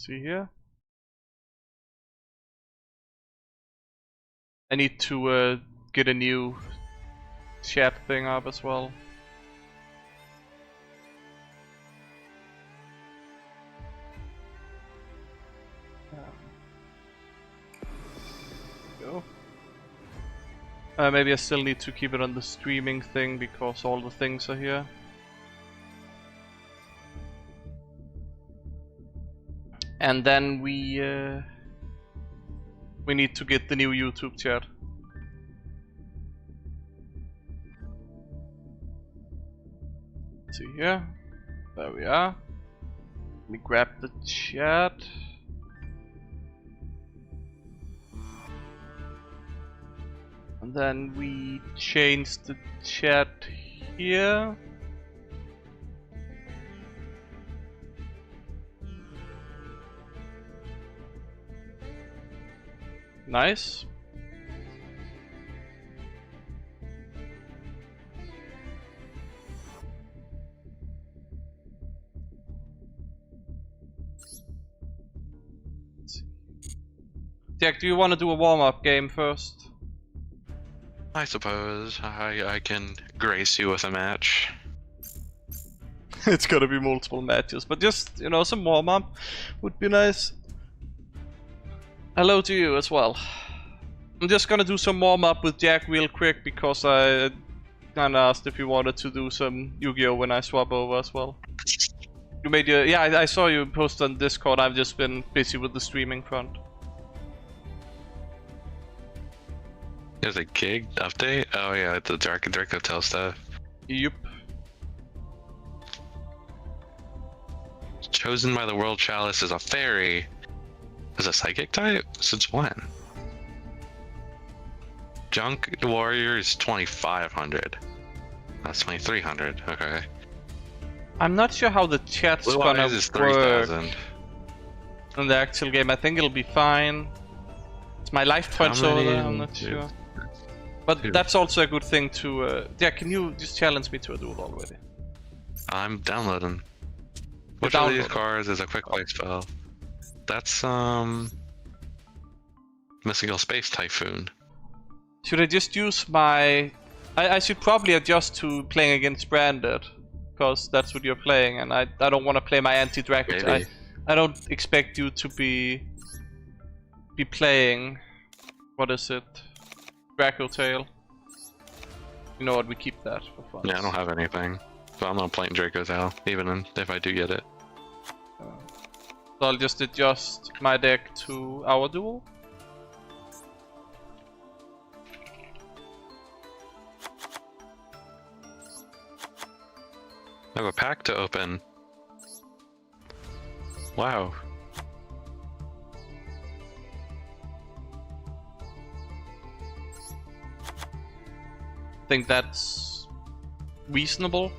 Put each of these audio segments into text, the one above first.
See here. I need to get a new chat thing up as well. Go. Maybe I still need to keep it on the streaming thing because all the things are here. And then we need to get the new YouTube chat. Let's see here. There we are. Let me grab the chat. And then we change the chat here. Nice. Jack, do you want to do a warm-up game first? I suppose I can grace you with a match. It's gonna be multiple matches, but just, you know, some warm-up would be nice. Hello to you as well. I'm just gonna do some warm-up with Jack real quick because I kinda asked if you wanted to do some Yu-Gi-Oh! When I swap over as well. You made your... yeah, I saw you post on Discord. I've just been busy with the streaming front. There's a gig update? Oh yeah, the Dark Hotel stuff. Yup. Chosen by the World Chalice is a fairy. Is a psychic type? Since when? Junk Warrior is 2,500. That's 2,300. Okay. I'm not sure how the chat's Blue gonna Eyes is work 3,000. in the actual game. I think it'll be fine. It's my life points over there, I'm not sure. But that's also a good thing to... yeah, can you just challenge me to a duel already? I'm downloading. Which of these cards is a quick play spell? That's Mystical Space Typhoon. Should I just use my... I should probably adjust to playing against Branded, because that's what you're playing, and I don't want to play my anti-Dragon. I don't expect you to be playing... what is it? Draco Tail. You know what, we keep that for fun. Yeah, I don't have anything. So I'm not playing Draco Tail, even if I do get it. So I'll just adjust my deck to our duel. I have a pack to open. Wow. I think that's reasonable.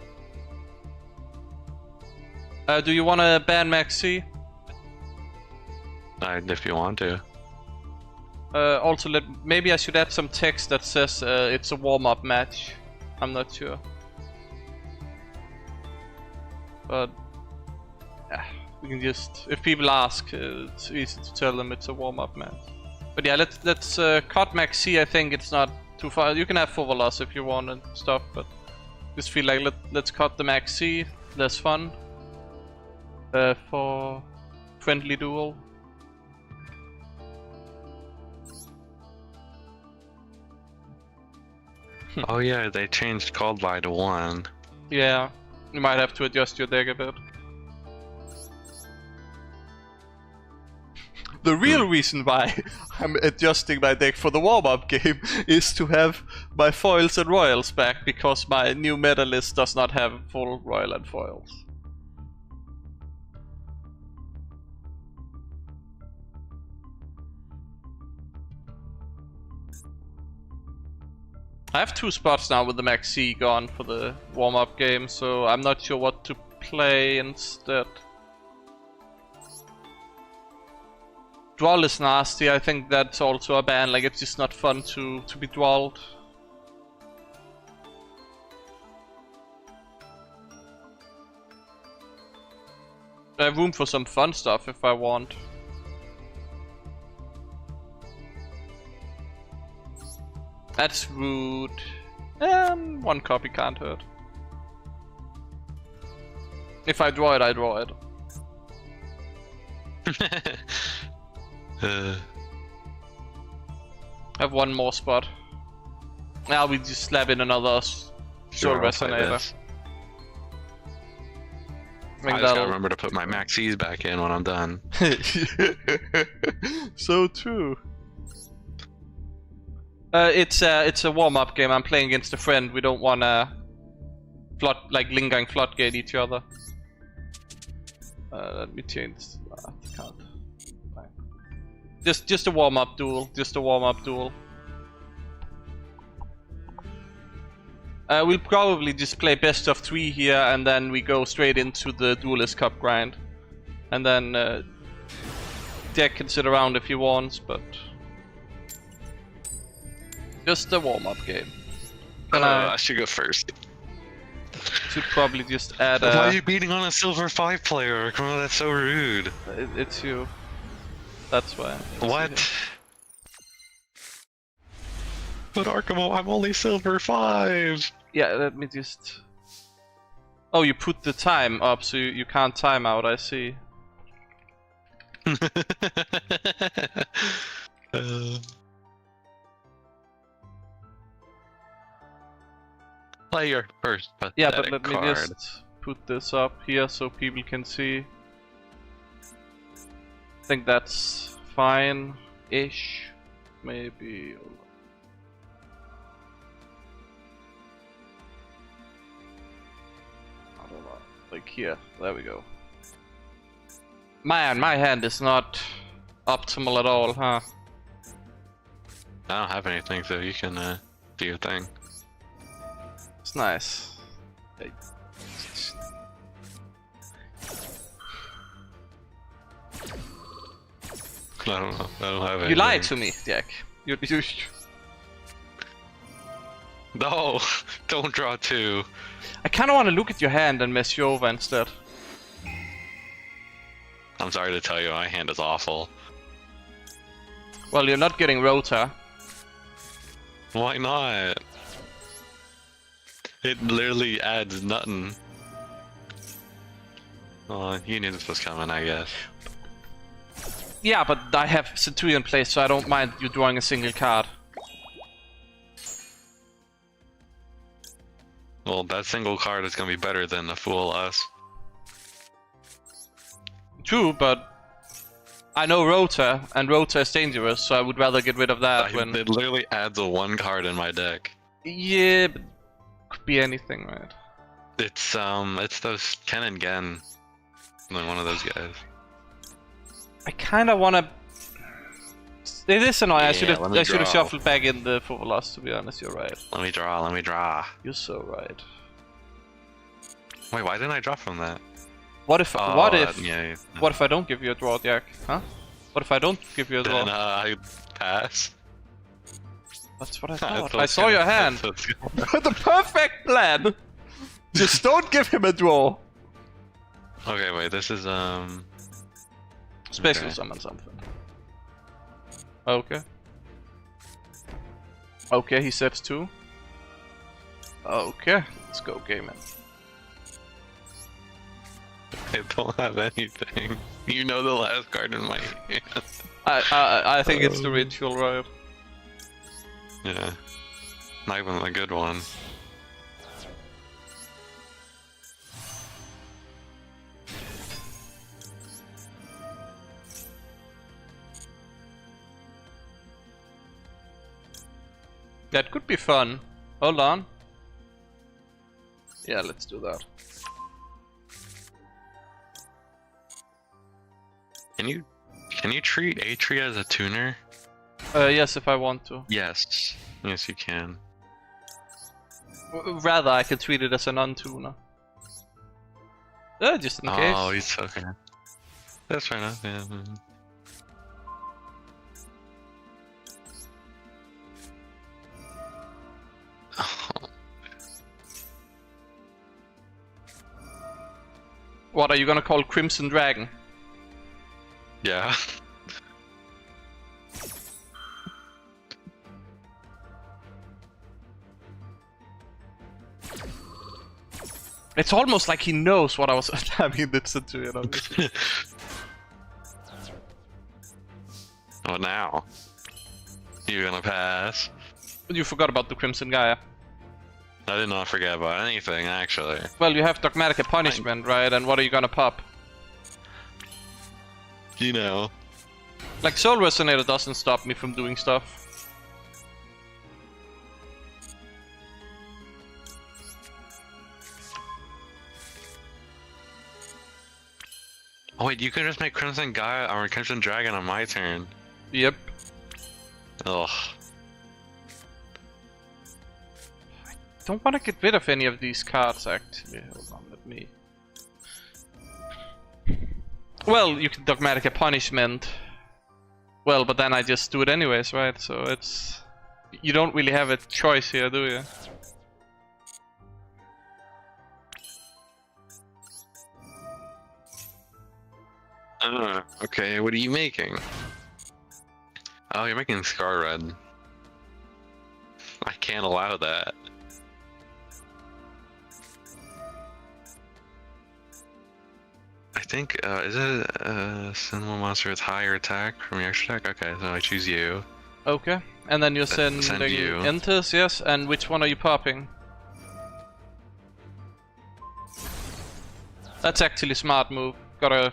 Do you want to ban Maxi? If you want to. Also, maybe I should add some text that says it's a warm-up match. I'm not sure. But yeah, we can just, if people ask, it's easy to tell them it's a warm-up match. But yeah, let's cut Maxi. I think it's not too far. You can have Fovelas if you want and stuff, but just feel like let's cut the Maxi. Less fun for friendly duel. Oh yeah, they changed Called By to 1. Yeah, you might have to adjust your deck a bit. The real reason why I'm adjusting my deck for the warm-up game is to have my foils and royals back, because my new meta list does not have full royal and foils. I have 2 spots now with the Maxi gone for the warm-up game, so I'm not sure what to play instead. Duel is nasty. I think that's also a ban. Like, it's just not fun to be duelled. I have room for some fun stuff if I want. That's rude. One copy can't hurt. If I draw it, I draw it. I have one more spot. Now we just slap in another Soul Resonator. I just gotta remember to put my Maxis back in when I'm done. So true. It's a warm-up game. I'm playing against a friend. We don't wanna lingering floodgate each other. Let me change. Can't. Fine. Just a warm-up duel. Just a warm-up duel. We'll probably just play best of 3 here, and then we go straight into the Duelist Cup grind. And then Jack can sit around if he wants, but just a warm-up game. I should go first. Should probably just add. Why are you beating on a silver 5 player? Come on, that's so rude. It's you. That's why. What? But Arkham, I'm only silver 5. Yeah, let me just. Oh, you put the time up, so you can't time out. I see. Play your first pathetic yeah, but let card. me just put this up here so people can see. I think that's fine-ish. Maybe. I don't know. Like here. There we go. Man, my hand is not optimal at all, huh? I don't have anything, so you can do your thing. It's nice. I don't know. I don't have anything. You lied to me, Jack. You No! Don't draw 2. I kinda wanna look at your hand and mess you over instead. I'm sorry to tell you, my hand is awful. Well, you're not getting Rota. Why not? It literally adds nothing. Oh, you knew this was coming, I guess. Yeah, but I have Centurion place, so I don't mind you drawing a single card. Well, that single card is gonna be better than the Fool Us. True, but I know Rota, and Rota is dangerous, so I would rather get rid of that when... It literally adds a 1 card in my deck. Yeah, but could be anything, right? It's those Ken and Gen. Like one of those guys. I kinda wanna... It is annoying, Yeah, I should have shuffled back in the full loss, to be honest, you're right. Let me draw. You're so right. Wait, why didn't I draw from that? What if Oh, what if yeah. what if I don't give you a draw, Jack? Huh? What if I don't give you a draw? Then I pass. That's what I thought. I saw your hand. The perfect plan. Just don't give him a draw. Okay, wait. This is Special okay. summon something. Okay. Okay, he sets 2. Okay, let's go game it. I don't have anything. You know the last card in my hand. I think it's the ritual, right? Yeah. Not even a good one. That could be fun. Hold on. Yeah, let's do that. Can you treat Atri as a tuner? Yes, if I want to. Yes. Yes, you can. Rather, I can treat it as an untuner. Just in case. Oh, he's okay. That's fair enough, yeah. What are you gonna call Crimson Dragon? Yeah. It's almost like he knows what I was. I mean, it's into, you know. What now? You gonna pass? You forgot about the Crimson Gaia. I did not forget about anything, actually. Well, you have Dogmatic Punishment, right? And what are you gonna pop? You know. Like, Soul Resonator doesn't stop me from doing stuff. Oh wait, you can just make Crimson Gaia or Crimson Dragon on my turn. Yep. Ugh. Don't want to get rid of any of these cards, actually. Hold on, let me... Well, you can Dogmatic Punishment. Well, but then I just do it anyways, right? So it's... You don't really have a choice here, do you? Okay, what are you making? Oh, you're making Scar Red. I can't allow that. I think, is it a Cinema Monster with higher attack from your extra deck? Okay, so I choose you. Okay, and then you're sending you. enters, yes? And which one are you popping? That's actually a smart move. Gotta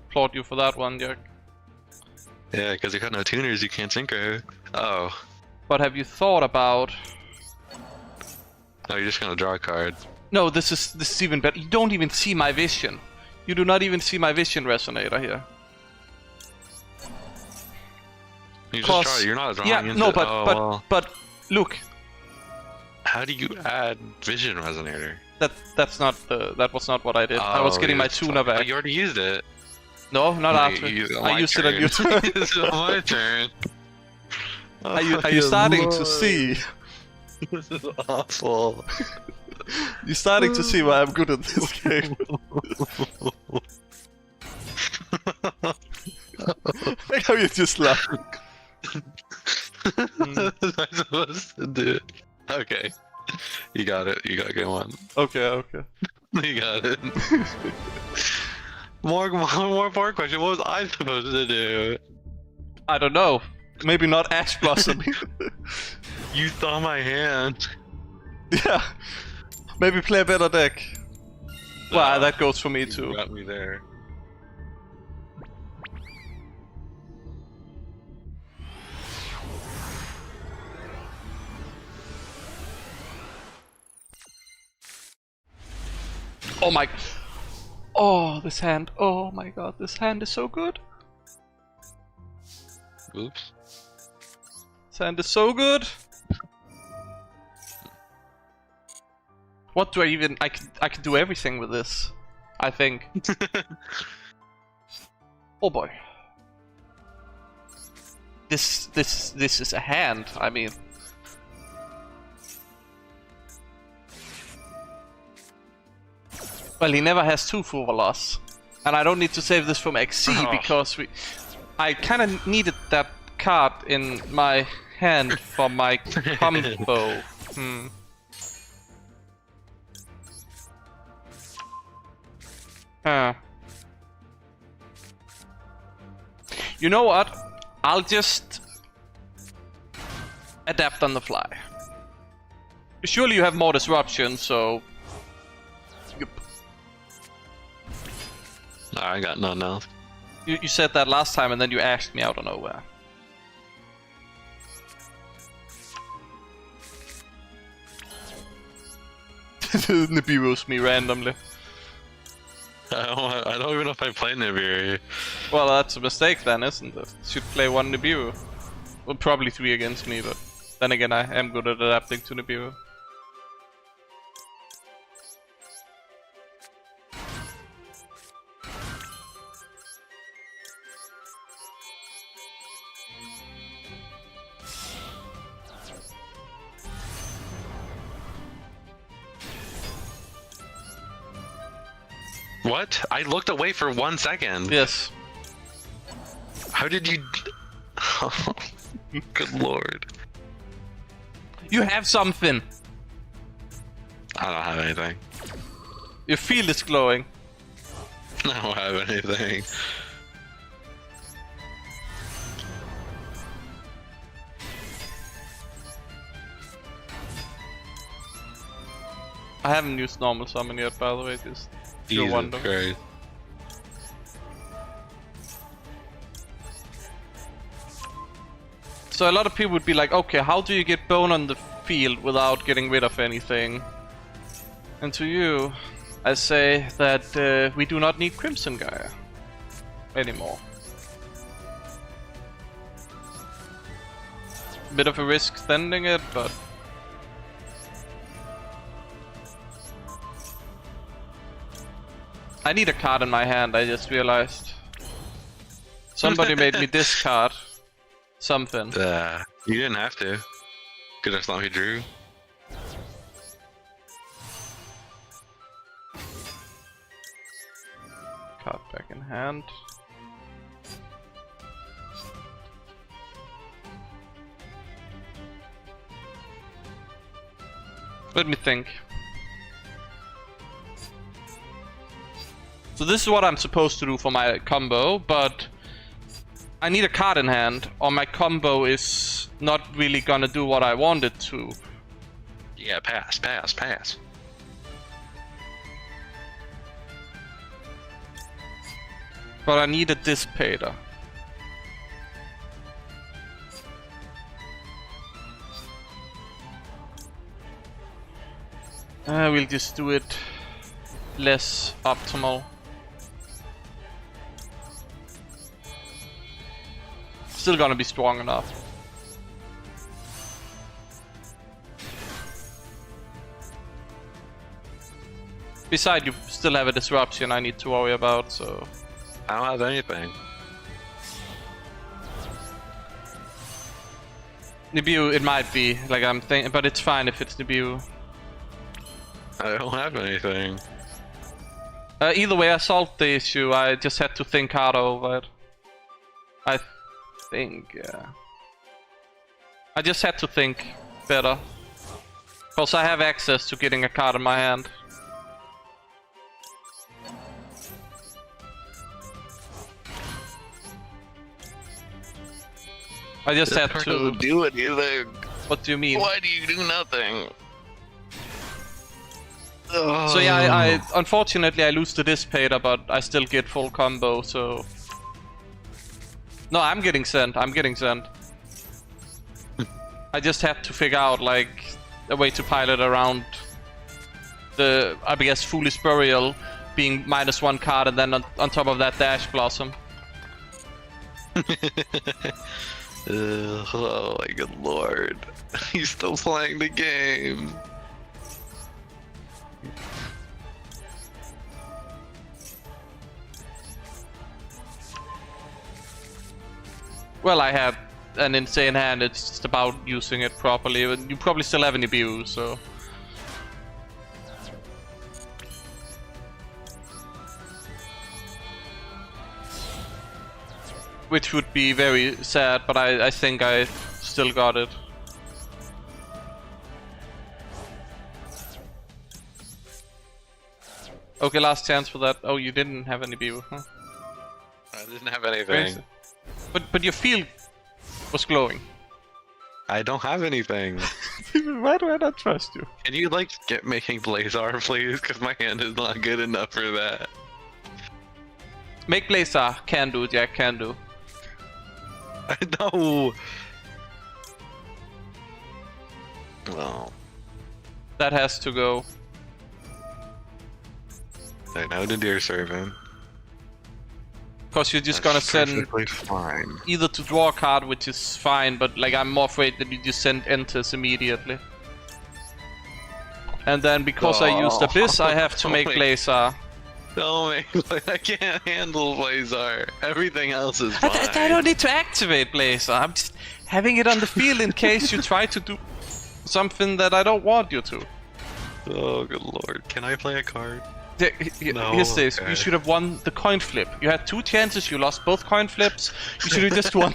applaud you for that one, Jörg. Yeah, because you got no tuners, you can't synchro. Oh. But have you thought about... Oh, you're just gonna draw a card. No, this is even better. You don't even see my vision. You do not even see my vision resonator here. You just draw it, you're not drawing into no, it. but look. How do you add vision resonator? That was not what I did. I was getting my tuner back. Oh, you already used it. No, not after. I used it on your turn. It's my turn. Are you starting to see? This is awful. You're starting to see why I'm good at this game. Like how you just laugh. What was I supposed to do? Okay. You got it. You got a good one. Okay. You got it. More question. What was I supposed to do? I don't know. Maybe not Ash Blossom. You saw my hand. Yeah. Maybe play a better deck. Well, that goes for me too. You got me there. Oh my... Oh, this hand. Oh my god, this hand is so good. Oops. This hand is so good. What do I even... I can do everything with this. I think. Oh boy. This is a hand, I mean... Well, he never has 2 for loss. And I don't need to save this from XC because I kind of needed that card in my hand for my combo. You know what? I'll just adapt on the fly. Surely you have more disruption, so... Yep. I got none else. You said that last time and then you asked me out of nowhere. Nibiru's me randomly. I don't even know if I play Nibiru. Well, that's a mistake then, isn't it? Should play 1 Nibiru. Well, probably 3 against me, but then again I am good at adapting to Nibiru. What? I looked away for 1 second. Yes. How did you... Oh, good lord. You have something. I don't have anything. Your field is glowing. I don't have anything. I haven't used normal summon yet, by the way, just pure Jesus wonder. Christ. So a lot of people would be like, okay, how do you get bone on the field without getting rid of anything? And to you, I say that we do not need Crimson Gaia anymore. Bit of a risk sending it, but I need a card in my hand, I just realized. Somebody made me discard something. You didn't have to. Could have thought he drew. Card back in hand. Let me think. So this is what I'm supposed to do for my combo, but I need a card in hand, or my combo is not really gonna do what I want it to. Yeah, pass, pass, pass. But I need a Dissipator. We'll just do it less optimal. Still gonna be strong enough. Besides, you still have a disruption I need to worry about, so... I don't have anything. Nibiru, it might be, like I'm thinking, but it's fine if it's Nibiru. I don't have anything. Either way, I solved the issue, I just had to think harder over it. I think, yeah. I just had to think better. Because I have access to getting a card in my hand. I just had to... doesn't do anything. What do you mean? Why do you do nothing? So yeah, I unfortunately I lose the Dissipator, but I still get full combo, so... No, I'm getting sent, I'm getting sent. I just had to figure out, like, a way to pilot around the, I guess, Foolish Burial being -1 card, and then on top of that, Dash Blossom. Oh my good lord. He's still playing the game. Well, I had an insane hand, it's just about using it properly. You probably still have any Nibiru, so... Which would be very sad, but I think I still got it. Okay, last chance for that. Oh, you didn't have any Nibiru, huh? I didn't have anything. But your field was glowing. I don't have anything. Why do I not trust you? Can you like get making Blazar, please? Because my hand is not good enough for that. Make Blazar. Can do, Jack, can do. I know. Well, That has to go. I know the Deer Servant. Because you're just gonna send Perfectly fine. either to draw a card, which is fine, but like I'm more afraid that you just send enters immediately. And then because I used Abyss, I have to make Blazar. Don't make, I can't handle Blazar. Everything else is fine. I don't need to activate Blazar. I'm just having it on the field in case you try to do something that I don't want you to. Oh good lord. Can I play a card? Here's this. okay. You should have won the coin flip. You had 2 chances, you lost both coin flips. You should have just won.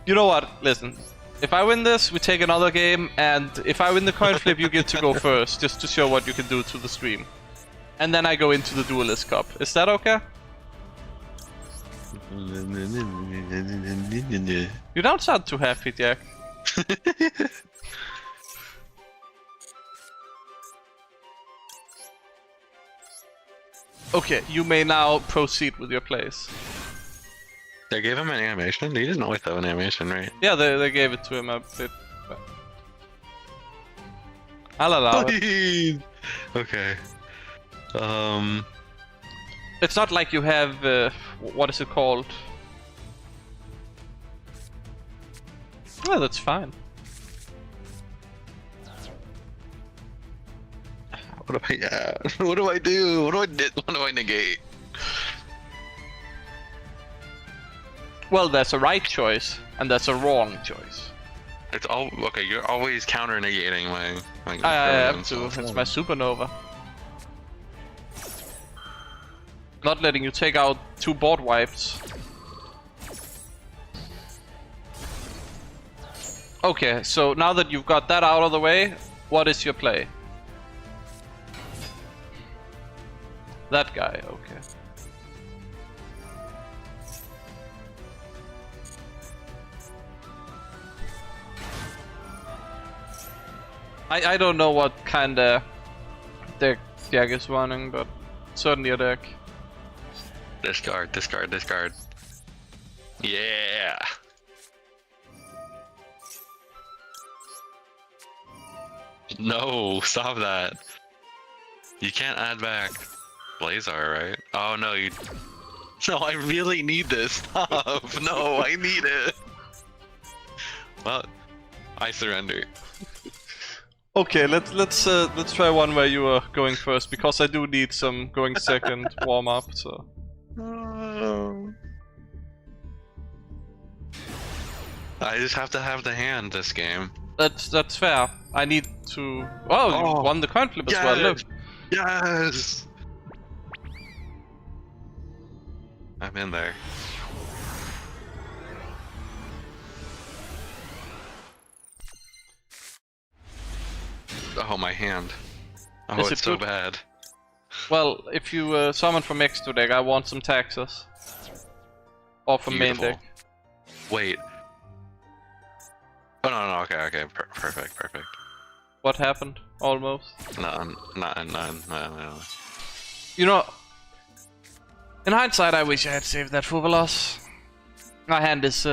You know what? Listen. If I win this, we take another game, and if I win the coin flip, you get to go first, just to show what you can do to the stream. And then I go into the Duelist Cup. Is that okay? You don't sound too happy, Jack. Okay, you may now proceed with your plays. They gave him an animation? He didn't always have an animation, right? Yeah, they gave it to him a bit. But... I'll allow it. Okay. It's not like you have, what is it called? Well, that's fine. What do I? What do I do? What do I negate? Well, there's a right choice and there's a wrong choice. It's all okay. You're always counter negating my. I have to. It's my supernova. Not letting you take out 2 board wipes. Okay, so now that you've got that out of the way, what is your play? That guy, okay. I don't know what kind of deck Jack is running, but certainly a deck. Discard, discard, discard. Yeah. No, stop that. You can't add back Blazar, right? Oh no, you. No, I really need this. Stop. No, I need it. Well, I surrender. Okay, let's try one where you are going first, because I do need some going second warm up. So. I just have to have the hand this game. That's fair. I need to. Oh, you won the coin flip as well. Look. Yes. I'm in there. Oh, my hand. Oh, Is it's it so good? bad. Well, if you summon from extra deck, I want some taxes. Or from main Beautiful. deck. Wait. Oh no, okay, perfect. What happened? Almost. No. You know, in hindsight, I wish I had saved that Fuvalos. My hand is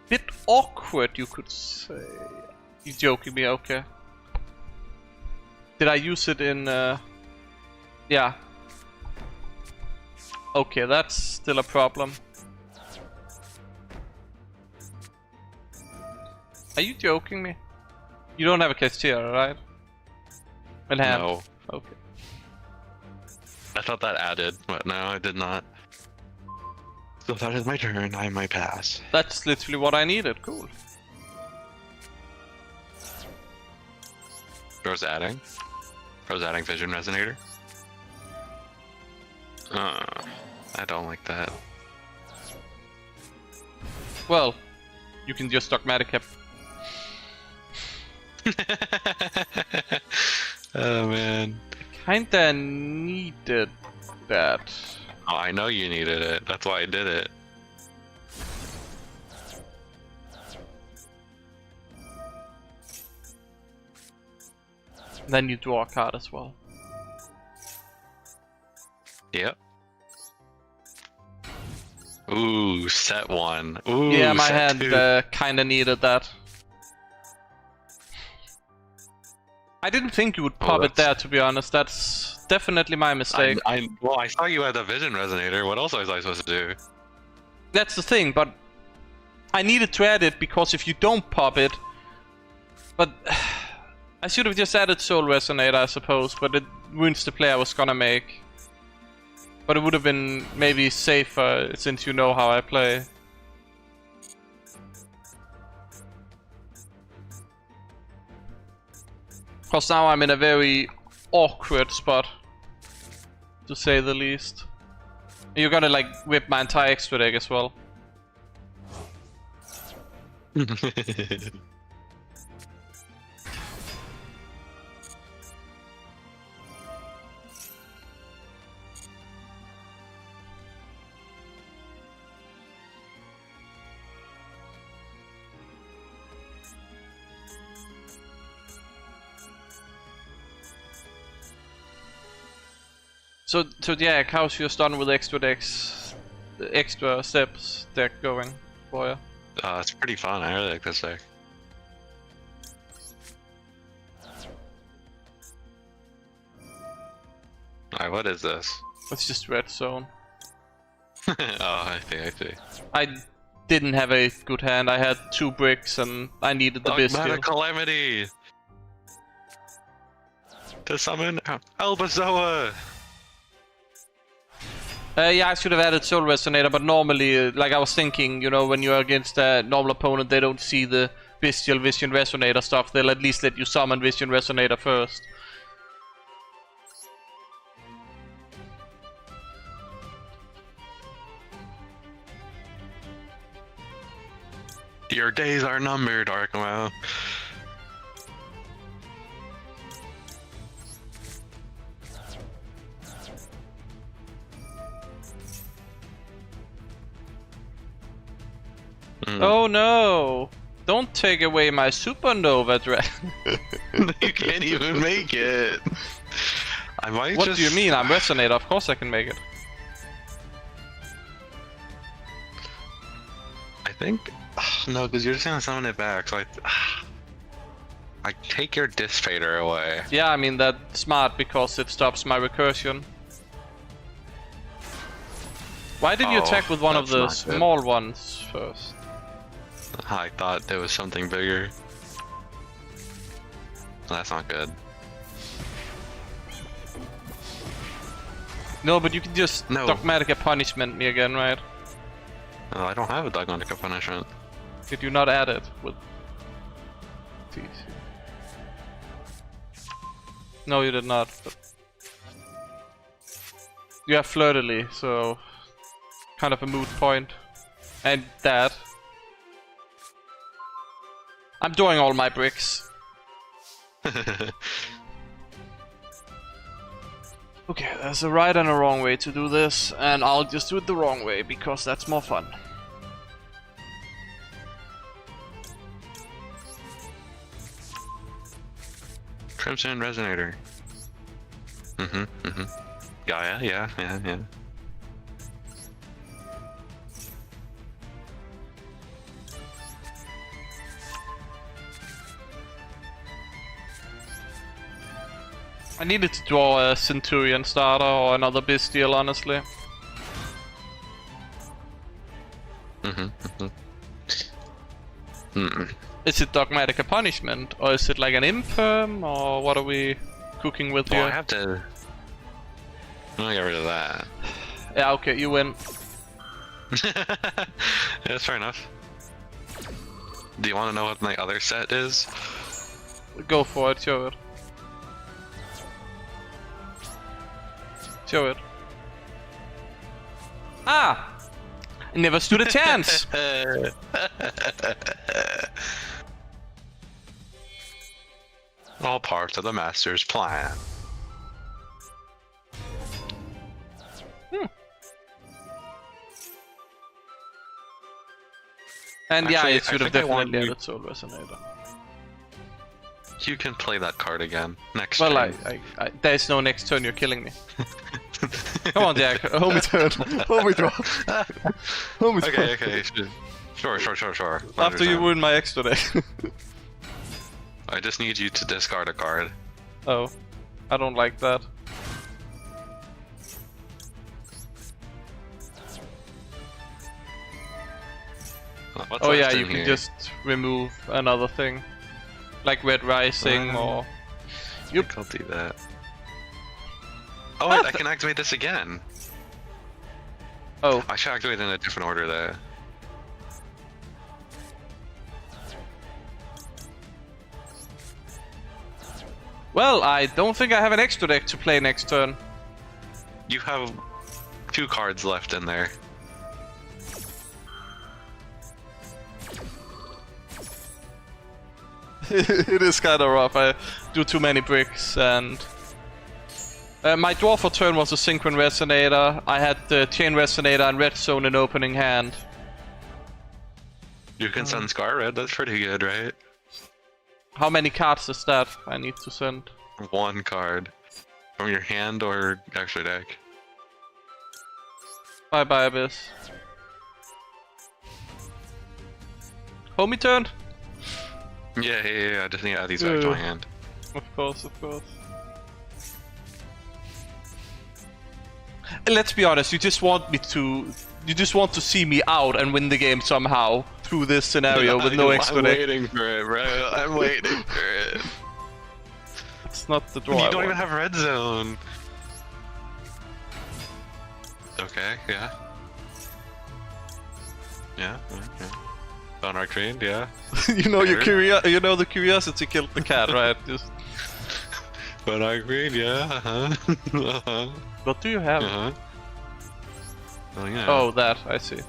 bit awkward, you could say. You joking me? Okay. Did I use it in? Yeah. Okay, that's still a problem. Are you joking me? You don't have a Castillo, right? In hand? No. Okay. I thought that added, but no, I did not. So that is my turn. I might pass. That's literally what I needed. Cool. Rose adding Vision Resonator. I don't like that. Well, you can just dogmatic cap. Oh man. Kinda needed that. Oh, I know you needed it. That's why I did it. Then you draw a card as well. Yep. Ooh, set 1. Ooh, Yeah, my set hand 2. kinda needed that. I didn't think you would pop it there, to be honest. That's definitely my mistake. Well, I saw you had the Vision Resonator. What else was I supposed to do? That's the thing, but I needed to add it because if you don't pop it... But I should have just added Soul Resonator, I suppose, but it ruins the play I was gonna make. But it would have been maybe safer since you know how I play. Cause now I'm in a very awkward spot, to say the least. You're gonna like whip my entire extra deck as well. So yeah, how's your stun with extra decks, extra steps deck going for you? It's pretty fun. I really like this deck. Alright, what is this? It's just red zone. Oh, I see. I didn't have a good hand. I had 2 bricks and I needed the Dogmatic Bestial. Calamity! To summon Albazoa! Yeah, I should have added Soul Resonator, but normally, like I was thinking, you know, when you're against a normal opponent, they don't see the Bestial Vision Resonator stuff. They'll at least let you summon Vision Resonator first. Your days are numbered, Arkamo. Oh no! Don't take away my Supernova Dragon. You can't even make it. I might What just... do you mean? I'm Resonator, of course I can make it. I think... no, because you're just gonna summon it back, so I take your Disfader away. Yeah, I mean that's smart because it stops my recursion. Why did you attack with one of the that's not good. small ones first? I thought there was something bigger. That's not good. No, but you can just No. Dogmatic Punishment me again, right? Oh, I don't have a Dogmatic Punishment. Did you not add it with TC? No, you did not. But you have Fleur-de-Lis, so kind of a moot point. And that. I'm doing all my bricks. Okay, there's a right and a wrong way to do this, and I'll just do it the wrong way because that's more fun. Crimson Resonator. Gaia, yeah. I needed to draw a Centurion starter or another Bestial, honestly. Is it Dogmatic Punishment, or is it like an Imperm, or what are we cooking with Well, here? I have to... I'm gonna get rid of that. Yeah, okay, you win. Yeah, that's fair enough. Do you want to know what my other set is? Go for it, show it. Show it. Ah! Never stood a chance! All parts of the master's plan. And Actually, yeah, I it should have think I want definitely you- added Soul Resonator. You can play that card again next Well, turn. there's no next turn, you're killing me. Come on, Jack, hold me turn. Hold me draw. Hold me turn. Okay, sure. After you ruin my extra deck. I just need you to discard a card. Oh, I don't like that. What's Oh yeah, left in you can here? just remove another thing. Like Red Rising or... You can't do that. Oh wait, I can activate this again. Oh, I should activate it in a different order there. Well, I don't think I have an extra deck to play next turn. You have 2 cards left in there. It is kind of rough. I do too many bricks, and my draw for turn was a Synchron Resonator. I had the Chain Resonator and Red Zone in opening hand. You can send Scar Red, that's pretty good, right? How many cards is that I need to send? 1 card. From your hand or extra deck. Bye bye, Abyss. Homie turn? Yeah, I just need to add these back to my hand. Of course. Let's be honest, you just want to see me out and win the game somehow through this scenario with no extra deck. I'm waiting for it, bro. I'm waiting for it. It's not the draw. You don't even have Red Zone. Okay, yeah. Yeah, okay. On Archfiend, yeah. you know the curiosity killed the cat, right? Just. On Archfiend, yeah. What do you have? Oh yeah. Oh, that I see.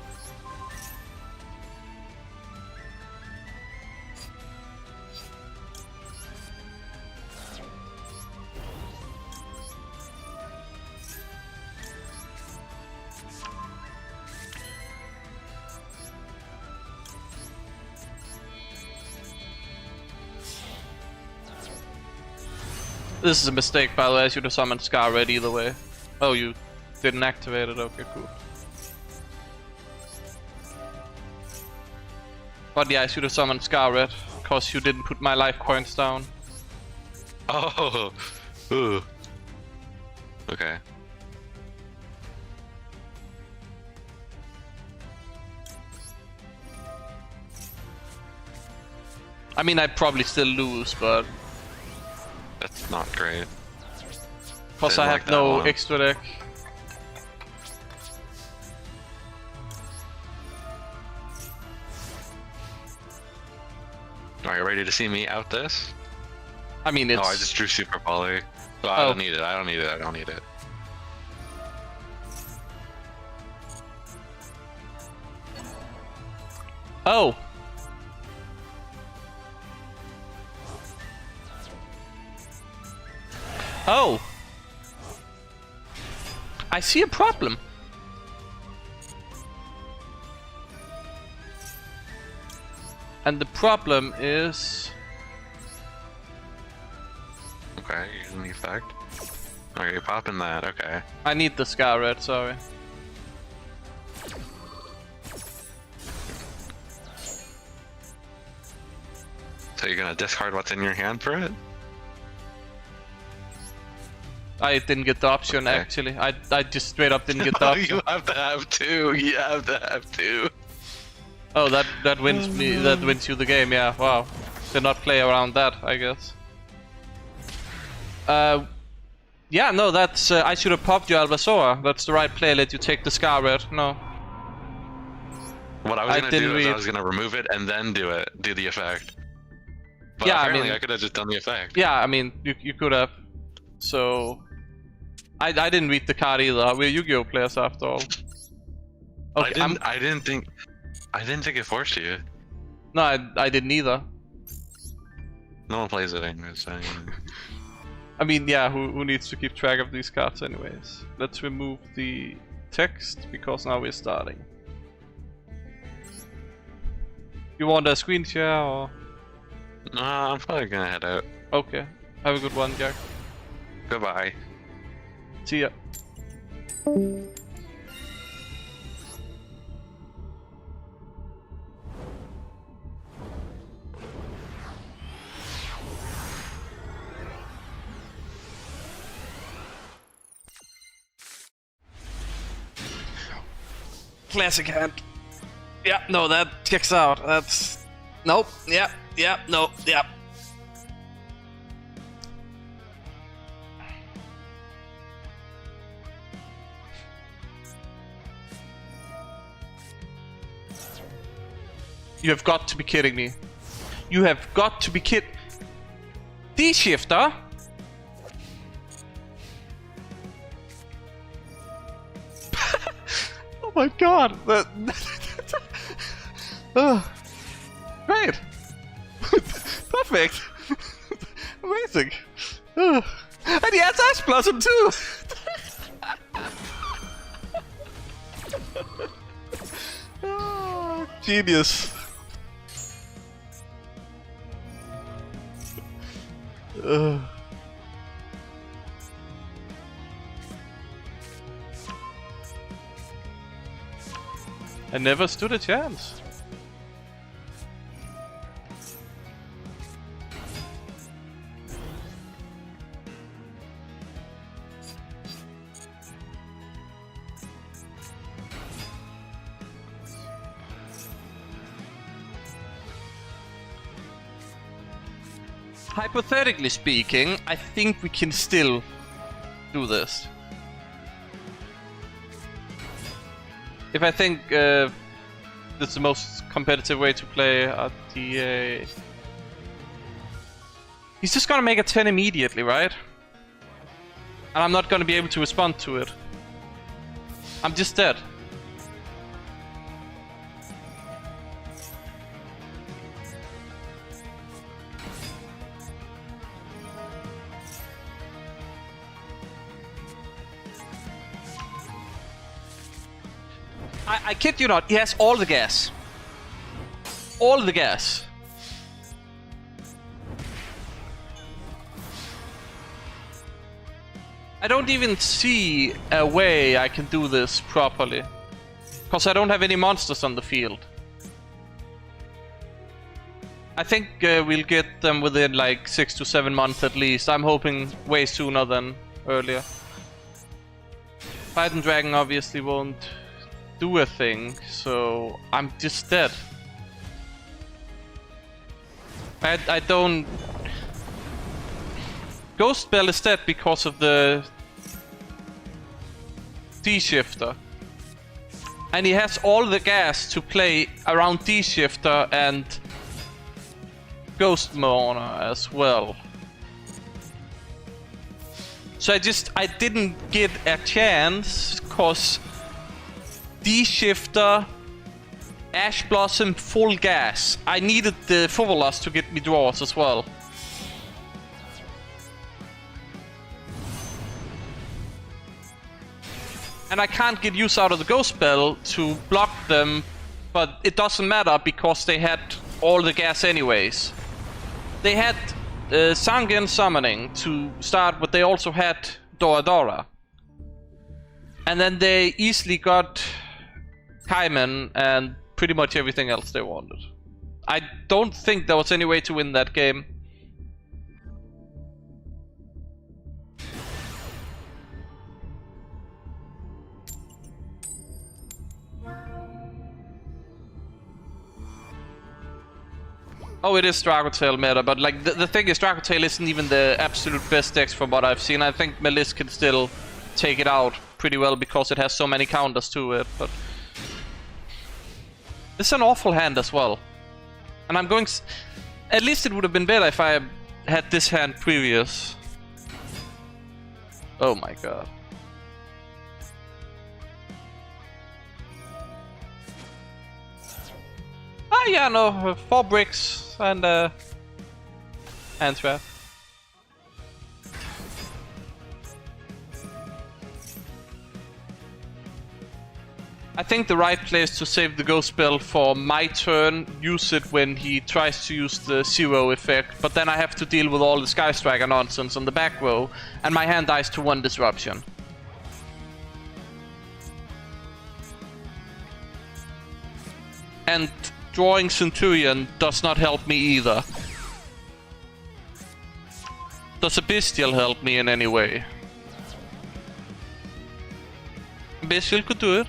This is a mistake, by the way. I should have summoned Scar Red either way. Oh, you didn't activate it? Okay, cool. But yeah, I should have summoned Scar Red, because you didn't put my life points down. Oh! Ooh. Okay. I mean, I'd probably still lose, but... That's not great. Because I have no extra deck. Are you ready to see me out this? I mean, it's... Oh, I just drew Super Poly. So I don't need it, I don't need it. Oh! Oh! I see a problem. And the problem is... Okay, using the effect. Okay, you're popping that, okay. I need the Scar Red, sorry. So you're gonna discard what's in your hand for it? I didn't get the option, Okay. actually. I just straight up didn't get the Oh, option. you have to have 2. You have to have 2. Oh, that wins me. That wins you the game. Yeah. Wow. Did not play around that, I guess. Yeah. No, that's. I should have popped you Albazoa. That's the right play. Let you take the Scar Red. No. What I was gonna didn't do is read. I was gonna remove it and then do the effect. But Yeah, I apparently mean- I could have just done the effect. Yeah. I mean, you could have. So. I didn't read the card either. We're Yu-Gi-Oh players after all. Okay. I didn't think it forced you. No, I didn't either. No one plays it anyways. So, I mean, yeah, who needs to keep track of these cards anyways? Let's remove the text, because now we're starting. You want a screen share, or...? no, I'm probably gonna head out. Okay. Have a good one, Jack. Goodbye. See ya. Classic hand. Yeah, no, that checks out. That's... Nope. Yeah, no, yeah. You have got to be kidding me. You have got to be kidding. D-shifter? my god! Great! Perfect! Amazing! And he has Ash Blossom too! Genius! I never stood a chance. Hypothetically speaking, I think we can still do this. If I think that's the most competitive way to play at the... He's just gonna make a 10 immediately, right? And I'm not gonna be able to respond to it. I'm just dead. I kid you not, he has all the gas. All the gas. I don't even see a way I can do this properly. Because I don't have any monsters on the field. I think we'll get them within like 6 to 7 months at least. I'm hoping way sooner than earlier. Titan Dragon obviously won't do a thing, so I'm just dead. I don't... Ghost Bell is dead because of the D-Shifter. And he has all the gas to play around D-Shifter and Ghost Mourner as well. So I didn't get a chance, cause D-Shifter, Ash Blossom, full gas. I needed the Fuvolus to get me draws as well. And I can't get use out of the Ghost Spell to block them, but it doesn't matter because they had all the gas anyways. They had Sangen Summoning to start, but they also had Dora. And then they easily got Kaiman and pretty much everything else they wanted. I don't think there was any way to win that game. Oh, it is Dragotail meta, but like the thing is, Dragotail isn't even the absolute best decks from what I've seen. I think Melis can still take it out pretty well because it has so many counters to it, but this is an awful hand as well. And I'm going... At least it would have been better if I had this hand previous. Oh my god. Ah yeah, no, 4 bricks and hand trap. I think the right place to save the Ghost Spell for my turn, use it when he tries to use the zero effect, but then I have to deal with all the Sky Striker nonsense on the back row, and my hand dies to 1 disruption. And drawing Centurion does not help me either. Does a Bestial help me in any way? Bestial could do it.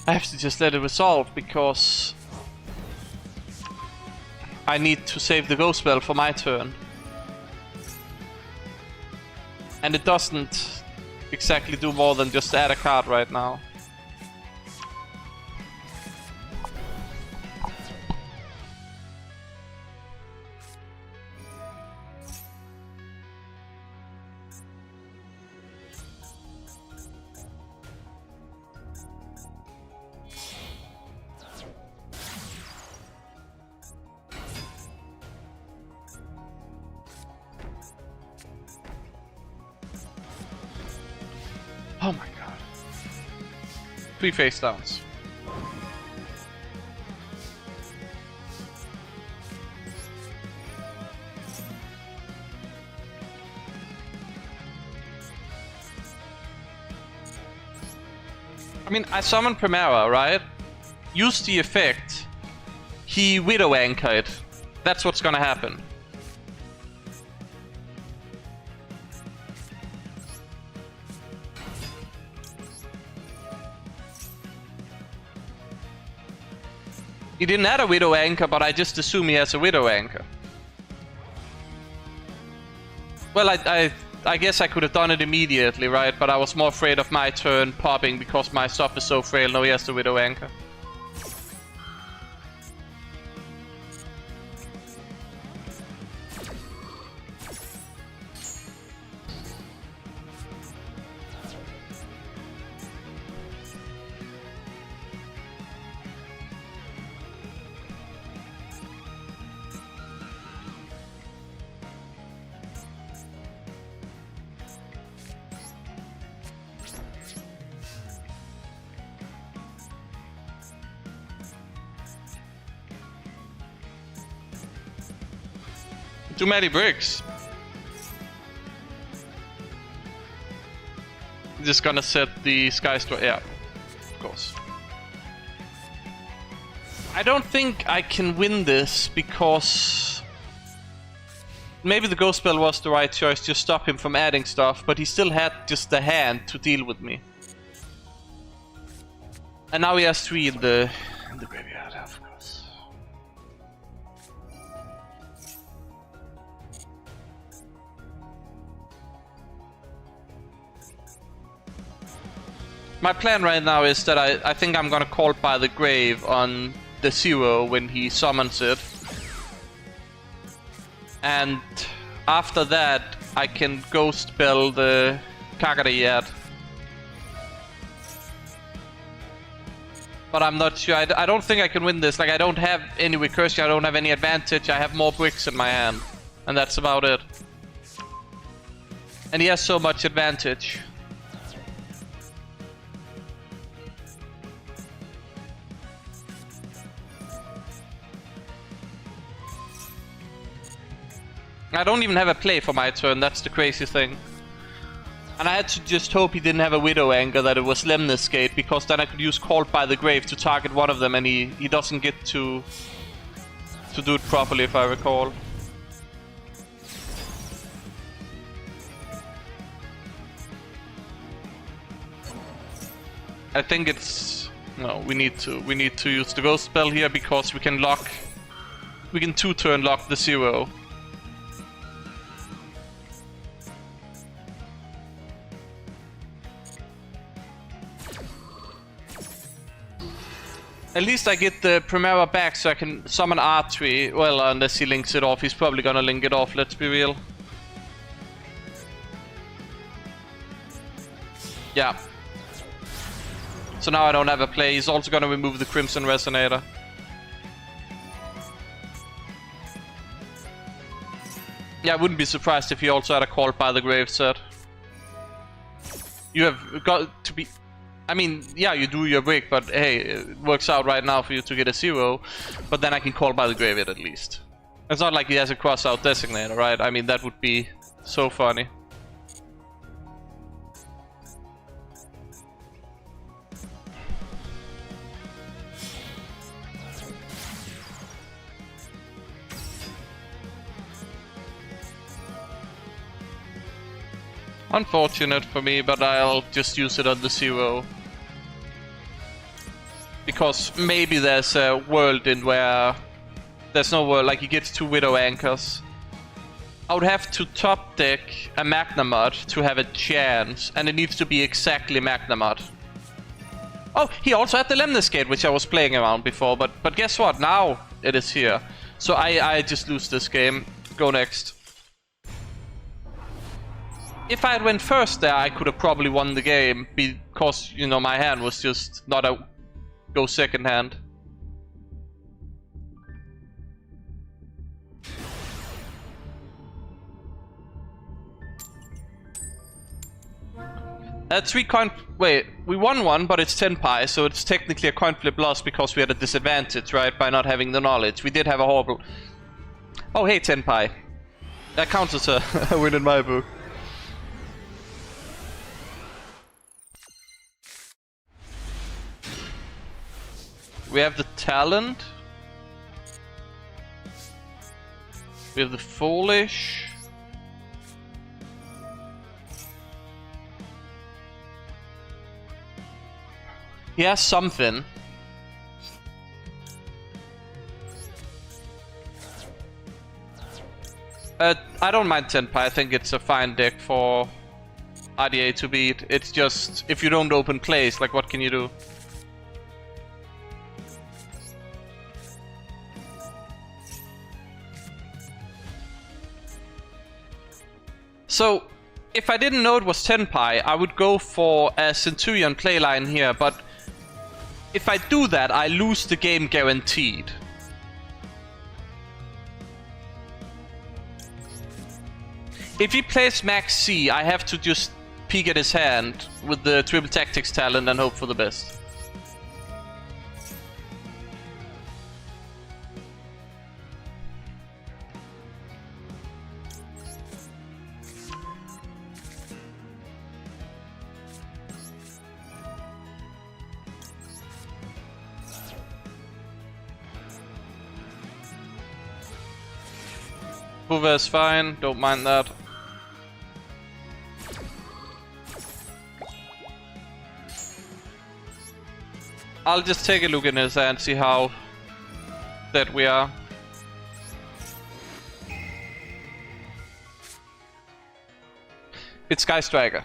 I have to just let it resolve because I need to save the Ghost Spell for my turn. And it doesn't exactly do more than just add a card right now. Oh my god. 3 face downs. I mean, I summon Primera, right? Use the effect. He Widow Anchored. That's what's gonna happen. He didn't add a Widow Anchor, but I just assume he has a Widow Anchor. Well, I guess I could have done it immediately, right? But I was more afraid of my turn popping because my stuff is so frail. No, he has the Widow Anchor. Too many bricks. Just gonna set the Sky Store. Yeah, of course. I don't think I can win this because maybe the Ghost Spell was the right choice to stop him from adding stuff, but he still had just the hand to deal with me. And now he has 3 in the graveyard, of course. My plan right now is that I think I'm gonna Call by the Grave on the 0 when he summons it. And after that, I can Ghost Spell the Kakariyat. But I'm not sure. I don't think I can win this. Like, I don't have any recursion, I don't have any advantage, I have more bricks in my hand. And that's about it. And he has so much advantage. I don't even have a play for my turn, that's the crazy thing. And I had to just hope he didn't have a Widow Anchor, that it was Lemnis Gate, because then I could use Called by the Grave to target one of them and he doesn't get to do it properly, if I recall. I think it's... no, we need to use the Ghost Spell here because we can 2-turn lock the 0. At least I get the Primera back so I can summon Archfiend. Well, unless he links it off. He's probably gonna link it off, let's be real. Yeah. So now I don't have a play. He's also gonna remove the Crimson Resonator. Yeah, I wouldn't be surprised if he also had a Call by the Grave set. You have got to be... I mean, yeah, you do your brick, but hey, it works out right now for you to get a 0, but then I can Call by the Graveyard at least. It's not like he has a cross-out Designator, right? I mean, that would be so funny. Unfortunate for me, but I'll just use it on the 0. Because maybe there's a world in where there's no world, like he gets 2 Widow Anchors. I would have to top deck a Magnamod to have a chance, and it needs to be exactly Magnamod. Oh, he also had the Lemnis Gate, which I was playing around before, but guess what? Now it is here. So I just lose this game. Go next. If I had went first there, I could have probably won the game, because, you know, my hand was just not a go second hand. Wait, we won one, but it's 10 pi, so it's technically a coin flip loss because we had a disadvantage, right? By not having the knowledge. We did have a horrible... Oh, hey, 10 pi. That counts as a win in my book. We have the talent. We have the foolish. He has something. I don't mind Senpai. I think it's a fine deck for RDA to beat. It's just, if you don't open plays, like what can you do? So, if I didn't know it was Tenpai, I would go for a Centurion playline here, but if I do that, I lose the game guaranteed. If he plays Max C, I have to just peek at his hand with the Triple Tactics talent and hope for the best. Hoover is fine, don't mind that. I'll just take a look in his hand, see how dead we are. It's Sky Striker.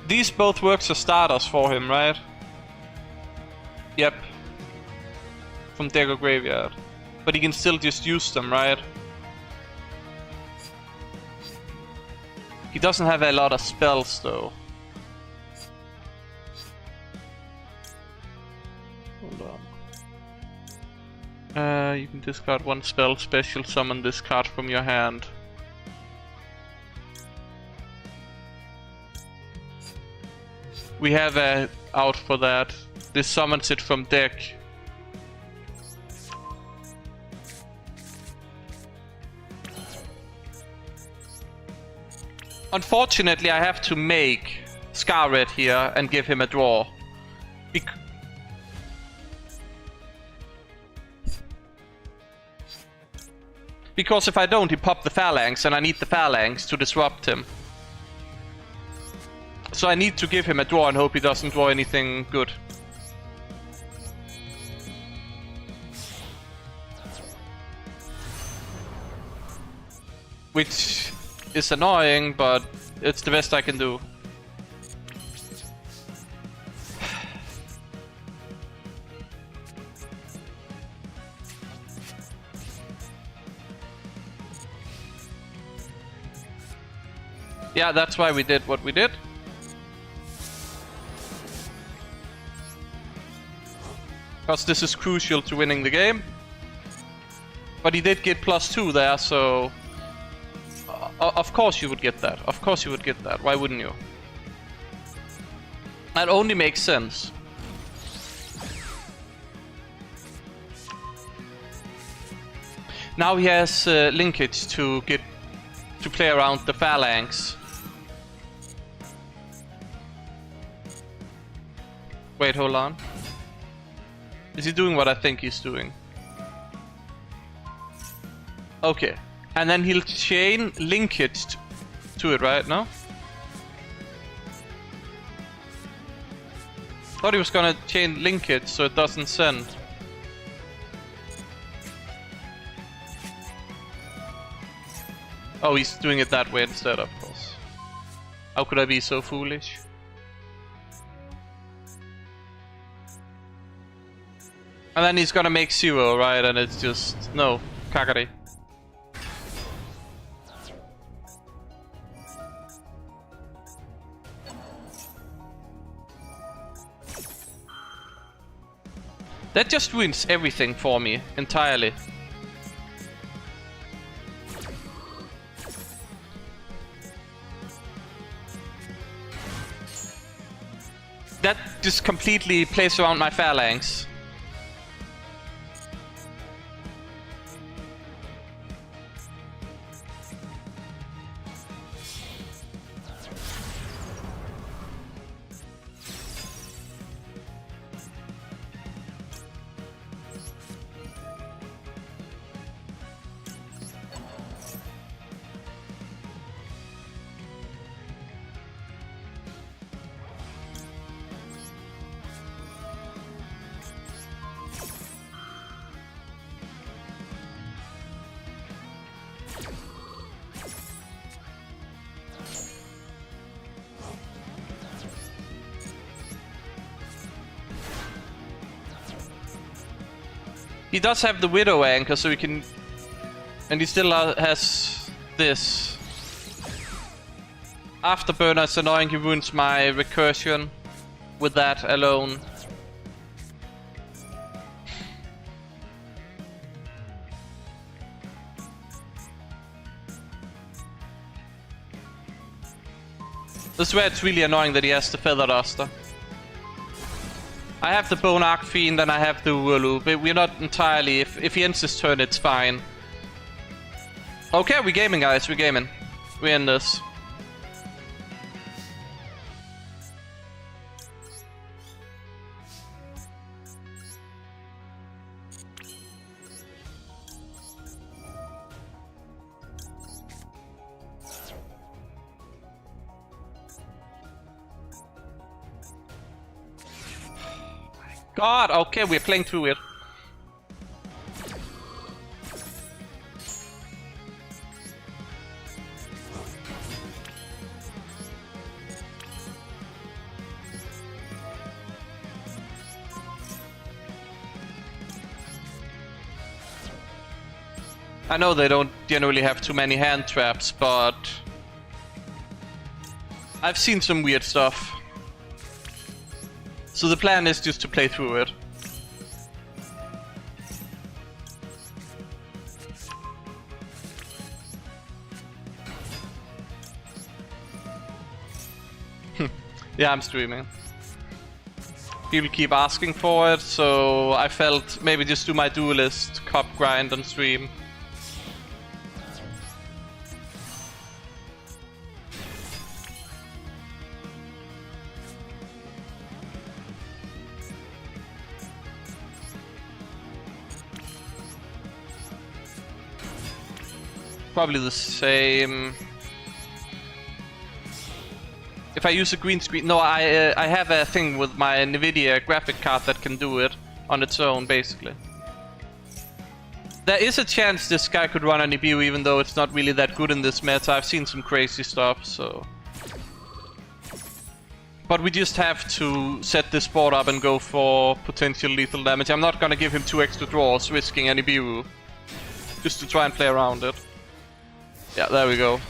These both works as starters for him, right? Yep. From Dagger Graveyard. But he can still just use them, right? He doesn't have a lot of spells though. Hold on. You can discard one spell, special summon this card from your hand. We have a out for that. This summons it from deck. Unfortunately, I have to make Scarlet here and give him a draw. Because if I don't, he popped the Phalanx, and I need the Phalanx to disrupt him. So I need to give him a draw and hope he doesn't draw anything good. Which is annoying, but it's the best I can do. Yeah, that's why we did what we did. Because this is crucial to winning the game. But he did get +2 there, so... Of course you would get that. Of course you would get that. Why wouldn't you? That only makes sense. Now he has linkage to get to play around the Phalanx. Wait, hold on. Is he doing what I think he's doing? Okay. And then he'll chain linkage to it, right? No? Thought he was gonna chain linkage so it doesn't send. Oh, he's doing it that way instead, of course. How could I be so foolish? And then he's gonna make 0, right? And it's just... no. Kagari. That just ruins everything for me, entirely. That just completely plays around my phalanx. He does have the Widow anchor, so he can... and he still has this. Afterburner is annoying, he ruins my recursion with that alone. This is where it's really annoying that he has the Feather Duster. I have the Bone Archfiend and I have the Duel, but we're not entirely... If he ends his turn, it's fine. Okay, we're gaming, guys, we're gaming. We're in this. God, okay, we're playing through it. I know they don't generally have too many hand traps, but I've seen some weird stuff. So the plan is just to play through it. Yeah, I'm streaming. People keep asking for it, so I felt maybe just do my Duelist cup grind on stream. Probably the same. If I use a green screen, no, I have a thing with my Nvidia graphic card that can do it on its own, basically. There is a chance this guy could run an EBU, even though it's not really that good in this meta. I've seen some crazy stuff, so. But we just have to set this board up and go for potential lethal damage. I'm not gonna give him 2 extra draws, risking an EBU, just to try and play around it. Yeah, there we go.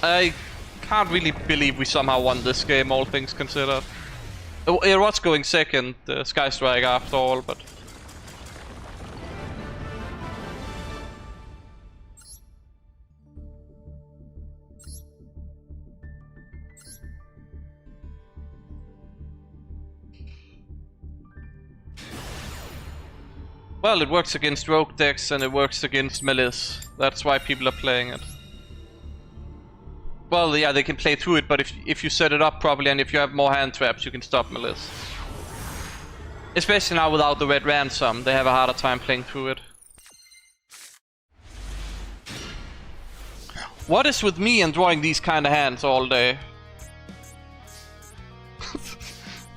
I can't really believe we somehow won this game, all things considered. It was going second, the Sky Strike after all, but... Well, it works against rogue decks and it works against melees. That's why people are playing it. Well, yeah, they can play through it, but if you set it up properly and if you have more hand traps, you can stop melees. Especially now without the red ransom, they have a harder time playing through it. What is with me and drawing these kind of hands all day?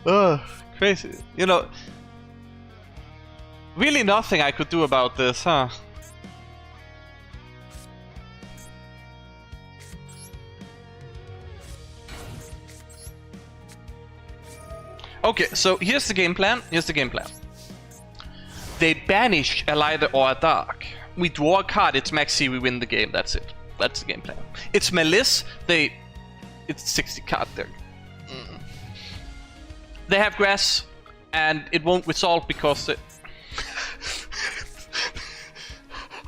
Ugh, crazy. You know... Really nothing I could do about this, huh? Okay, so here's the game plan. They banish a light or a dark. We draw a card, it's maxi, we win the game, that's it. That's the game plan. It's Malice, it's 60 card deck. They have grass, and it won't resolve because it...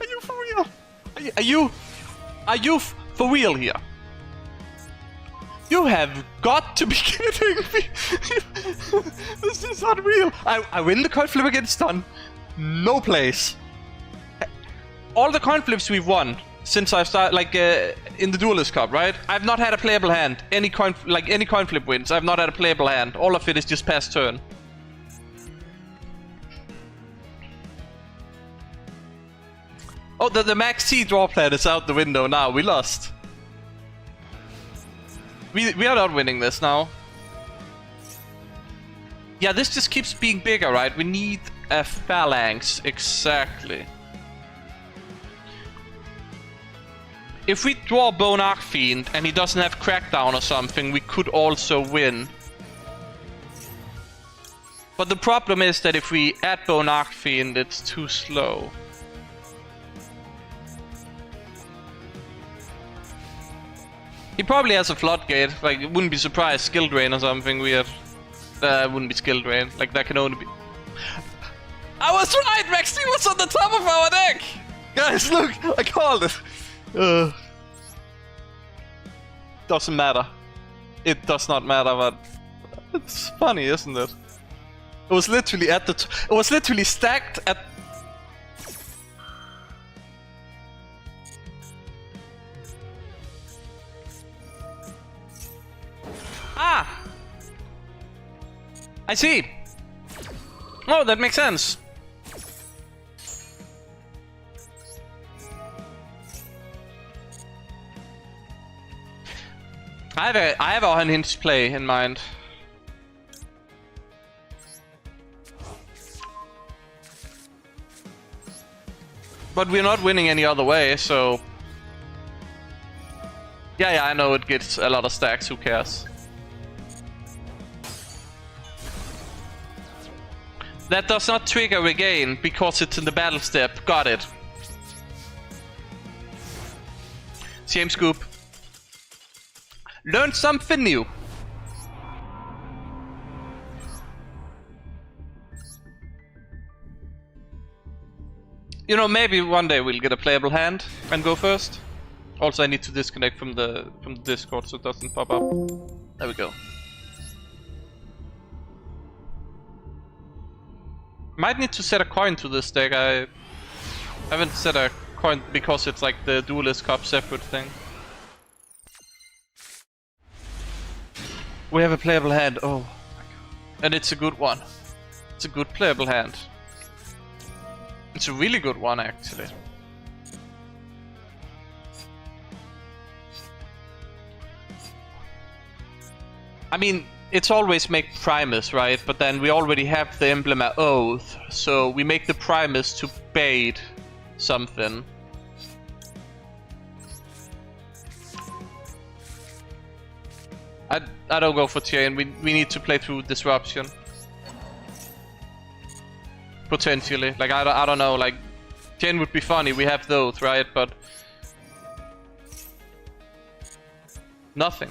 Are you for real? Are you for real here? You have got to be kidding me! This is unreal! I win the coin flip against stun. No place. All the coin flips we've won since I've started, like in the Duelist Cup, right? I've not had a playable hand. Any coin flip wins, I've not had a playable hand. All of it is just past turn. Oh, the max C draw plan is out the window now. We lost. We are not winning this now. Yeah, this just keeps being bigger, right? We need a phalanx, exactly. If we draw Bone Archfiend and he doesn't have Crackdown or something, we could also win. But the problem is that if we add Bone Archfiend, it's too slow. He probably has a floodgate, like, it wouldn't be surprised, skill drain or something weird. Wouldn't be skill drain, like that can only be... I was right, Maxi was on the top of our deck! Guys, look, I called it! Doesn't matter. It does not matter, but... It's funny, isn't it? It was literally at the... It was literally stacked at... Ah! I see! Oh, that makes sense. I have a unhinged play in mind. But we're not winning any other way, so... Yeah, I know it gets a lot of stacks, who cares? That does not trigger regain because it's in the battle step. Got it. Same scoop. Learn something new. You know, maybe one day we'll get a playable hand and go first. Also, I need to disconnect from the Discord so it doesn't pop up. There we go. Might need to set a coin to this deck. I haven't set a coin because it's like the Duelist Cup separate thing. We have a playable hand. Oh my god. And it's a good one. It's a good playable hand. It's a really good one, actually. I mean, it's always make Primus, right? But then we already have the emblem at Oath, so we make the Primus to bait something. I don't go for chain. We need to play through disruption. Potentially, like I don't know. Like chain would be funny. We have those, right? But nothing.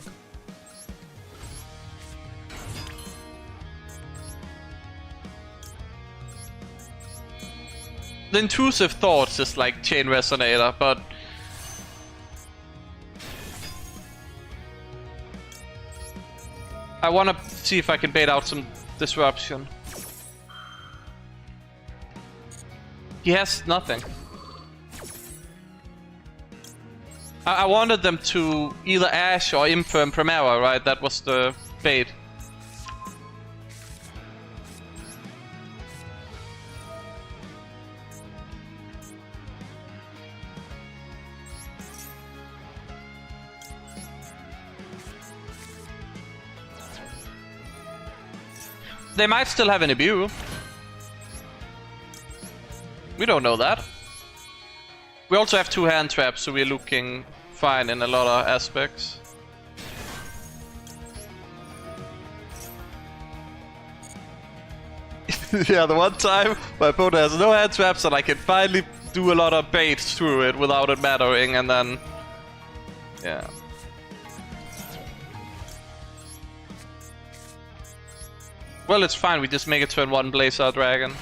The intrusive thoughts is like chain resonator, but I wanna see if I can bait out some disruption. He has nothing. I wanted them to either Ash or Infirm Primera, right? That was the bait. They might still have an Ibu. We don't know that. We also have two hand traps, so we're looking fine in a lot of aspects. Yeah, the one time my opponent has no hand traps and I can finally do a lot of baits through it without it mattering, and then... Yeah. Well, it's fine, we just make it turn 1 Blazer Dragon.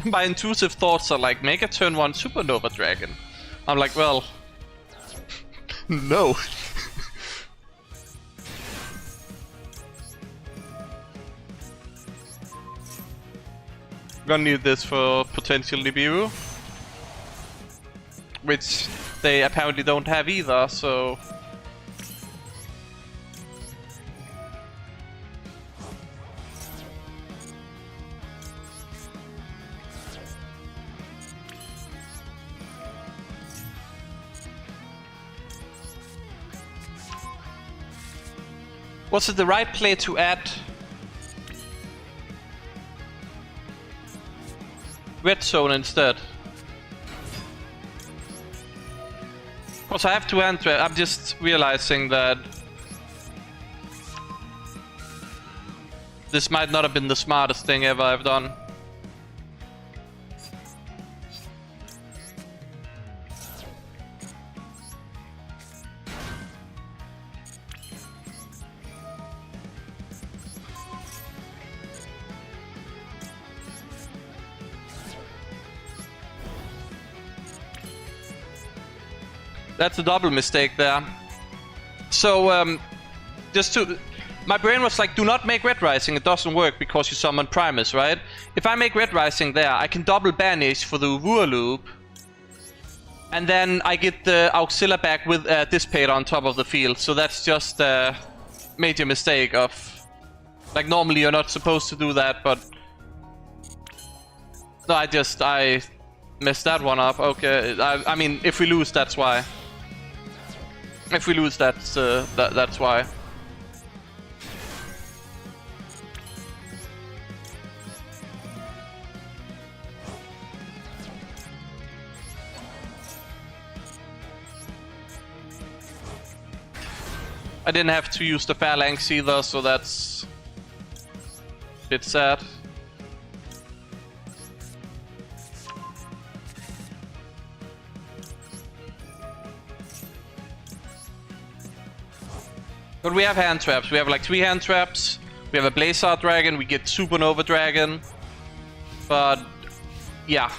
My intuitive thoughts are like, make a turn 1 Supernova Dragon. I'm like, well... no. Gonna need this for potential Nibiru. Which they apparently don't have either, so... Was it the right play to add Red Zone instead? Because I have to enter. I'm just realizing that this might not have been the smartest thing ever I've done. That's a double mistake there. So, just to... My brain was like, do not make Red Rising, it doesn't work because you summon Primus, right? If I make Red Rising there, I can double banish for the Uvur loop. And then I get the Auxilia back with Dissipate on top of the field. So that's just a major mistake of... Like, normally you're not supposed to do that, but... No, I messed that one up. Okay, I mean, if we lose, that's why. If we lose, that's why. I didn't have to use the Phalanx either, so that's a bit sad. But we have hand traps. We have like 3 hand traps. We have a Blazer Dragon. We get Supernova Dragon. But yeah.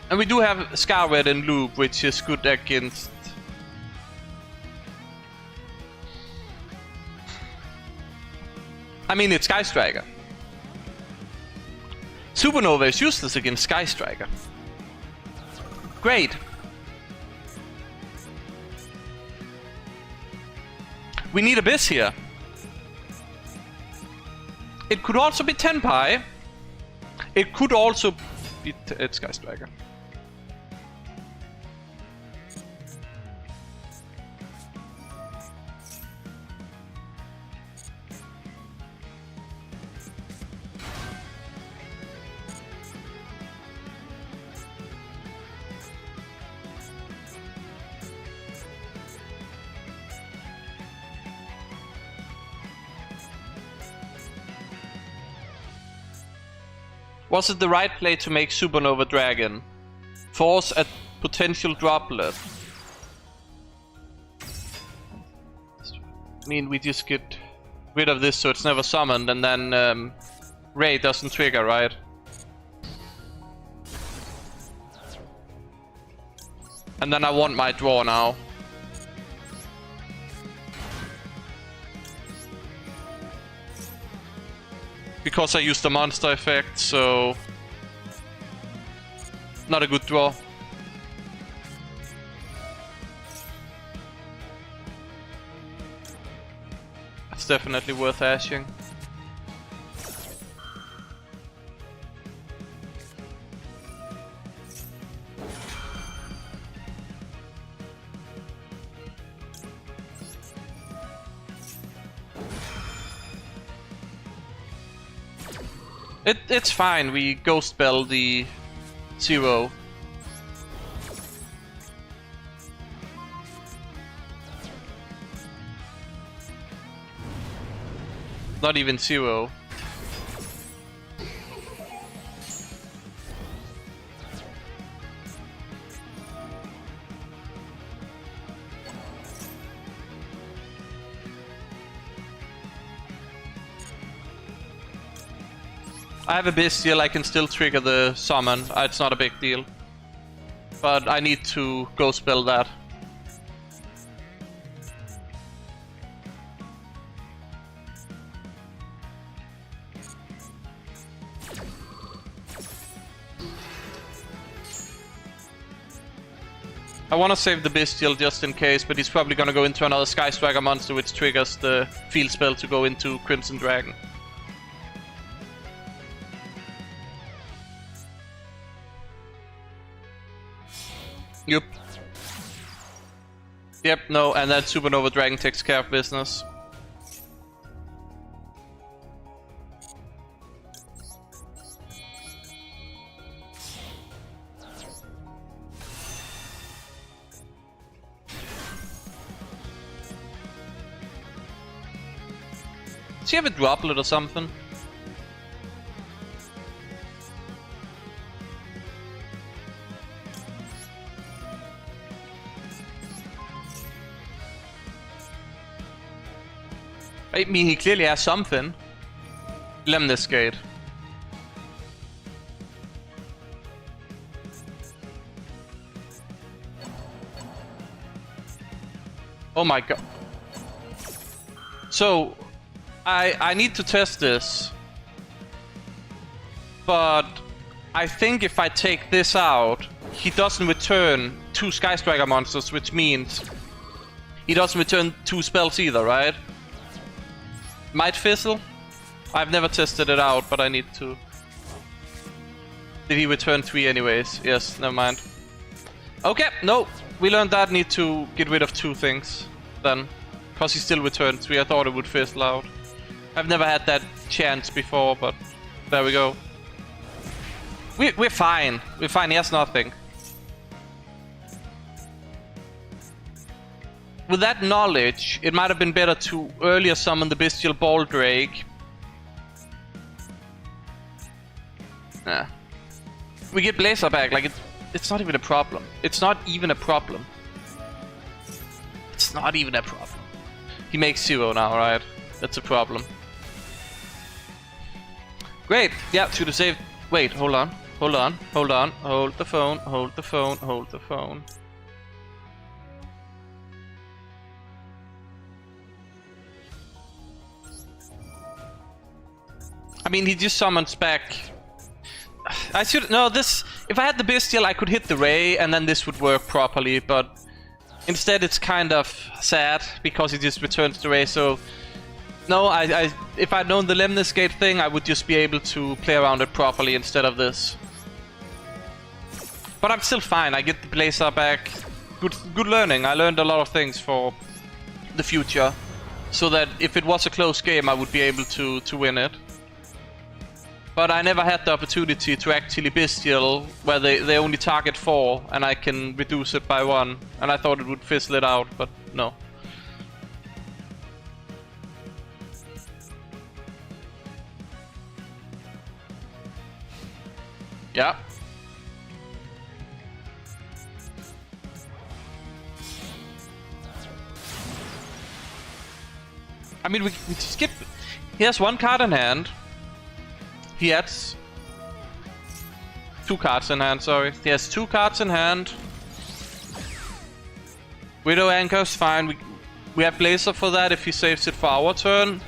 And we do have Scarred and Loop, which is good against... I mean, it's Sky Striker. Supernova is useless against Sky Striker. Great. We need Abyss here. It could also be Tenpai. It could also be Sky Striker. Was it the right play to make Supernova Dragon? Force a potential droplet. I mean, we just get rid of this so it's never summoned, and then Ray doesn't trigger, right? And then I want my draw now. Because I used the monster effect, so... Not a good draw. It's definitely worth ashing. It's fine, we ghost spell the 0. Not even 0. I have a Bestial, I can still trigger the summon, it's not a big deal. But I need to go spell that. I want to save the Bestial just in case, but he's probably gonna go into another Sky Striker monster which triggers the field spell to go into Crimson Dragon. Yep. Yep, no, and then Supernova Dragon takes care of business. Does he have a droplet or something? I mean, he clearly has something. Lemnis Gate. Oh my god. So, I need to test this. But I think if I take this out, he doesn't return 2 Sky Striker monsters, which means he doesn't return 2 spells either, right? Might fizzle? I've never tested it out, but I need to. Did he return 3 anyways? Yes, never mind. Okay, no. We learned that need to get rid of 2 things then. Because he still returned 3, I thought it would fizzle out. I've never had that chance before, but there we go. We're fine. We're fine, he has nothing. With that knowledge, it might have been better to earlier summon the Bestial Baldrake. Nah. We get Blazer back, like it's not even a problem. It's not even a problem. It's not even a problem. He makes 0 now, right? That's a problem. Great, yeah, to the save. Wait, hold on. Hold on, hold on. Hold the phone, hold the phone, hold the phone. I mean, he just summons back. I should no this. If I had the Bestial, I could hit the Ray, and then this would work properly. But instead, it's kind of sad because he just returns the Ray. So no, if I'd known the Lemnis Gate thing, I would just be able to play around it properly instead of this. But I'm still fine. I get the Blazer back. Good learning. I learned a lot of things for the future, so that if it was a close game, I would be able to win it. But I never had the opportunity to actually Bestial, where they only target 4, and I can reduce it by 1. And I thought it would fizzle it out, but no. Yeah. I mean, we skip. He has 1 card in hand. He has 2 cards in hand, sorry. He has 2 cards in hand. Widow Anchor's fine. We have Blazer for that if he saves it for our turn.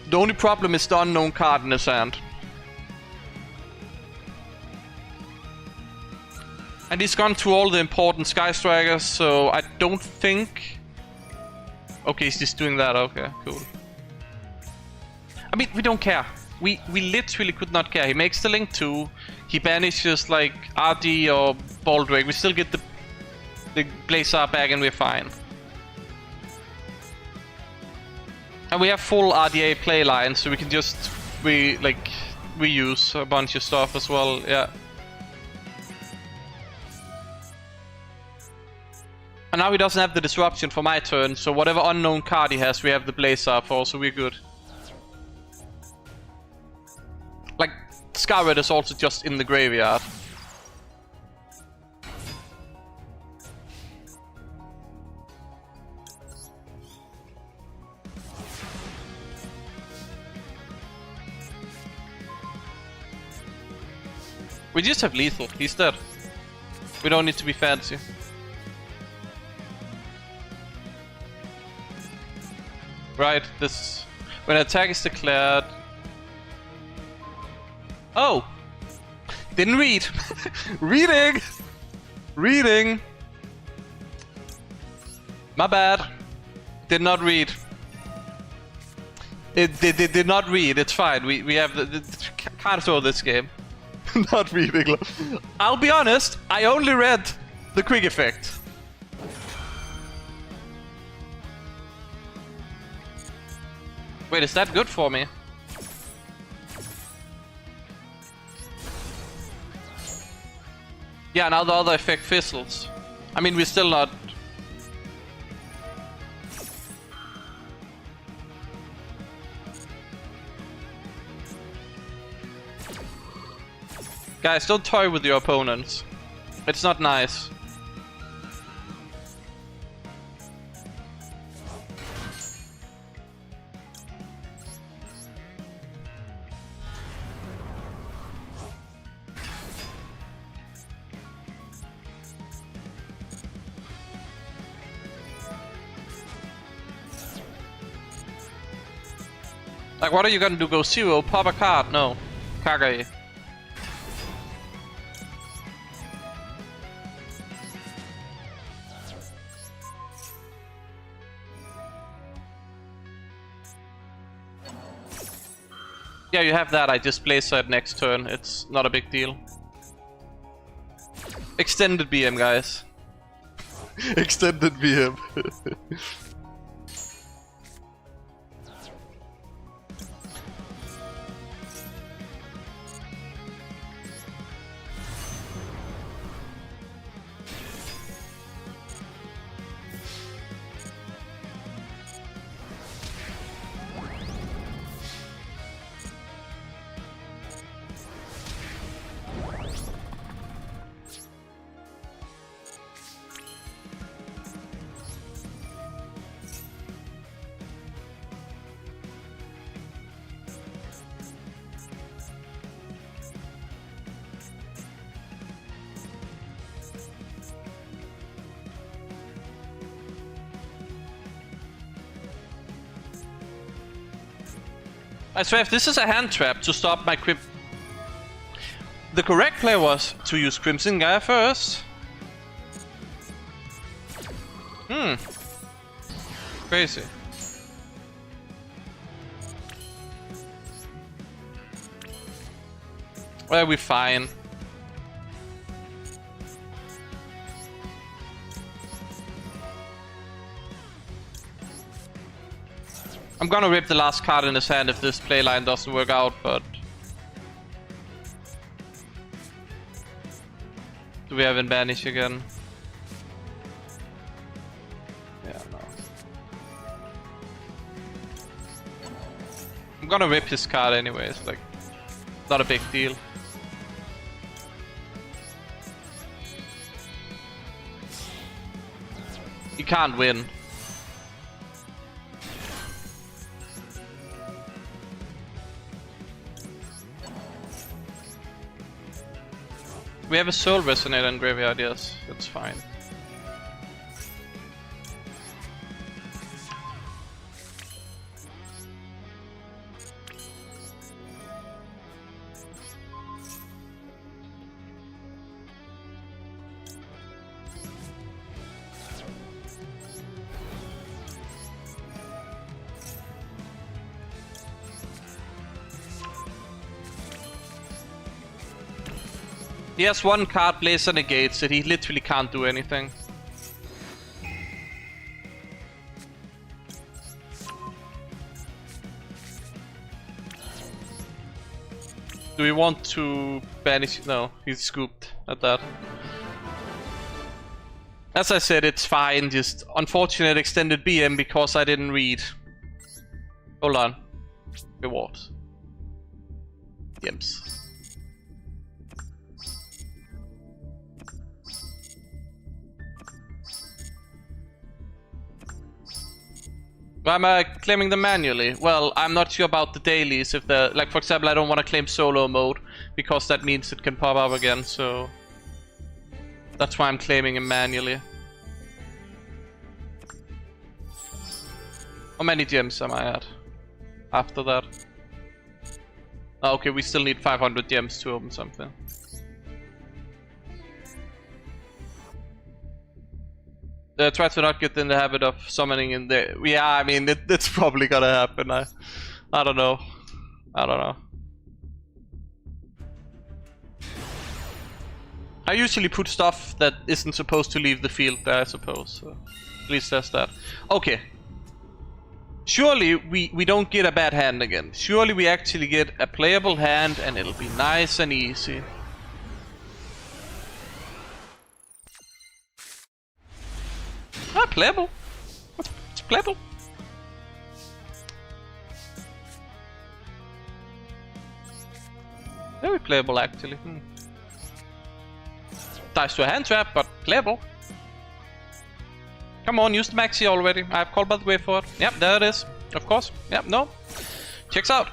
The only problem is the unknown card in his hand. And he's gone through all the important Sky Strikers, so I don't think... Okay, he's just doing that, okay, cool. I mean, we don't care. We literally could not care. He makes the Link 2, he banishes like RD or Baldrake, we still get the Blazer back and we're fine. And we have full RDA play line, so we can just we use a bunch of stuff as well. Yeah. And now he doesn't have the disruption for my turn, so whatever unknown card he has, we have the Blazer for, so we're good. Like, Scarlet is also just in the graveyard. We just have lethal, he's dead. We don't need to be fancy. Right, this... When attack is declared... Oh! Didn't read! Reading! Reading! My bad. Did not read. It did not read, it's fine. We have can't throw this game. Not reading. I'll be honest, I only read the quick effect. Wait, is that good for me? Yeah, now the other effect fizzles. I mean, we're still not... Guys, don't toy with your opponents. It's not nice. Like, what are you gonna do? Go zero? Pop a card? No. Kage. Yeah, you have that. I just Blazer it next turn. It's not a big deal. Extended BM, guys. Extended BM. I swear, if this is a hand trap to stop my Crim... The correct play was to use Crimson Gaia first. Crazy. Well, we're fine. I'm gonna rip the last card in his hand if this playline doesn't work out, but... Do we have him banish again? Yeah, no. I'm gonna rip his card anyways, like... Not a big deal. He can't win. We have a Soul Resonator in graveyard, yes, that's fine. He has one card, Blazer negates it, he literally can't do anything. Do we want to banish? No, he's scooped at that. As I said, it's fine, just unfortunate extended BM because I didn't read. Hold on. Rewards. Gems. Am I claiming them manually? Well, I'm not sure about the dailies. If the like, for example, I don't want to claim solo mode because that means it can pop up again. So that's why I'm claiming him manually. How many gems am I at after that? Oh, okay, we still need 500 gems to open something. Try to not get in the habit of summoning in there. Yeah, I mean, it's probably gonna happen. I don't know. I don't know. I usually put stuff that isn't supposed to leave the field there, I suppose. So at least that's that. Okay. Surely we don't get a bad hand again. Surely we actually get a playable hand and it'll be nice and easy. Ah, playable. It's playable. Very playable, actually. Dies to a hand trap, but playable. Come on, use the maxi already. I have called by the way for it. Yep, there it is. Of course. Yep, no. Checks out.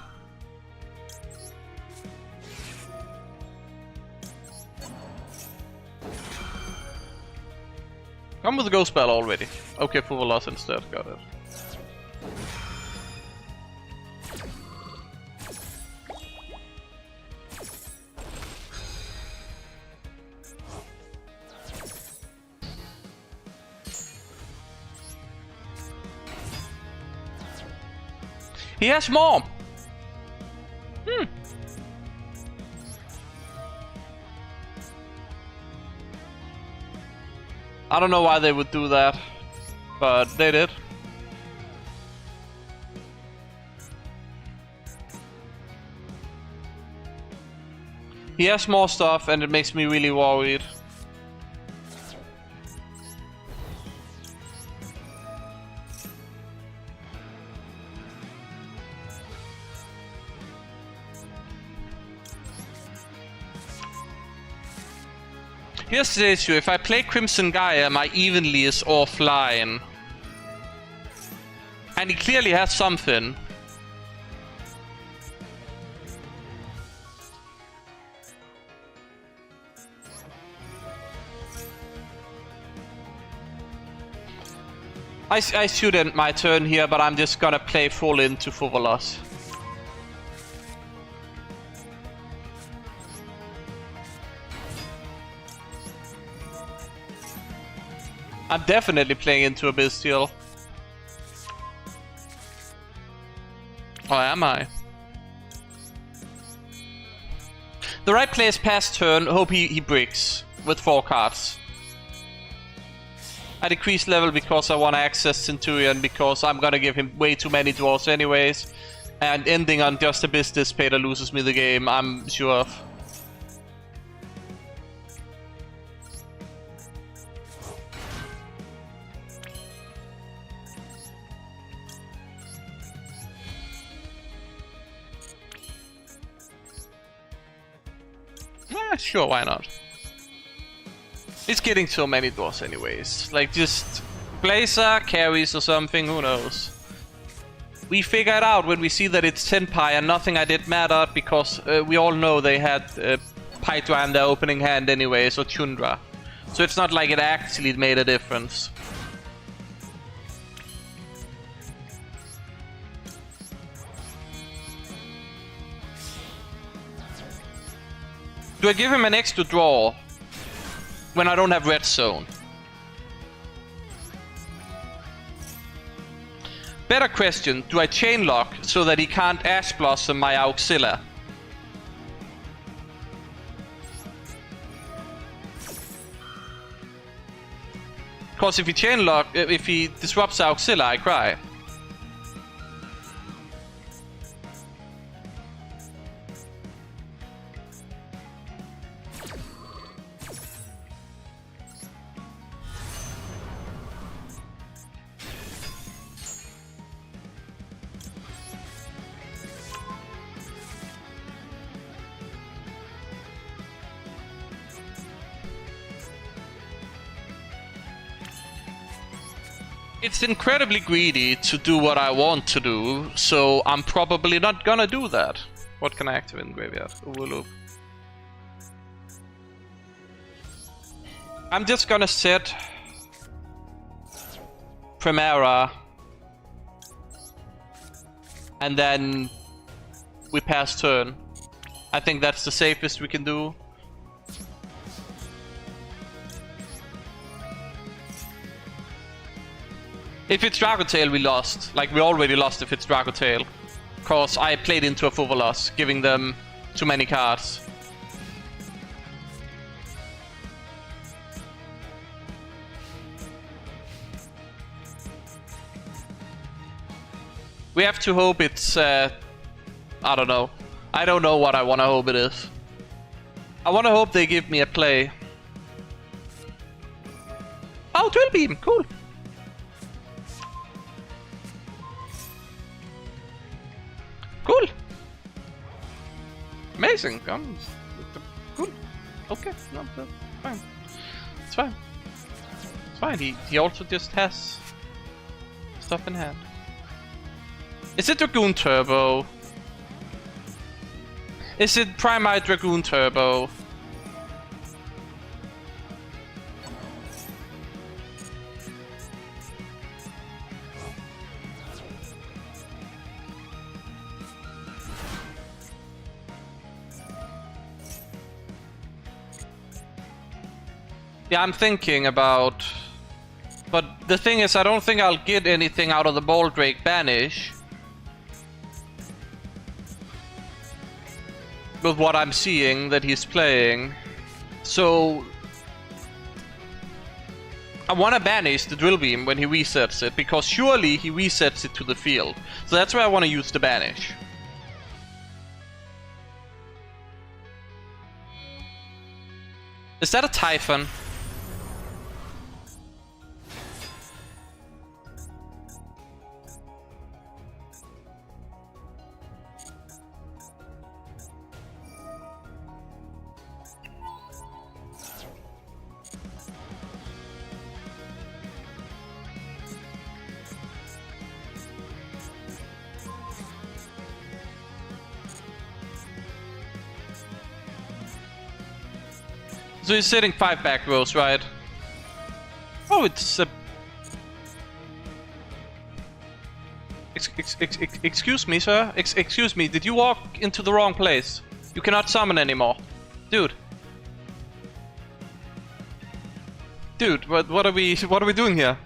Come with the ghost spell already. Okay, full loss instead. Got it. He has more! I don't know why they would do that, but they did. He has more stuff and it makes me really worried. Here's the issue, if I play Crimson Gaia, my evenly is offline. And he clearly has something. I should end my turn here, but I'm just gonna play full into Fuvolos. I'm definitely playing into a Bestial. Or am I? The right play is past turn, hope he bricks with 4 cards. I decrease level because I want to access Centurion because I'm gonna give him way too many draws anyways. And ending on just a Abyss Dissipator loses me the game, I'm sure of. Sure, why not? It's getting so many draws anyways. Like, just Blazer, carries or something, who knows? We figure it out when we see that it's Tenpai and nothing I did mattered because we all know they had Pydra in their opening hand anyways, or Chundra. So it's not like it actually made a difference. Do I give him an extra draw when I don't have red zone? Better question, do I chain lock so that he can't Ash Blossom my Auxilla? Because if he chain lock, if he disrupts Auxilla, I cry. It's incredibly greedy to do what I want to do, so I'm probably not gonna do that. What can I activate in graveyard? Overlook. I'm just gonna set Primera, and then we pass turn. I think that's the safest we can do. If it's Dragotail, we lost. Like, we already lost if it's Dragotail. Cause I played into a Fuvolos, giving them too many cards. We have to hope it's, I don't know. I don't know what I want to hope it is. I want to hope they give me a play. Oh, Duel Beam, cool. Cool. Amazing. Cool. Okay, no, that's fine. It's fine. It's fine. He also just has stuff in hand. Is it Dragoon Turbo? Is it Primite Dragoon Turbo? Yeah, I'm thinking about... But the thing is, I don't think I'll get anything out of the Baldrake Banish. With what I'm seeing that he's playing. So... I want to banish the Drill Beam when he resets it, because surely he resets it to the field. So that's why I want to use the banish. Is that a Typhon? So he's sitting 5 back rows, right? Oh, it's a... Excuse me, sir? Excuse me, did you walk into the wrong place? You cannot summon anymore. Dude. Dude, what are we doing here?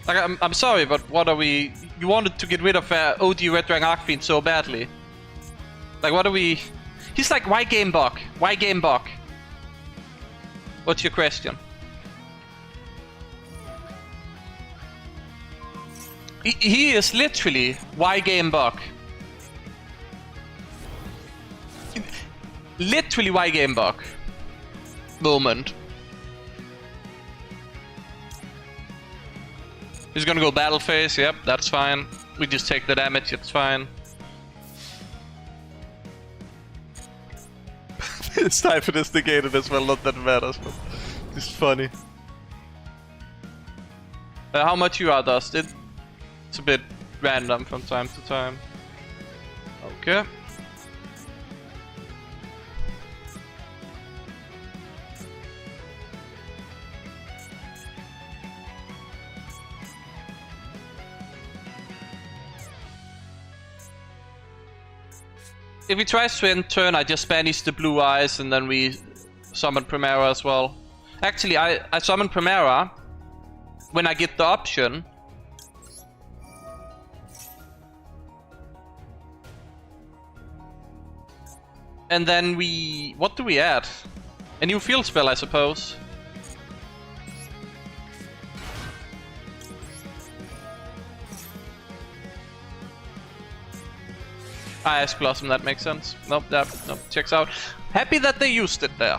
Like, I'm sorry, but what are we... You wanted to get rid of OG Red Dragon Archfiend so badly. Like, what are we... He's like, why game buck? Why game buck? What's your question? He is literally, why game buck? Literally, why game buck? Moment. He's gonna go battle phase, yep, that's fine. We just take the damage, it's fine. His Typhon is negated as well, not that matters, but it's funny. How much you are, Dust? It's a bit random from time to time. Okay. If he tries to end turn, I just banish the blue eyes and then we summon Primera as well. Actually, I summon Primera when I get the option. And then we... What do we add? A new field spell, I suppose. Ice Blossom, that makes sense. Nope, nope, checks out. Happy that they used it there.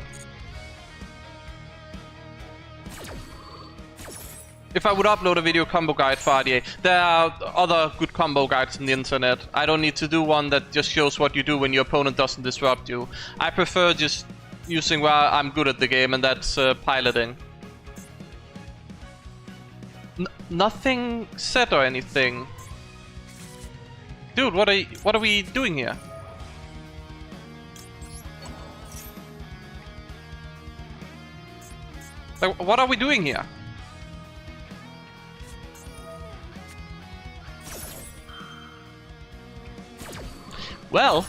If I would upload a video combo guide for RDA, there are other good combo guides on the internet. I don't need to do one that just shows what you do when your opponent doesn't disrupt you. I prefer just using where I'm good at the game, and that's piloting. Nothing said or anything. Dude, what are we doing here? Like, what are we doing here? Well,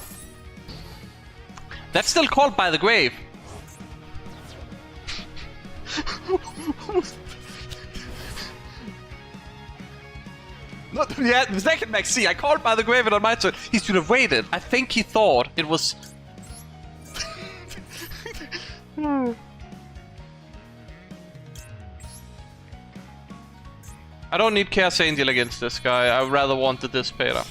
that's still called by the grave. Not, yeah, the second Maxi, I called by the grave and on my turn. He should have waited. I think he thought it was... I don't need Chaos Angel against this guy. I rather want the Dissipator.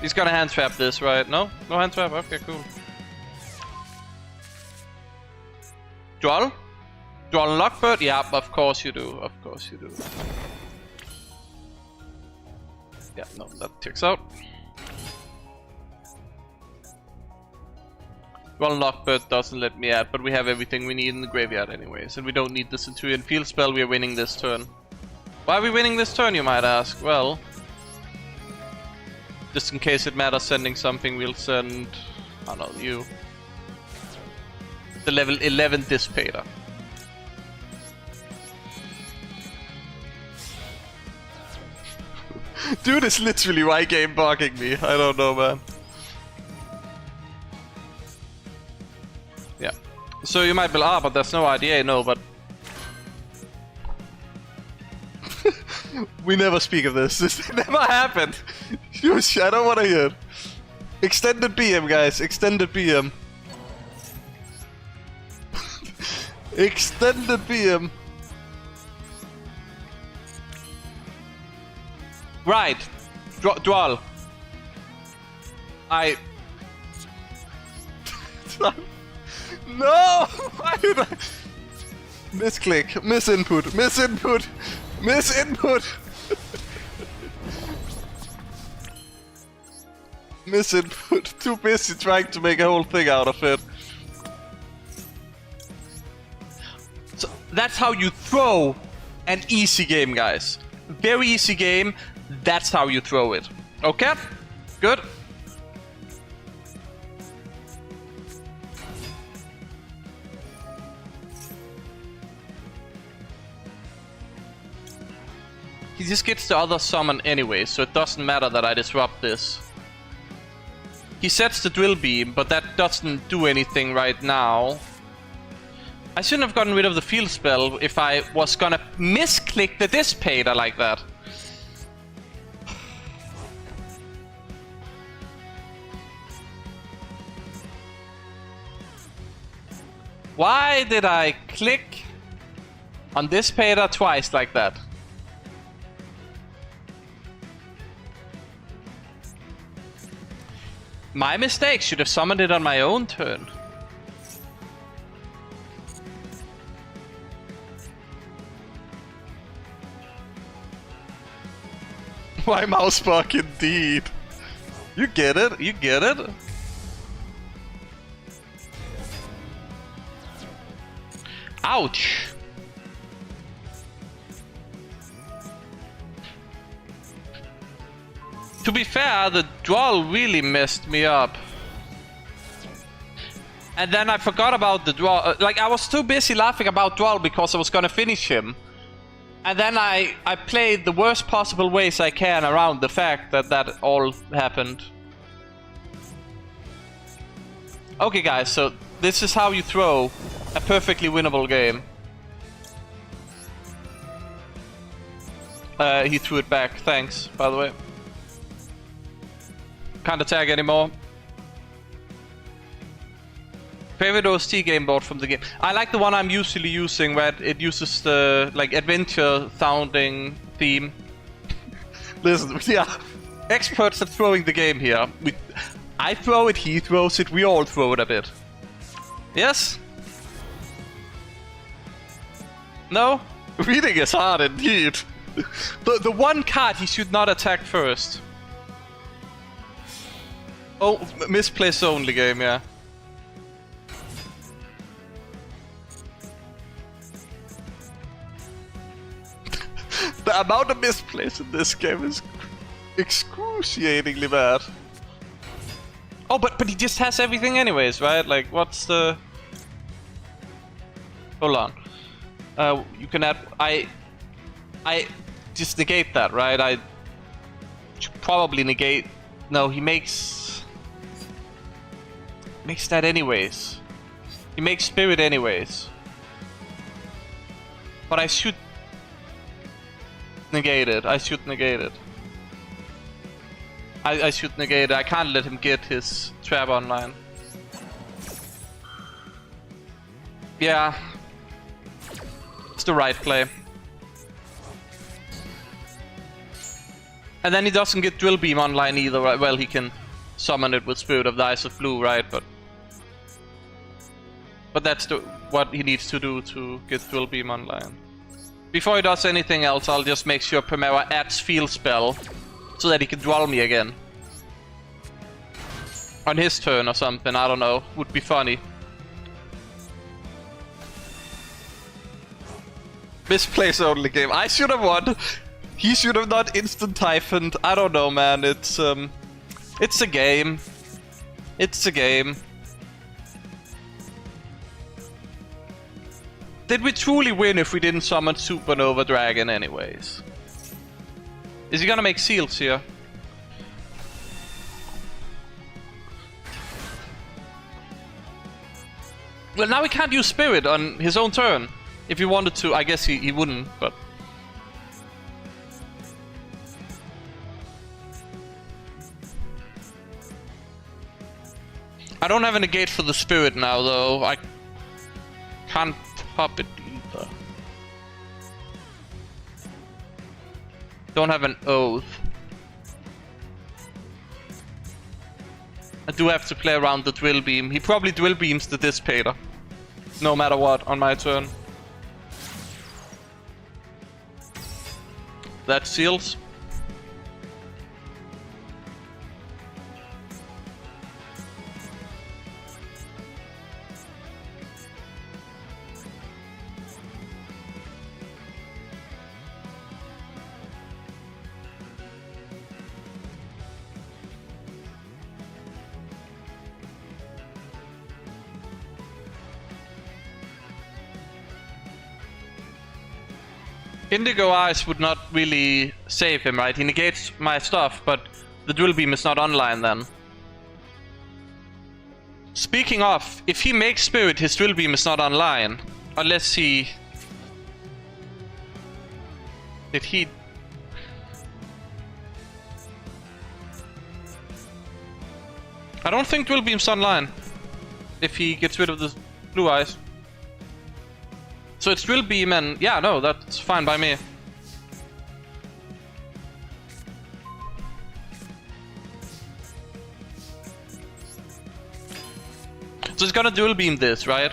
He's gonna hand trap this, right? No? No hand trap? Okay, cool. Duel? Duel and Lockbird? Yeah, of course you do. Of course you do. Yeah, no, that checks out. Duel and Lockbird doesn't let me add, but we have everything we need in the graveyard anyways, and we don't need the Centurion Field spell. We are winning this turn. Why are we winning this turn, you might ask? Well, just in case it matters sending something, we'll send... I don't know, you. The level 11 Dissipator. Dude is literally Y-game barking me. I don't know, man. Yeah. So you might be like, but there's no IDA. No, but... we never speak of this. This never happened. I don't want to hear it. Extended BM, guys. Extended BM. Extended BM. Right. Duel. No! Why did I... Misclick. Misinput. Misinput. Misinput. Misinput. Too busy trying to make a whole thing out of it. So that's how you throw an easy game, guys. Very easy game. That's how you throw it. Okay? Good. He just gets the other summon anyway, so it doesn't matter that I disrupt this. He sets the Drill Beam, but that doesn't do anything right now. I shouldn't have gotten rid of the field spell if I was gonna misclick the Dissipator like that. Why did I click on Dissipator twice like that? My mistake, should have summoned it on my own turn. Why mouse bug indeed? You get it, you get it. Ouch! To be fair, the Duel really messed me up. And then I forgot about the Duel. Like, I was too busy laughing about Duel because I was gonna finish him. And then I played the worst possible ways I can around the fact that that all happened. Okay guys, so this is how you throw a perfectly winnable game. He threw it back, thanks, by the way. Can't attack anymore. Favorite OST game board from the game. I like the one I'm usually using where it uses the like adventure sounding theme. Listen, yeah, experts at throwing the game here. I throw it, he throws it, we all throw it a bit. Yes? No? Reading is hard indeed. The one card he should not attack first. Oh, misplaced only game, yeah. The amount of misplays in this game is excruciatingly bad. Oh, but he just has everything anyways, right? Like, what's the... Hold on. You can add... I just negate that, right? I should probably negate... No, he makes that anyways. He makes spirit anyways. But I should negate it. I should negate it. I should negate it. I can't let him get his trap online. Yeah. It's the right play. And then he doesn't get Drill Beam online either, right? Well, he can summon it with Spirit of the Eyes of Blue, right? But that's what he needs to do to get Drill Beam online. Before he does anything else, I'll just make sure Primera adds Field Spell so that he can duel me again. On his turn or something, I don't know. Would be funny. Misplace only game. I should have won. He should have not instant Typhoned. I don't know, man. It's a game. It's a game. Did we truly win if we didn't summon Supernova Dragon anyways? Is he gonna make seals here? Well, now he can't use Spirit on his own turn. If he wanted to, I guess he wouldn't, but... I don't have a negate for the Spirit now, though. I can't pop it either. Don't have an Oath. I do have to play around the Drill Beam. He probably Drill Beams the Dissipator. No matter what, on my turn. That seals. Indigo Eyes would not really save him, right? He negates my stuff, but the Drill Beam is not online then. Speaking of, if he makes Spirit, his Drill Beam is not online. Unless he... Did he... I don't think Drill Beam's online. If he gets rid of the Blue Eyes. So it's Drill Beam and... Yeah, no, that's fine by me. So it's gonna Dual Beam this, right?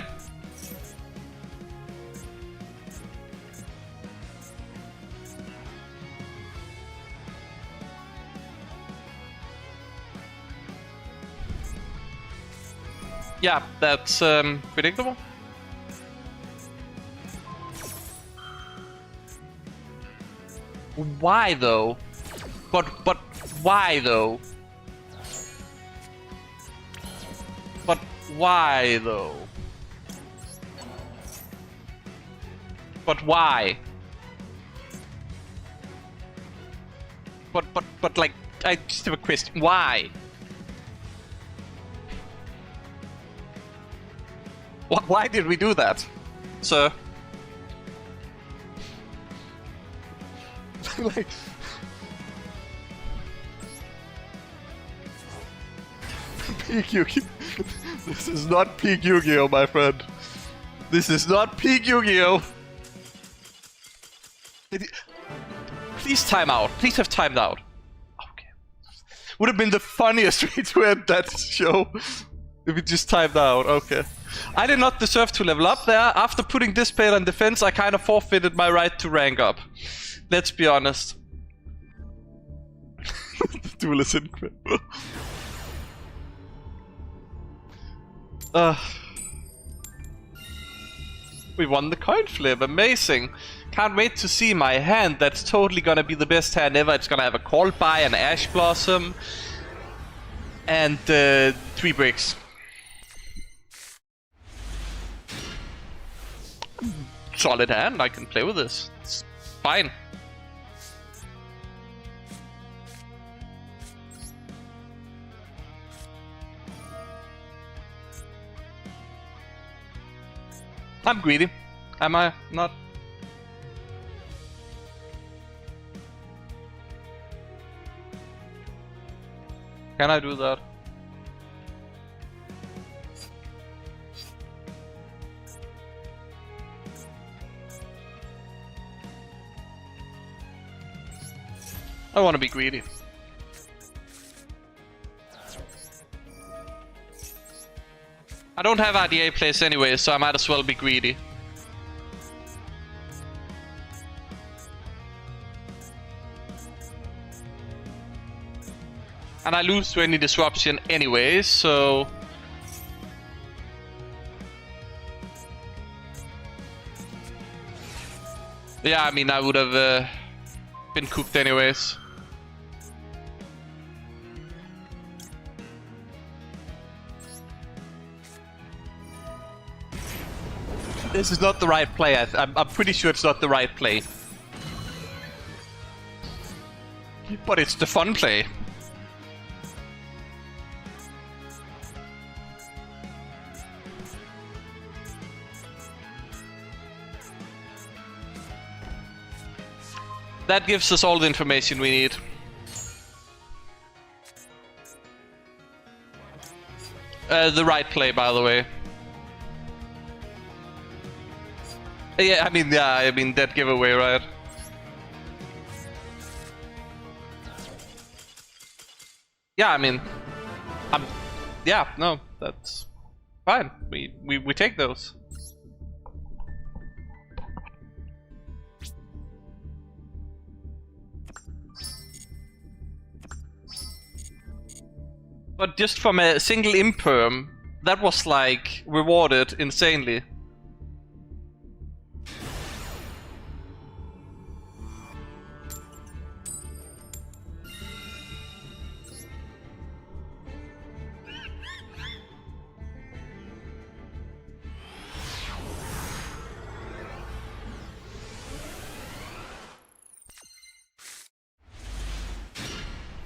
Yeah, that's predictable. Why though? But why though? But why though? But why? But like, I just have a question. Why? Why did we do that, sir? Like, peak Yu-Gi-Oh! This is not peak Yu-Gi-Oh, my friend. This is not peak Yu-Gi-Oh! Please time out. Please have timed out. Okay. Would have been the funniest way to end that show if it just timed out. Okay. I did not deserve to level up there. After putting this player on defense, I kind of forfeited my right to rank up. Let's be honest. Duel is incredible. We won the coin flip, amazing. Can't wait to see my hand. That's totally gonna be the best hand ever. It's gonna have a Call By, an Ash Blossom, and 3 bricks. Solid hand, I can play with this. It's fine. I'm greedy. Am I not? Can I do that? I want to be greedy. I don't have RDA place anyway, so I might as well be greedy. And I lose to any disruption anyway, so... yeah, I mean, I would have been cooked anyways. This is not the right play. I'm pretty sure it's not the right play. But it's the fun play. That gives us all the information we need. The right play, by the way. Yeah, I mean, that giveaway, right? Yeah, I mean, yeah, no, that's fine. We take those. But just from a single imperm, that was like rewarded insanely.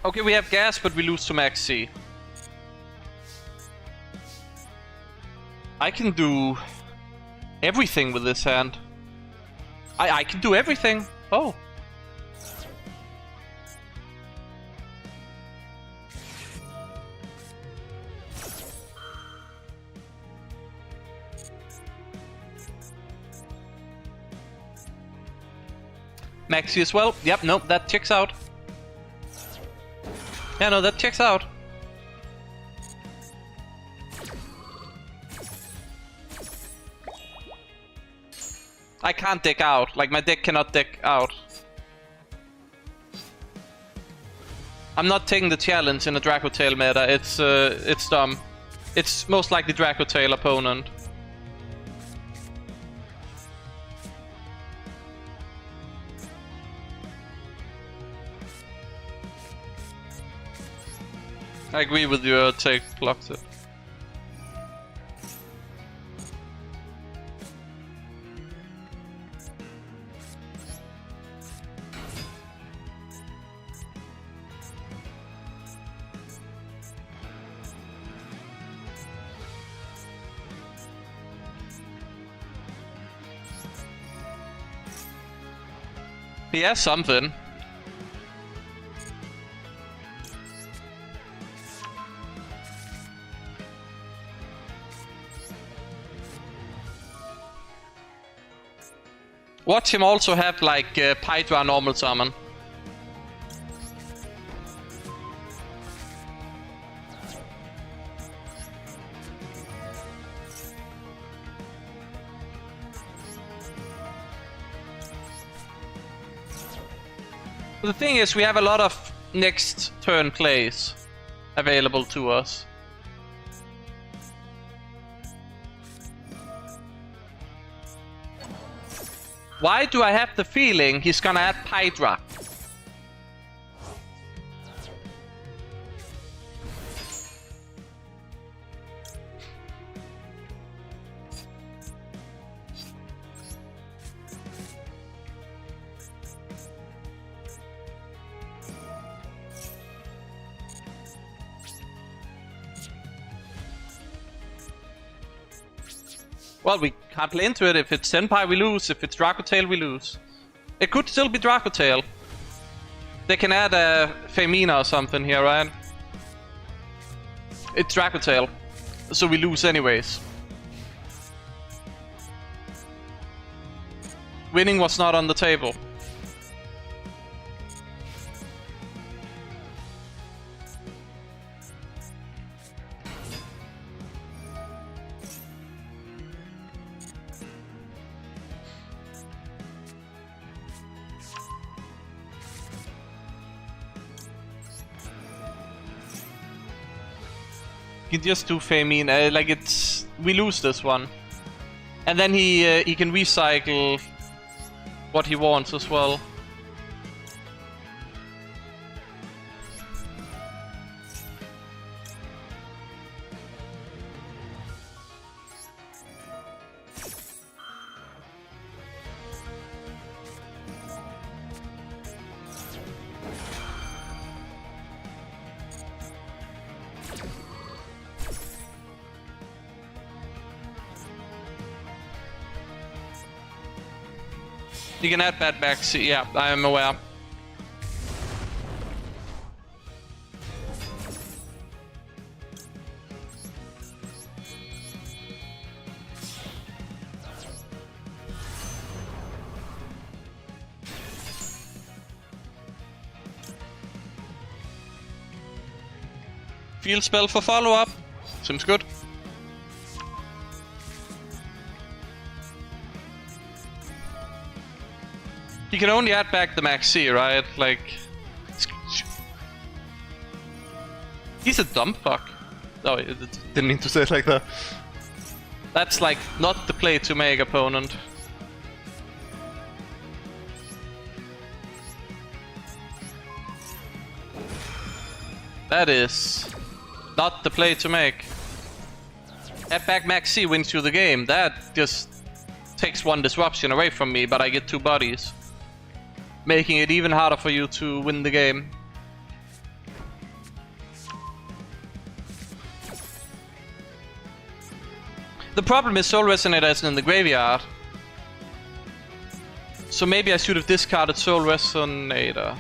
Okay, we have gas, but we lose to max C. I can do everything with this hand. I can do everything. Oh. Maxi as well. Yep, nope, that checks out. Yeah, no, that checks out. I can't deck out. Like, my deck cannot deck out. I'm not taking the challenge in a Draco Tail meta. It's dumb. It's most likely Draco Tail opponent. I agree with your take, blocks it. He has something. Watch him also have like Pydra normal summon. The thing is, we have a lot of next turn plays available to us. Why do I have the feeling he's gonna add Hydra? Well, we can't play into it. If it's Senpai, we lose. If it's Dracotail, we lose. It could still be Dracotail. They can add a Femina or something here, right? It's Dracotail. So we lose anyways. Winning was not on the table. You can just do Femina, like it's... we lose this one. And then he can recycle what he wants as well. You can add bad backs, yeah, I am aware. Field spell for follow-up. Seems good. You can only add back the Maxi, right? Like... he's a dumb fuck. Oh, I didn't mean to say it like that. That's like not the play to make, opponent. That is not the play to make. Add back Maxi wins you the game. That just takes one disruption away from me, but I get two bodies, making it even harder for you to win the game. The problem is Soul Resonator isn't in the graveyard. So maybe I should have discarded Soul Resonator.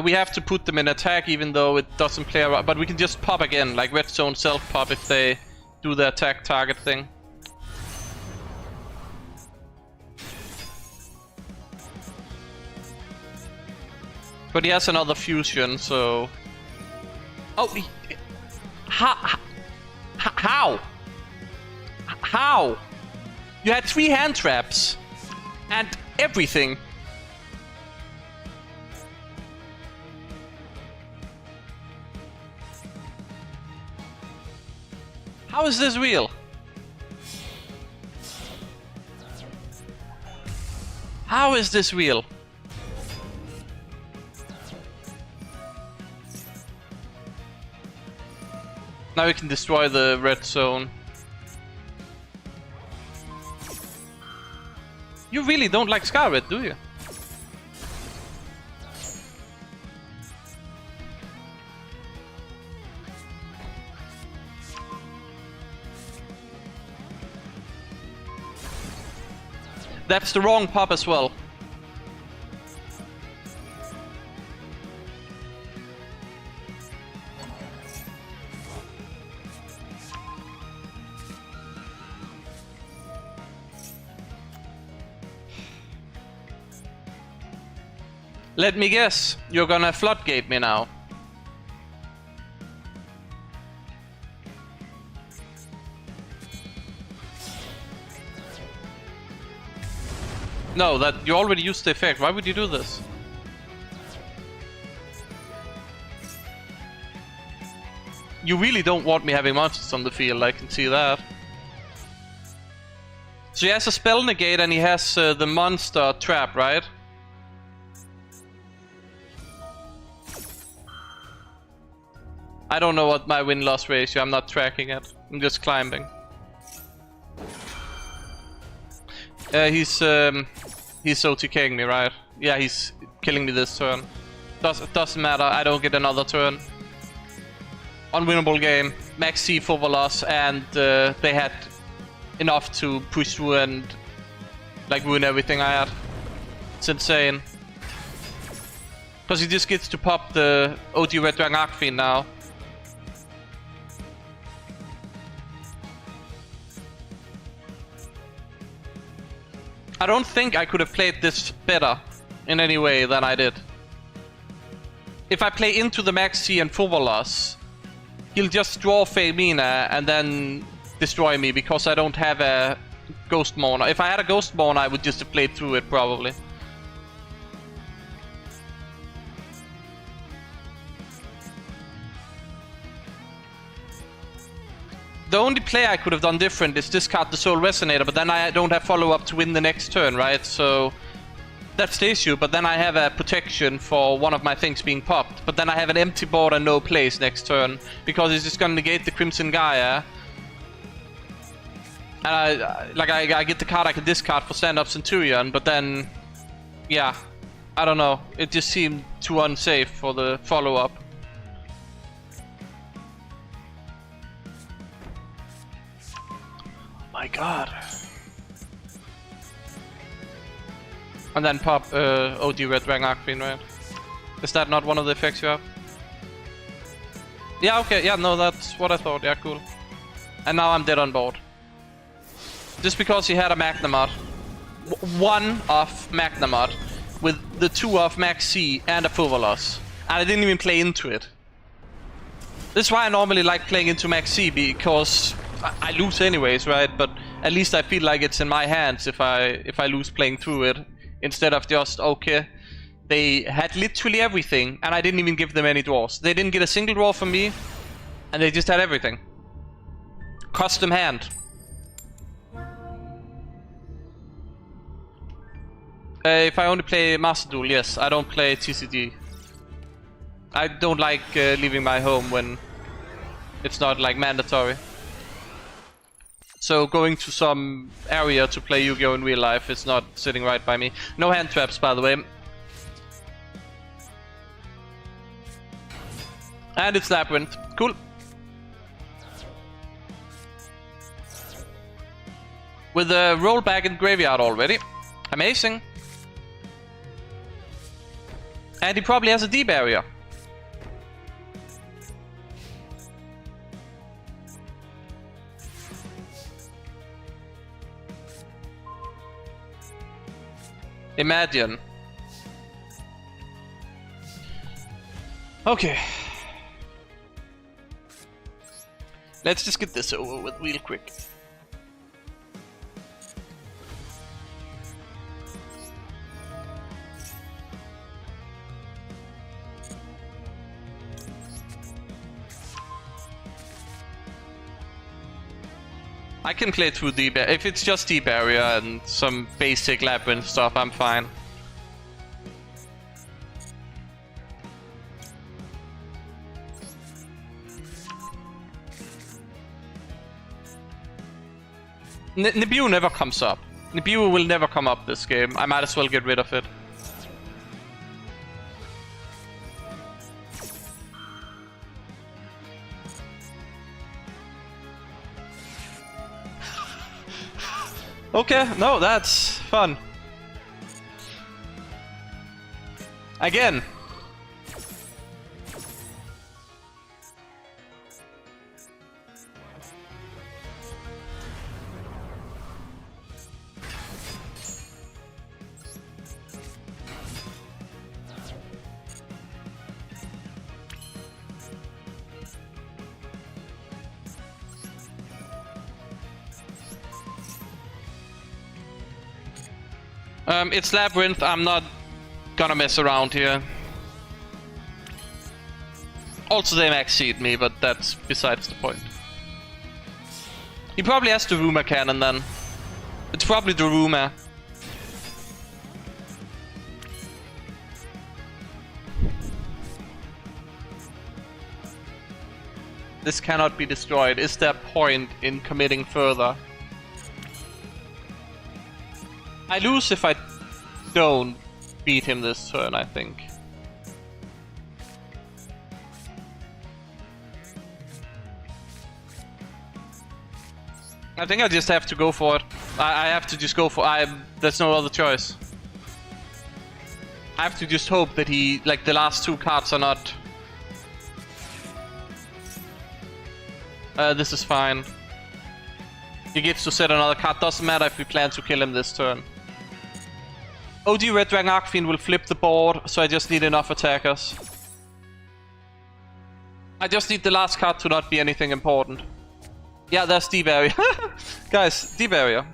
We have to put them in attack even though it doesn't play around, but we can just pop again, like Red Zone self-pop if they do the attack target thing. But he has another fusion, so... oh, how? How? You had 3 hand traps and everything. How is this real? How is this real? Now we can destroy the red zone. You really don't like Scarlet, do you? That's the wrong pop as well. Let me guess, you're gonna floodgate me now. No, that you already used the effect. Why would you do this? You really don't want me having monsters on the field, I can see that. So he has a spell negate and he has the monster trap, right? I don't know what my win-loss ratio, I'm not tracking it. I'm just climbing. He's OTKing me, right? Yeah, he's killing me this turn. Doesn't matter, I don't get another turn. Unwinnable game. Max C for loss, and they had enough to push through and like ruin everything I had. It's insane. Because he just gets to pop the OG Red Dragon Archfiend now. I don't think I could have played this better in any way than I did. If I play into the Max C and Fuvolos, he'll just draw Femina and then destroy me because I don't have a Ghost Mourner. If I had a Ghost Mourner, I would just have played through it probably. The only play I could have done different is discard the Soul Resonator, but then I don't have follow-up to win the next turn, right? So that's the issue, but then I have a protection for one of my things being popped. But then I have an empty board and no plays next turn, because it's just gonna negate the Crimson Gaia. And I get the card I can discard for Stand-Up Centurion, but then, yeah, I don't know. It just seemed too unsafe for the follow-up. My god. And then pop OD Red Dragon Archfiend, right? Is that not one of the effects you have? Yeah, okay, yeah, no, that's what I thought, yeah, cool. And now I'm dead on board. Just because he had a Magnamod. One of Magnamod with the two of Max C and a Fuvolos. And I didn't even play into it. This is why I normally like playing into Max C, because I lose anyways, right? But at least I feel like it's in my hands if I lose playing through it, instead of just, okay, they had literally everything and I didn't even give them any draws. They didn't get a single draw from me and they just had everything. Custom hand. If I only play Master Duel, yes, I don't play TCG. I don't like leaving my home when it's not like mandatory. So going to some area to play Yu-Gi-Oh! In real life is not sitting right by me. No hand traps, by the way. And it's Labyrinth. Cool. With a rollback in graveyard already. Amazing. And he probably has a D-barrier. Imagine. Okay. Let's just get this over with real quick. I can play through D-barrier. If it's just D-barrier and some basic Labyrinth stuff, I'm fine. Nibiru never comes up. Nibiru will never come up this game. I might as well get rid of it. Okay, no, that's fun. Again. It's Labyrinth, I'm not gonna mess around here. Also, they max seed me, but that's besides the point. He probably has the Rumor Cannon then. It's probably the Rumor. This cannot be destroyed. Is there point in committing further? I lose if I don't beat him this turn, I think. I think I just have to go for it. I have to just go for it. There's no other choice. I have to just hope that he, like, the last two cards are not... this is fine. He gets to set another card. Doesn't matter if we plan to kill him this turn. OD Red Dragon Archfiend will flip the board, so I just need enough attackers. I just need the last card to not be anything important. Yeah, there's D-Barrier. Guys, D-Barrier.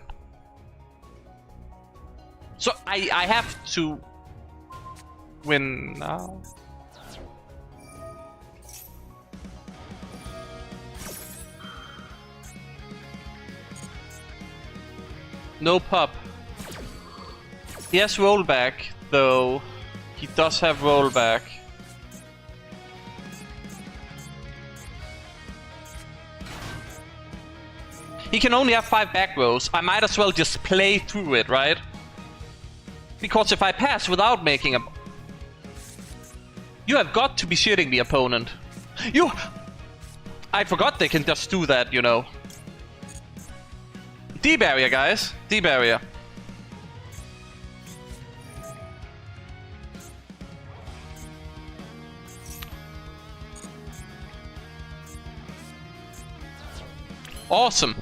So I have to win now. No pup. He has rollback, though. He does have rollback. He can only have 5 back rows. I might as well just play through it, right? Because if I pass without making a... You have got to be shitting me, opponent. You... I forgot they can just do that, you know. D-Barrier, guys. D-Barrier. Awesome.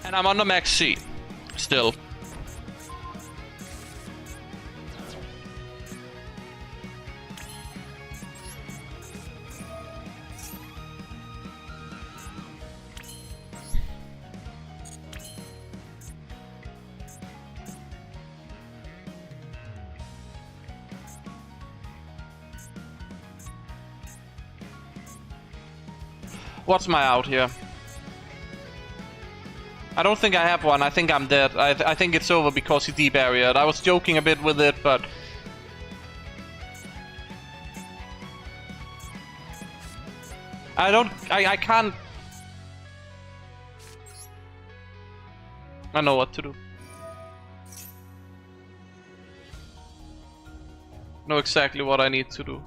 And I'm under max C. Still. What's my out here? I don't think I have one. I think I'm dead. I think it's over because he D-barriered. I was joking a bit with it, but... I can't... I know what to do. Know exactly what I need to do.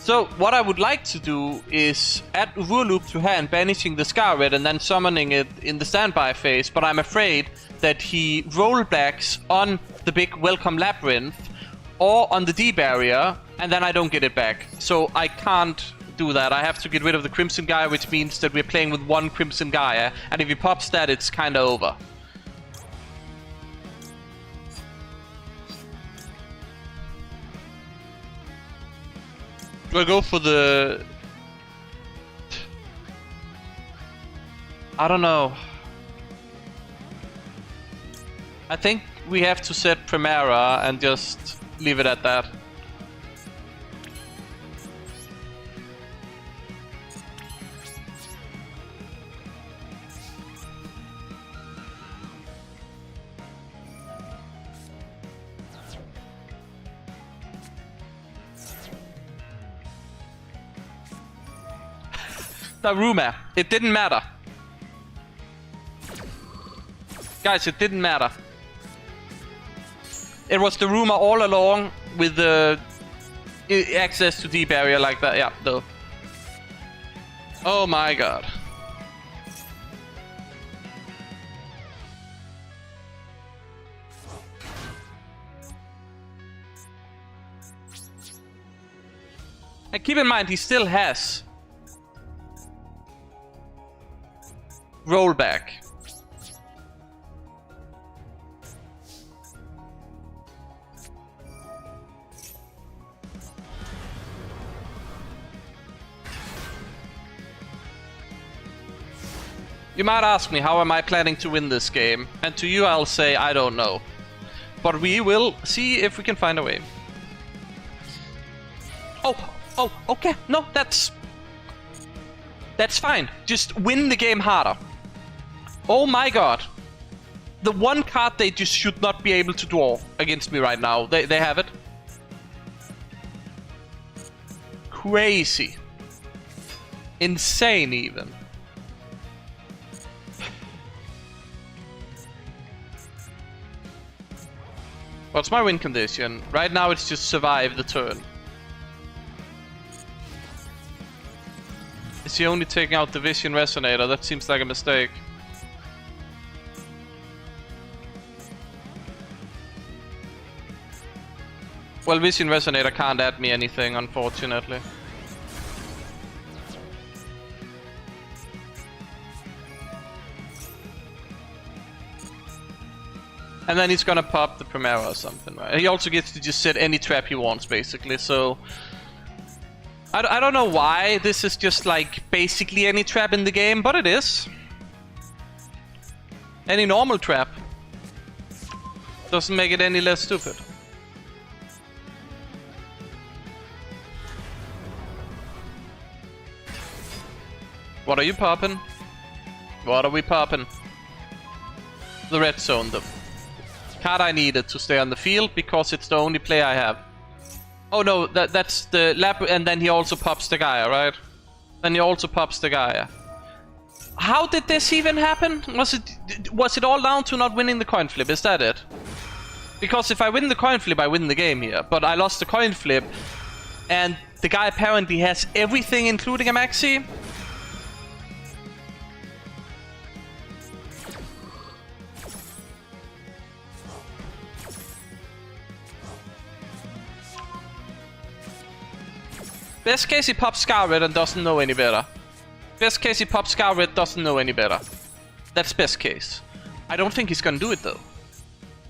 So, what I would like to do is add Loop to hand, banishing the Scarlet and then summoning it in the standby phase, but I'm afraid that he rollbacks on the big Welcome Labyrinth or on the D-Barrier, and then I don't get it back. So I can't do that. I have to get rid of the Crimson Gaia, which means that we're playing with one Crimson Gaia, and if he pops that, it's kinda over. Do I go for the... I don't know. I think we have to set Primera and just leave it at that. The rumor. It didn't matter. Guys, it didn't matter. It was the rumor all along with the access to D-Barrier like that. Yeah, though. Oh my god. And keep in mind, he still has rollback. You might ask me, how am I planning to win this game? And to you, I'll say, I don't know. But we will see if we can find a way. Oh, okay. No, that's fine. Just win the game harder. Oh my god. The one card they just should not be able to draw against me right now. They have it. Crazy. Insane even. What's my win condition? Right now it's just survive the turn. Is he only taking out the Vision Resonator? That seems like a mistake. Well, Vision Resonator can't add me anything, unfortunately. And then he's gonna pop the Primera or something, right? He also gets to just set any trap he wants, basically, so... I don't know why this is just like basically any trap in the game, but it is. Any normal trap. Doesn't make it any less stupid. What are you popping? What are we popping? The red zone, the card I needed to stay on the field because it's the only play I have. Oh no, that's the lab, and then he also pops the Gaia, right? Then he also pops the Gaia. How did this even happen? Was it all down to not winning the coin flip? Is that it? Because if I win the coin flip, I win the game here. But I lost the coin flip, and the guy apparently has everything, including a maxi. Best case he pops Scarlet and doesn't know any better. Best case he pops Scarlet, doesn't know any better. That's best case. I don't think he's gonna do it though.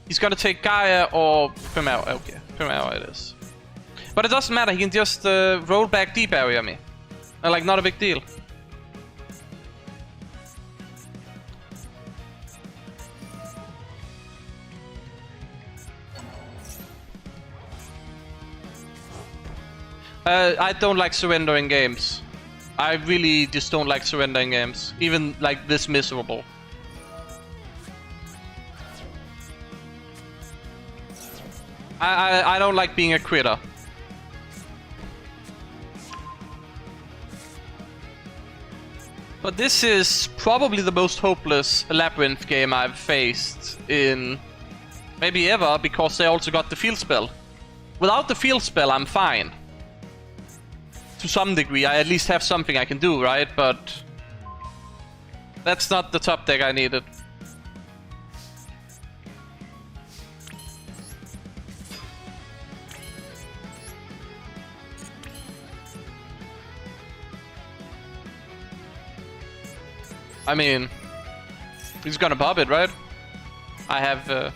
He's gonna take Gaia or Primera. Okay, Primera it is. But it doesn't matter, he can just roll back D-barrier me. Like, not a big deal. I don't like surrendering games. I really just don't like surrendering games. Even like this miserable. I don't like being a quitter. But this is probably the most hopeless Labyrinth game I've faced in maybe ever, because they also got the field spell. Without the field spell, I'm fine. To some degree, I at least have something I can do, right? But that's not the top deck I needed. I mean, he's gonna pop it, right? I have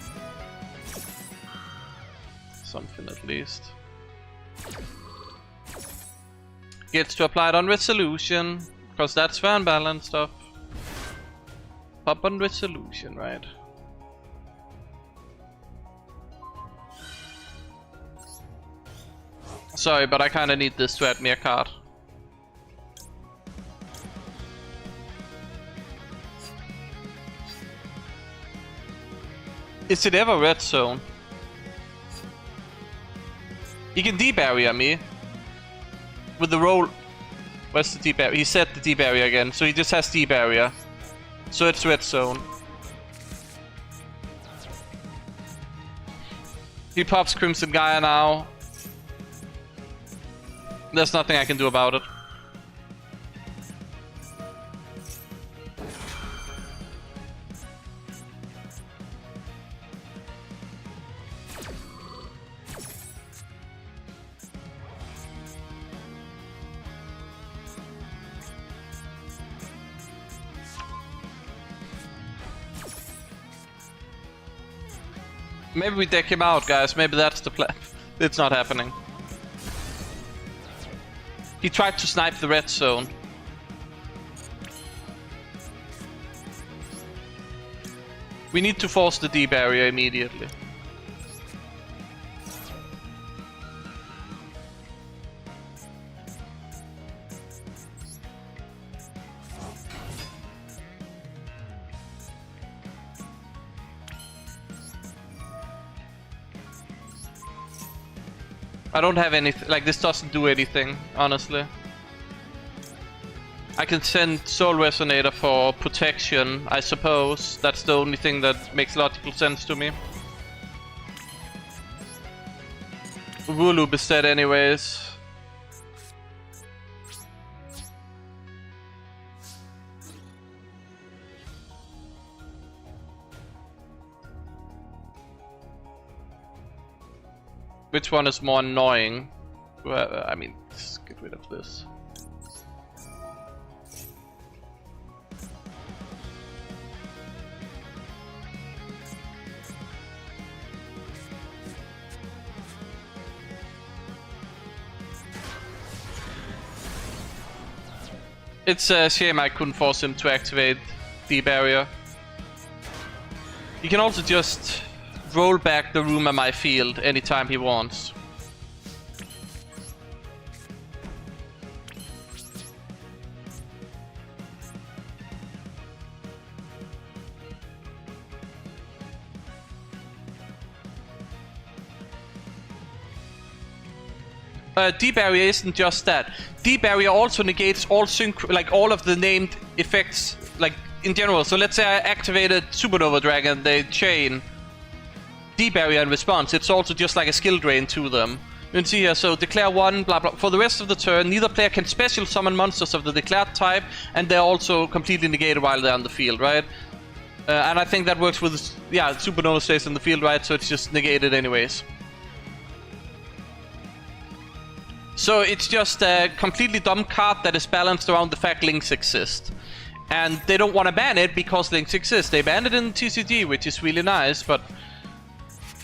something at least. Gets to apply it on Resolution, because that's fair and balanced stuff. Pop on Resolution, right? Sorry, but I kinda need this to add me a card. Is it ever red zone? He can D-barrier me. With the roll... Where's the D-barrier? He set the D-barrier again, so he just has D-barrier. So it's red zone. He pops Crimson Gaia now. There's nothing I can do about it. Maybe we deck him out, guys. Maybe that's the plan. It's not happening. He tried to snipe the red zone. We need to force the D barrier immediately. I don't have anything, like this doesn't do anything, honestly. I can send Soul Resonator for protection, I suppose. That's the only thing that makes logical sense to me. Wooloop is dead anyways. Which one is more annoying? Well, I mean, let's get rid of this. It's a shame I couldn't force him to activate the barrier. He can also just roll back the room at my field anytime he wants. D-barrier isn't just that. D-barrier also negates all all of the named effects, like in general. So let's say I activated Supernova Dragon, they chain D-barrier in response. It's also just like a skill drain to them. You can see here, so declare one, blah blah. For the rest of the turn, neither player can special summon monsters of the declared type, and they're also completely negated while they're on the field, right? And I think that works with, yeah, Supernova stays in the field, right? So it's just negated anyways. So it's just a completely dumb card that is balanced around the fact links exist. And they don't want to ban it because links exist. They banned it in TCG, which is really nice, but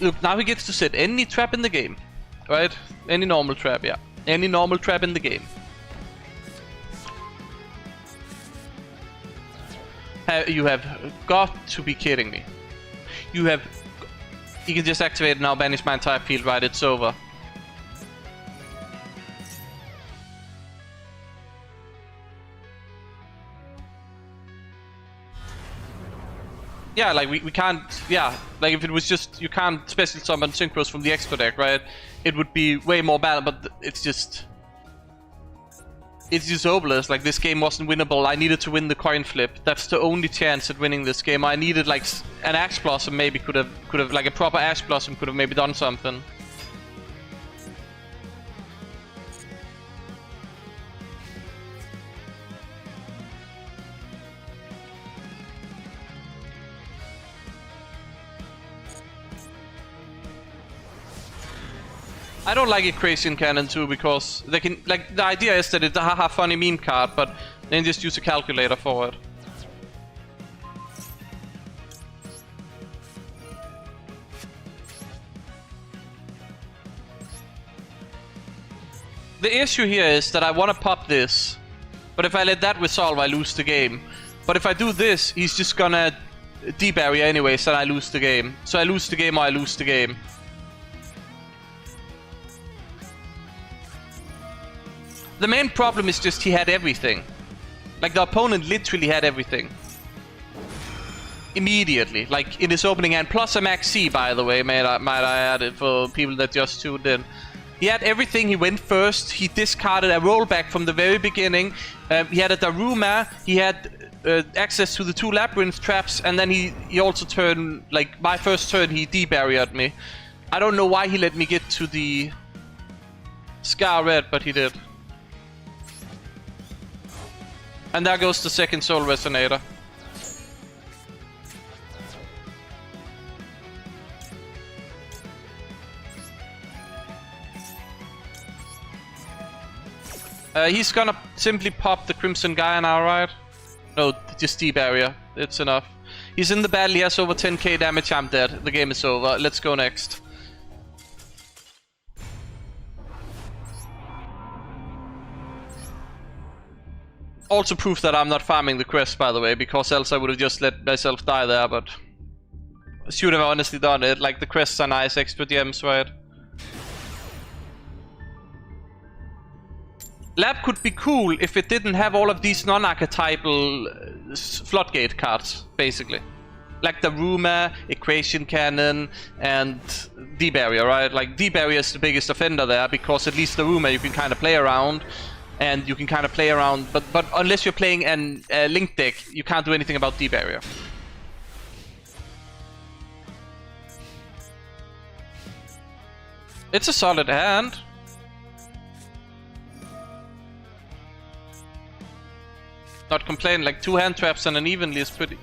look, now he gets to set any trap in the game, right? Any normal trap, yeah. Any normal trap in the game. You have got to be kidding me. You can just activate it now, banish my entire field, right? It's over. Yeah, like we can't, yeah, like if it was just, you can't special summon Synchros from the Expo deck, right? It would be way more balanced, but it's just hopeless. Like, this game wasn't winnable. I needed to win the coin flip. That's the only chance at winning this game. I needed like an Ash Blossom, maybe could have like a proper Ash Blossom could have maybe done something. I don't like Equation Cannon too, because they can, like, the idea is that it's a haha funny meme card, but then just use a calculator for it. The issue here is that I want to pop this, but if I let that resolve, I lose the game. But if I do this, he's just gonna D-barrier anyways, and I lose the game. So I lose the game or I lose the game. The main problem is just he had everything. Like, the opponent literally had everything. Immediately, like in his opening hand, plus a max C, by the way, might I add it for people that just tuned in. He had everything, he went first, he discarded a rollback from the very beginning, he had a Daruma, he had access to the 2 Labyrinth traps, and then he also turned, like, my first turn he D-barriered me. I don't know why he let me get to the Scar Red, but he did. And there goes the second Soul Resonator. He's gonna simply pop the Crimson Gaia now, right? No, just D-barrier. It's enough. He's in the battle, he has over 10k damage, I'm dead. The game is over. Let's go next. Also proof that I'm not farming the quest, by the way, because else I would have just let myself die there, but I should have honestly done it. Like, the quests are nice, extra gems, right? Lab could be cool if it didn't have all of these non-archetypal floodgate cards, basically. Like the Rumor, Equation Cannon, and D-Barrier, right? Like, D-Barrier is the biggest offender there, because at least the Rumor you can kind of play around. And you can kind of play around, but unless you're playing a Link deck, you can't do anything about D-Barrier. It's a solid hand. Not complain, like 2 hand traps and an evenly is pretty...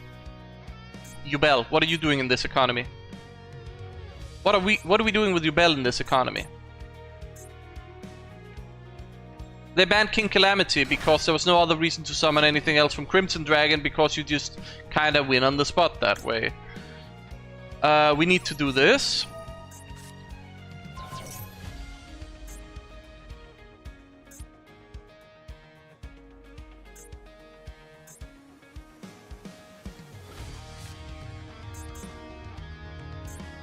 Yubel, what are you doing in this economy? What are we doing with Yubel in this economy? They banned King Calamity because there was no other reason to summon anything else from Crimson Dragon, because you just kind of win on the spot that way. We need to do this.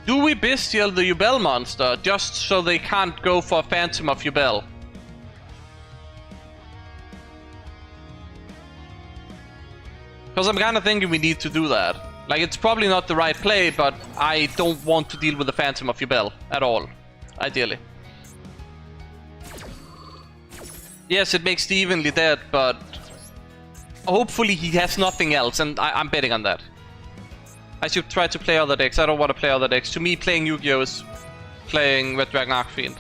Do we bestial the Yubel monster just so they can't go for a Phantom of Yubel? Because I'm kind of thinking we need to do that. Like, it's probably not the right play, but I don't want to deal with the Phantom of Yubel at all, ideally. Yes, it makes the evenly dead, but hopefully he has nothing else, and I'm betting on that. I should try to play other decks. I don't want to play other decks. To me, playing Yu-Gi-Oh! Is playing Red Dragon Archfiend.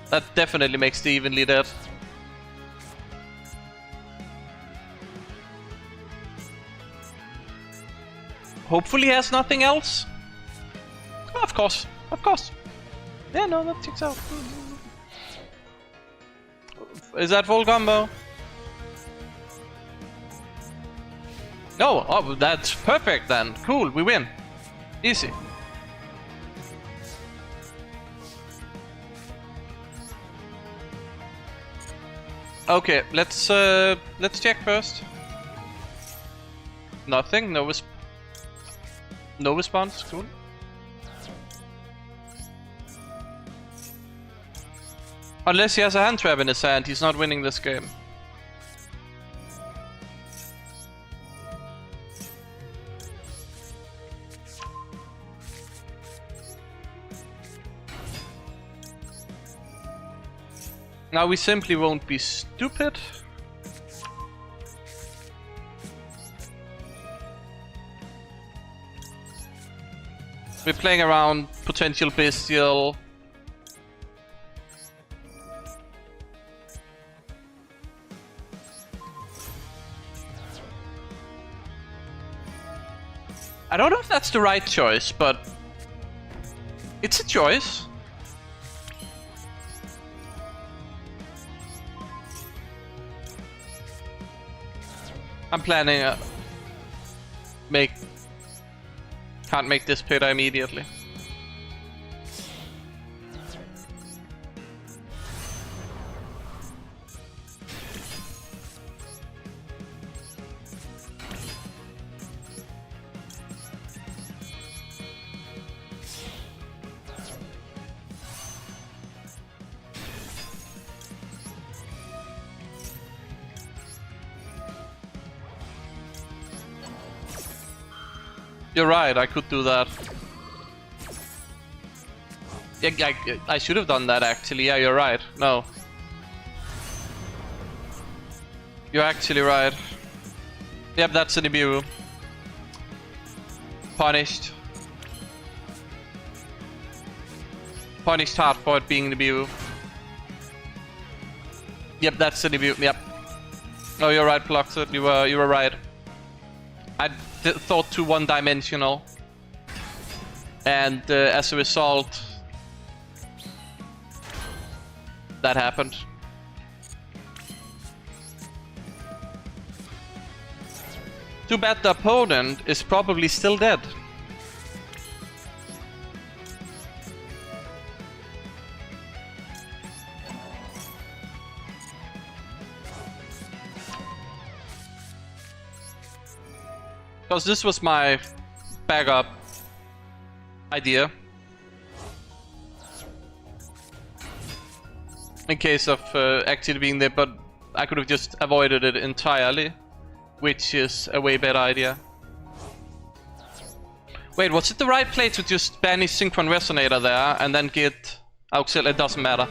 That definitely makes the evenly dead. Hopefully he has nothing else. Oh, of course. Of course. Yeah, no, that checks out. Is that full combo? No, oh, that's perfect then. Cool, we win. Easy. Okay, let's check first. Nothing, no response, cool. Unless he has a hand trap in his hand, he's not winning this game. Now we simply won't be stupid. We're playing around potential bestial. I don't know if that's the right choice, but it's a choice. I'm planning can't make this Peta immediately. You're right, I could do that. Yeah, I should have done that actually. Yeah, you're right. No. You're actually right. Yep, that's an Nibiru. Punished. Punished hard for it being Nibiru. Yep, that's an Nibiru. Yep. No, you're right, Pluxed. You were right. I thought too one-dimensional, and as a result, that happened. Too bad the opponent is probably still dead. Because this was my backup idea. In case of actually being there, but I could have just avoided it entirely. Which is a way better idea. Wait, was it the right play to just banish Synchron Resonator there and then get Auxil? It doesn't matter.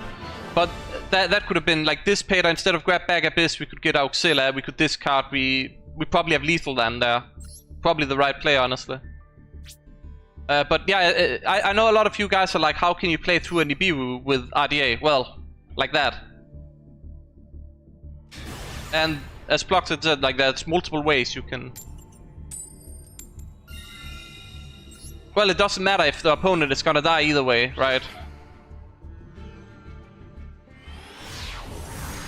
But that could have been like this Pater, instead of grab back Abyss, we could get Auxilla, we could discard, we probably have Lethal then there. Probably the right play, honestly. But yeah, I know a lot of you guys are like, how can you play through an Nibiru with RDA? Well, like that. And as Blox had said, like there's multiple ways you can... Well, it doesn't matter if the opponent is gonna die either way, right?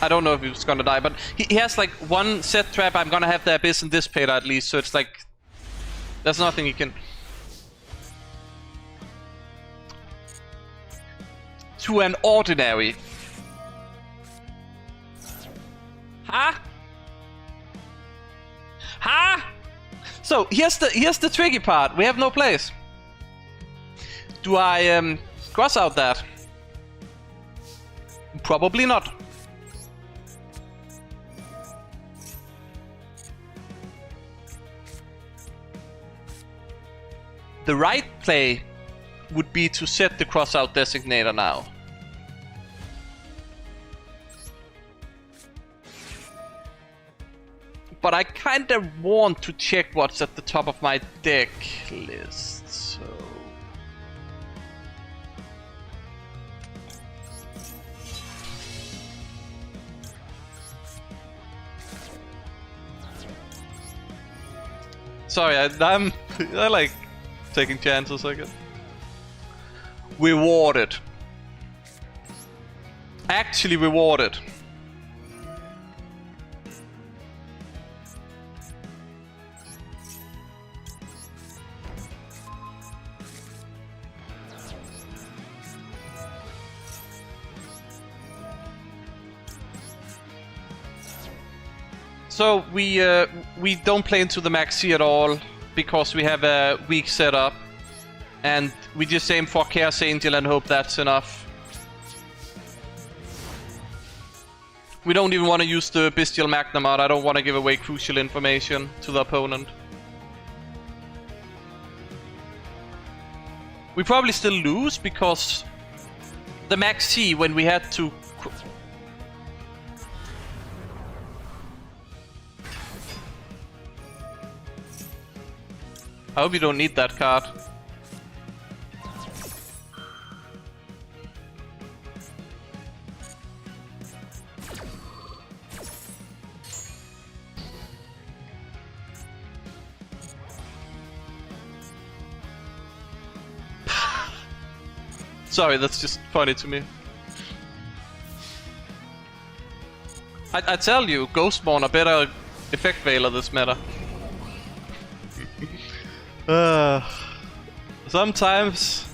I don't know if he's gonna die, but he has like one set trap. I'm gonna have the Abyss in this Pater at least, so it's like... There's nothing he can... To an ordinary. Huh? Huh? So here's the tricky part. We have no place. Do I cross out that? Probably not. The right play would be to set the cross-out designator now. But I kinda want to check what's at the top of my deck list, so... Sorry, I like taking chances, I guess. Rewarded. Actually rewarded. So we don't play into the Maxi at all because we have a weak setup, and we just aim for Chaos Angel and hope that's enough. We don't even want to use the Bestial Magnamod. I don't want to give away crucial information to the opponent. We probably still lose because the Maxi, when we had to... I hope you don't need that card. Sorry, that's just funny to me. I tell you, Ghostborn are better Effect Veiler this meta. Sometimes...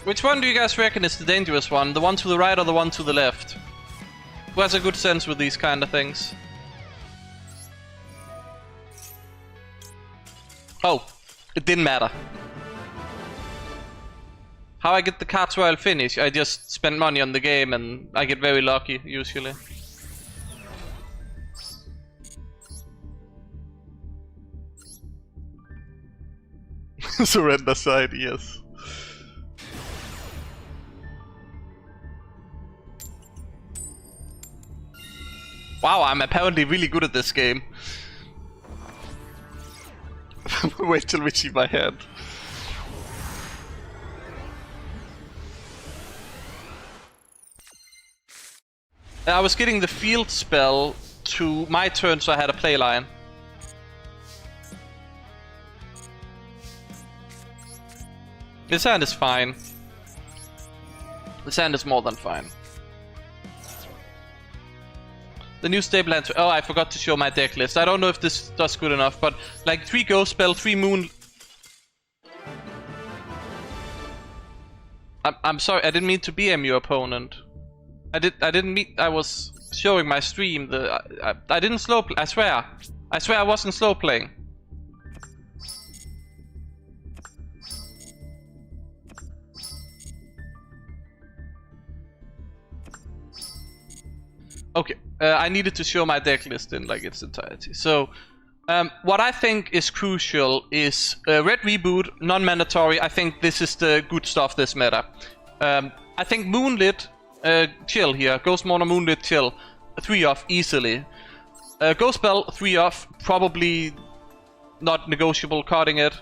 Which one do you guys reckon is the dangerous one? The one to the right or the one to the left? Who has a good sense with these kind of things? Oh, it didn't matter. How I get the cards where I'll finish? I just spend money on the game and I get very lucky, usually. Surrender side, yes. Wow, I'm apparently really good at this game. Wait till we see my hand. I was getting the field spell to my turn, so I had a play line. This hand is fine. This hand is more than fine. The new stable hand. Oh, I forgot to show my deck list. I don't know if this does good enough, but like 3 Ghost Spell, 3 Moon. I'm sorry, I didn't mean to BM your opponent. I didn't mean. I was showing my stream. I didn't slow play. I swear I wasn't slow playing. Okay, I needed to show my deck list in like its entirety. So, what I think is crucial is red reboot, non-mandatory. I think this is the good stuff this meta. I think Moonlit, chill here. Ghost Mourner, Moonlit, chill. 3 off easily. Ghost Spell, 3 off, probably not negotiable, cutting it.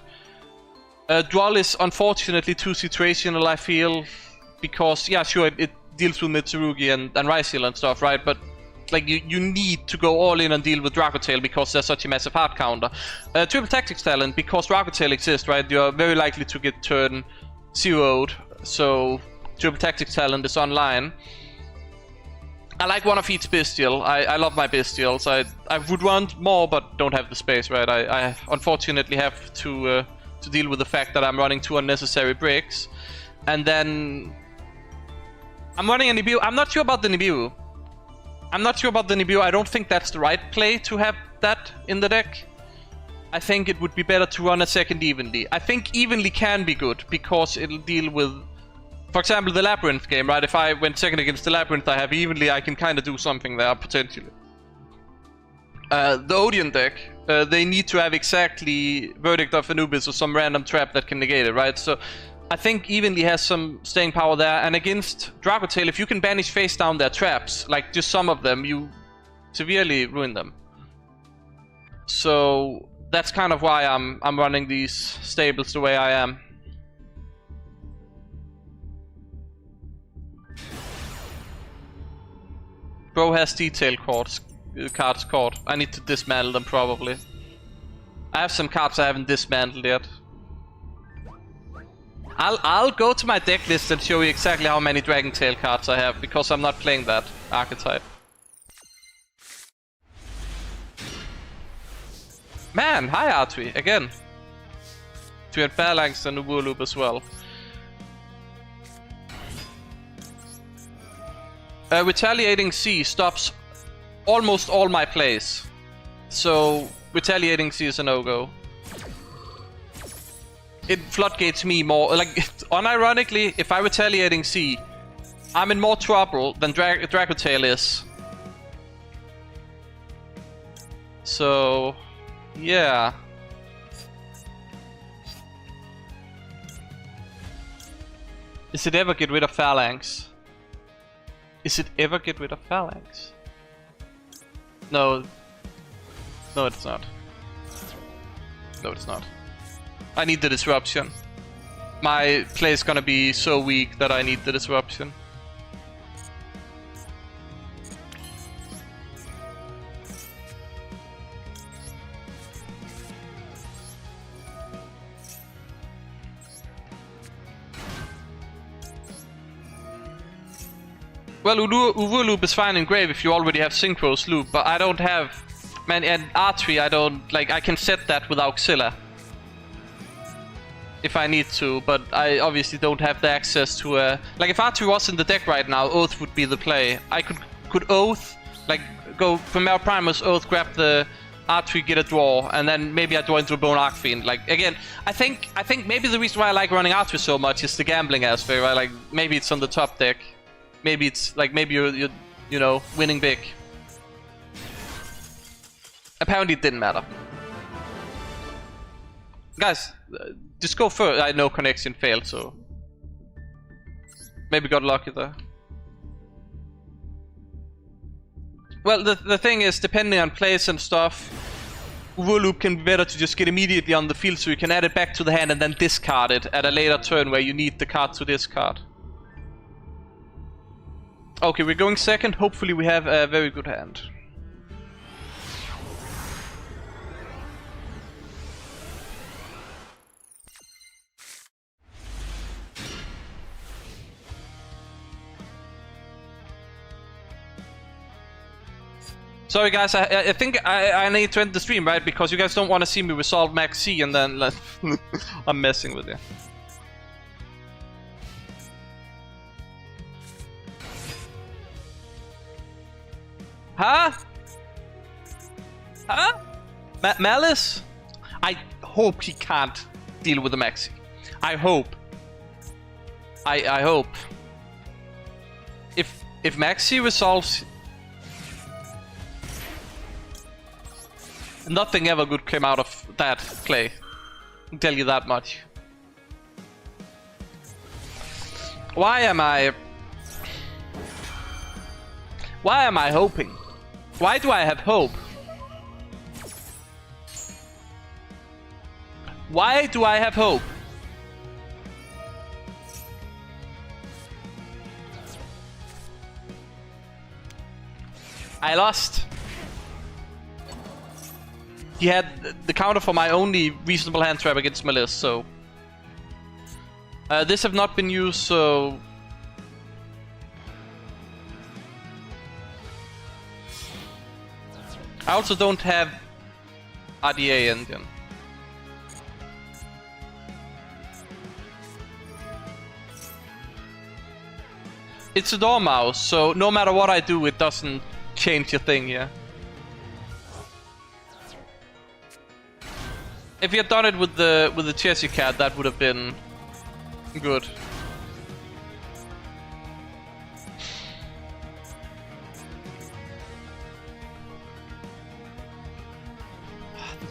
Duel is unfortunately too situational, I feel, because yeah, sure, it deals with Mitsurugi and Raisiel and stuff, right? But like you need to go all in and deal with Dracotail because there's such a massive hard counter. Triple Tactics Talent, because Dracotail exists, right? You're very likely to get turn 0'd, so Triple Tactics Talent is online. I like one of each Bestial. I love my Bestials. I would want more, but don't have the space, right? I unfortunately have to deal with the fact that I'm running 2 unnecessary bricks. And then I'm running a Nibiru. I'm not sure about the Nibiru. I don't think that's the right play to have that in the deck. I think it would be better to run a second Evenly. I think Evenly can be good because it'll deal with, for example, the Labyrinth game, right? If I went second against the Labyrinth I have Evenly, I can kind of do something there, potentially. The Odeon deck, they need to have exactly Verdict of Anubis or some random trap that can negate it, right? So I think Evenly has some staying power there, and against Dracotail, if you can banish face down their traps, like just some of them, you severely ruin them. So that's kind of why I'm running these stables the way I am. Bro has detail cards caught. I need to dismantle them probably. I have some cards I haven't dismantled yet. I'll go to my deck list and show you exactly how many Dragon Tail cards I have, because I'm not playing that archetype. Man, hi Artwi, again. We had Phalanx and Uwu as well. Retaliating Sea stops almost all my plays. So, Retaliating Sea is a no-go. It floodgates me more. Like, unironically, if I Retaliating Sea, I'm in more trouble than Dracotail is. So, yeah. Is it ever get rid of Phalanx? Is it ever get rid of Phalanx? No. No, it's not. No, it's not. I need the disruption. My play is gonna be so weak that I need the disruption. Well, Uwu Loop is fine in Grave if you already have Synchro's Loop, but I don't have... Man, and R3 I don't... Like, I can set that with Auxilla. If I need to, but I obviously don't have the access to a... Like, if R3 was in the deck right now, Oath would be the play. I could Oath, like, go from Mare Primus, Oath, grab the R3, get a draw, and then maybe I draw into a Bone Archfiend. Like, again, I think maybe the reason why I like running R3 so much is the gambling aspect, right? Like, maybe it's on the top deck. Maybe it's like, maybe you're you know, winning big. Apparently it didn't matter. Guys, just go first. I know connection failed, so maybe got lucky there. Well, the thing is, depending on place and stuff, Loop can be better to just get immediately on the field so you can add it back to the hand and then discard it at a later turn where you need the card to discard. Okay, we're going second. Hopefully we have a very good hand. Sorry guys, I think I need to end the stream, right? Because you guys don't want to see me resolve Max C and then I'm messing with you. Huh? Huh? Malice? I hope he can't deal with the Maxi. I hope. I hope. If Maxi resolves... Nothing ever good came out of that play. I can tell you that much. Why am I hoping? Why do I have hope? Why do I have hope? I lost. He had the counter for my only reasonable hand trap against Malice, so... this have not been used, so... I also don't have RDA engine. It's a Dormouse, so no matter what I do, it doesn't change a thing, yeah. If you had done it with the Chessy Cat, that would have been good.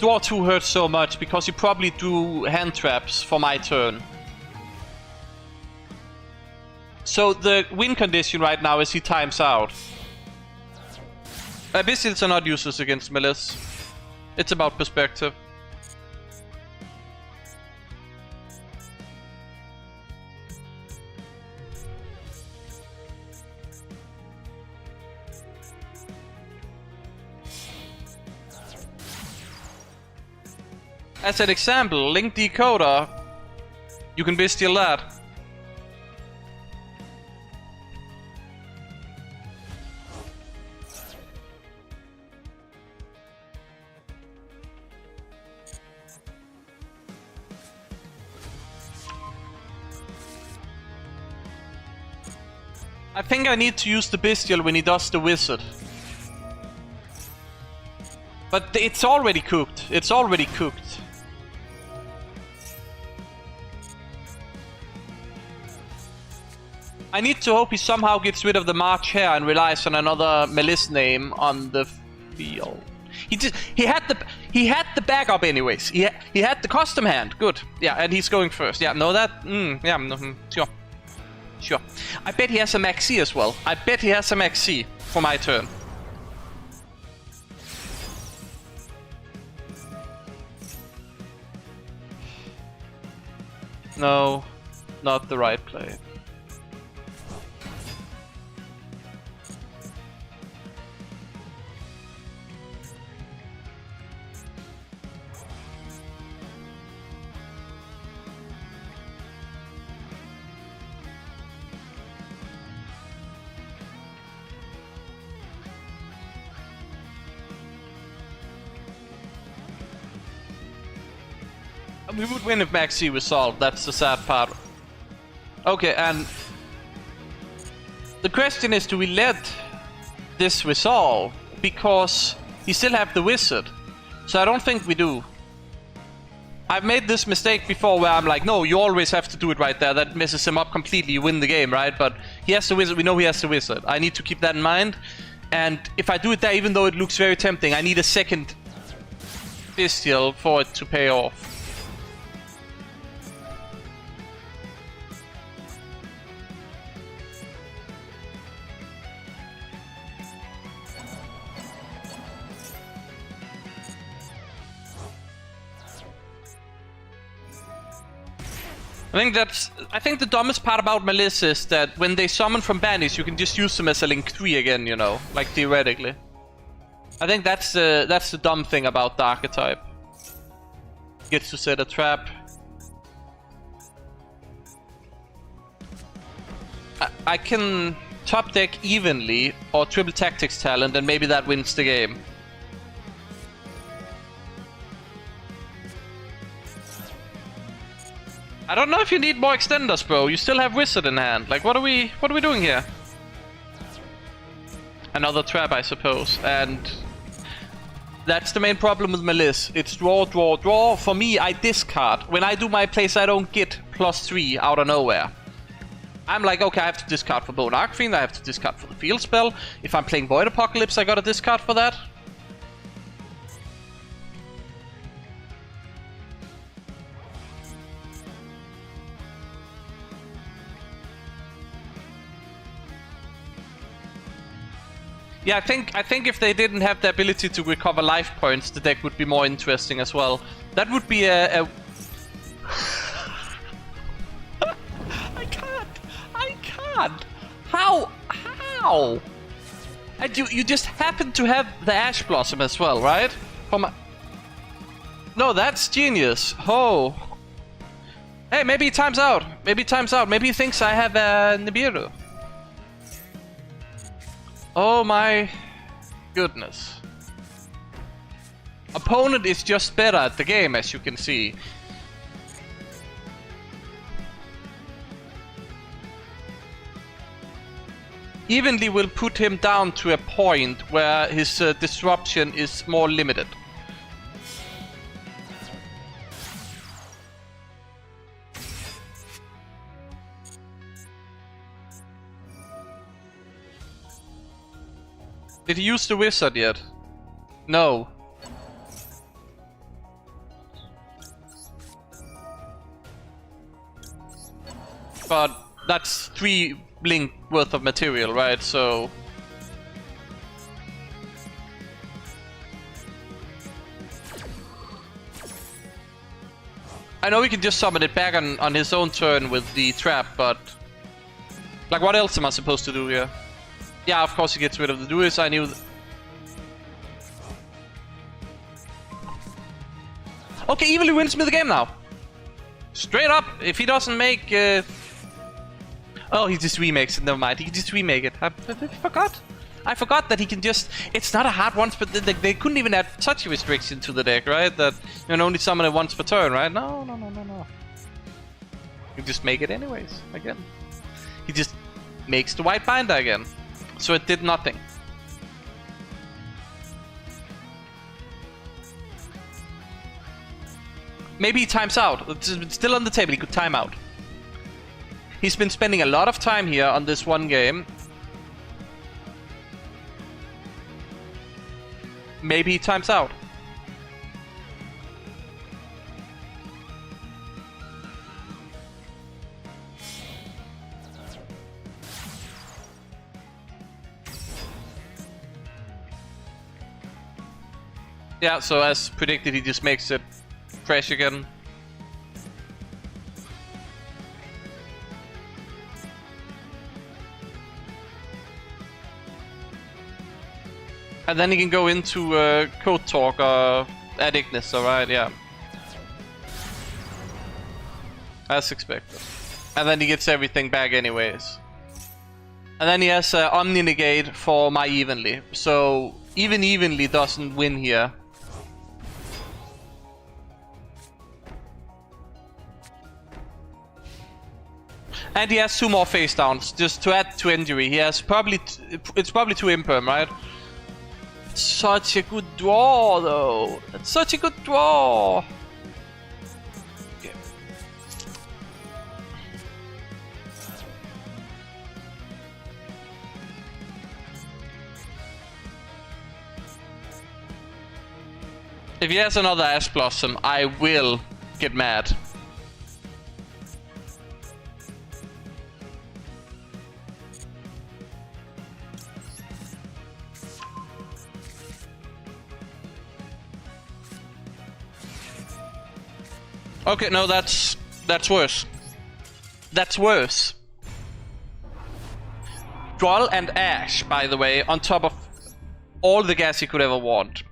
Draw 2 hurts so much because you probably do hand traps for my turn. So the win condition right now is he times out. Abyssals are not useless against Malice. It's about perspective. As an example, Link Decoder, you can bestial that. I think I need to use the bestial when he does the wizard. But it's already cooked. It's already cooked. I need to hope he somehow gets rid of the March Hare and relies on another Malice name on the field. He had the backup anyways. He had the custom hand. Good. Yeah, and he's going first. Yeah, know that? Yeah, sure. Sure. I bet he has a Maxi as well. I bet he has a Maxi for my turn. No, not the right play. We would win if Maxi was solved, that's the sad part. Okay, and... the question is, do we let this resolve? Because he still have the wizard. So I don't think we do. I've made this mistake before where I'm like, no, you always have to do it right there. That messes him up completely, you win the game, right? But he has the wizard, we know he has the wizard. I need to keep that in mind. And if I do it there, even though it looks very tempting, I need a second bestial for it to pay off. I think the dumbest part about Malice is that when they summon from Banish, you can just use them as a Link 3 again, you know, like theoretically. I think that's the dumb thing about the archetype. Gets to set a trap. I can top deck evenly or triple tactics talent, and maybe that wins the game. I don't know if you need more extenders, bro. You still have Wizard in hand. Like, what are we doing here? Another trap, I suppose. And that's the main problem with Malice. It's draw, draw, draw. For me, I discard. When I do my plays, I don't get +3 out of nowhere. I'm like, okay, I have to discard for Bone Archfiend. I have to discard for the field spell. If I'm playing Void Apocalypse, I gotta discard for that. Yeah, I think if they didn't have the ability to recover life points, the deck would be more interesting as well. That would be a... I can't! How? And you just happen to have the Ash Blossom as well, right? No, that's genius. Oh. Hey, maybe he times out. Maybe he thinks I have a Nibiru. Oh my goodness. Opponent is just better at the game, as you can see. Evenly will put him down to a point where his disruption is more limited. Did he use the Wizard yet? No. But that's 3 Blink worth of material, right? So... I know we can just summon it back on his own turn with the trap, but... Like, what else am I supposed to do here? Yeah, of course he gets rid of the Duelist, I knew... Okay, Evilly wins me the game now! Straight up, if he doesn't make... Oh, he just remakes it, never mind, he can just remake it. I forgot. I forgot that he can just... It's not a hard once, but they couldn't even add touch restriction to the deck, right? That you can only summon it once per turn, right? No. You just make it anyways, again. He just makes the white binder again. So it did nothing. Maybe he times out. It's still on the table, he could time out. He's been spending a lot of time here on this one game. Maybe he times out. Yeah, so as predicted, he just makes it fresh again. And then he can go into Code Talk or Ad Ignis, alright, yeah. As expected. And then he gets everything back anyways. And then he has Omni Negate for my Evenly. So even Evenly doesn't win here. And he has 2 more face downs, just to add to injury. He has probably... it's probably 2 imperm, right? Such a good draw, though. That's such a good draw. Okay. If he has another Ash Blossom, I will get mad. Okay, no, that's worse. That's worse. Duel and Ash, by the way, on top of all the gas he could ever want.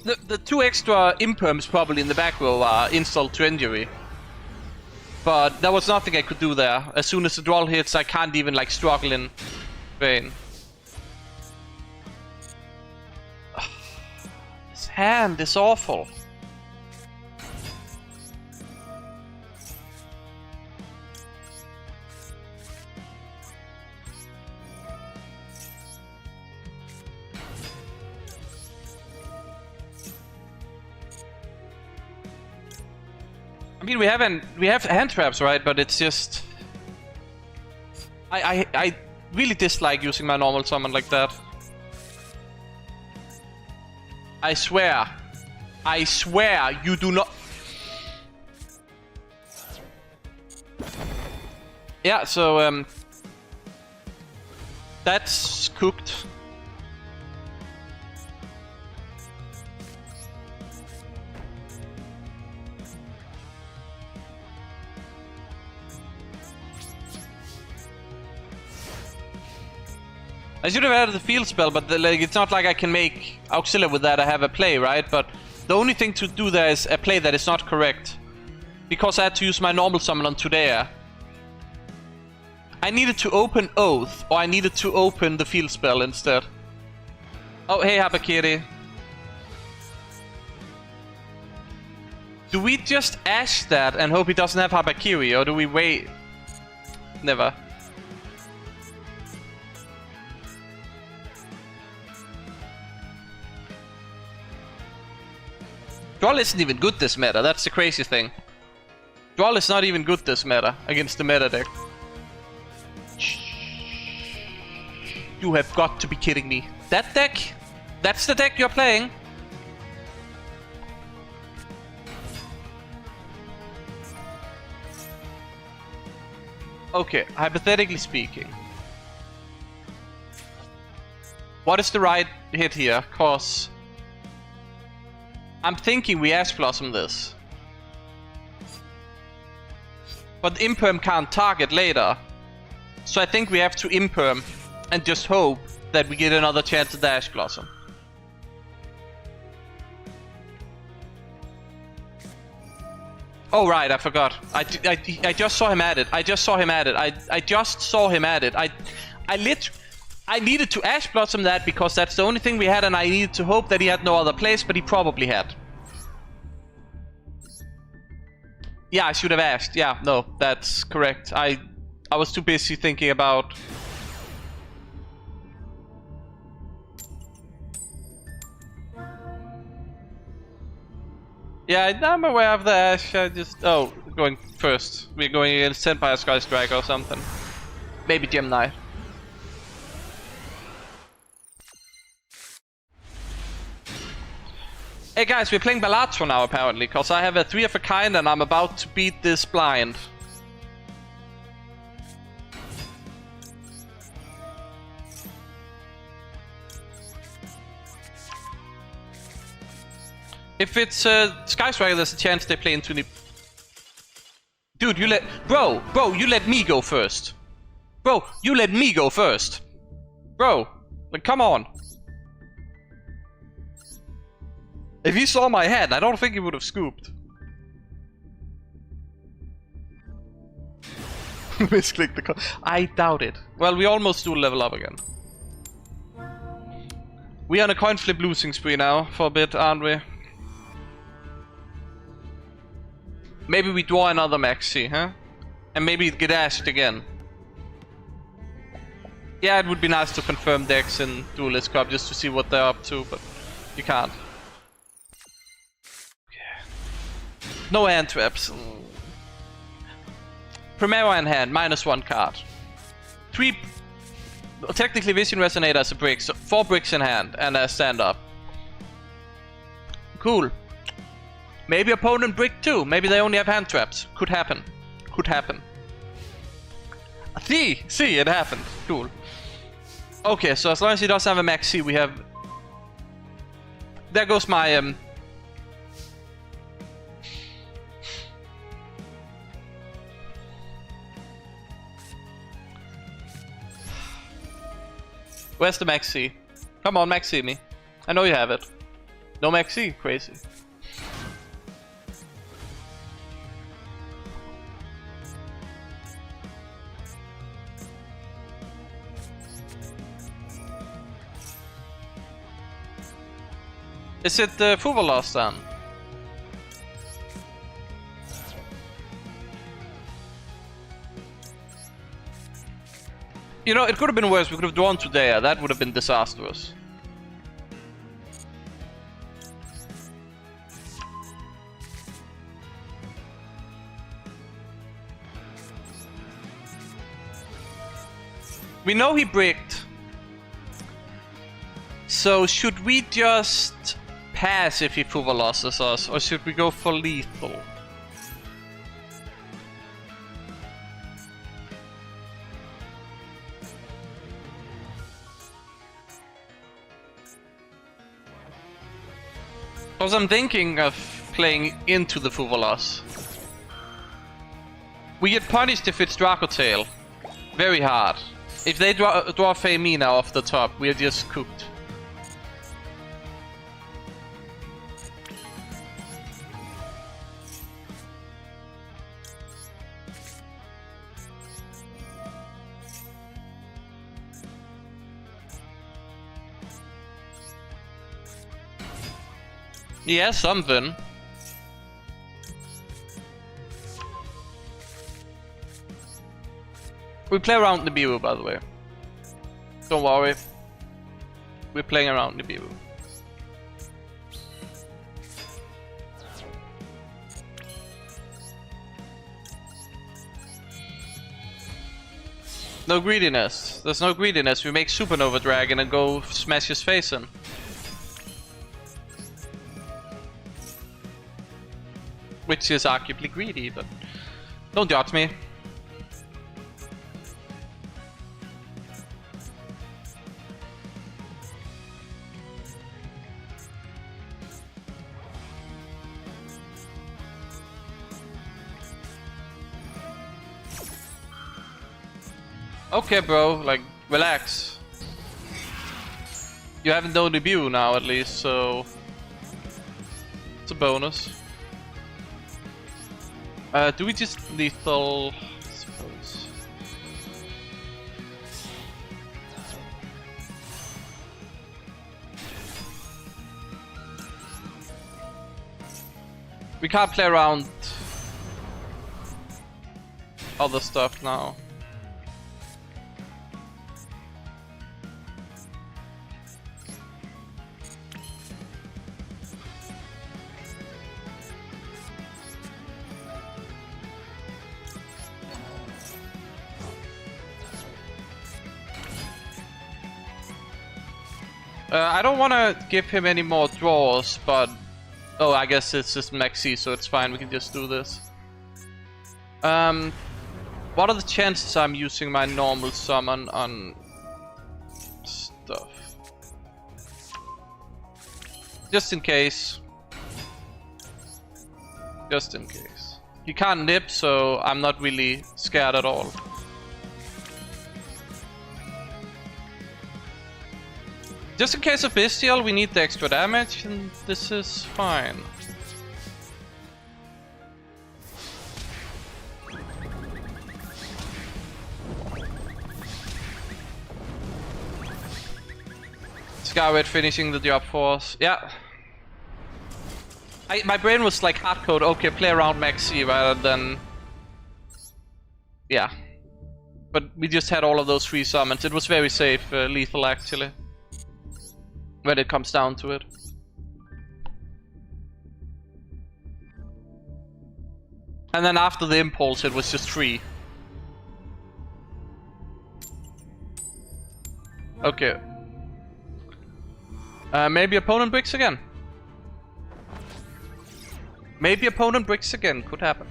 The 2 extra imperms probably in the back row are insult to injury. But there was nothing I could do there. As soon as the Duel hits, I can't even like struggle in vain. This hand is awful. I mean, we have hand traps, right? But it's just I really dislike using my normal summon like that. I swear you do not. Yeah, so that's cooked. I should have added the field spell, but like, it's not like I can make Auxilia with that. I have a play, right? But the only thing to do there is a play that is not correct. Because I had to use my normal summon on Tudea. I needed to open Oath, or I needed to open the field spell instead. Oh, hey, Habakiri. Do we just Ash that and hope he doesn't have Habakiri, or do we wait? Never. Duel isn't even good this meta, that's the crazy thing. Duel is not even good this meta, against the meta deck. You have got to be kidding me. That deck? That's the deck you're playing? Okay, hypothetically speaking. What is the right hit here? Cause I'm thinking we Ash Blossom this. But Imperm can't target later. So I think we have to Imperm and just hope that we get another chance at the Ash Blossom. Oh right, I forgot. I just saw him at it. I just saw him at it. I needed to Ash Blossom that because that's the only thing we had, and I needed to hope that he had no other place, but he probably had. Yeah, I should have asked. Yeah, no, that's correct. I was too busy thinking about... Yeah, I'm aware of the Ash. I just... Oh, going first. We're going against Senpai Sky Striker or something. Maybe Gemini. Hey guys, we're playing Balatro now apparently, cause I have a 3 of a kind and I'm about to beat this blind. If it's Sky Striker, there's a chance they play into the... Dude, you let... Bro, you let me go first. Bro, you let me go first. Bro, like, come on. If he saw my head, I don't think he would have scooped. Misclick the call. I doubt it. Well, we almost do level up again. We are on a coin flip losing spree now for a bit, aren't we? Maybe we draw another Maxi, huh? And maybe get ashed again. Yeah, it would be nice to confirm decks in Duelist Cup just to see what they're up to, but you can't. No hand traps. Primero in hand, -1 card. 3... Technically Vision Resonator as a brick, so 4 bricks in hand and a stand-up. Cool. Maybe opponent brick too. Maybe they only have hand traps. Could happen. Could happen. See, it happened. Cool. Okay, so as long as he doesn't have a max C, we have... There goes my... Where's the max C? Come on, max C me. I know you have it. No max C? Crazy. Is it the Fuva loss then? You know, it could have been worse. We could have drawn today. That would have been disastrous. We know he bricked. So should we just pass if he Fuva losses us, or should we go for lethal? Because I'm thinking of playing into the Fuva loss. We get punished if it's Dracotail. Very hard. If they draw Femina off the top, we're just cooked. Yeah, something. We play around Nibiru, by the way. Don't worry. We're playing around Nibiru. No greediness. There's no greediness. We make Supernova Dragon and go smash his face in. Which is arguably greedy, but don't judge me. Okay, bro, like, relax. You haven't done debut now, at least, so it's a bonus. Do we just lethal? I suppose. We can't play around other stuff now. I don't want to give him any more draws, but... Oh, I guess it's just Maxi, so it's fine, we can just do this. What are the chances I'm using my normal summon on... stuff? Just in case. Just in case. He can't nip, so I'm not really scared at all. Just in case of Bestial, we need the extra damage, and this is fine. Scarlet finishing the job for us. Yeah. My brain was like hardcode, okay, play around Maxi rather than... Yeah. But we just had all of those free summons. It was very safe, lethal actually. When it comes down to it. And then after the impulse it was just free. Okay. Maybe opponent bricks again. Maybe opponent bricks again. Could happen.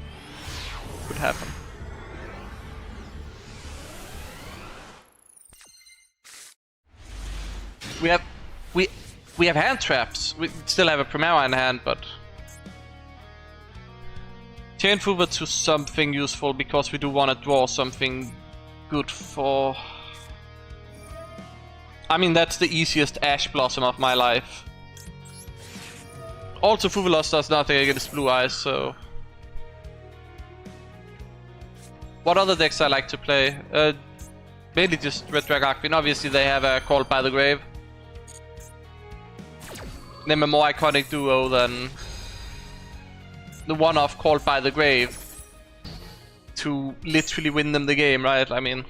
Could happen. we have hand traps. We still have a Primera in hand, but chain Fuva to something useful because we do want to draw something good for. I mean, that's the easiest Ash Blossom of my life. Also, Fuvelos does nothing against Blue Eyes, so. What other decks I like to play? Mainly just Red Drag Archfiend. Obviously, they have a Called by the Grave. Name a more iconic duo than the one-off Called by the Grave to literally win them the game, right? I mean.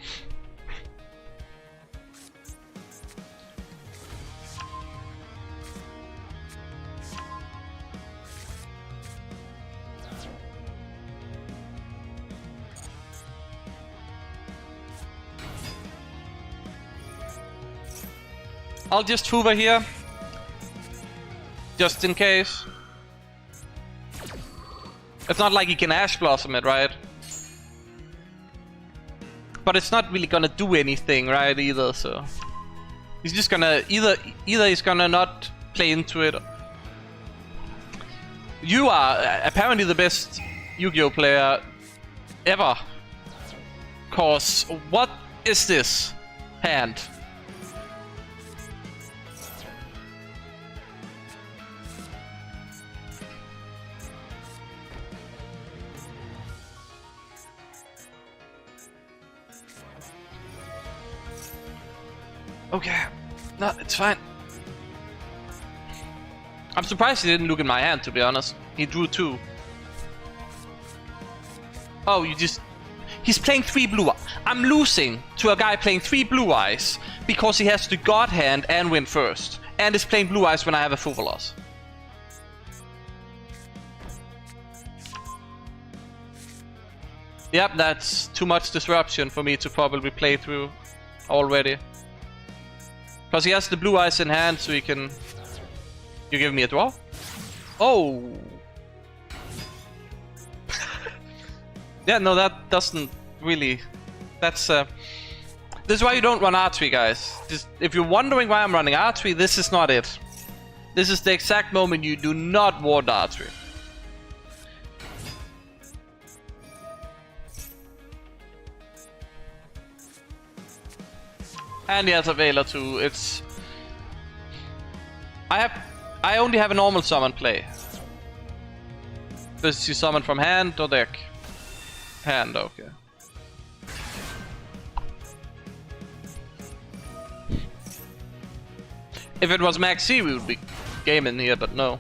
I'll just Fuva here, just in case. It's not like he can Ash Blossom it, right? But it's not really gonna do anything, right, either, so. He's just gonna, either he's gonna not play into it. You are apparently the best Yu-Gi-Oh player ever. Cause, what is this hand? Okay, no, it's fine. I'm surprised he didn't look in my hand, to be honest. He drew 2. Oh, he's playing 3 blue. I'm losing to a guy playing 3 blue eyes because he has the God hand and win first. And is playing blue eyes when I have a Fuvelos. Yep, that's too much disruption for me to probably play through already. Because he has the blue eyes in hand, so he can. You give me a draw? Oh! Yeah, no, that doesn't really. That's. This is why you don't run R3, guys. If you're wondering why I'm running R3, this is not it. This is the exact moment you do not want R3. And he has a Veiler too. It's. I only have a normal summon play. Does he summon from hand or deck? Hand, okay. If it was Max C, we would be gaming here, but no.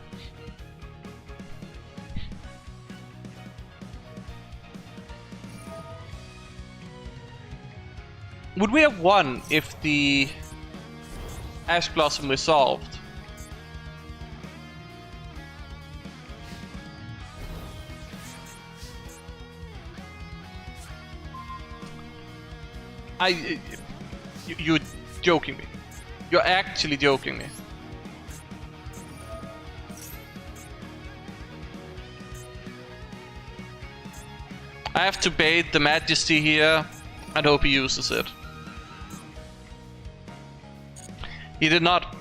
Would we have won if the Ash Blossom resolved? You're joking me. You're actually joking me. I have to bait the Majesty here and hope he uses it. He did not.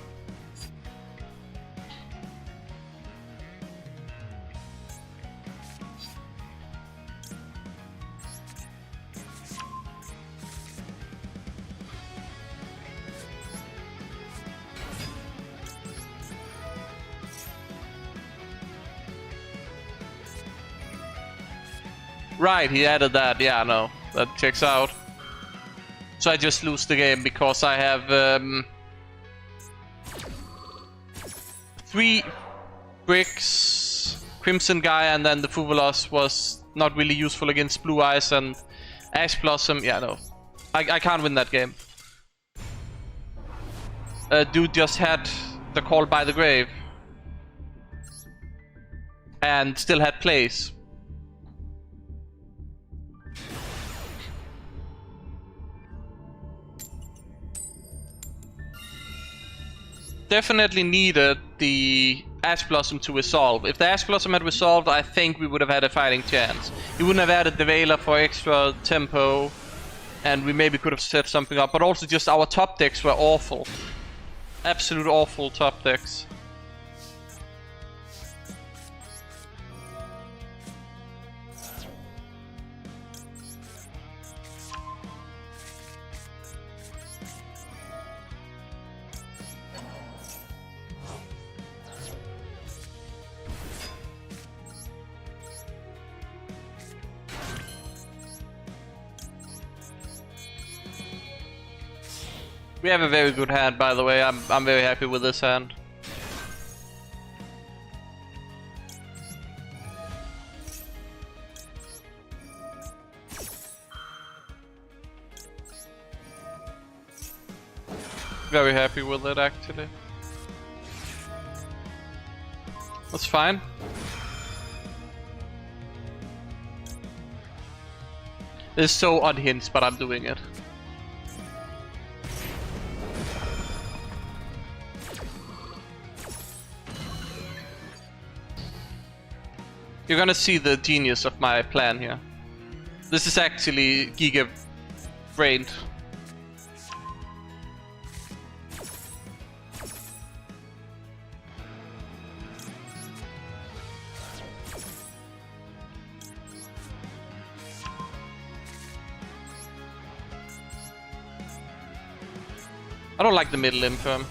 Right, he added that. Yeah, no, that checks out. So I just lose the game because I have 3 bricks, Crimson Guy, and then the Fuvelos was not really useful against Blue Eyes and Ash Blossom. Yeah, no, I can't win that game. Dude just had the Call by the Grave and still had plays. Definitely needed the Ash Blossom to resolve. If the Ash Blossom had resolved, I think we would have had a fighting chance. He wouldn't have added the Veiler for extra tempo, and we maybe could have set something up, but also just our top decks were awful. absolute awful top decks. We have a very good hand, by the way. I'm very happy with this hand. Very happy with it, actually. That's fine. It's so unhinged, but I'm doing it. You're gonna see the genius of my plan here. This is actually giga-brained. I don't like the middle infirm.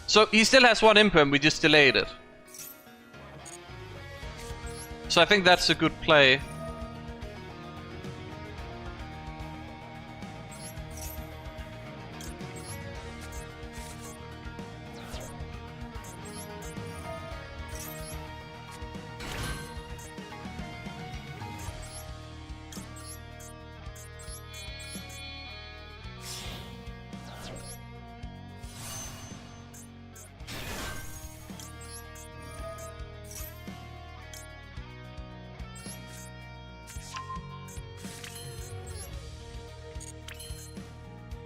So he still has one imperm, we just delayed it. So I think that's a good play.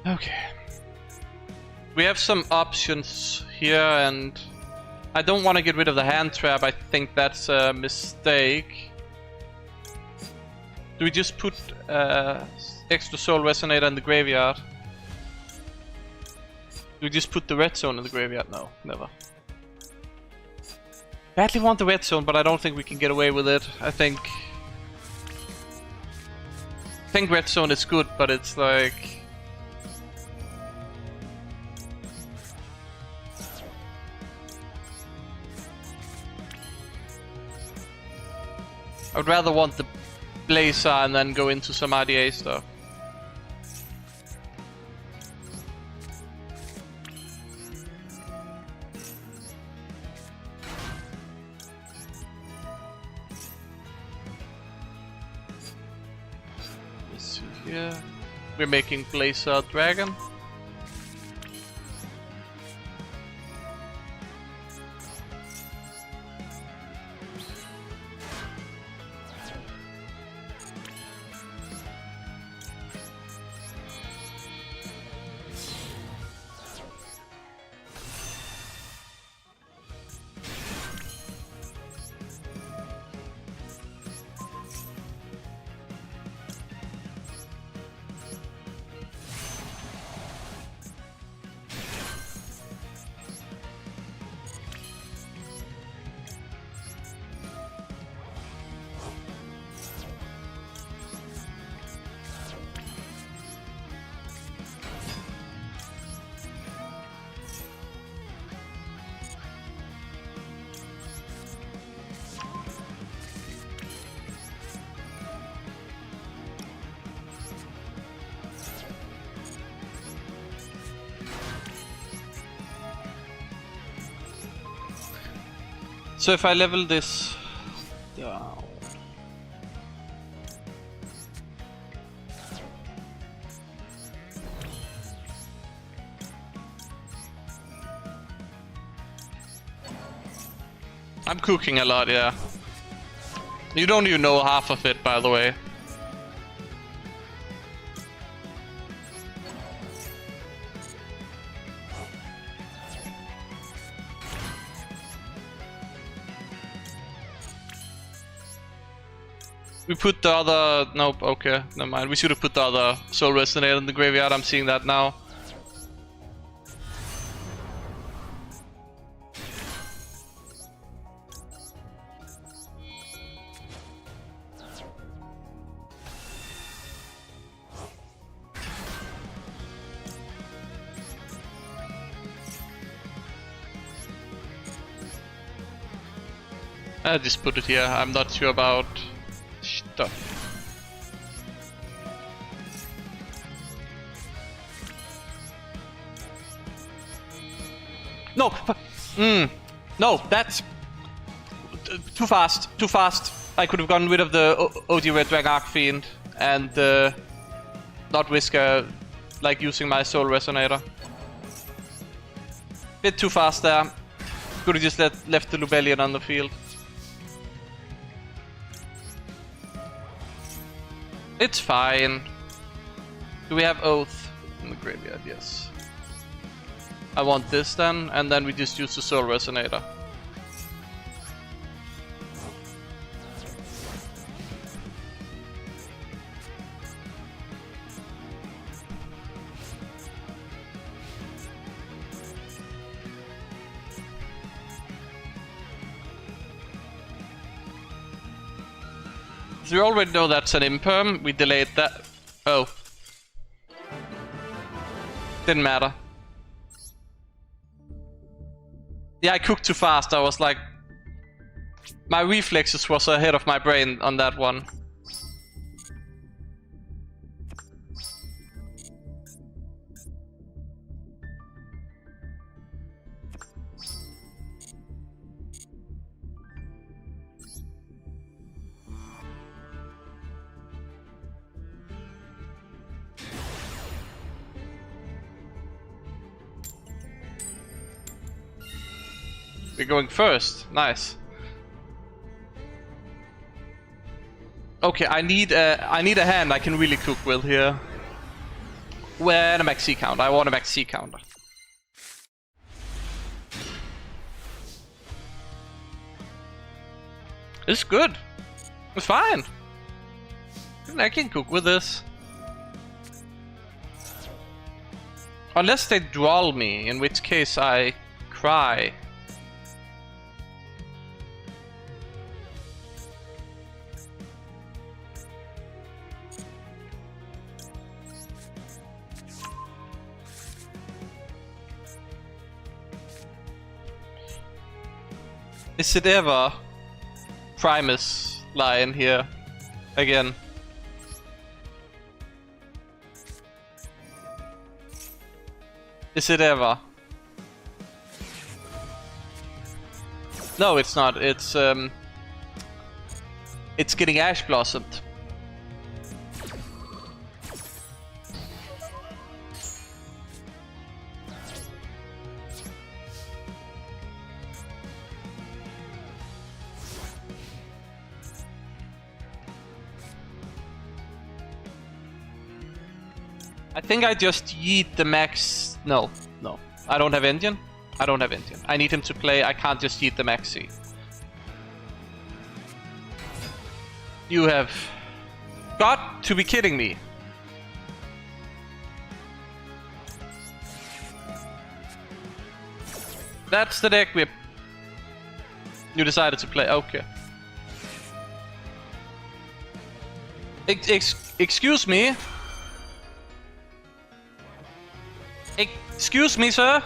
Okay. We have some options here, and I don't want to get rid of the hand trap. I think that's a mistake. Do we just put extra soul resonator in the graveyard? Do we just put the red zone in the graveyard? No, never. Badly want the red zone, but I don't think we can get away with it. I think red zone is good, but it's like... I would rather want the Blazer and then go into some RDA stuff. Let's see here. We're making Blazer Dragon. So if I level this down... I'm cooking a lot, yeah. You don't even know half of it, by the way. We put the other... Nope, okay, never mind. We should have put the other Soul Resonator in the graveyard. I'm seeing that now. I just put it here. I'm not sure about stuff. No! No, that's... Too fast. Too fast. I could have gotten rid of the OG Red Dragon Archfiend and not risk like using my Soul Resonator. Bit too fast there. Could have just left the Lubellion on the field. It's fine. Do we have Oath in the graveyard? Yes. I want this then, and then we just use the Soul Resonator. So we already know that's an imperm. We delayed that. Oh. Didn't matter. Yeah, I cooked too fast. I was like... My reflexes was ahead of my brain on that one. We're going first. Nice. Okay, I need a hand I can really cook with here. Where a max C counter. I want a max C counter. It's good. It's fine. I can cook with this. Unless they Duel me, in which case I cry. Is it ever Primus lying here again? Is it ever? No, it's not. It's getting Ash Blossomed. I think I just yeet the max... No. I don't have Indian. I need him to play. I can't just yeet the maxi. You have got to be kidding me. That's the deck you decided to play. Okay. Excuse me. Excuse me, sir.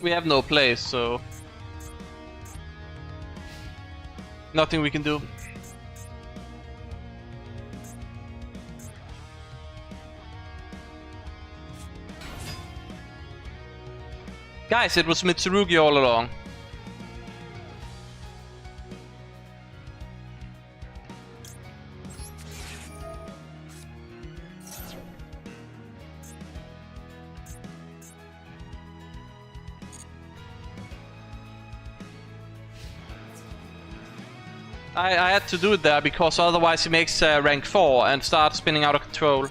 We have no place, so nothing we can do. Guys, it was Mitsurugi all along. I had to do it there because otherwise he makes rank 4 and starts spinning out of control.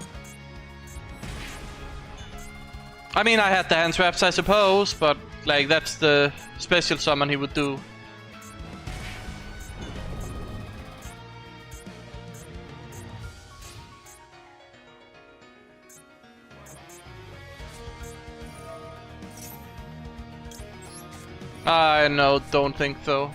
I mean, I had the hand traps, I suppose, but like that's the special summon he would do. I know, don't think so.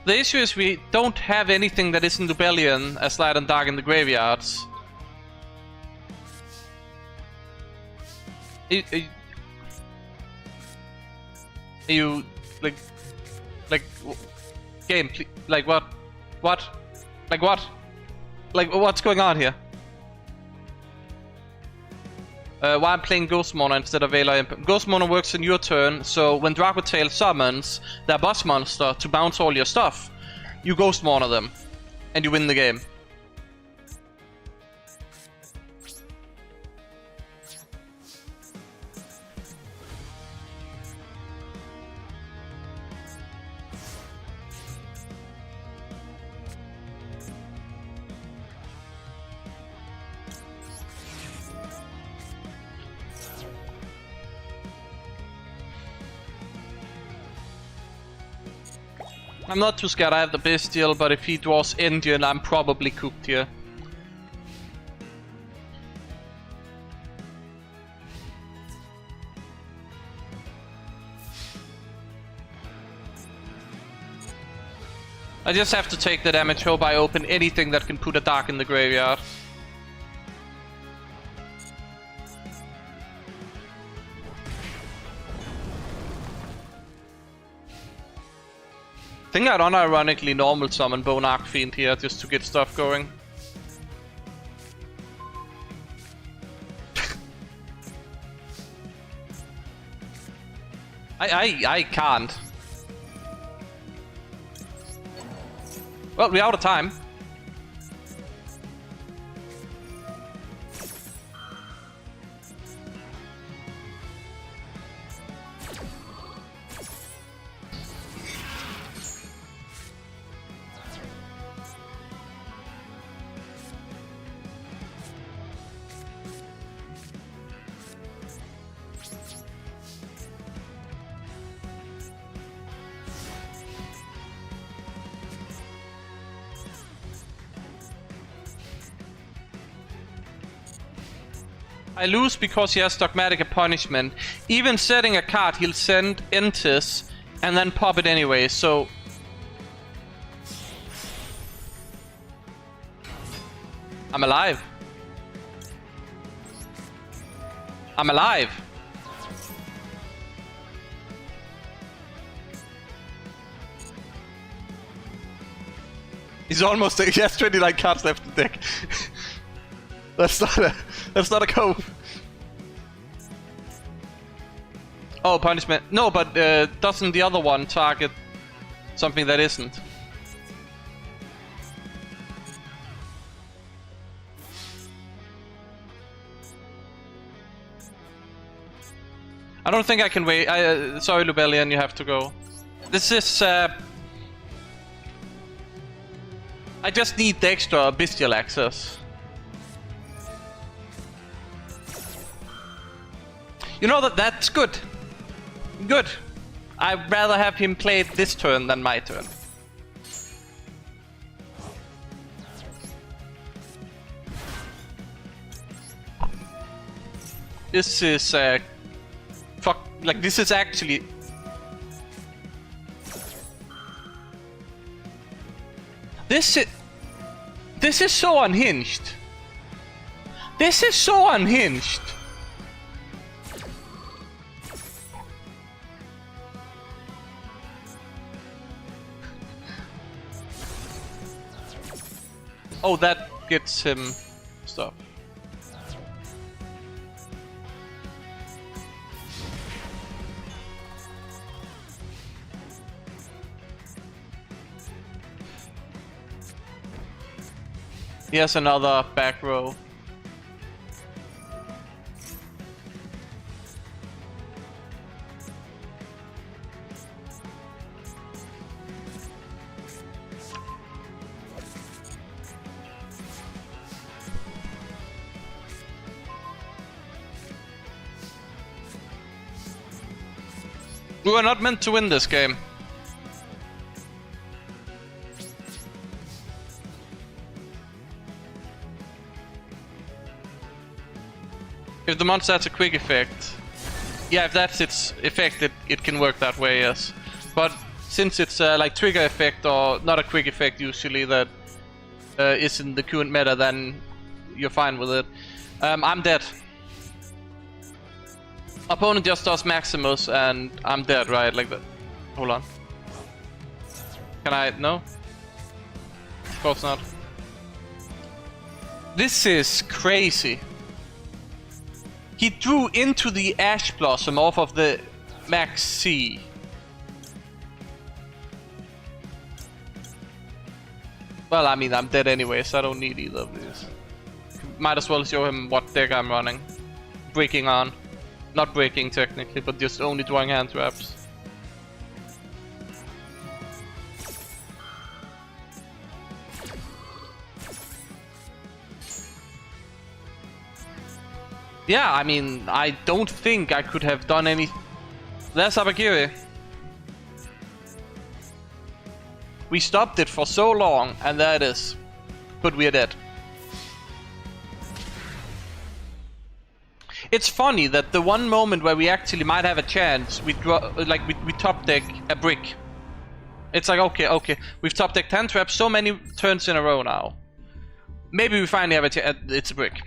The issue is we don't have anything that isn't Rebellion as Light and Dark in the graveyards. You like game, like what, like what, like what's going on here? Why I'm playing Ghost Mono instead of Velar Imp. Ghost Mono works in your turn, so when Dracotail summons their boss monster to bounce all your stuff, you Ghost Mono them, and you win the game. I'm not too scared, I have the Bestial, but if he draws Indian, I'm probably cooked here. I just have to take the damage, hope I open anything that can put a dark in the graveyard. I think I'd unironically normal summon Bone Archfiend here just to get stuff going. I can't. Well, we're out of time. I lose because he has Dogmatic Punishment. Even setting a card, he'll send Entis and then pop it anyway, so... I'm alive. I'm alive. He's almost... He has 29 cards left in the deck. That's not a cope. Oh, punishment. No, but doesn't the other one target something that isn't? I don't think I can wait. Sorry, Lubellian, you have to go. This is... I just need the extra bestial access. You know that's good. Good. I'd rather have him play it this turn than my turn. This is fuck. Like this is actually This is so unhinged. This is so unhinged. Oh, that gets him stuff. He has another back row. We were not meant to win this game. If the monster has a quick effect, yeah, if that's its effect, it can work that way, yes. But since it's like trigger effect or not a quick effect usually that is in the current meta, then you're fine with it. I'm dead. Opponent just does Maximus and I'm dead, right? Like that. Hold on. Can I? No? Of course not. This is crazy. He drew into the Ash Blossom off of the Max C. Well, I mean, I'm dead anyway, so I don't need either of these. Might as well show him what deck I'm running. Breaking on. Not breaking technically, but just only drawing hand traps. Yeah, I mean, I don't think I could have done any... There's Abagiri. We stopped it for so long, and there it is. But we're dead. It's funny that the one moment where we actually might have a chance, we draw, like we top deck a brick. It's like, okay, we've top decked hand traps so many turns in a row now. Maybe we finally have it's a brick.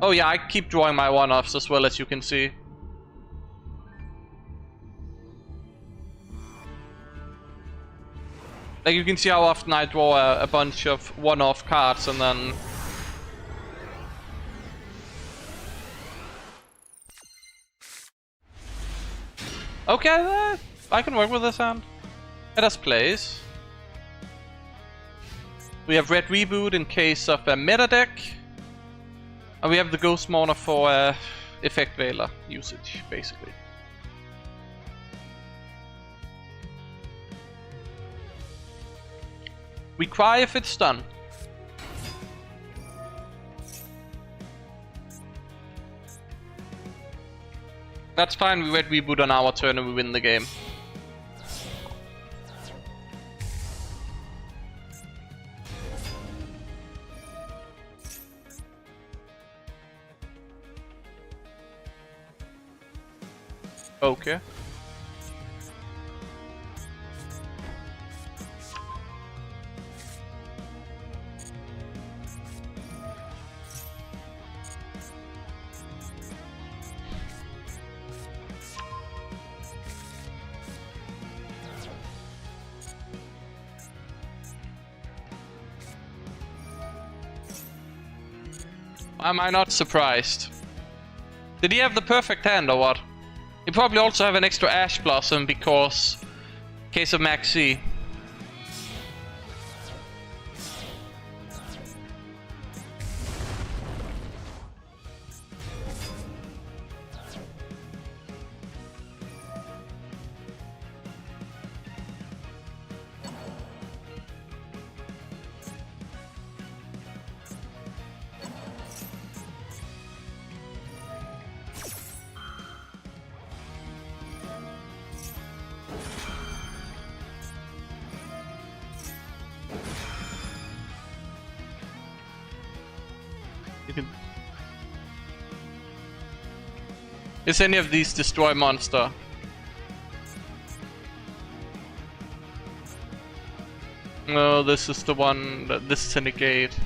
Oh yeah, I keep drawing my one-offs as well, as you can see. Like you can see how often I draw a bunch of one-off cards and then... Okay, I can work with this hand. Let us plays. We have Red Reboot in case of a meta deck. And we have the Ghost Mourner for Effect Veiler usage, basically. We cry if it's done. That's fine, we Red Reboot on our turn and we win the game. Okay. Am I not surprised? Did he have the perfect hand or what? He probably also have an extra Ash Blossom because... case of Max C. You can... Is any of these destroy monster? No, this is the one that this is a negate.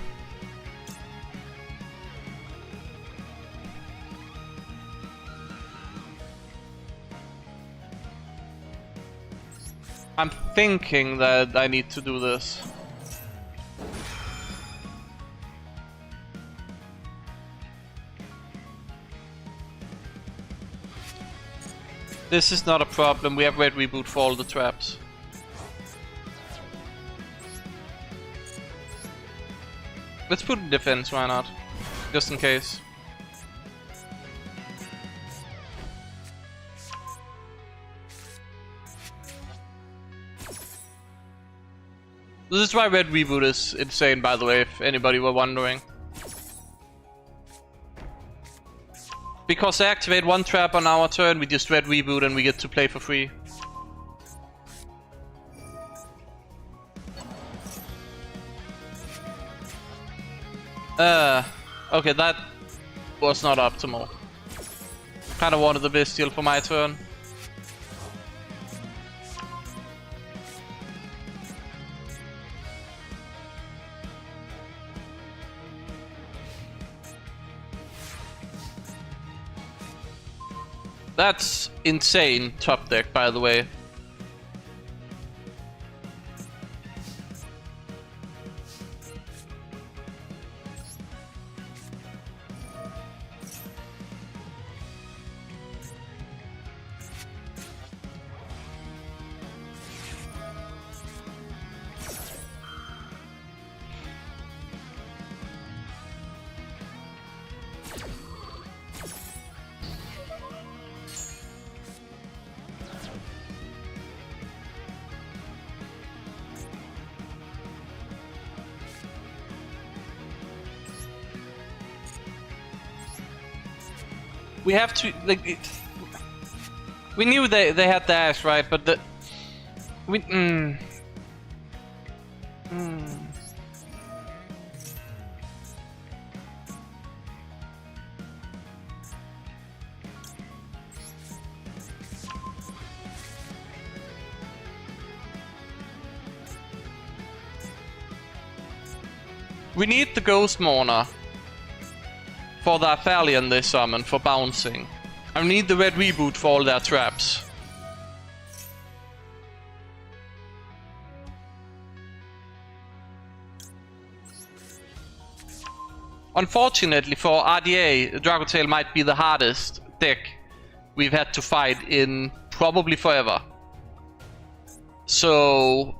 I'm thinking that I need to do this. This is not a problem, we have red reboot for all the traps. Let's put in defense, why not? Just in case. This is why red reboot is insane, by the way, if anybody were wondering. Because they activate one trap on our turn, we just red reboot and we get to play for free. Okay, that was not optimal. Kinda wanted the bestial for my turn. That's insane top deck, by the way. We have to, like, we knew they had dash, right? But the we need the Ghost Mourner for the Aphelion they summon for bouncing. I need the red reboot for all their traps. Unfortunately for RDA, Dragotail might be the hardest deck we've had to fight in probably forever. So,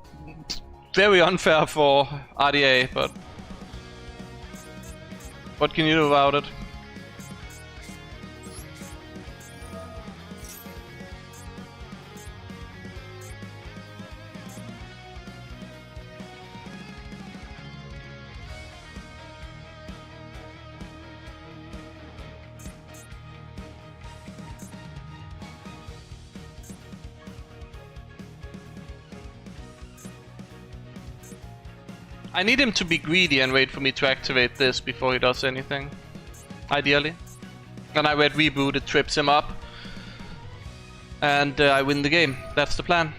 very unfair for RDA, but what can you do about it? I need him to be greedy and wait for me to activate this before he does anything. Ideally. And I red reboot, it trips him up. And I win the game. That's the plan.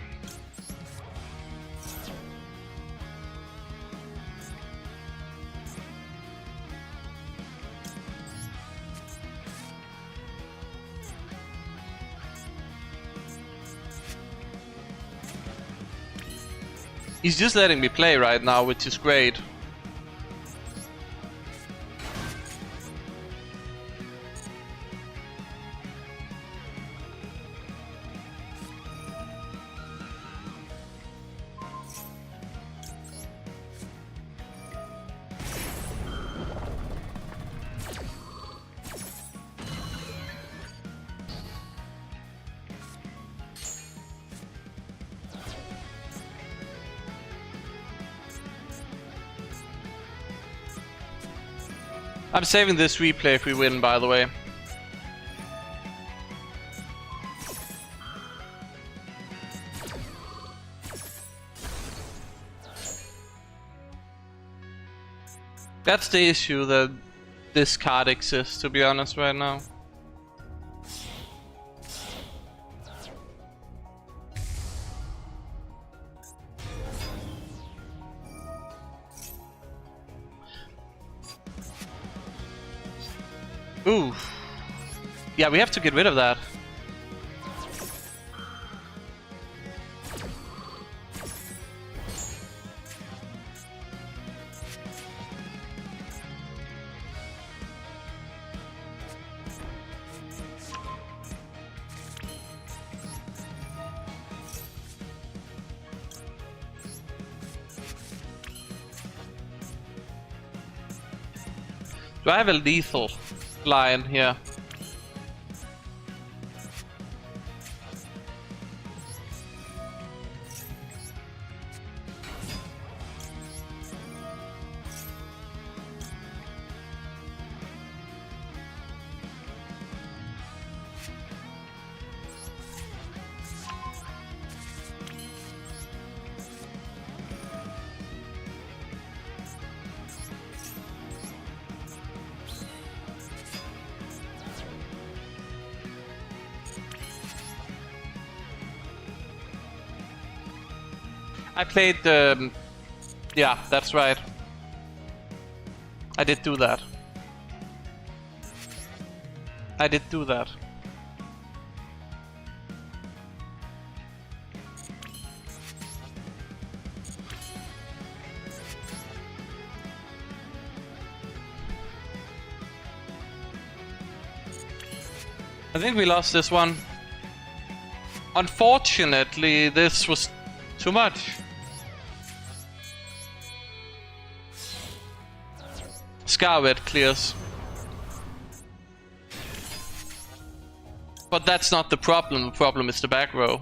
He's just letting me play right now, which is great. I'm saving this replay if we win, by the way. That's the issue, that this card exists, to be honest, right now. Ooh. Yeah, we have to get rid of that. Do I have a lethal lion here? I played the... yeah, that's right. I did do that. I did do that. I think we lost this one. Unfortunately, this was too much. Scarlet clears. But that's not the problem. The problem is the back row.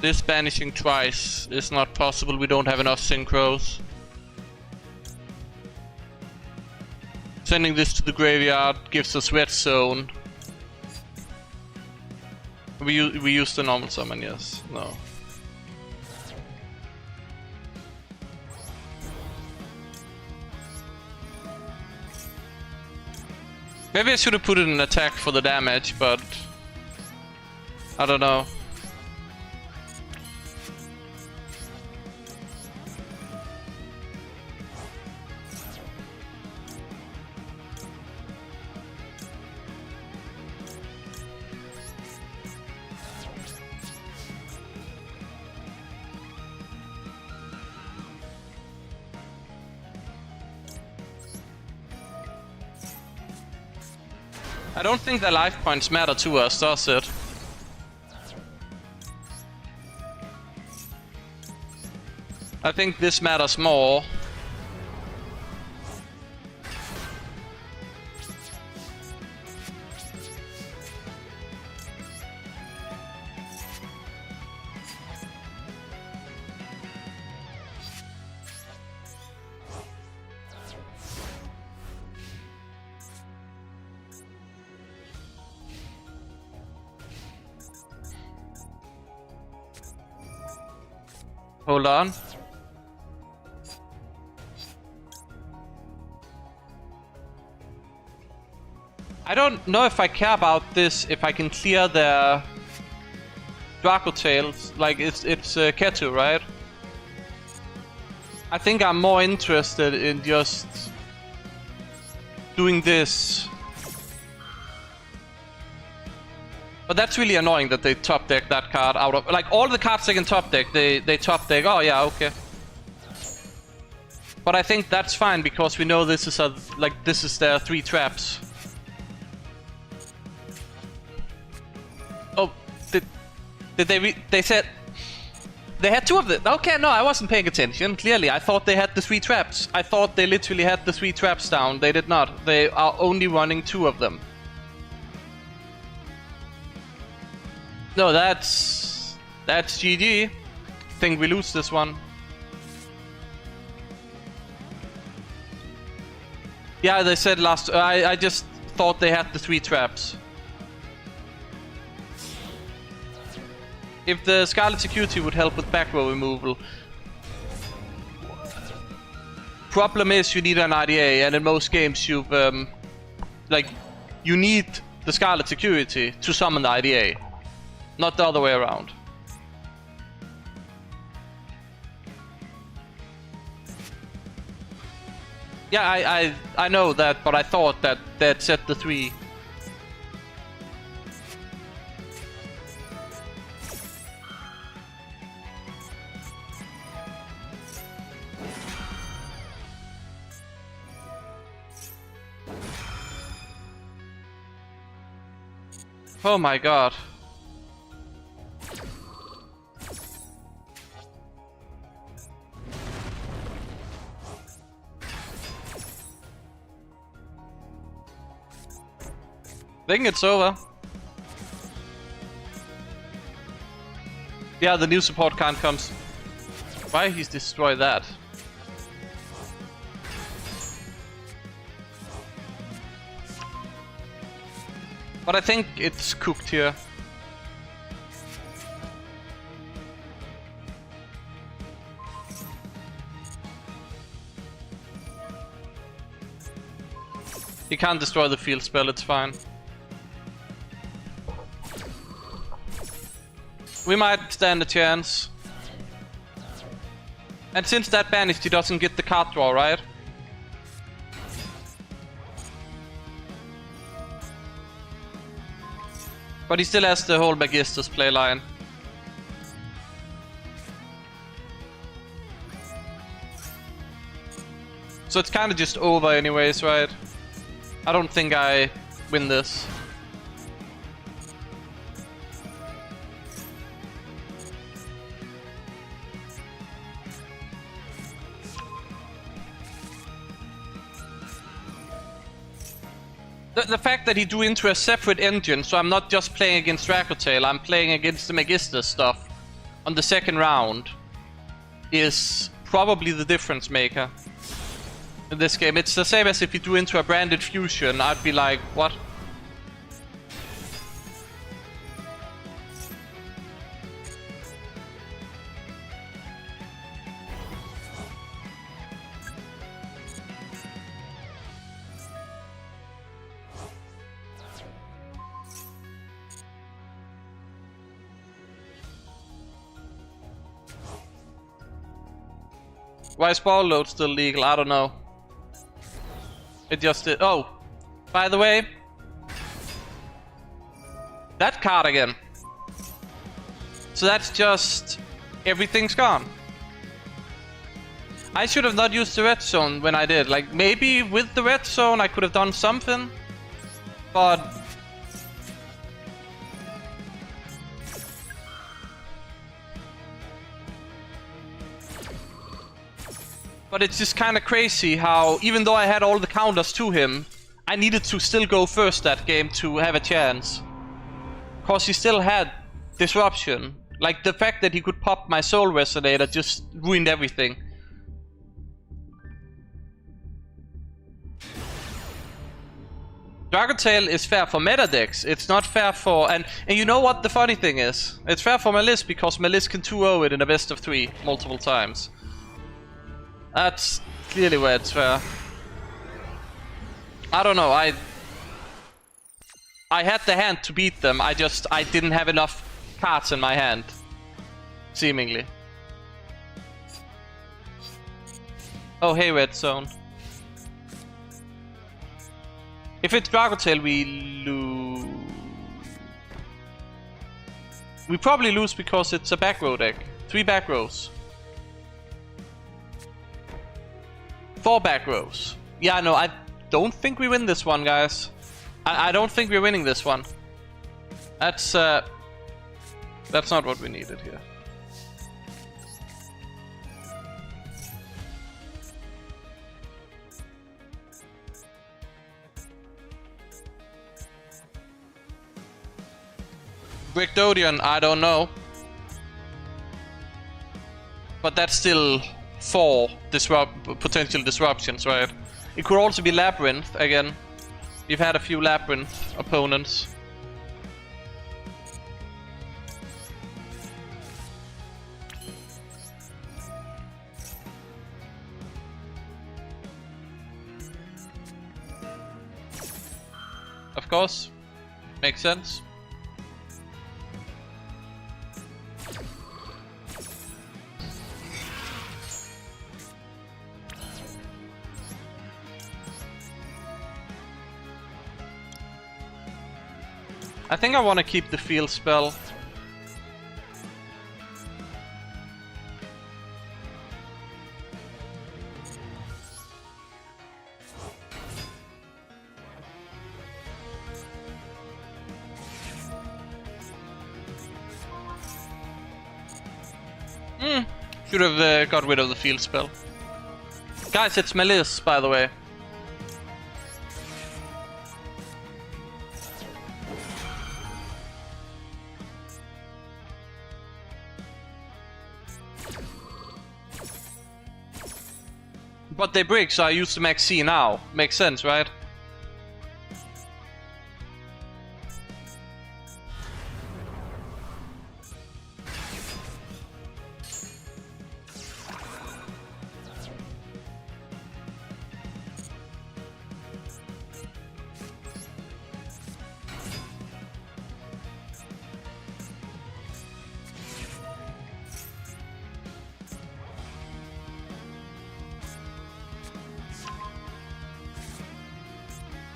This banishing twice is not possible, we don't have enough synchros. Sending this to the graveyard gives us red zone. We use the normal summon, yes. No. Maybe I should have put it in attack for the damage, but I don't know. I don't think the life points matter to us, does it? I think this matters more. Hold on. I don't know if I care about this, if I can clear their Draco Tails. Like, it's Ketu, right? I think I'm more interested in just doing this. But that's really annoying that they top deck that card out of... Like, all the cards they can top deck, they top deck. Oh, yeah, okay. But I think that's fine, because we know this is this is their 3 traps. Oh, did they said... They had 2 of them. Okay, no, I wasn't paying attention. Clearly, I thought they had the 3 traps. I thought they literally had the 3 traps down. They did not. They are only running 2 of them. No, that's GG. Think we lose this one. Yeah, they said last. I just thought they had the 3 traps. If the Scarlet Security would help with back row removal. Problem is you need an IDA, and in most games you've like you need the Scarlet Security to summon the IDA, not the other way around. Yeah, I know that, but I thought that they'd set the 3. Oh my god. I think it's over. Yeah, the new support can't come. Why he's destroyed that? But I think it's cooked here. He can't destroy the field spell, it's fine. We might stand a chance. And since that banished, he doesn't get the card draw, right? But he still has the whole Magistus playline. So it's kind of just over anyways, right? I don't think I win this. The fact that he drew into a separate engine, so I'm not just playing against Dracotail, I'm playing against the Magistus stuff on the second round, is probably the difference maker in this game. It's the same as if he drew into a branded fusion, I'd be like, what? Why is ball load still legal? I don't know. It just did. Oh, by the way, that card again. So that's just everything's gone. I should have not used the red zone when I did. Like maybe with the red zone I could have done something, but it's just kind of crazy how, even though I had all the counters to him, I needed to still go first that game to have a chance. Cause he still had disruption. Like the fact that he could pop my Soul Resonator just ruined everything. Dragotail is fair for meta decks. It's not fair for... And you know what the funny thing is? It's fair for Malice because Malice can 2-0 it in a best of 3 multiple times. That's clearly where it's fair. I don't know, I had the hand to beat them, I didn't have enough cards in my hand. Seemingly. Oh hey, red zone. If it's Dragotail we lose. We probably lose because it's a back row deck. 3 back rows. 4 back rows. Yeah, no, I don't think we win this one, guys. I don't think we're winning this one. That's not what we needed here. Brictodian, I don't know. But that's still 4 potential disruptions, right? It could also be Labyrinth again. We've had a few Labyrinth opponents. Of course, makes sense. I think I want to keep the field spell. Should have got rid of the field spell. Guys, it's Melis, by the way. But they break, so I use the Max C now. Makes sense, right?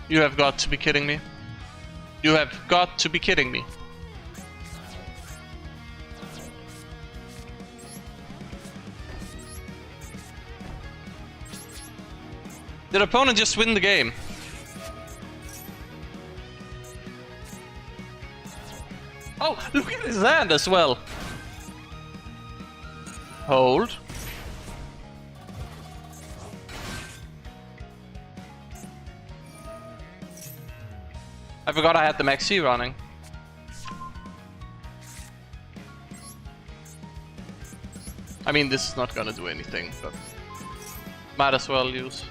You have got to be kidding me. You have got to be kidding me. Did opponent just win the game? Oh, look at his hand as well. Hold. I forgot I had the Max C running. I mean, this is not gonna do anything, but might as well use.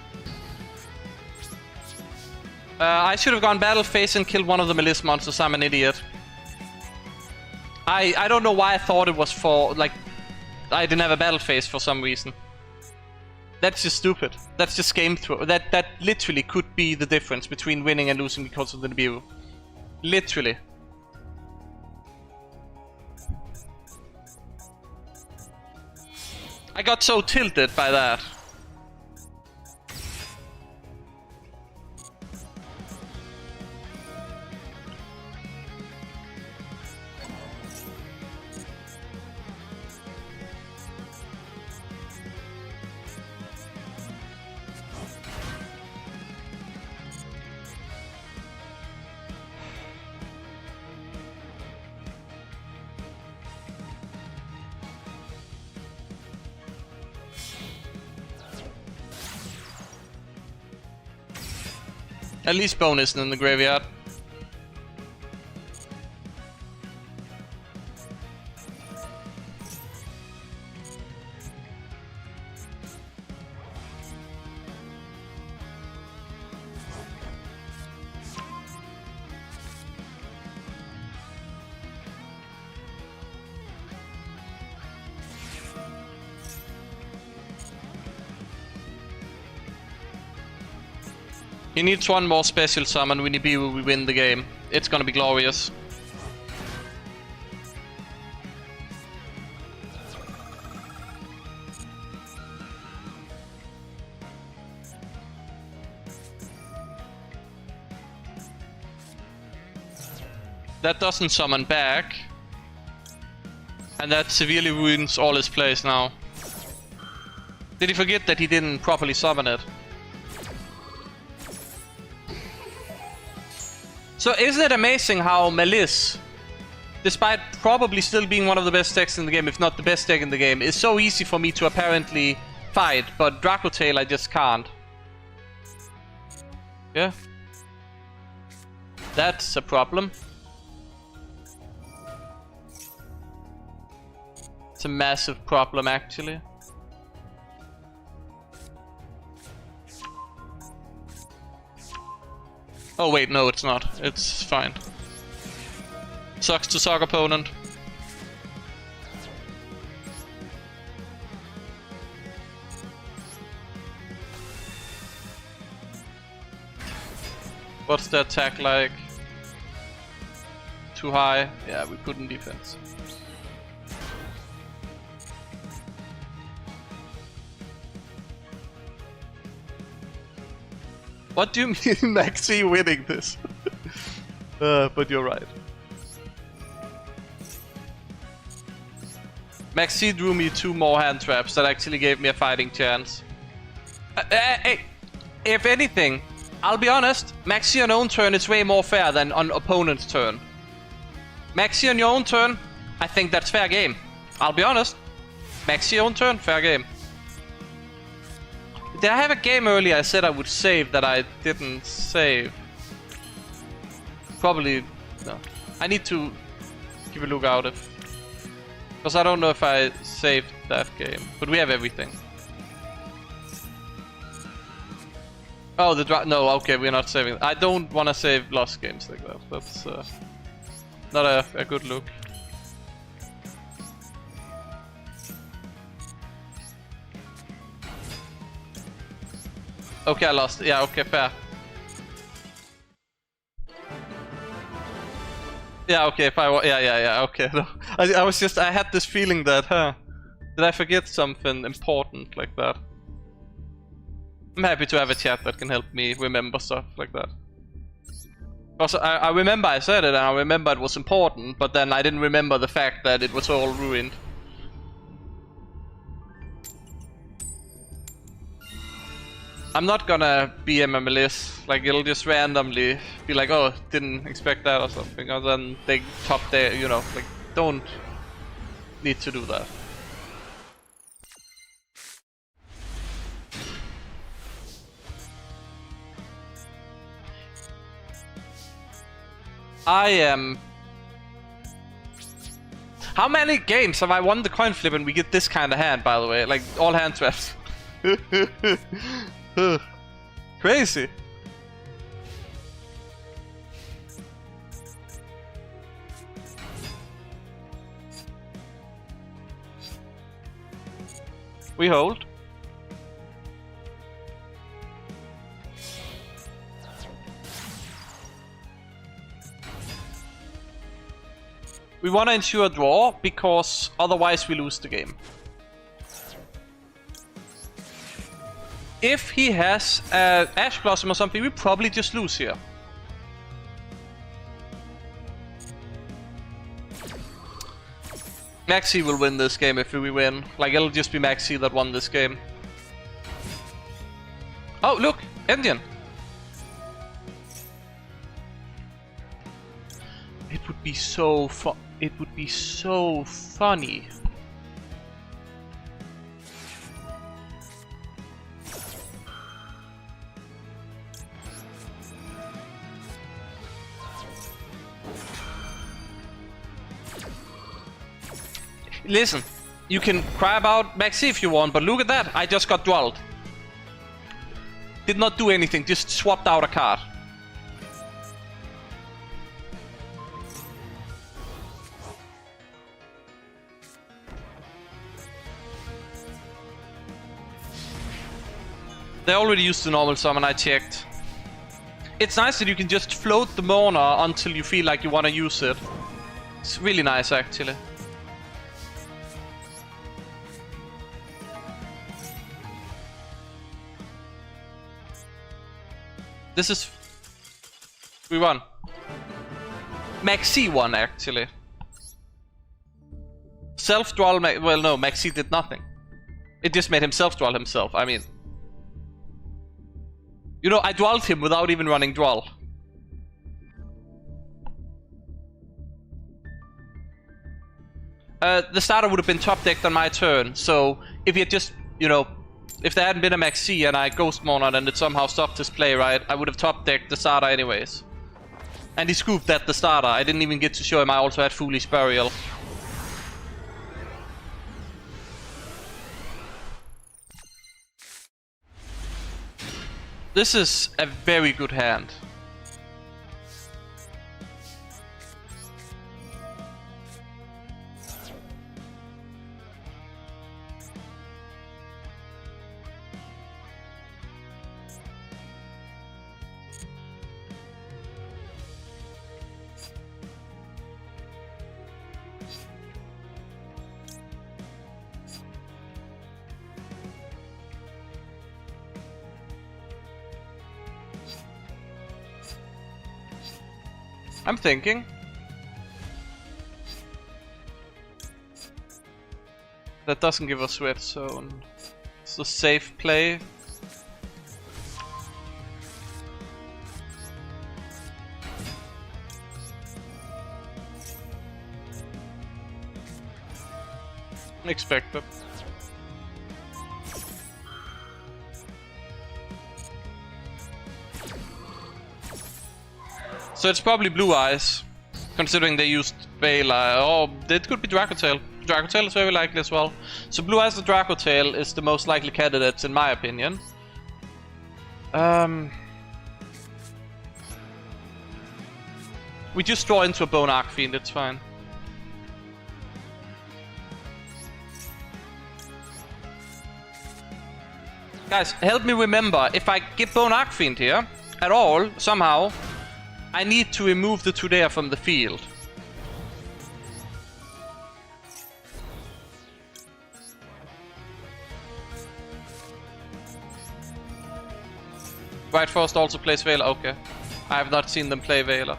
I should have gone battle phase and killed one of the Melis monsters. I'm an idiot. I don't know why I thought it was for, like, I didn't have a battle phase for some reason. That's just stupid. That's just game throw. That literally could be the difference between winning and losing because of the Nibiru. Literally. I got so tilted by that. At least Bone isn't in the graveyard. He needs one more special summon. We win the game. It's gonna be glorious. That doesn't summon back. And that severely ruins all his plays now. Did he forget that he didn't properly summon it? So isn't it amazing how Melis, despite probably still being one of the best decks in the game, if not the best deck in the game, is so easy for me to apparently fight, but Dracotail I just can't. Yeah. That's a problem. It's a massive problem, actually. Oh wait, no, it's not. It's fine. Sucks to suck opponent. What's the attack like? Too high? Yeah, we couldn't defense. What do you mean Maxi winning this? But you're right. Maxi drew me 2 more hand traps that actually gave me a fighting chance. If anything, I'll be honest, Maxi on your own turn is way more fair than on opponent's turn. Maxi on your own turn, I think that's fair game. I'll be honest. Maxi own turn, fair game. Did I have a game earlier I said I would save that I didn't save? Probably no. I need to keep a look out if... Because I don't know if I saved that game. But we have everything. Oh, the no, okay, we're not saving. I don't want to save lost games like that. That's not a good look. Okay, I lost. Yeah, okay, fair. Yeah, okay, if I yeah, okay. No. I was just, I had this feeling that, did I forget something important like that? I'm happy to have a chat that can help me remember stuff like that. Because I remember I said it and I remember it was important, but then I didn't remember the fact that it was all ruined. I'm not gonna BM MLS, like it'll just randomly be like, oh, didn't expect that or something, and then they top there, you know, like, don't need to do that. I am... How many games have I won the coin flip and we get this kind of hand, by the way? Like, all hand traps. Crazy. We hold. We want to ensure a draw, because otherwise we lose the game. If he has Ash Blossom or something, we probably just lose here. Maxi will win this game if we win. Like, it'll just be Maxi that won this game. Oh, look! Indian! It would be so fun. It would be so funny. Listen, you can cry about Maxi if you want, but look at that. I just got duelled. Did not do anything, just swapped out a card. They already used the normal summon, I checked. It's nice that you can just float the Mona until you feel like you want to use it. It's really nice, actually. This is... We won. Maxi won, actually. Self-duel... Well, no, Maxi did nothing. It just made him self-duel himself, I mean... You know, I duelled him without even running duel. The starter would have been top decked on my turn, so if he had just, you know, if there hadn't been a Maxi and I Ghost Monon and it somehow stopped his play, right, I would have top decked the starter anyways. And he scooped at the starter. I didn't even get to show him I also had Foolish Burial. This is a very good hand. I'm thinking. That doesn't give us red zone. It's a safe play. Expected. So it's probably Blue Eyes, considering they used Veil. Or it could be Dracotail. Dracotail is very likely as well. So Blue Eyes or Dracotail is the most likely candidates in my opinion. We just draw into a Bone Archfiend, it's fine. Guys, help me remember, if I get Bone Archfiend here, at all, somehow, I need to remove the 2 there from the field. White Frost also plays Veiler, okay. I have not seen them play Veiler.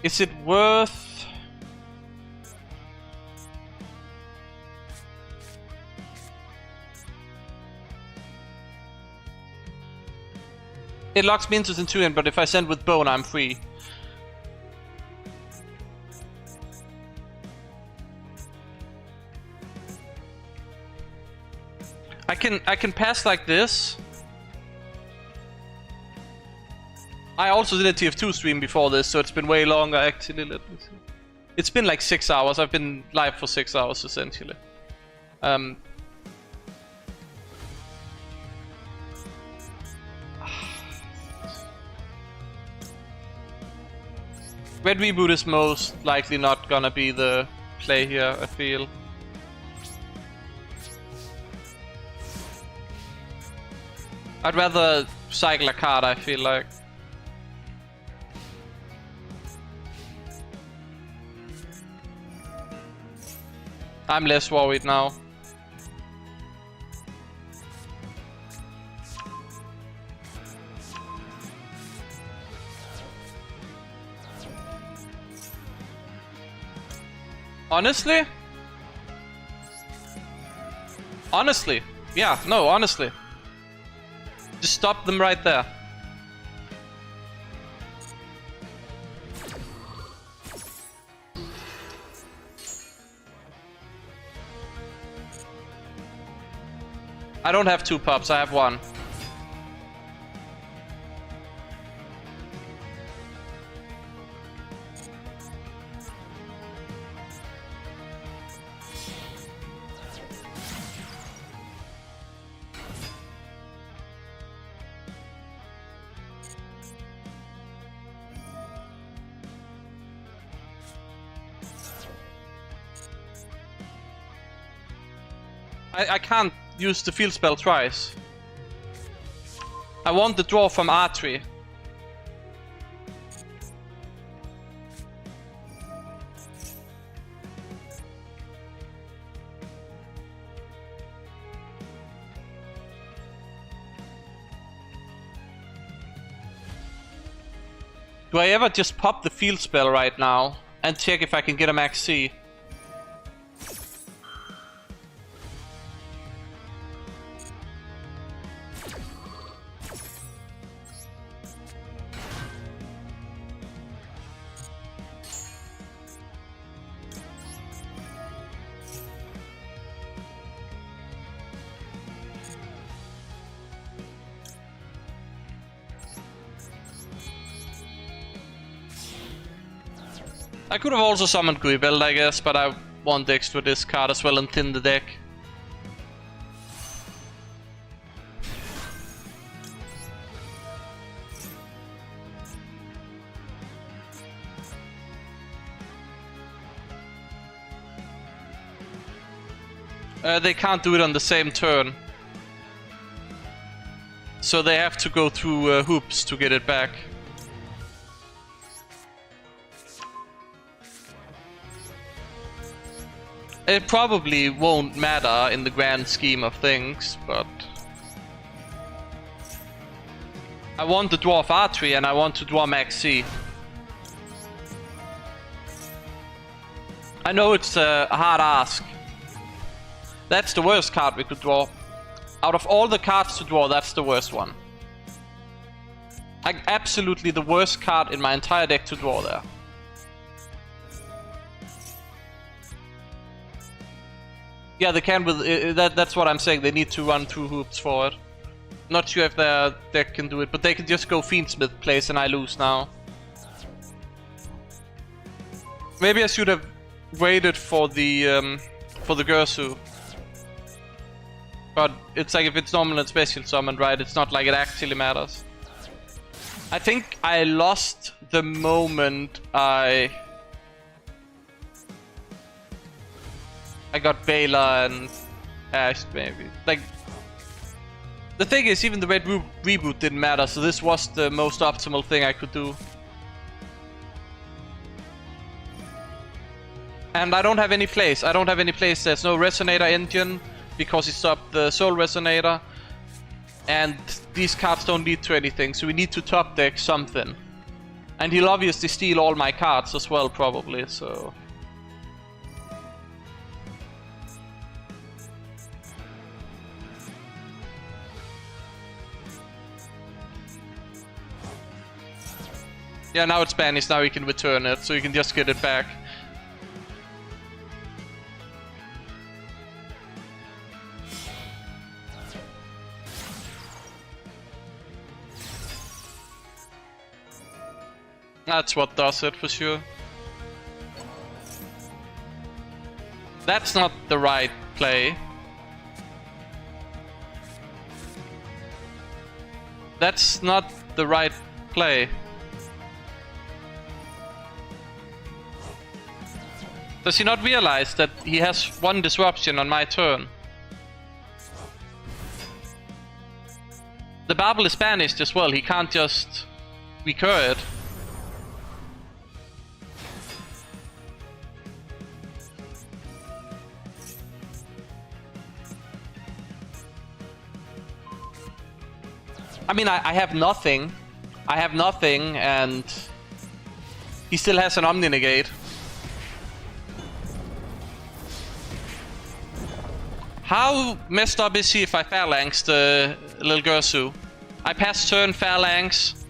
Is it worth... It locks me into Centurion, but if I send with Bone, I'm free. I can pass like this. I also did a TF2 stream before this, so it's been way longer actually. Let me see. It's been like 6 hours. I've been live for 6 hours essentially. Red Reboot is most likely not gonna be the play here, I feel. I'd rather cycle a card, I feel like. I'm less worried now. Honestly? Honestly? Yeah, no, honestly. Just stop them right there. I don't have 2 pups, I have 1. I can't use the field spell twice. I want the draw from Archery. Do I ever just pop the field spell right now and check if I can get a max C? I could have also summoned Guibel, I guess, but I want the extra discard as well and thin the deck. They can't do it on the same turn. So they have to go through hoops to get it back. It probably won't matter in the grand scheme of things, but I want the Dwarf Archery and I want to draw Max C. I know it's a hard ask. That's the worst card we could draw. Out of all the cards to draw, that's the worst one. Like, absolutely the worst card in my entire deck to draw there. Yeah, they can with that's what I'm saying. They need to run 2 hoops for it. Not sure if their deck can do it, but they can just go Fiendsmith place and I lose now. Maybe I should have waited for the Gersu. But it's like if it's normal and special summoned, right? It's not like it actually matters. I think I lost the moment I got Baylor and Ashed, maybe. Like, the thing is, even the red reboot didn't matter, so this was the most optimal thing I could do. And I don't have any place. I don't have any place. There's no Resonator engine because he stopped the Soul Resonator. And these cards don't lead to anything, so we need to top deck something. And he'll obviously steal all my cards as well, probably, so... Yeah, now it's banished, now we can return it, so you can just get it back. That's what does it, for sure. That's not the right play. That's not the right play. Does he not realize that he has 1 disruption on my turn? The Babel is banished as well, he can't just recur it. I mean, I have nothing. I have nothing, and he still has an Omni Negate. How messed up is he if I Phalanx the little Gersu? I pass turn, Phalanx.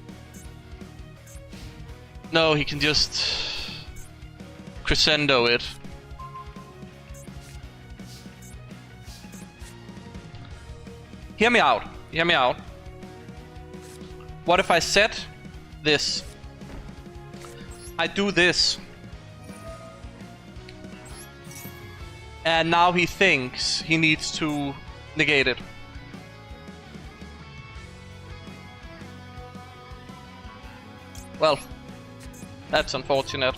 No, he can just crescendo it. Hear me out. Hear me out. What if I set this? I do this. And now he thinks he needs to negate it. Well, that's unfortunate.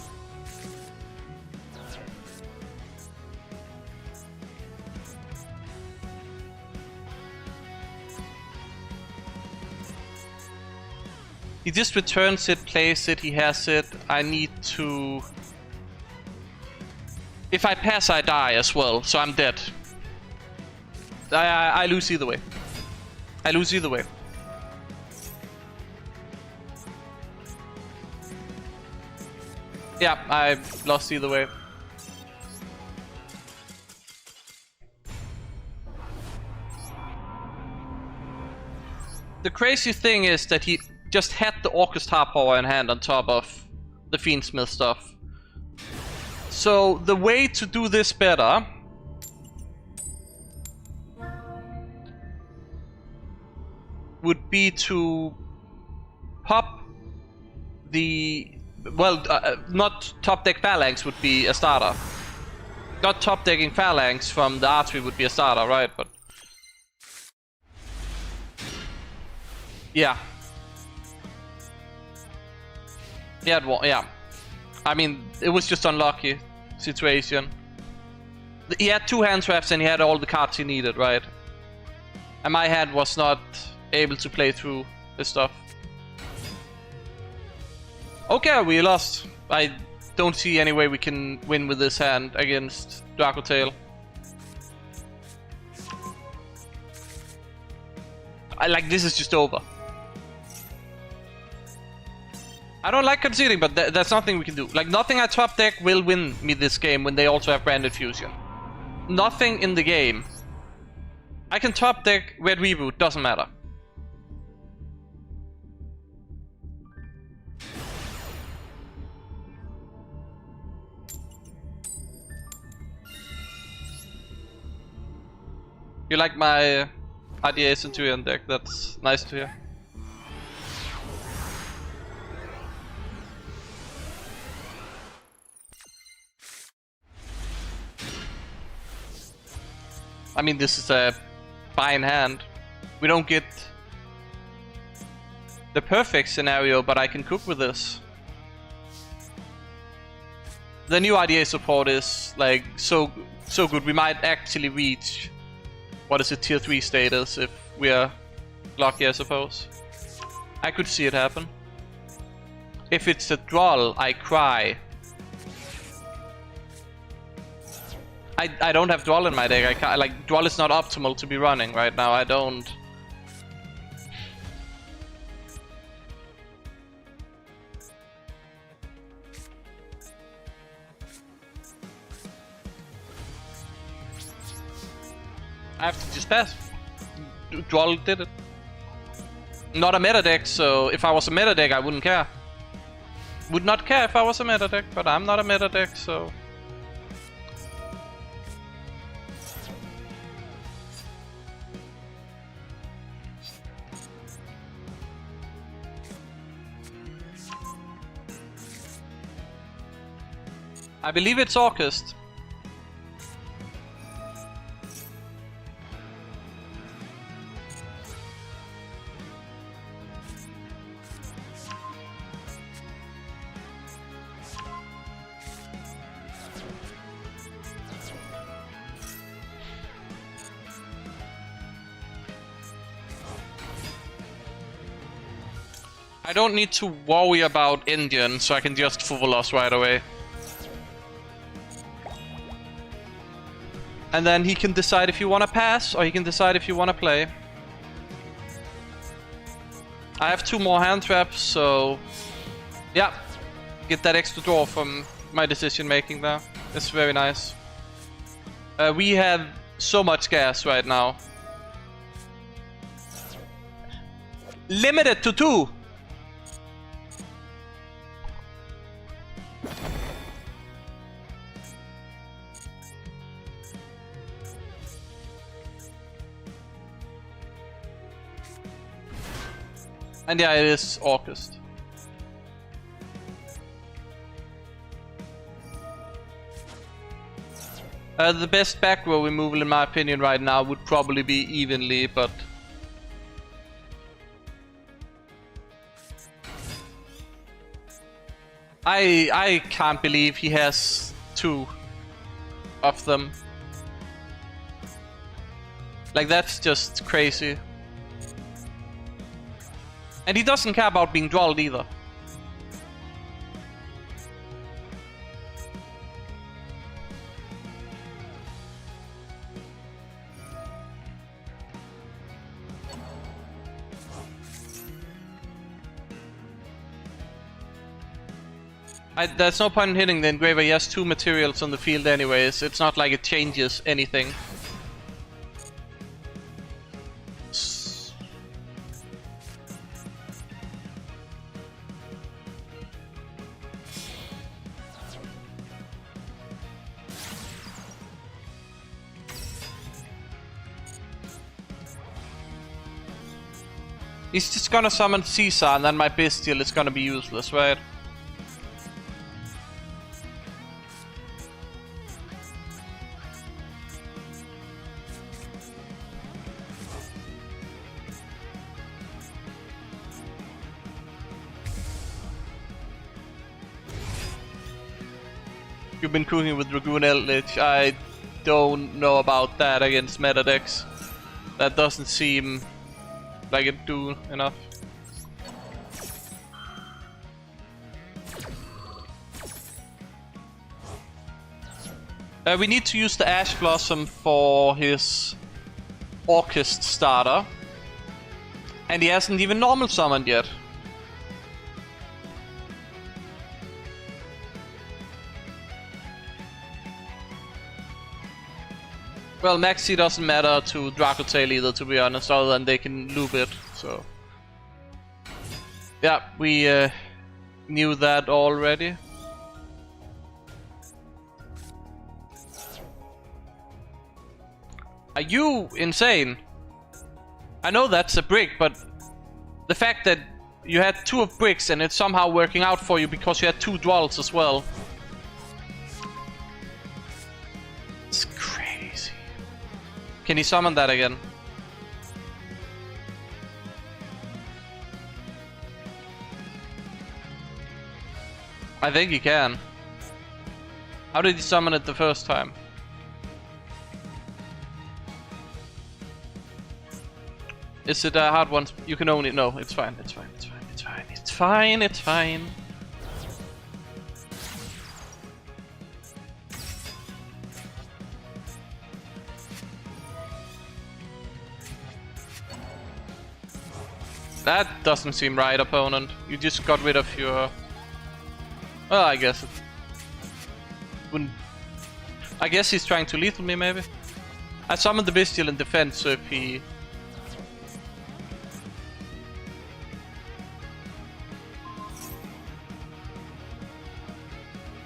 He just returns it, plays it, he has it. I need to... If I pass, I die as well, so I'm dead. I lose either way. I lose either way. Yeah, I lost either way. The crazy thing is that he just had the Orchestra power in hand on top of the Fiendsmith stuff. So the way to do this better would be to pop the... Well, not top deck Phalanx would be a starter. Not top decking Phalanx from the archery would be a starter, right? But yeah. Yeah. I mean, it was just unlucky situation. He had 2 hand traps and he had all the cards he needed, right? And my hand was not able to play through this stuff. Okay, we lost. I don't see any way we can win with this hand against Dracotail. This is just over. I don't like conceding, but there's nothing we can do. Like, nothing I top deck will win me this game when they also have Branded Fusion. Nothing in the game. I can top deck Red Reboot, doesn't matter. You like my RDA Centurion deck, that's nice to hear. I mean, this is a fine hand. We don't get the perfect scenario, but I can cook with this. The new RDA support is like so good. We might actually reach, what is it, tier 3 status if we are lucky, I suppose. I could see it happen. If it's a Duel, I cry. I don't have Duel in my deck. I can't, like, Duel is not optimal to be running right now. I don't. I have to just pass. Duel did it. Not a meta deck, so if I was a meta deck, I wouldn't care. Would not care if I was a meta deck, but I'm not a meta deck, so. I believe it's August. I don't need to worry about Indian, so I can just full loss right away. And then he can decide if you want to pass, or he can decide if you want to play. I have 2 more hand traps, so yeah, get that extra draw from my decision making there. It's very nice. We have so much gas right now. Limited to 2. And yeah, it is August. The best back row removal in my opinion right now would probably be evenly, but I can't believe he has 2 of them. Like, that's just crazy. And he doesn't care about being dueled either. There's no point in hitting the engraver. He has 2 materials on the field anyways. It's not like it changes anything. He's just gonna summon Caesar and then my Bestial is gonna be useless, right? You've been cooking with Dragoon Eldritch. I don't know about that against meta decks. That doesn't seem like it do enough. We need to use the Ash Blossom for his Orchest starter. And he hasn't even normal summoned yet. Well, Maxi doesn't matter to Dracotail either, to be honest, other than they can loop it, so... Yeah, we knew that already. Are you insane? I know that's a brick, but the fact that you had 2 of bricks and it's somehow working out for you because you had 2 duels as well. It's crazy. Can he summon that again? I think he can. How did he summon it the first time? Is it a hard one? You can only... No, it's fine, it's fine, it's fine, it's fine, it's fine, it's fine. That doesn't seem right, opponent. You just got rid of your... Well, I guess it wouldn't... I guess he's trying to lethal me, maybe? I summoned the Bestial in defense, so if he...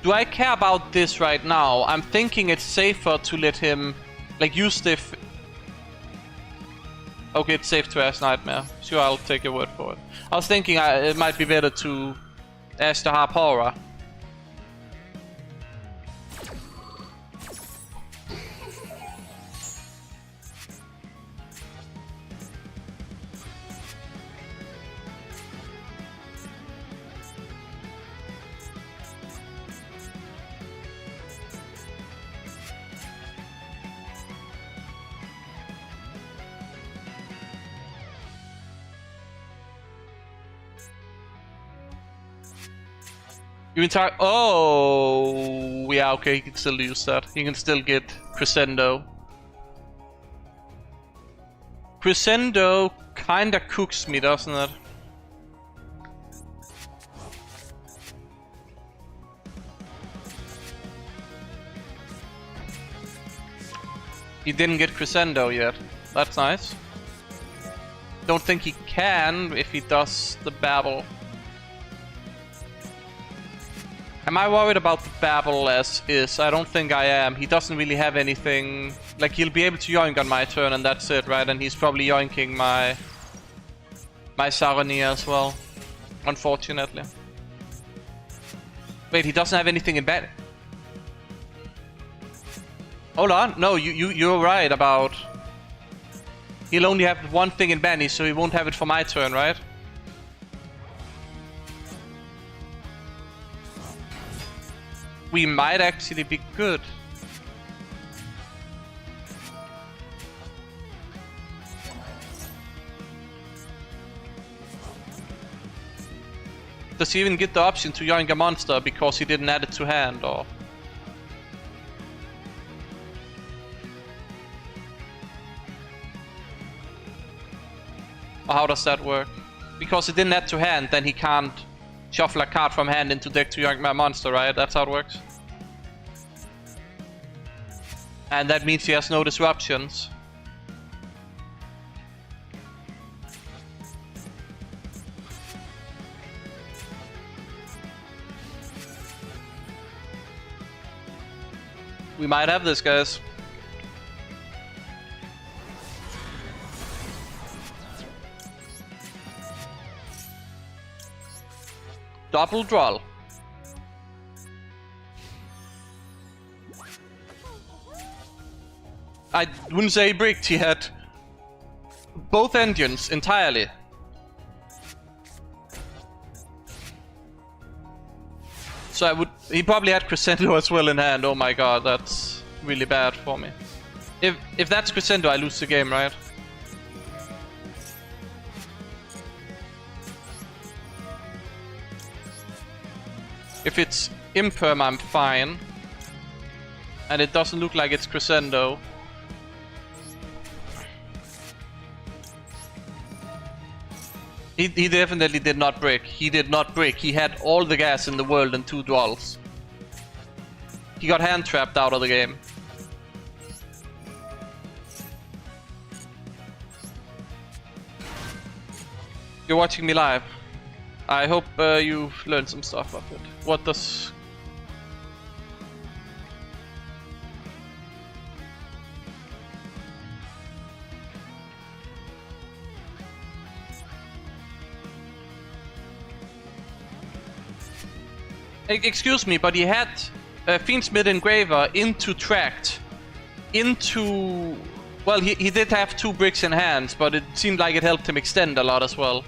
Do I care about this right now? I'm thinking it's safer to let him, like, use the... Okay, it's safe to Ash Nightmare. Sure, I'll take your word for it. I was thinking it might be better to Ash the Harp Aura. You can oh, yeah, okay, he can still use that. He can still get Crescendo. Crescendo kinda cooks me, doesn't it? He didn't get Crescendo yet. That's nice. Don't think he can if he does the Babble. Am I worried about the Babble as is? I don't think I am. He doesn't really have anything... Like, he'll be able to yoink on my turn and that's it, right? And he's probably yoinking my Saronir as well. Unfortunately. Wait, he doesn't have anything in bed. Hold on. No, you're right about... He'll only have one thing in Benny, so he won't have it for my turn, right? We might actually be good. Does he even get the option to yoink a monster because he didn't add it to hand, or... Or how does that work? Because he didn't add to hand, then he can't shuffle a card from hand into deck to yoink my monster, right? That's how it works. And that means he has no disruptions. We might have this, guys. Double draw. I wouldn't say he bricked, he had both engines entirely. So he probably had Crescendo as well in hand. Oh my god, that's really bad for me. If that's Crescendo, I lose the game, right? If it's Imperm, I'm fine. And it doesn't look like it's Crescendo. He definitely did not brick. He did not brick. He had all the gas in the world and 2 duels. He got hand trapped out of the game. You're watching me live. I hope you've learned some stuff of it. What does... Excuse me, but he had Fiendsmith Engraver into Tract, into... Well, he did have 2 bricks in hands, but it seemed like it helped him extend a lot as well.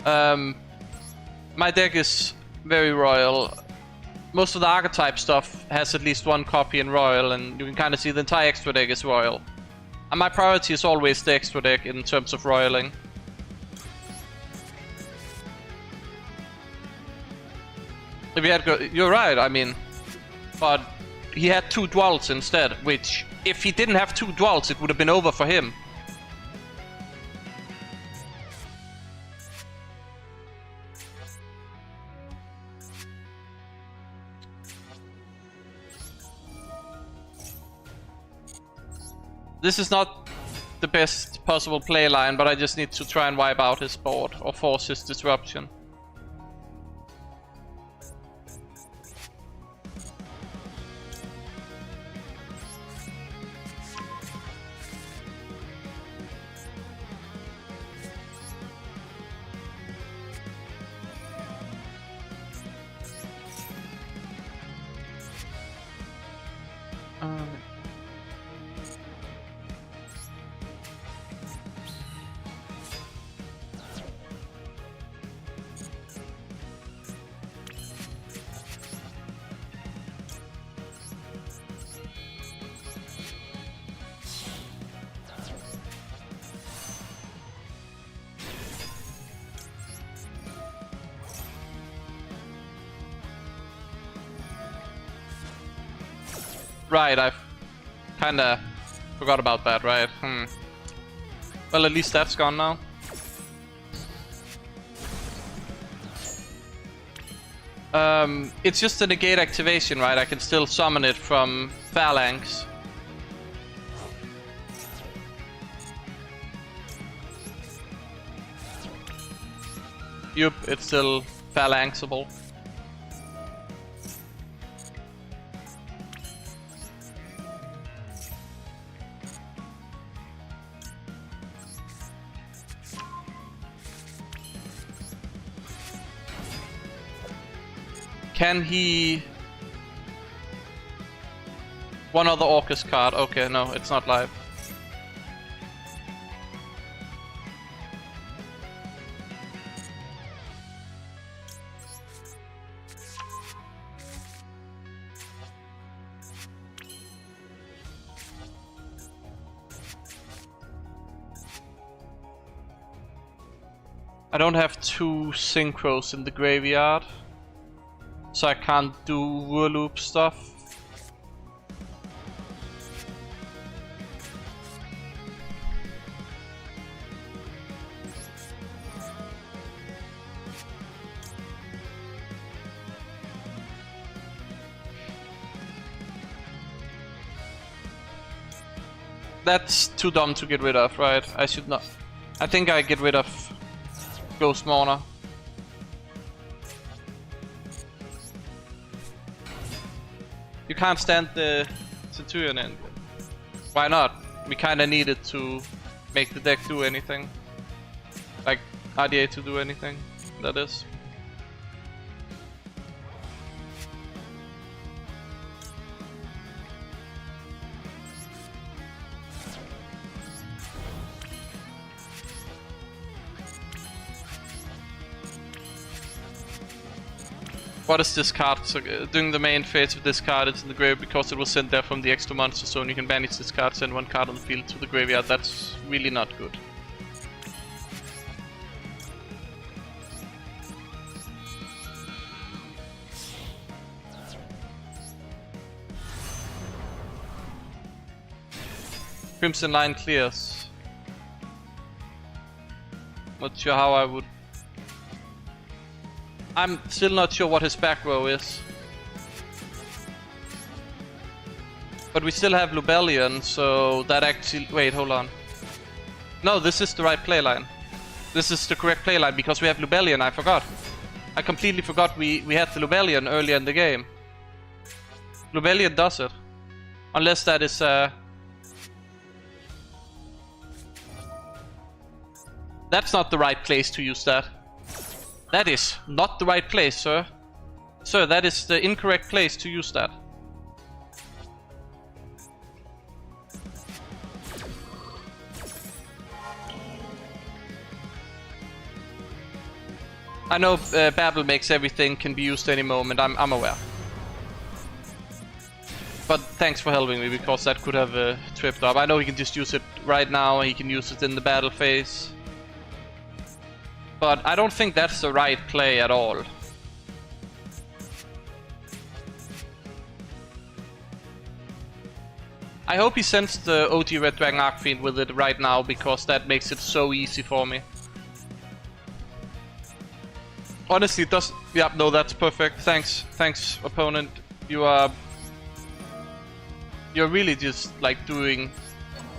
My deck is very royal. Most of the archetype stuff has at least 1 copy in royal, and you can kind of see the entire extra deck is royal. And my priority is always the extra deck in terms of royaling. If you had you're right, I mean, but he had 2 duels instead, which, if he didn't have 2 duels, it would have been over for him. This is not the best possible play line, but I just need to try and wipe out his board, or force his disruption. Right, I kinda forgot about that, right? Well, at least that's gone now. It's just a negate activation, right? I can still summon it from Phalanx. Yup, it's still Phalanxable. Can he... One other Orcus card. Okay, no, it's not live. I don't have 2 synchros in the graveyard, so I can't do Whirloop stuff. That's too dumb to get rid of, right? I should not. I think I get rid of Ghost Mourner. You can't stand the Centurion in. Why not? We kinda need it to make the deck do anything. Like RDA to do anything, that is. What is this card? So, during the main phase of this card, it's in the graveyard because it was sent there from the extra monster zone. You can banish this card, send 1 card on the field to the graveyard. That's really not good. Crimson line clears. Not sure how I would... I'm still not sure what his back row is. But we still have Lubellion, so that actually... Wait, hold on. No, this is the right playline. This is the correct playline because we have Lubellion, I forgot. I completely forgot we had the Lubellion earlier in the game. Lubellion does it. Unless that is... That's not the right place to use that. That is not the right place, sir. Sir, that is the incorrect place to use that. I know Babel makes everything can be used any moment, I'm aware. But thanks for helping me, because that could have tripped up. I know he can just use it right now, he can use it in the battle phase. But I don't think that's the right play at all. I hope he sends the OG Red Dragon Archfiend with it right now, because that makes it so easy for me. Honestly, it does... Yeah, no, that's perfect. Thanks, opponent. You're really just, like, doing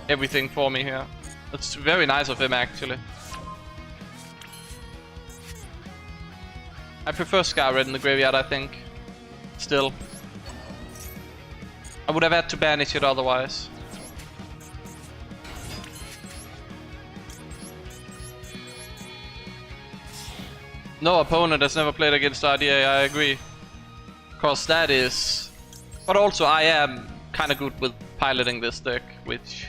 everything for me here. That's very nice of him, actually. I prefer Scarred in the graveyard, I think. Still. I would have had to banish it otherwise. No opponent has never played against RDA, I agree. Cause that is... But also I am kinda good with piloting this deck, which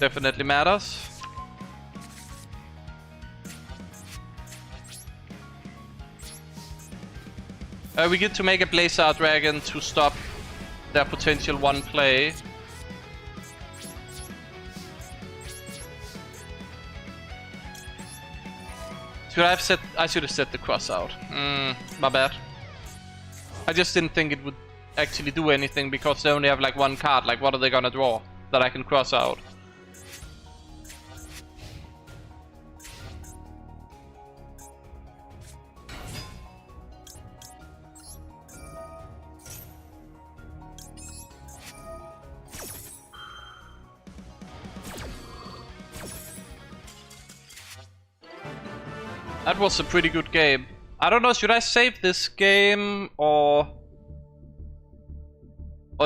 definitely matters. We get to make a Blazer Dragon to stop their potential one play. I should have set the cross out. My bad. I just didn't think it would actually do anything because they only have like one card. Like, what are they gonna draw that I can cross out? That was a pretty good game. I don't know, should I save this game or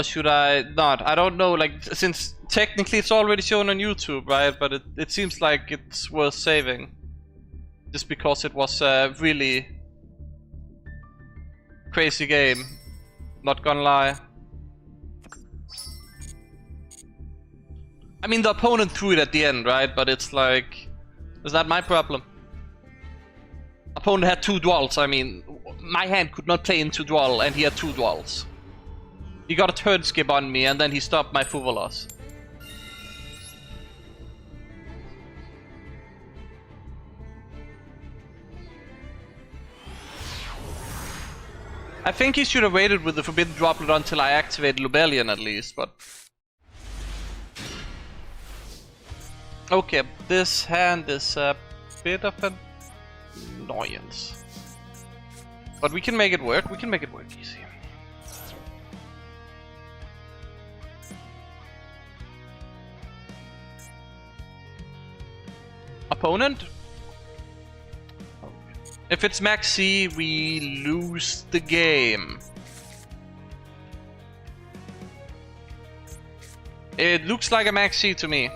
should I not? I don't know, like, since technically it's already shown on YouTube, right? But it seems like it's worth saving. Just because it was a really crazy game. Not gonna lie. I mean, the opponent threw it at the end, right? But it's like, is that my problem? Opponent had 2 Duels, I mean, my hand could not play into Duel and he had 2 Duels. He got a turn skip on me and then he stopped my Fuvolos. I think he should have waited with the Forbidden Droplet until I activated Lubellion at least, but... Okay, this hand is a bit of an annoyance. But we can make it work, easy. Opponent? If it's Max C, we lose the game. It looks like a Max C to me.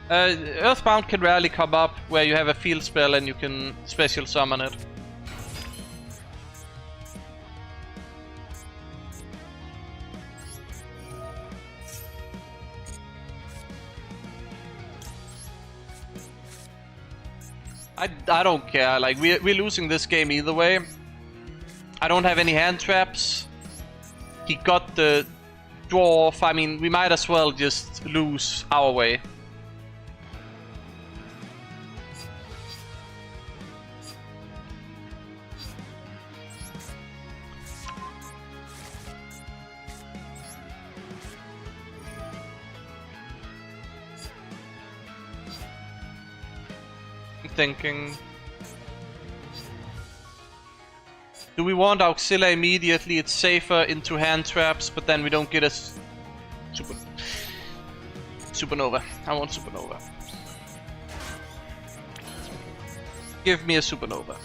Earthbound can rarely come up where you have a field spell and you can special summon it. I don't care, like we're losing this game either way. I don't have any hand traps. He got the dwarf, I mean, we might as well just lose our way. I'm thinking... Do we want Auxilia immediately? It's safer into hand traps, but then we don't get a supernova. I want supernova. Give me a supernova.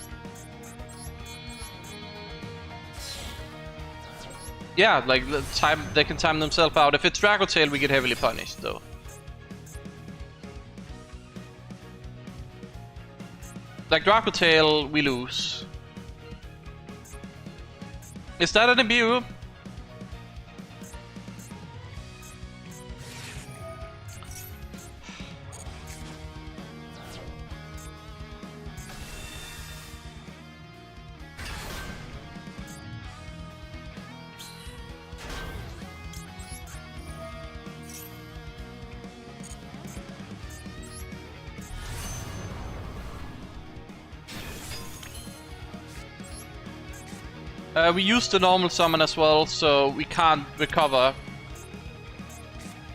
Yeah, like the time they can time themselves out. If it's Dragotail, we get heavily punished though. Like Dragotail, we lose. Is that an imbue? We used the normal summon as well, so we can't recover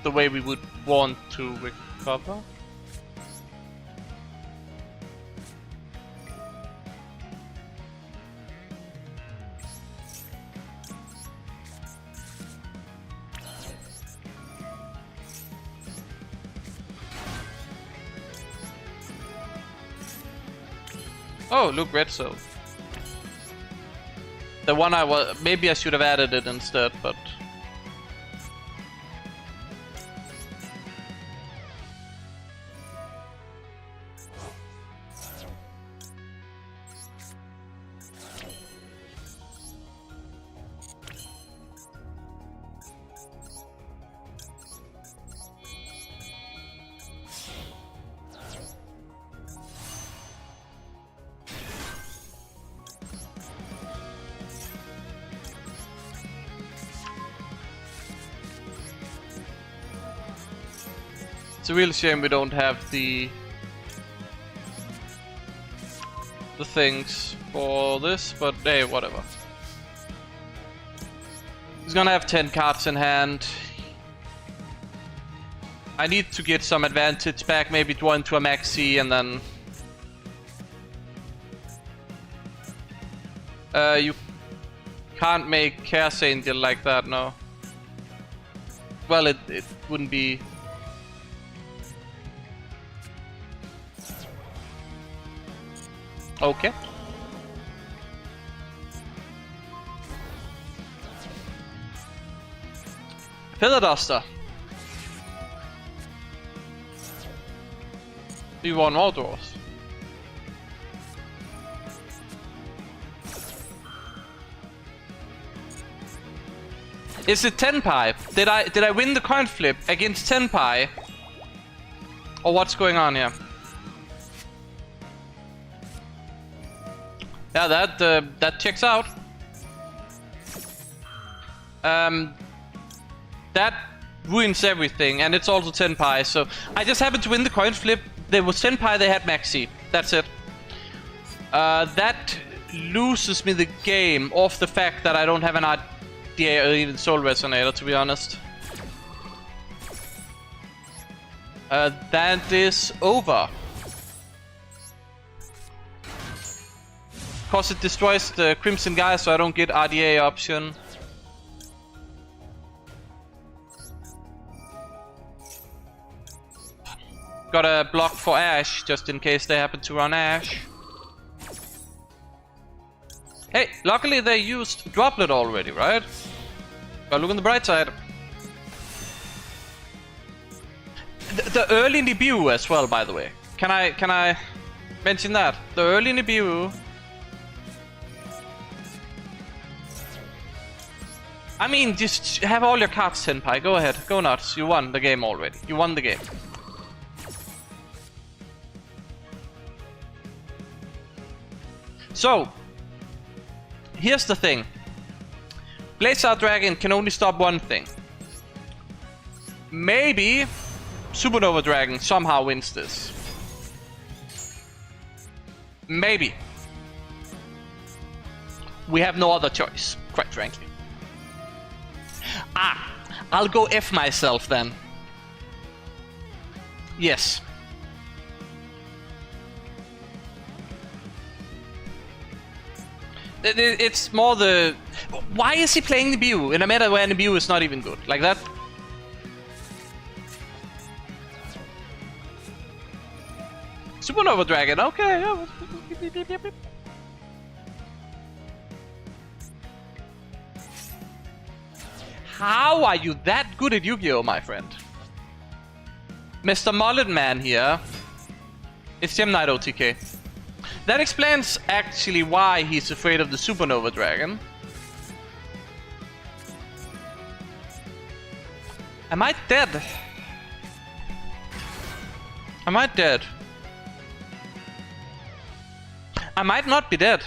the way we would want to recover. Oh, look, red cell. The one I was... Maybe I should have added it instead, but... It's a real shame we don't have the things for this, but hey, whatever. He's gonna have 10 cards in hand. I need to get some advantage back, maybe draw into a maxi and then... you can't make Chaos Angel like that, no. Well, it wouldn't be... Okay. Feather Duster. You want more dwarves? Is it Tenpai? Did I win the coin flip against Tenpai? Or what's going on here? Yeah, that checks out. That ruins everything, and it's also Tenpai. So I just happened to win the coin flip. There was Tenpai, they had Maxi. That's it. That loses me the game off the fact that I don't have an RDA or even Soul Resonator, to be honest. That is over. Of course, it destroys the Crimson guy, so I don't get RDA option. Got a block for Ash, just in case they happen to run Ash. Hey, luckily they used Droplet already, right? But look on the bright side. The early Nibiru as well, by the way. Can I mention that? The early Nibiru. I mean, just have all your cards, Senpai. Go ahead, go nuts. You won the game already. You won the game. So, here's the thing. Blazar Dragon can only stop one thing. maybe Supernova Dragon somehow wins this. Maybe. We have no other choice, quite frankly. I'll go F myself then. Yes. It's more the... Why is he playing Nibiu in a meta where Nibiu is not even good? Like that? Supernova Dragon, okay. How are you that good at Yu-Gi-Oh, my friend? Mr. Mullet Man here. It's Gem Knight OTK. That explains actually why he's afraid of the Supernova Dragon. Am I dead? Am I dead? I might not be dead.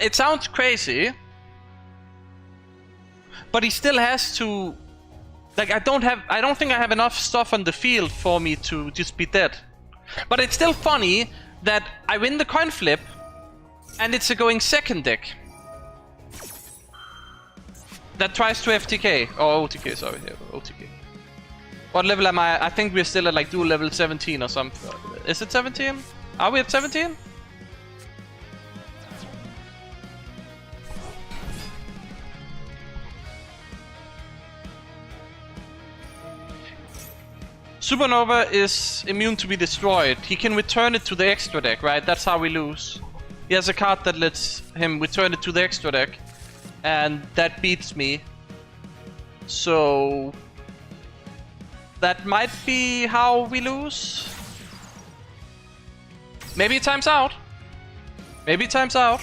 It sounds crazy. But he still has to... Like, I don't think I have enough stuff on the field for me to just be dead. But it's still funny that I win the coin flip and it's a going second deck that tries to FTK. Oh, OTK, sorry. Yeah, OTK. What level am I? I think we're still at like dual level 17 or something. Is it 17? Are we at 17? Supernova is immune to be destroyed. He can return it to the extra deck, right? That's how we lose. He has a card that lets him return it to the extra deck. And that beats me. So... that might be how we lose. Maybe it times out. Maybe it times out.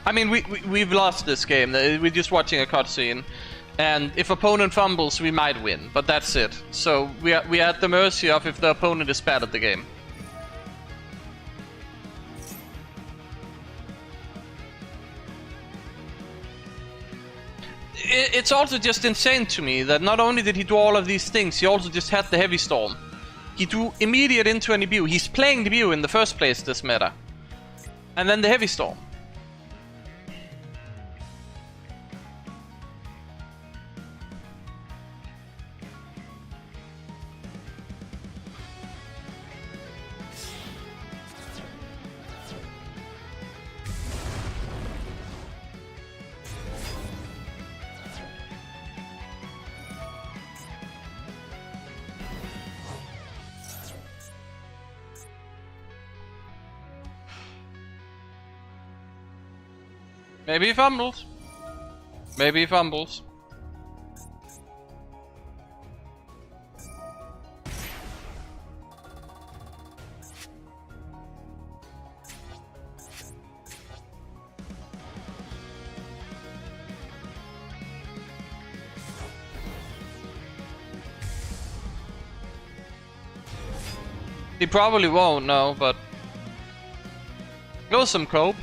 I mean, we've lost this game. We're just watching a cutscene, and if opponent fumbles, we might win. But that's it. So we are at the mercy of if the opponent is bad at the game. It's also just insane to me that not only did he do all of these things, he also just had the Heavy Storm. He drew immediate into an Nibiu. He's playing Nibiu in the first place this meta, and then the Heavy Storm. Maybe he fumbles. Maybe he fumbles. He probably won't, no, but... go some cope.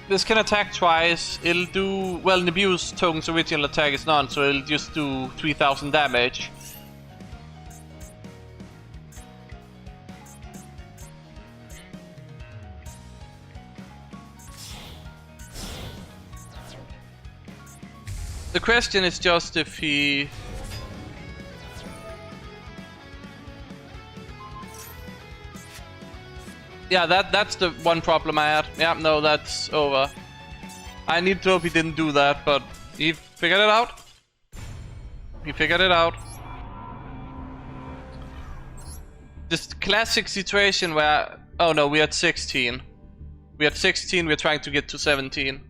This can attack twice. It'll do... well, Nibiu's token's original attack is none, so it'll just do 3000 damage. The question is just if he... Yeah, that's the one problem I had. Yeah, no, that's over. I need to hope he didn't do that, but he figured it out. He figured it out. This classic situation where... Oh no, we're at 16. We're at 16, we're trying to get to 17.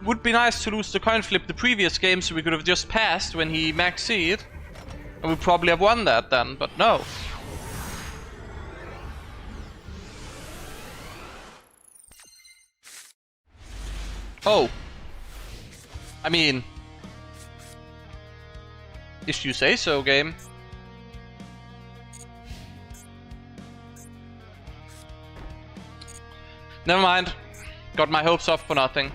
Would be nice to lose the coin flip the previous game so we could have just passed when he max C'd. And we probably have won that then, but no. Oh. I mean... if you say so, game. Never mind. Got my hopes up for nothing.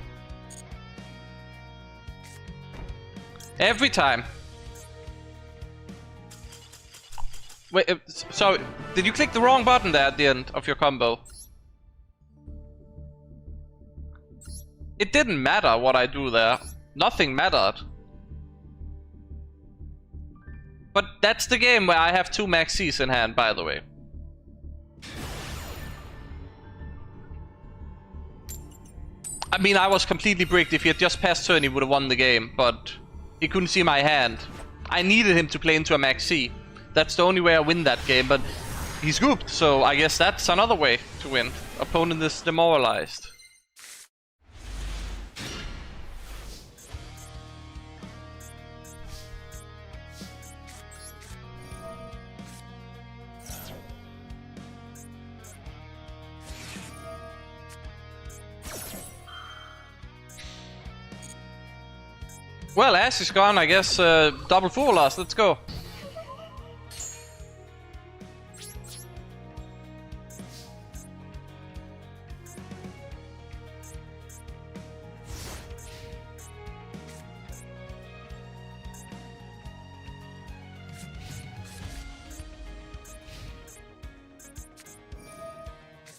Every time. Wait, so did you click the wrong button there at the end of your combo? It didn't matter what I do there. Nothing mattered. But that's the game where I have 2 max Cs in hand, by the way. I mean, I was completely bricked. If he had just passed turn, he would have won the game, but he couldn't see my hand. I needed him to play into a max C. That's the only way I win that game, but he's scooped, so I guess that's another way to win. Opponent is demoralized. Well, Ash is gone, I guess. Double full loss, let's go.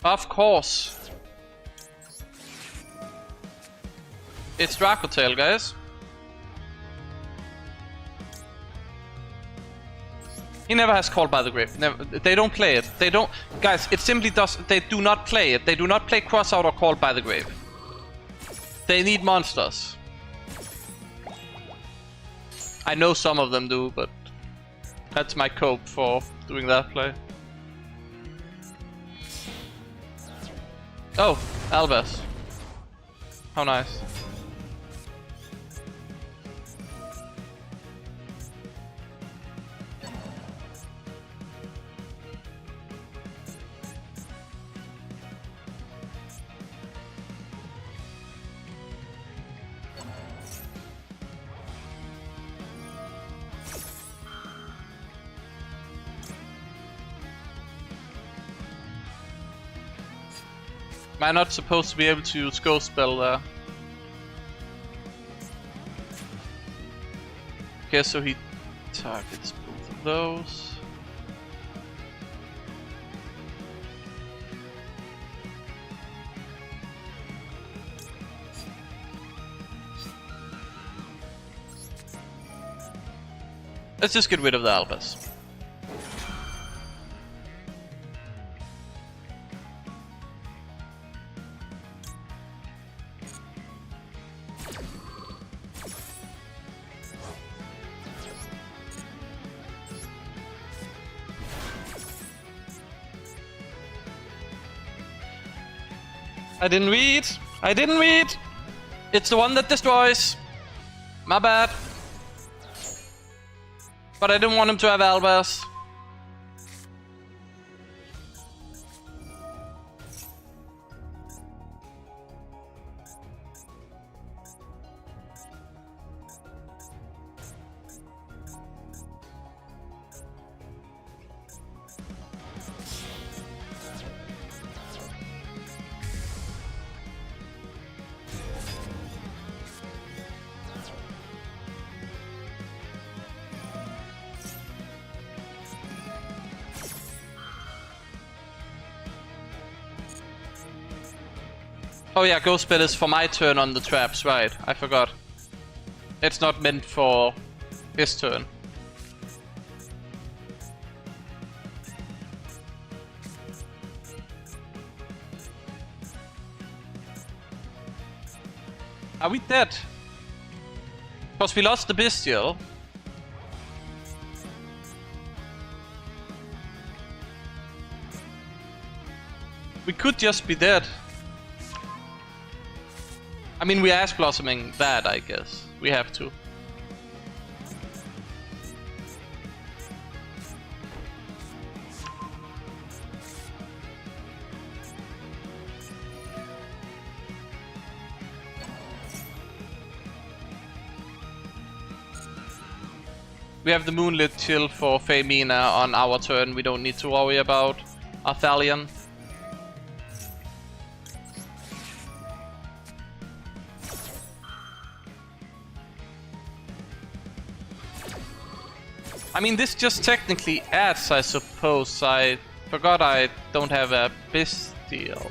Of course. It's Dracotail, guys. He never has Called by the Grave. Never. They don't play it. They don't... Guys, it simply does... They do not play it. They do not play Crossout or Called by the Grave. They need monsters. I know some of them do, but... that's my cope for doing that play. Oh, Albus. How nice. Am I not supposed to be able to use Ghost Spell there? Okay, so he targets both of those. Let's just get rid of the Albus. I didn't read. I didn't read. It's the one that destroys. My bad. But I didn't want him to have Albus. Oh yeah, Ghost Bed is for my turn on the traps, right. I forgot. It's not meant for his turn. Are we dead? Because we lost the Bestial. We could just be dead. I mean, we are Ash Blossoming that, I guess. We have to. We have the Moonlit Chill for Femina on our turn. We don't need to worry about Arthalion. I mean, this just technically adds, I suppose. I forgot I don't have a Bestial.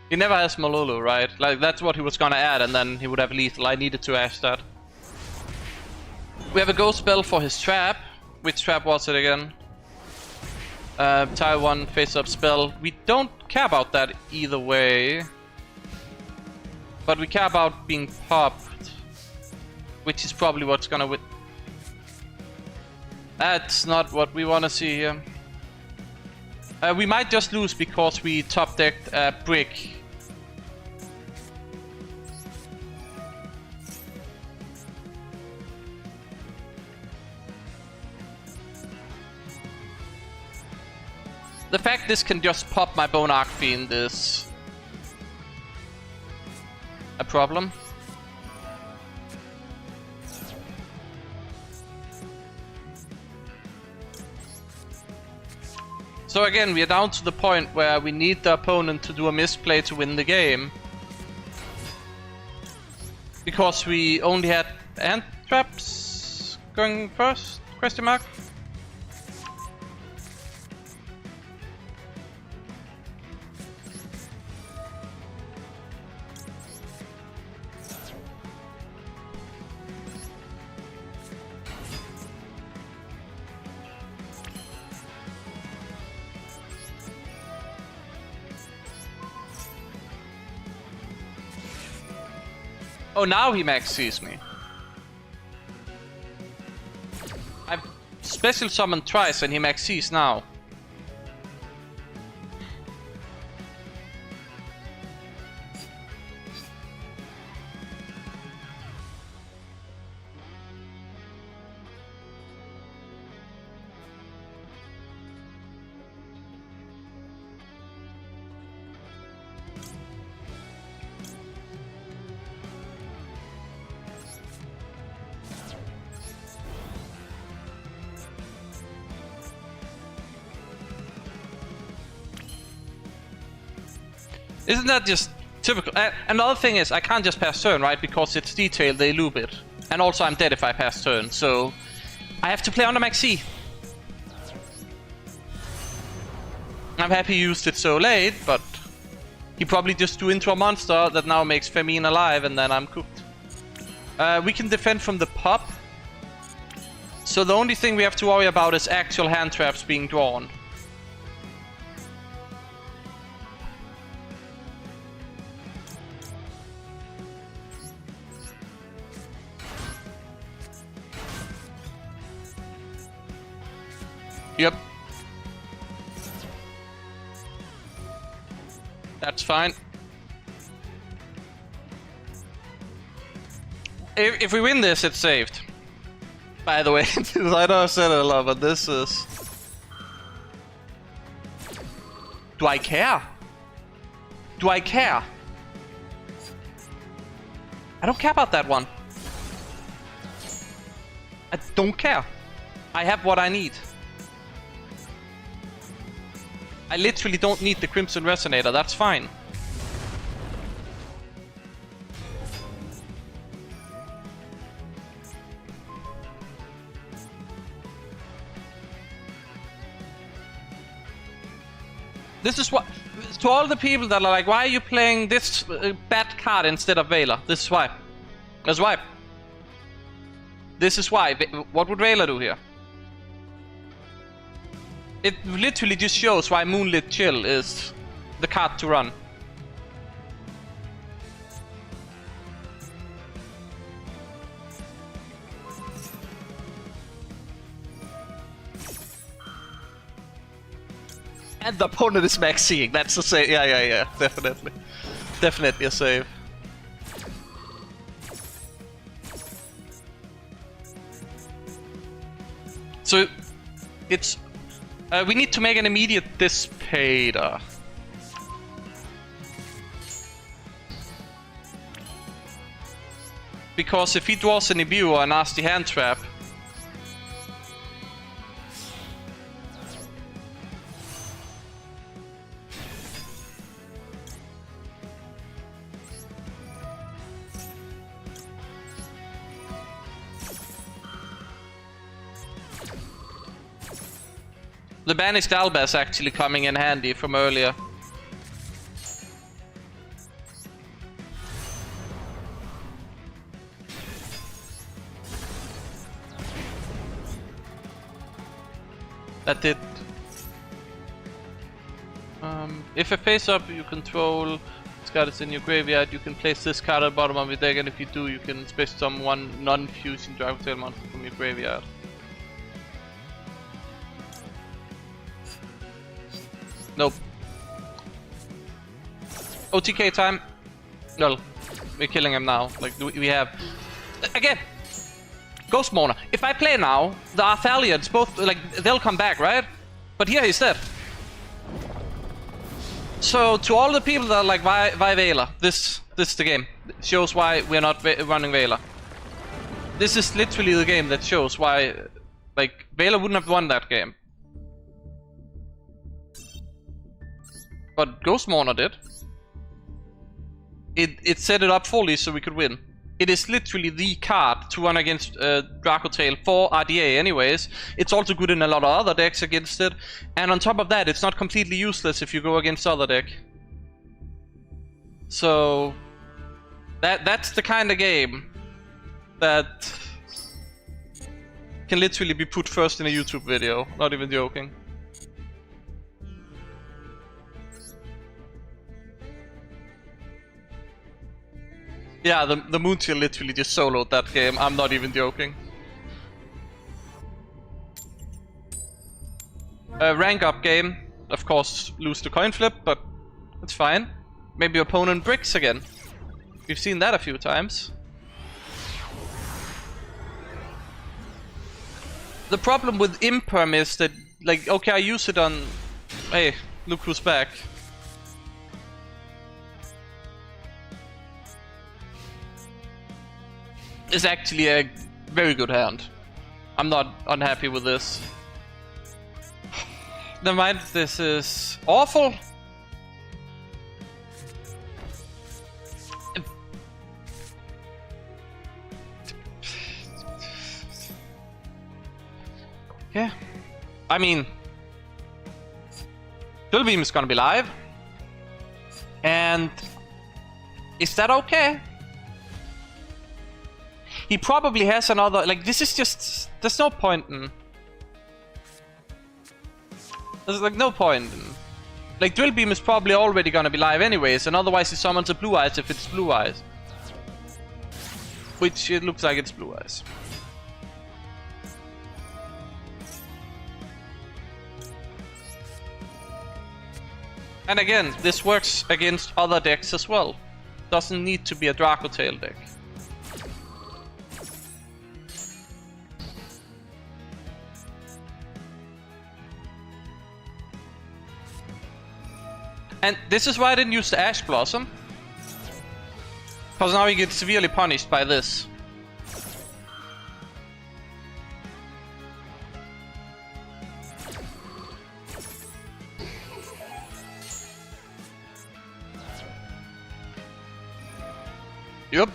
He never has Malolo, right? Like, that's what he was gonna add, and then he would have lethal. I needed to ask that. We have a Ghost Spell for his trap. Which trap was it again? Tile 1 face-up spell. We don't care about that either way. But we care about being popped. Which is probably what's gonna win. That's not what we wanna see here. We might just lose because we top-decked a brick. The fact this can just pop my Bone Archfiend is a problem. So again, we are down to the point where we need the opponent to do a misplay to win the game. Because we only had hand traps going first? Question mark? Oh, now he max sees me. I've special summoned twice and he max sees now. Isn't that just typical? Another thing is, I can't just pass turn, right? Because it's detailed, they loop it. And also I'm dead if I pass turn, so I have to play under max C. I'm happy he used it so late, but he probably just threw into a monster that now makes Femina alive, and then I'm cooked. We can defend from the pop. So the only thing we have to worry about is actual hand traps being drawn. Yep. That's fine. If we win this, it's saved. By the way, I know I've said it a lot, but this is... Do I care? Do I care? I don't care about that one. I don't care. I have what I need. I literally don't need the Crimson Resonator, that's fine. This is what... To all the people that are like, why are you playing this bad card instead of Veiler? This is why. That's why. This is why. What would Veiler do here? It literally just shows why Moonlit Chill is the card to run. And the opponent is maxing. That's a save. Yeah. Definitely. Definitely a save. So, it's... we need to make an immediate Dissipator. Because if he draws an Ibu or a nasty hand trap... The Banished Alba is actually coming in handy from earlier. That did. If a face-up you control, this card is in your graveyard, you can place this card at the bottom of your deck, and if you do, you can space summon one non-fusing Dragon Tail monster from your graveyard. Nope. OTK time. No, we're killing him now. Like we have again. Ghost Mourner. If I play now, the Arthalians both like they'll come back, right? But here he's dead. So to all the people that are like, why Veiler? This is the game. It shows why we're not running Veiler. This is literally the game that shows why, like Veiler wouldn't have won that game. But Ghost Mourner did. It set it up fully so we could win. It is literally the card to run against Dracotail for RDA anyways. It's also good in a lot of other decks against it. And on top of that, it's not completely useless if you go against other deck. So... That's the kind of game that can literally be put first in a YouTube video. Not even joking. Yeah, the Moonchill literally just soloed that game. I'm not even joking. Rank up game. Of course, lose the coin flip, but it's fine. Maybe opponent bricks again. We've seen that a few times. The problem with Imperm is that, like, okay, I use it on... Hey, look who's back. Is actually a very good hand. I'm not unhappy with this. Never mind, this is awful. Yeah. I mean... Duel Beam is gonna be live. And... Is that okay? He probably has another... Like, this is just... There's no point in... There's, like, no point in... Like, Duel Beam is probably already gonna be live anyways, and otherwise he summons a Blue Eyes if it's Blue Eyes. Which, it looks like it's Blue Eyes. And again, this works against other decks as well. Doesn't need to be a Dracotail deck. And this is why I didn't use the Ash Blossom. Because now you get severely punished by this. Yup.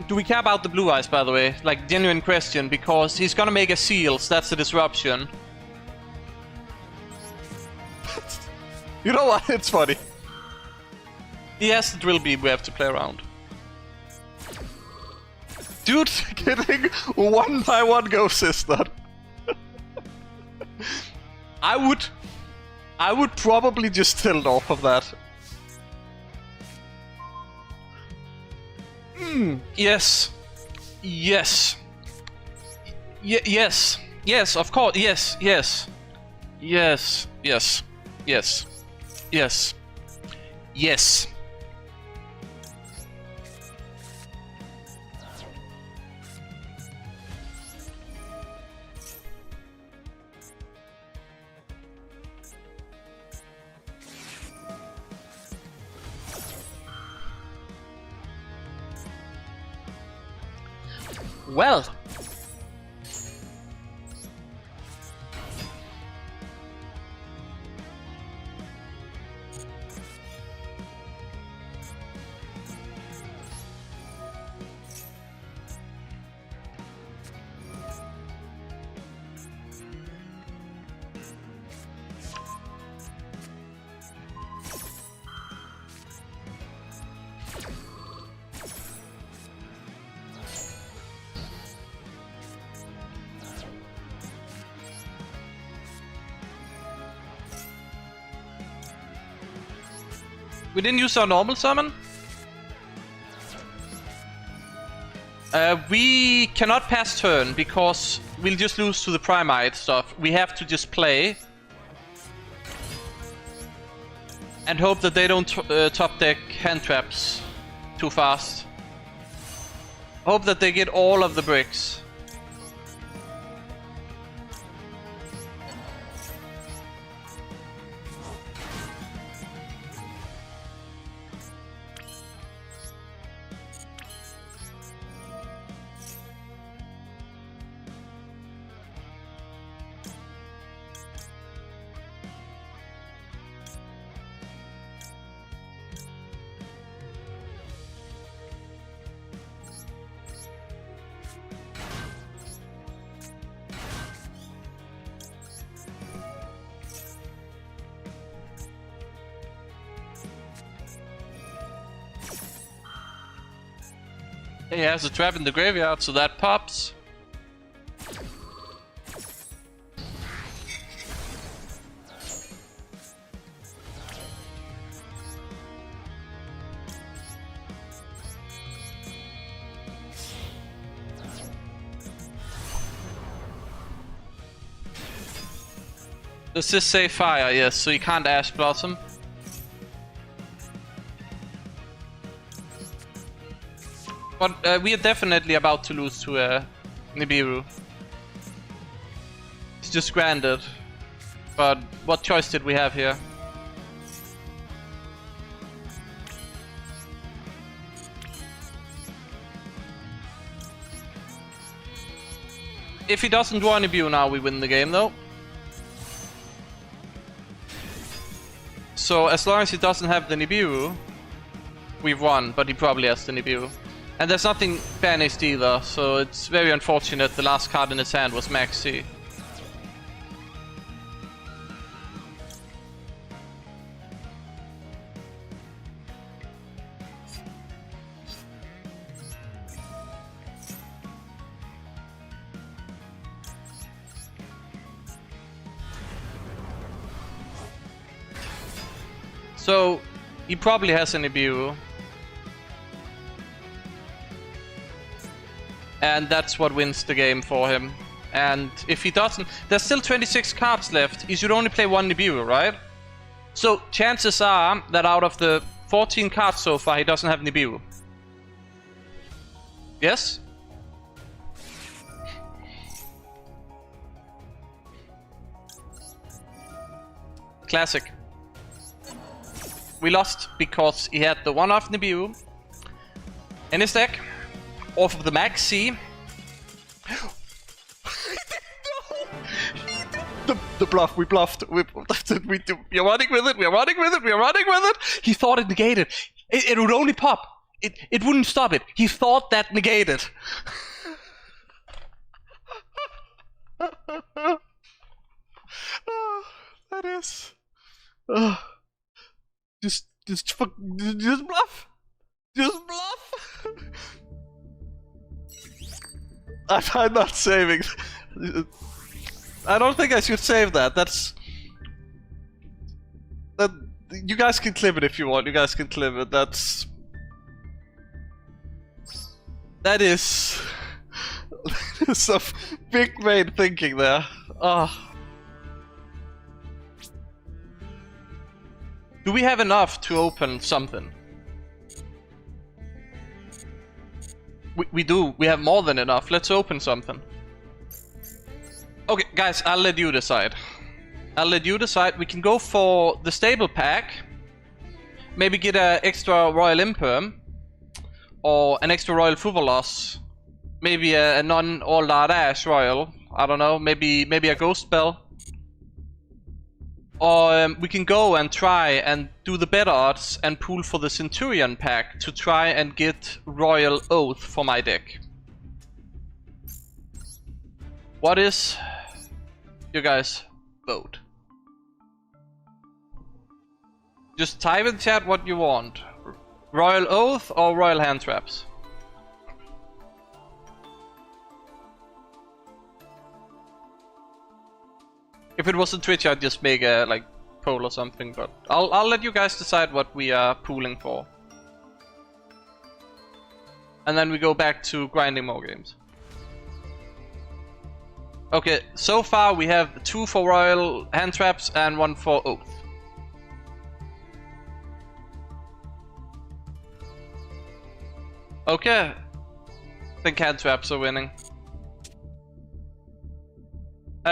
Do we care about the blue eyes, by the way? Like, genuine question, because he's gonna make a seals, that's the disruption. You know what? It's funny. He has the drill beam we have to play around. Dude, getting 1x1 ghost is not. I would probably just tilt off of that. Yes. Yes. Yes. Yes, of course. Yes. Yes. Yes. Yes. Yes. Yes. Yes. Well. We didn't use our normal summon. We cannot pass turn because we'll just lose to the Primite stuff. We have to just play and hope that they don't top deck hand traps too fast. Hope that they get all of the bricks. He has a trap in the graveyard, so that pops. Does this say fire? Yes, so you can't Ash Blossom. But we are definitely about to lose to Nibiru. It's just granted. But what choice did we have here? If he doesn't draw Nibiru now, we win the game though. So as long as he doesn't have the Nibiru, we've won, but he probably has the Nibiru. And there's nothing banished either, so it's very unfortunate the last card in his hand was Maxi. So, he probably has a Nibiru. And that's what wins the game for him. And if he doesn't... There's still 26 cards left. He should only play one Nibiru, right? So chances are that out of the 14 cards so far, he doesn't have Nibiru. Yes? Classic. We lost because he had the one-off Nibiru in his deck. Off of the Maxi. The bluff, we bluffed. We're running with it, we're running with it, we're running with it. He thought it negated. It would only pop. It wouldn't stop it. He thought that negated. That is. Just bluff. Just bluff. I'm not saving. I don't think I should save that. That. You guys can clip it if you want. You guys can clip it. That is some big brain thinking there. Do we have enough to open something? We do. We have more than enough. Let's open something. Okay, guys, I'll let you decide. We can go for the stable pack. Maybe get an extra Royal Imperm. Or an extra Royal Fuvalos. Maybe a non-all that Ash Royal. I don't know. Maybe a Ghost Spell. Or we can go and try and do the better odds and pool for the Centurion pack to try and get Royal Oath for my deck. What is you guys vote? Just type in chat what you want. Royal Oath or Royal Hand Traps? If it was on Twitch, I'd just make a like poll or something, but I'll let you guys decide what we are pooling for. And then we go back to grinding more games. Okay, so far we have 2 for Royal Hand Traps and 1 for Oath. Okay, I think Hand Traps are winning.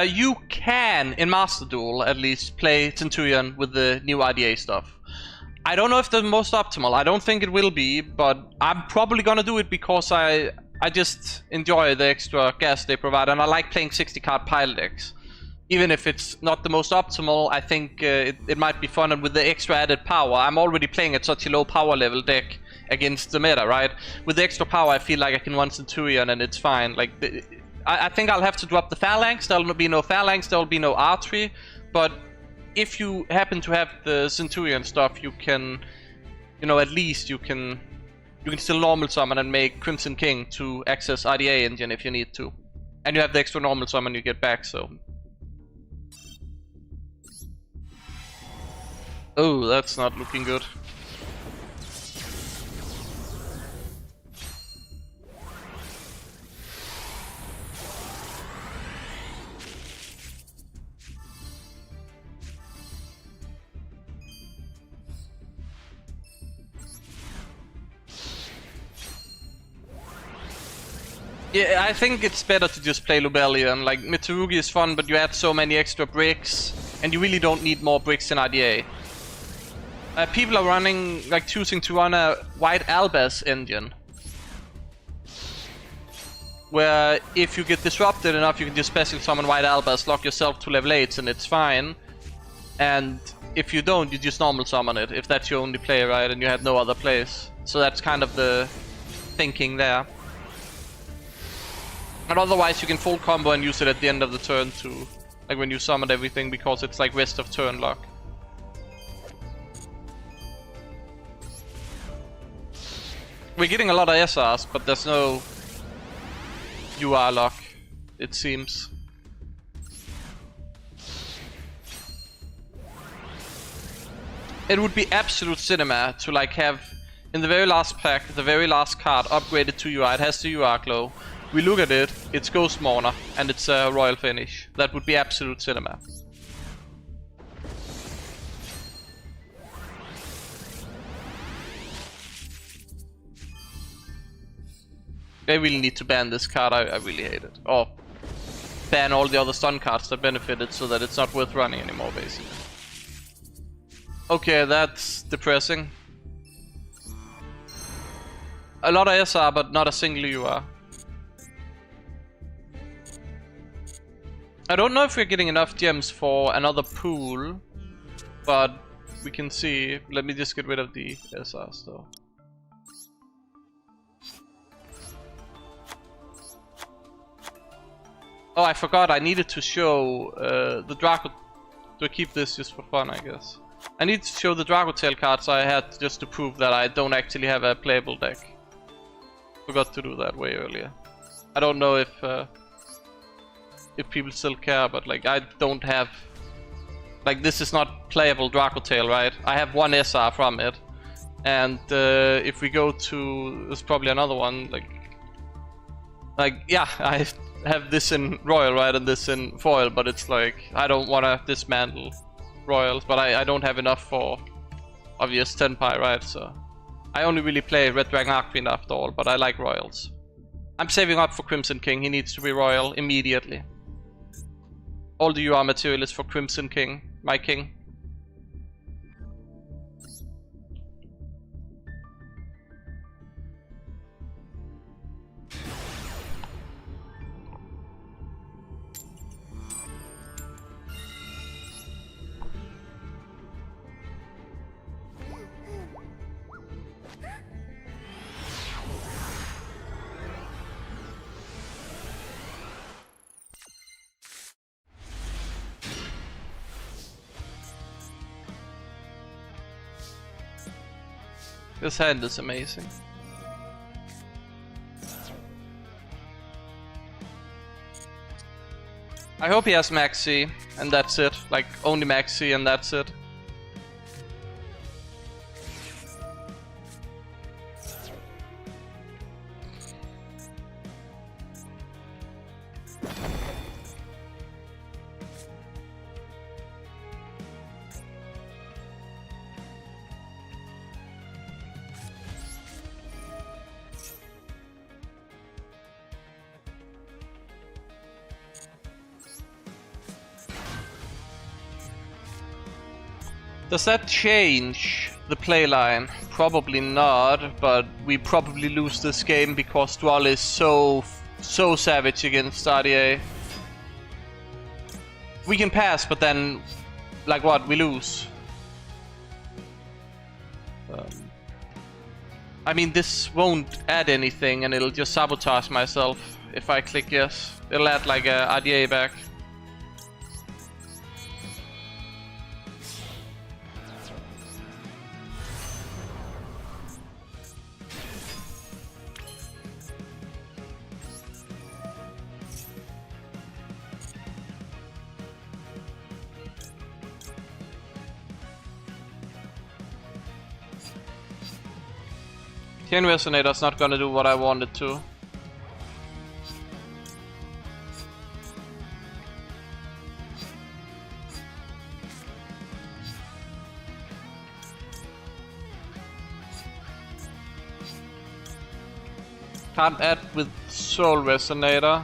You can, in Master Duel at least, play Centurion with the new IDA stuff. I don't know if the most optimal, I don't think it will be, but I'm probably gonna do it because I just enjoy the extra gas they provide, and I like playing 60 card pile decks. Even if it's not the most optimal, I think it might be fun, and with the extra added power, I'm already playing at such a low power level deck against the meta, right? With the extra power, I feel like I can run Centurion and it's fine. Like, I think I'll have to drop the Phalanx. There'll be no Phalanx, there'll be no archery. But if you happen to have the Centurion stuff, you can, you know, at least you can still normal summon and make Crimson King to access IDA engine if you need to. And you have the extra normal summon you get back, so. Oh, that's not looking good. Yeah, I think it's better to just play Lubellion. Like, Mitsurugi is fun, but you add so many extra bricks, and you really don't need more bricks in IDA. People are running, like, choosing to run a White Albaz engine. Where, if you get disrupted enough, you can just special summon White Albaz, lock yourself to level 8s, and it's fine. And if you don't, you just normal summon it, if that's your only play, right, and you have no other plays. So that's kind of the thinking there. And otherwise you can full combo and use it at the end of the turn to, like when you summon everything, because it's like rest of turn luck. We're getting a lot of SRs, but there's no UR luck, it seems. It would be absolute cinema to like have, in the very last pack, the very last card upgraded to UR, it has the UR glow. We look at it, it's Ghost Mourner, and it's a royal finish. That would be absolute cinema. They really need to ban this card, I really hate it. Or ban all the other stun cards that benefited so that it's not worth running anymore, basically. Okay, that's depressing. A lot of SR, but not a single UR. I don't know if we're getting enough gems for another pool, but we can see. Let me just get rid of the SRs though. Oh, I forgot. I needed to show the Draco. To keep this just for fun, I guess. I need to show the Draco Tail cards I had just to prove that I don't actually have a playable deck. Forgot to do that way earlier. I don't know if people still care, but like I don't have. Like this is not playable Draco Tail, right? I have one SR from it, and if we go to, there's probably another one. Like yeah, I have this in Royal, right, and this in Foil, but it's like I don't want to dismantle Royals, but I don't have enough for obvious Tenpai, right? So I only really play Red Dragon Archfiend after all, but I like Royals. I'm saving up for Crimson King. He needs to be Royal immediately. All the UR material is for Crimson King, my king. This hand is amazing. I hope he has Maxi, and that's it. Like, only Maxi, and that's it. Does that change the playline? Probably not, but we probably lose this game because Duel is so savage against RDA. We can pass, but then, like what, we lose. I mean, this won't add anything and it'll just sabotage myself if I click yes. It'll add like a RDA back. Chain Resonator's not gonna do what I wanted to. Can't add with Soul Resonator.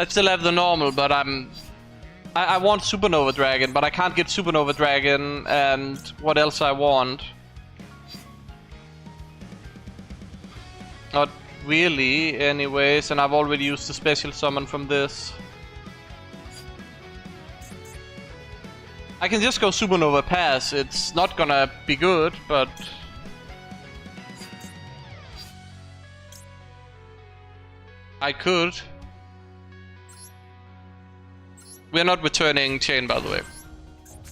I still have the normal, but I want Supernova Dragon, but I can't get Supernova Dragon, and what else I want? Not really, anyways, and I've already used the special summon from this. I can just go Supernova Pass, it's not gonna be good, but... I could. We're not returning Chain, by the way.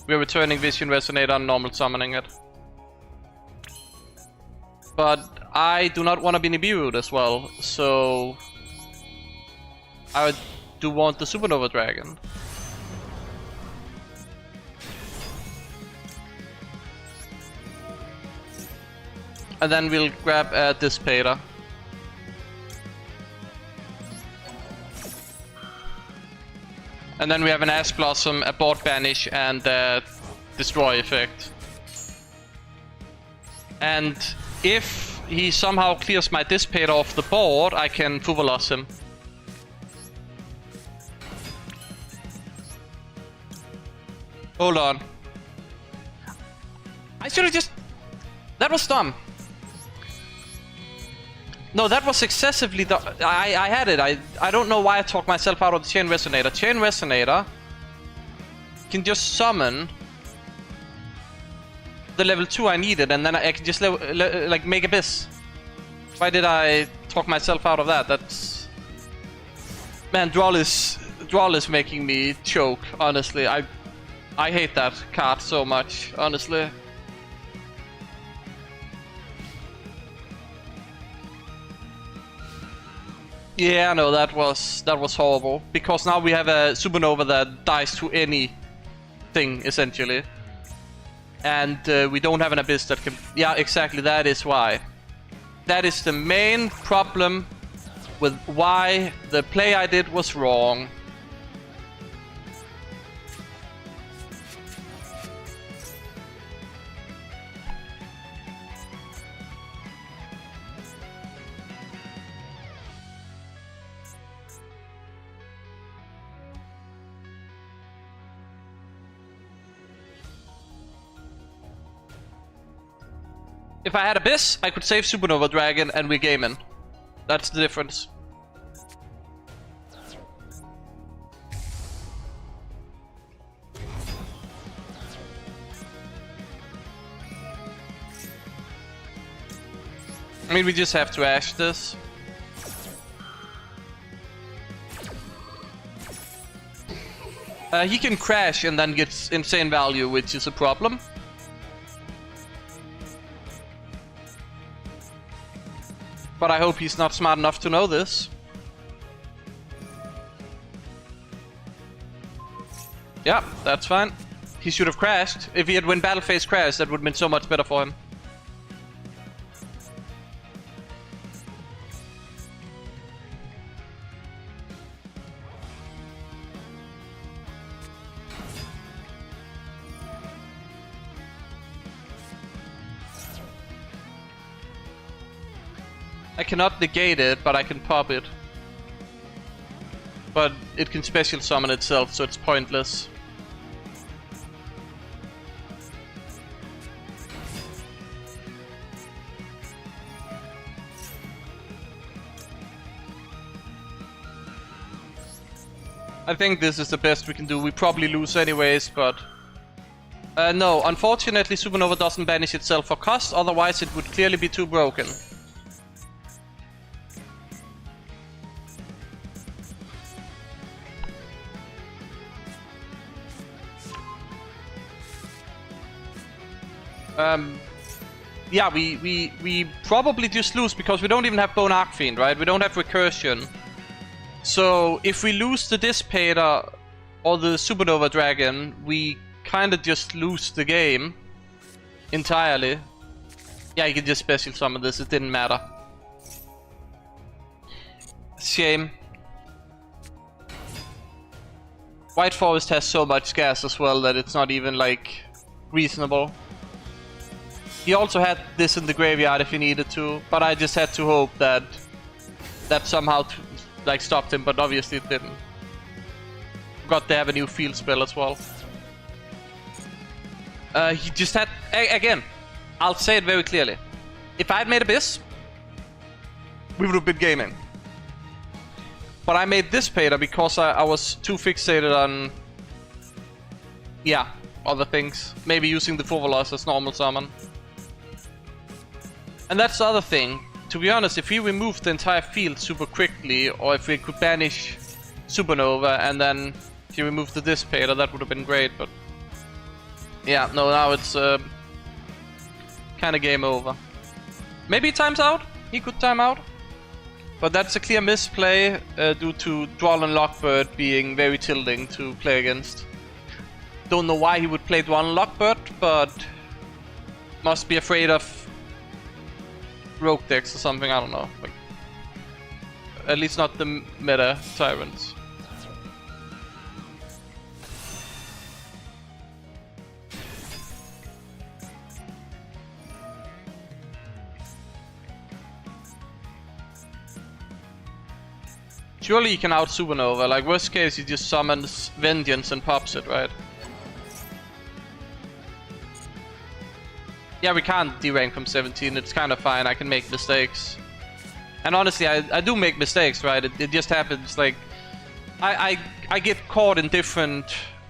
We're returning Vision Resonator and normal summoning it. But I do not want to be Nibiru'd as well, so... I do want the Supernova Dragon. And then we'll grab a Dissipator. And then we have an Ash Blossom, a Board Banish, and a Destroy effect. And if he somehow clears my Dissipator off the board, I can Fuvalos him. Hold on. I should have just... That was dumb. No, that was excessively... I had it. I don't know why I talked myself out of the Chain Resonator. Chain Resonator can just summon the level 2 I needed, and then I can just like make Abyss. Why did I talk myself out of that? That's... Man, Duel is making me choke, honestly. I hate that card so much, honestly. Yeah, no, that was horrible. Because now we have a Supernova that dies to anything, essentially. And we don't have an Abyss that can... Yeah, exactly, that is why. That is the main problem with why the play I did was wrong. If I had Abyss, I could save Supernova Dragon and we're gaming. That's the difference. I mean, we just have to ash this. He can crash and then gets insane value, which is a problem. But I hope he's not smart enough to know this. Yeah, that's fine. He should have crashed. If he had when battle phase crashed, that would have been so much better for him. I cannot negate it, but I can pop it. But it can special summon itself, so it's pointless. I think this is the best we can do. We probably lose anyways, but... no, unfortunately Supernova doesn't banish itself for cost, otherwise it would clearly be too broken. Yeah, we probably just lose because we don't even have Bone Archfiend, right? We don't have Recursion. So if we lose the Dissipator or the Supernova Dragon, we kinda just lose the game entirely. Yeah, you can just special summon this, it didn't matter. Shame. White Forest has so much gas as well that it's not even like reasonable. He also had this in the graveyard if he needed to, but I just had to hope that that somehow like stopped him, but obviously it didn't. Forgot they have a new field spell as well. He just had... Again, I'll say it very clearly. If I had made Abyss, we would have been gaming. But I made this Pater because I was too fixated on... Yeah, other things. Maybe using the Fourvelos as normal summon. And that's the other thing. To be honest, if we removed the entire field super quickly, or if we could banish Supernova and then if you remove the Dissipator, that would have been great, but... Yeah, no, now it's kinda game over. Maybe he times out? He could time out. But that's a clear misplay due to Duel and Lockbird being very tilting to play against. Don't know why he would play Duel and Lockbird, but... Must be afraid of rogue decks or something, I don't know. Like, at least not the meta tyrants. Surely he can out Supernova, like worst case he just summons Vengeance and pops it, right? Yeah, we can't derank from 17, it's kind of fine, I can make mistakes. And honestly, I do make mistakes, right? It just happens. Like, I get caught in different,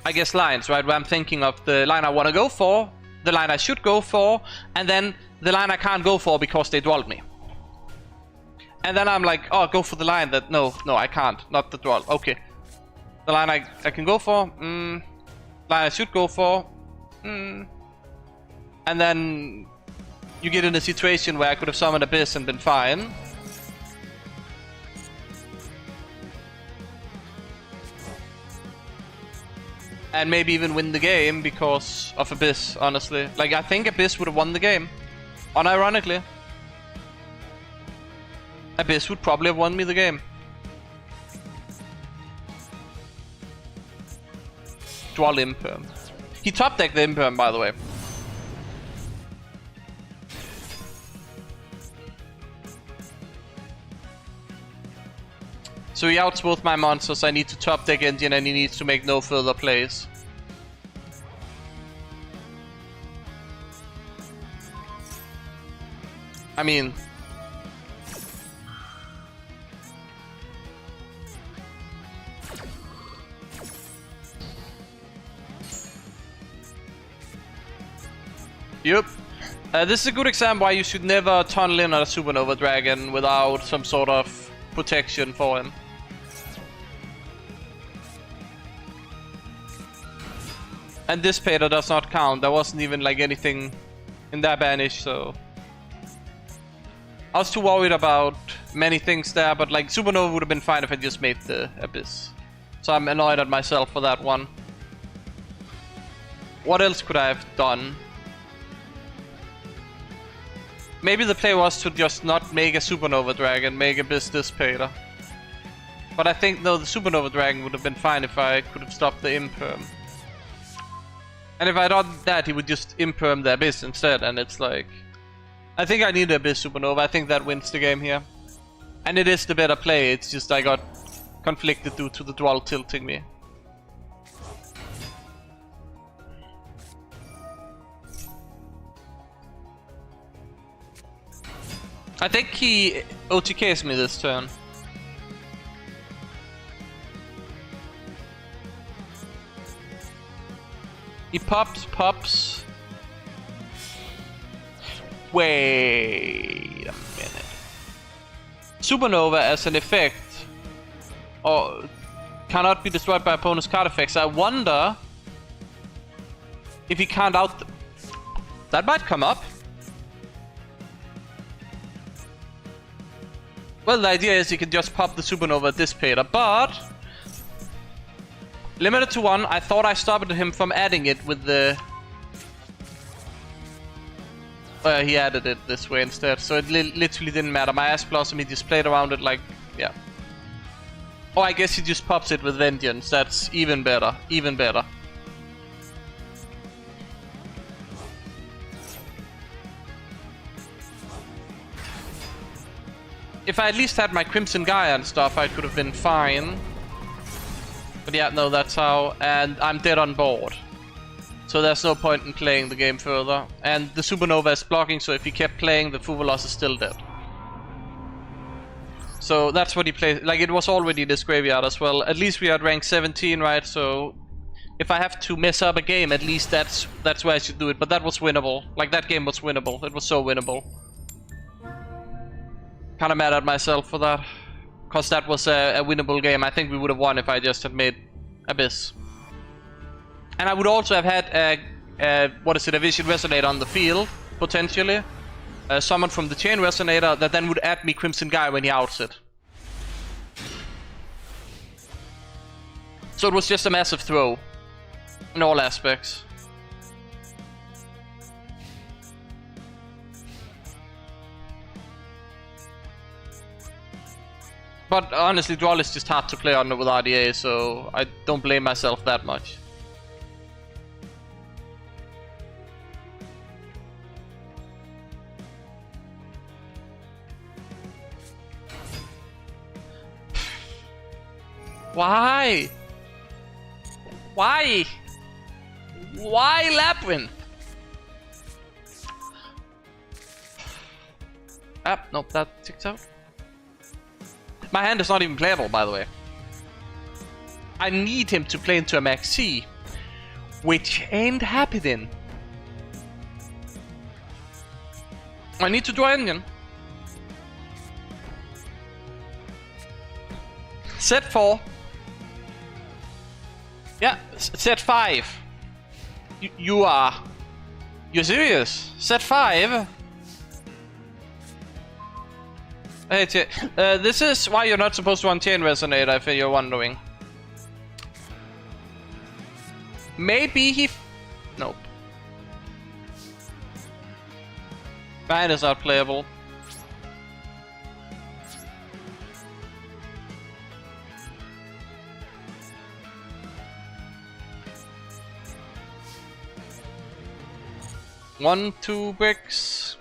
I guess, lines, right? Where I'm thinking of the line I want to go for, the line I should go for, and then the line I can't go for because they dueled me. And then I'm like, oh, go for the line that, no, I can't, not the duel. Okay. The line I can go for, line I should go for, and then you get in a situation where I could have summoned Abyss and been fine. And maybe even win the game because of Abyss, honestly. Like, I think Abyss would have won the game. Unironically. Abyss would probably have won me the game. Dual Imperm. He top decked the Imperm, by the way. So he outs both my monsters. I need to top deck Engine and he needs to make no further plays. I mean... Yep. This is a good example why you should never tunnel in on a Supernova Dragon without some sort of protection for him. And this Pater does not count. There wasn't even like anything in that banish, so... I was too worried about many things there, but like Supernova would have been fine if I just made the Abyss. So I'm annoyed at myself for that one. What else could I have done? Maybe the play was to just not make a Supernova Dragon, make Abyss this Pater. But I think, no, the Supernova Dragon would have been fine if I could have stopped the Imperm. And if I done that, he would just Imperm the Abyss instead, and it's like... I think I need Abyss Supernova, I think that wins the game here. And it is the better play, it's just I got conflicted due to the Duel tilting me. I think he OTKs me this turn. He pops. Wait a minute. Supernova as an effect or cannot be destroyed by opponent's card effects. I wonder if he can't out... That might come up. Well, the idea is you can just pop the Supernova at this Pater, but... Limited to 1, I thought I stopped him from adding it with the... he added it this way instead, so it literally didn't matter. My Ash Blossom, he just played around it like... yeah. Oh, I guess he just pops it with Vengeance, that's even better, even better. If I at least had my Crimson Gaia and stuff, I could have been fine. But yeah, no, that's how. And I'm dead on board. So there's no point in playing the game further. And the Supernova is blocking, so if he kept playing, the Fuvalos is still dead. So that's what he played. Like, it was already this graveyard as well. At least we are at rank 17, right? So if I have to mess up a game, at least that's where I should do it. But that was winnable. Like, that game was winnable. It was so winnable. Kinda mad at myself for that. Because that was a winnable game. I think we would have won if I just had made Abyss. And I would also have had a Vision Resonator on the field, potentially. Someone from the Chain Resonator that then would add me Crimson Gaia when he outs it. So it was just a massive throw. In all aspects. But honestly, Duel is just hard to play on with RDA, so I don't blame myself that much. Why? Why? Why Labyrinth? Ah, nope, that ticks out. My hand is not even playable, by the way. I need him to play into a max C, which ain't happening. I need to draw Indian. Set 4. Yeah, set 5. You're serious? Set 5? Hey, this is why you're not supposed to unchain Resonate, if you're wondering. Maybe he... Nope. Mine is not playable. One, 2 bricks.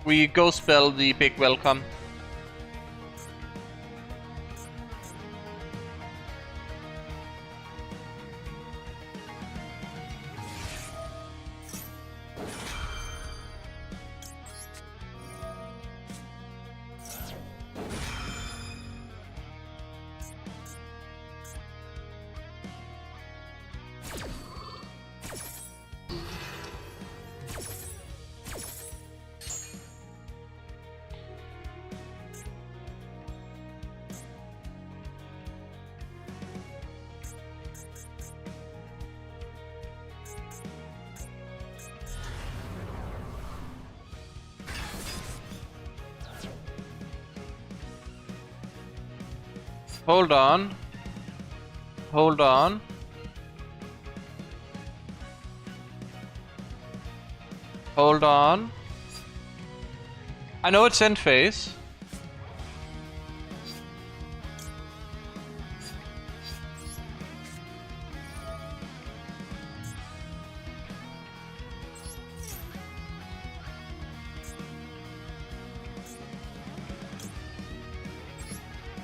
We go spell the big welcome. Hold on. Hold on. Hold on. I know it's end phase.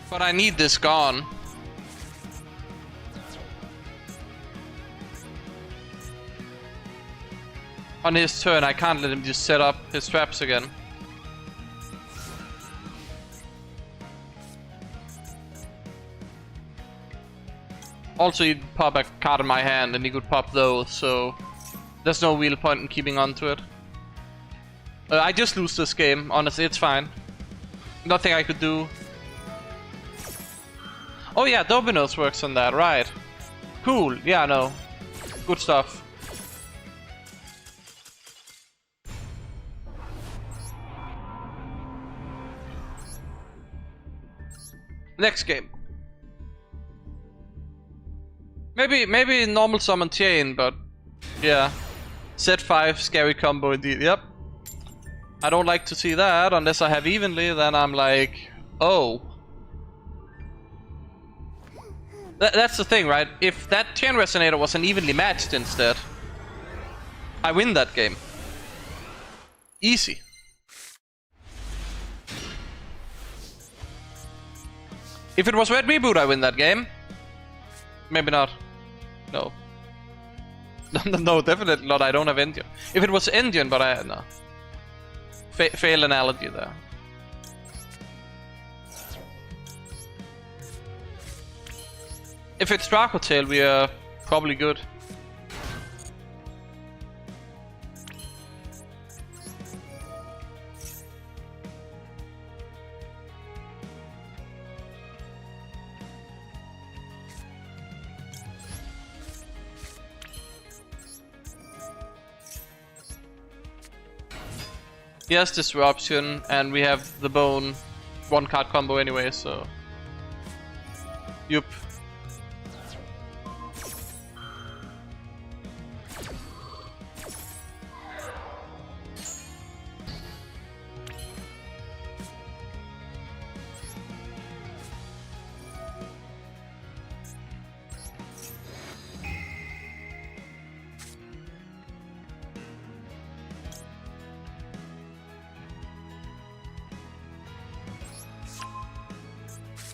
But I need this gone. On his turn, I can't let him just set up his traps again. Also, he'd pop a card in my hand and he could pop those, so there's no real point in keeping on to it. I just lose this game, honestly, it's fine. Nothing I could do. Oh yeah, Dominos works on that, right. Cool, yeah, no. Good stuff. Next game. Maybe normal summon chain, but yeah. Set 5, scary combo indeed, yep. I don't like to see that, unless I have evenly, then I'm like, oh. That's the thing, right? If that chain resonator was unevenly matched instead, I win that game. Easy. If it was Red Reboot, I win that game. Maybe not. No. No, definitely not. I don't have Indian. If it was Indian, but I... no. Fail analogy there. If it's Dracotail, we are probably good. He has Disruption, and we have the Bone 1-card combo anyway, so... Yup.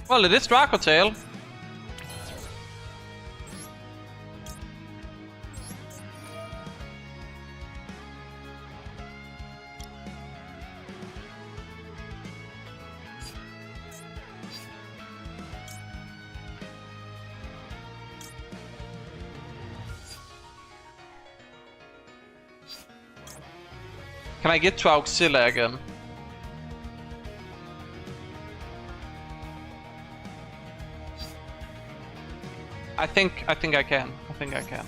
Well, it is Dracotail. Can I get to Auxilia again? I think I can. I think I can.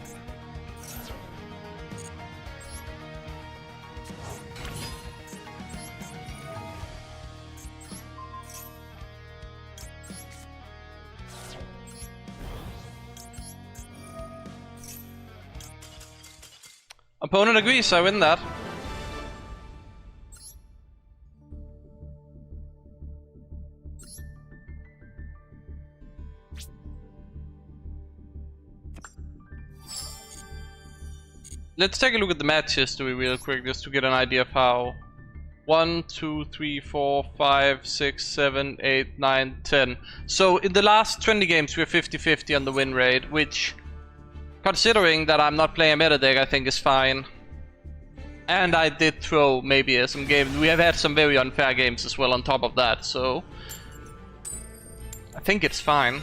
Opponent agrees, I win that. Let's take a look at the match history real quick, just to get an idea of how 1, 2, 3, 4, 5, 6, 7, 8, 9, 10. So in the last 20 games we're 50-50 on the win rate, which, considering that I'm not playing a meta deck, I think is fine. And I did throw maybe some games. We have had some very unfair games as well on top of that, so I think it's fine.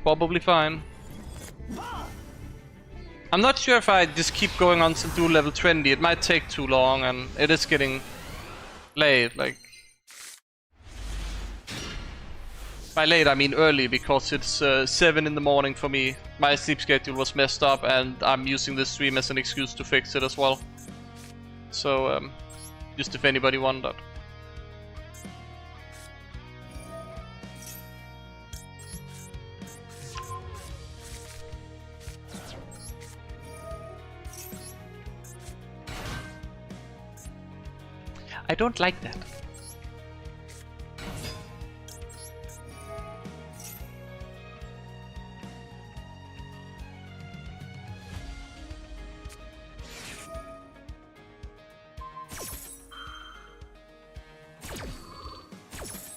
Probably fine. I'm not sure if I just keep going on to Duel level 20. It might take too long, and it is getting late. Like, by late I mean early, because it's 7 in the morning for me. My sleep schedule was messed up, and I'm using this stream as an excuse to fix it as well. So, just if anybody wondered. I don't like that.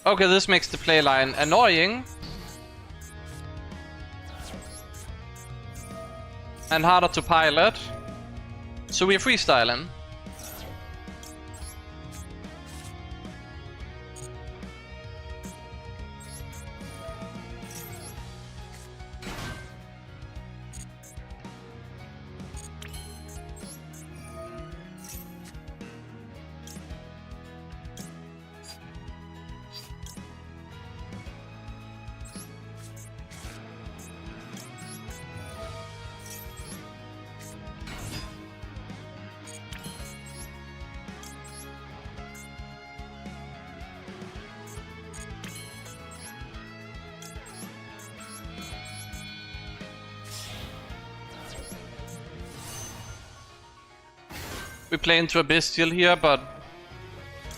Okay, this makes the play line annoying. And harder to pilot. So we're freestyling. We play into a bestial here, but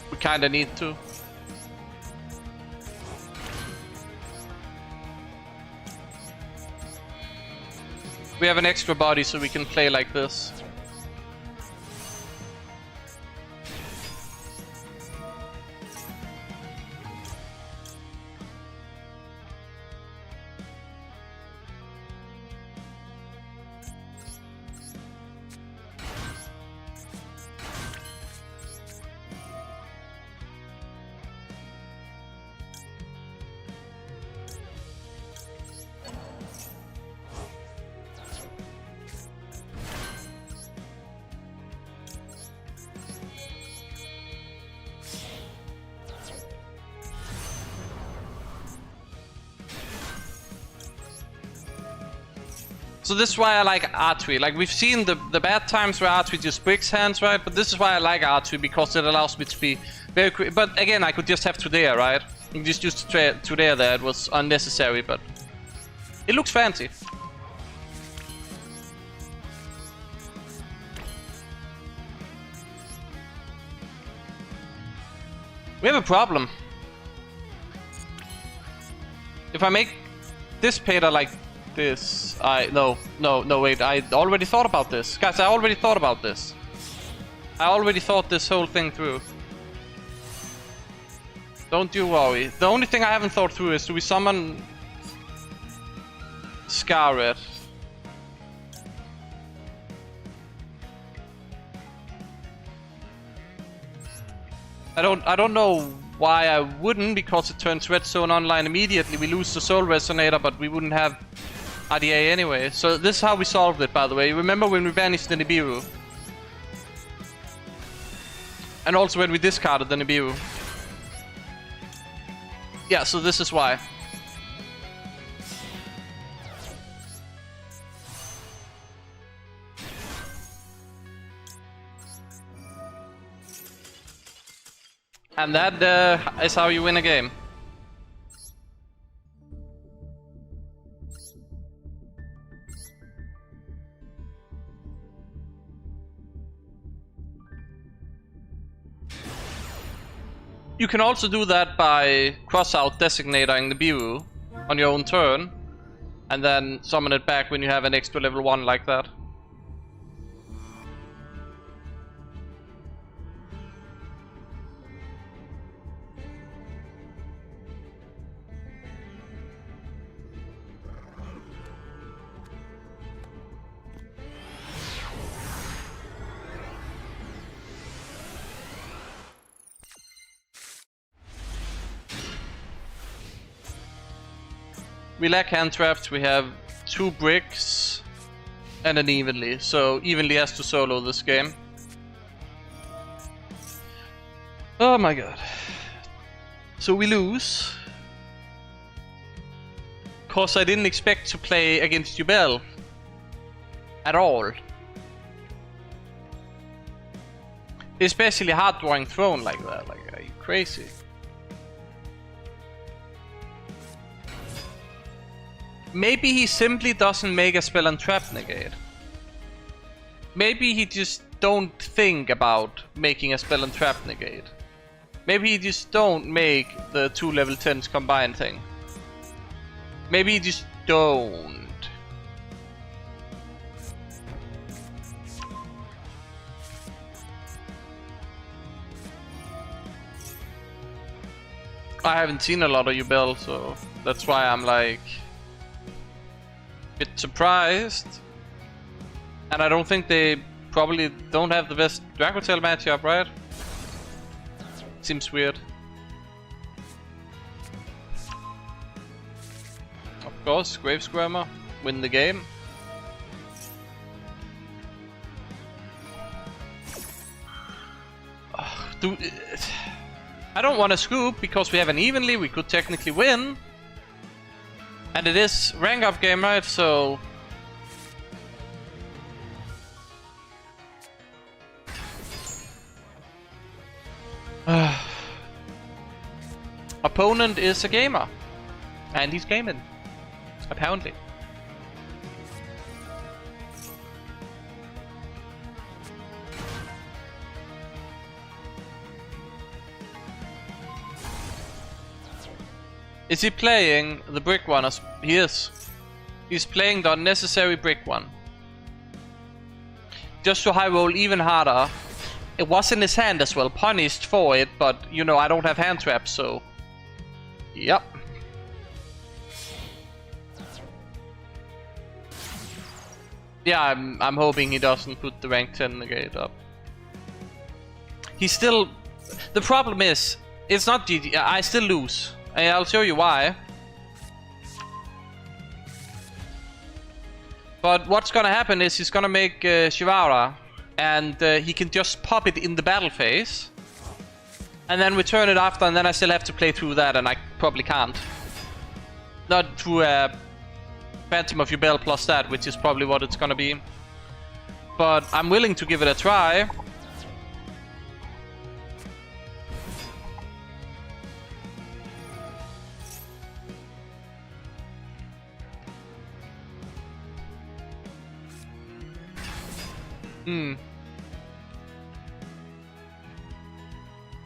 we kinda need to. We have an extra body, so we can play like this. So this is why I like R3. Like, we've seen the bad times where R3 just breaks hands, right? But this is why I like R3, because it allows me to be very quick. But again, I could just have Tudea, right? You just use Tudea there. It was unnecessary, but it looks fancy. We have a problem. If I make this Peter like this, no, wait, I already thought about this. Guys, I already thought about this. I already thought this whole thing through. Don't you worry. The only thing I haven't thought through is, do we summon Scarlet? I don't know why I wouldn't, because it turns Red Zone online immediately. We lose the Soul Resonator, but we wouldn't have RDA anyway. So this is how we solved it, by the way. Remember when we banished the Nibiru? And also when we discarded the Nibiru. Yeah, so this is why. And that is how you win a game. You can also do that by cross-out designating the Biru on your own turn, and then summon it back when you have an extra level 1 like that. We lack hand traps, we have 2 bricks and an Evenly, so Evenly has to solo this game. Oh my god. So we lose. Cause I didn't expect to play against Duel at all. Especially hard drawing throne like that, like are you crazy? Maybe he simply doesn't make a spell and trap negate. Maybe he just don't think about making a spell and trap negate. Maybe he just don't make the 2 level 10s combine thing. Maybe he just don't. I haven't seen a lot of Duel, so that's why I'm like bit surprised, and I don't think they probably don't have the best Dracotail matchup, right? Seems weird. Of course, Grave Squirmer win the game. I don't want to scoop because we have an Evenly, we could technically win. And it is rank up game, right? So opponent is a gamer, and he's gaming, apparently. Is he playing the brick one? He is. He's playing the unnecessary brick one. Just to high roll even harder. It was in his hand as well, punished for it, but you know, I don't have hand traps, so... Yep. Yeah, I'm hoping he doesn't put the rank 10 negate up. He's still... The problem is, it's not GG, I still lose. And I'll show you why. But what's gonna happen is he's gonna make Shivara, and he can just pop it in the battle phase, and then return it after, and then I still have to play through that, and I probably can't. Not through a Phantom of Duel plus that, which is probably what it's gonna be. But I'm willing to give it a try.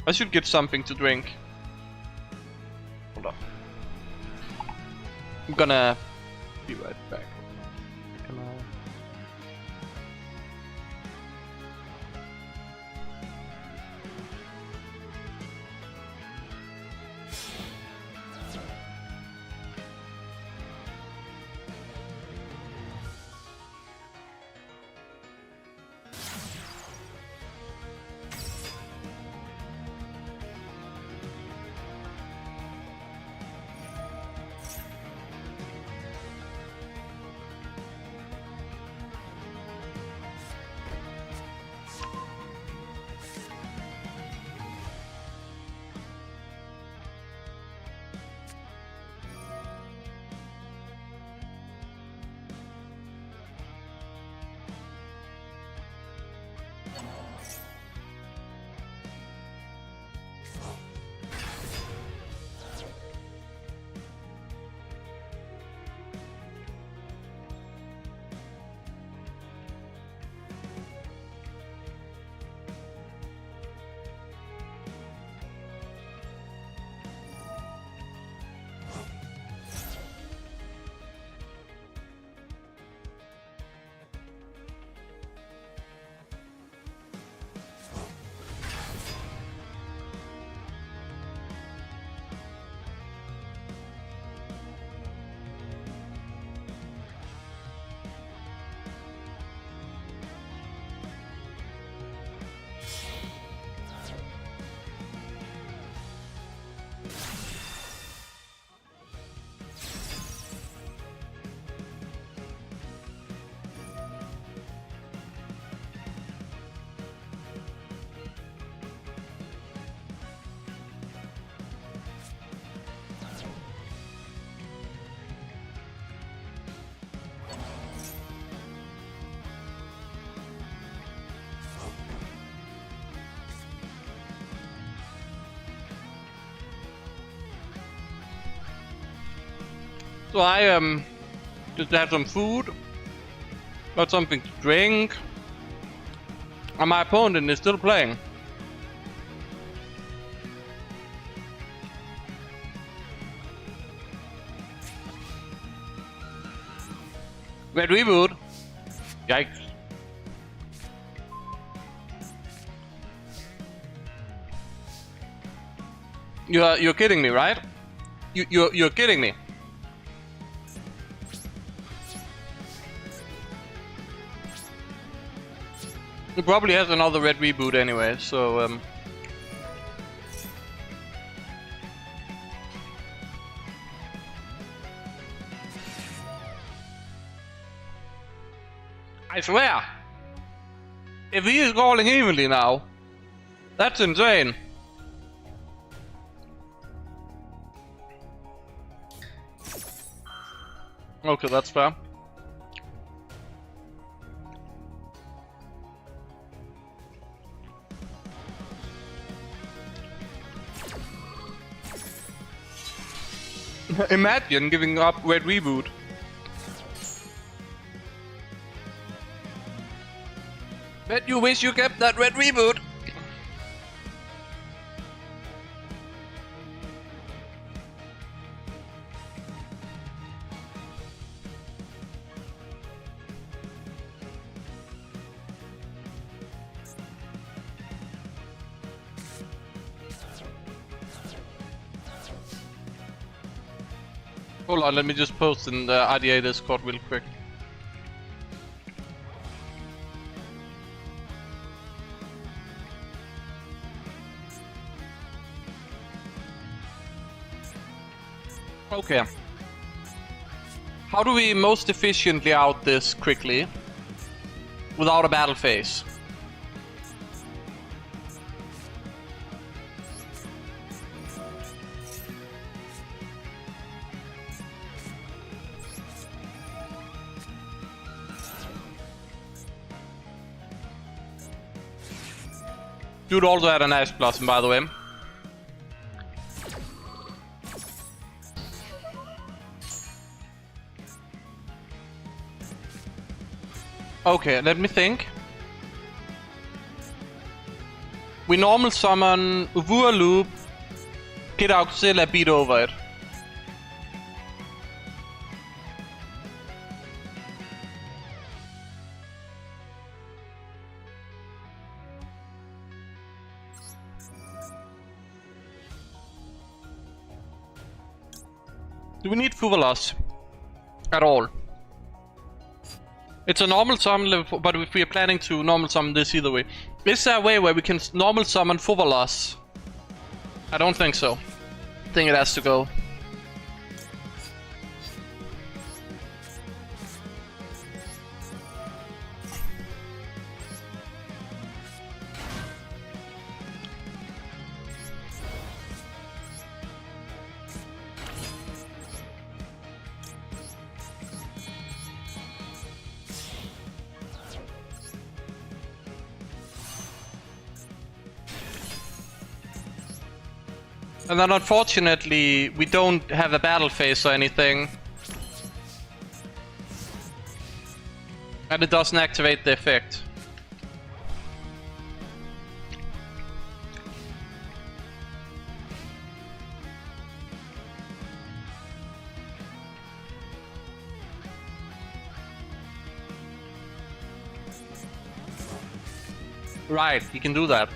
I should get something to drink. Hold on. I'm gonna be right back. So I just have some food, got something to drink, and my opponent is still playing. Red reboot. Yikes. You're kidding me, right? You're kidding me. He probably has another red reboot anyway, so I swear, if he is rolling evenly now, that's insane. Okay, that's fair. Imagine giving up red reboot. Bet you wish you kept that red reboot. Hold on, let me just post in the IDA Discord real quick. Okay. How do we most efficiently out this quickly without a battle phase? Dude also had a nice blossom, by the way. Okay, let me think. We normal summon Uvua Loop, Kid Auxilla beat over it. Do we need Fuvalas at all? It's a normal summon, but if we are planning to normal summon this either way. Is there a way where we can normal summon Fuvalas? I don't think so. I think it has to go. And then unfortunately, we don't have a battle phase or anything. And it doesn't activate the effect. Right, you can do that.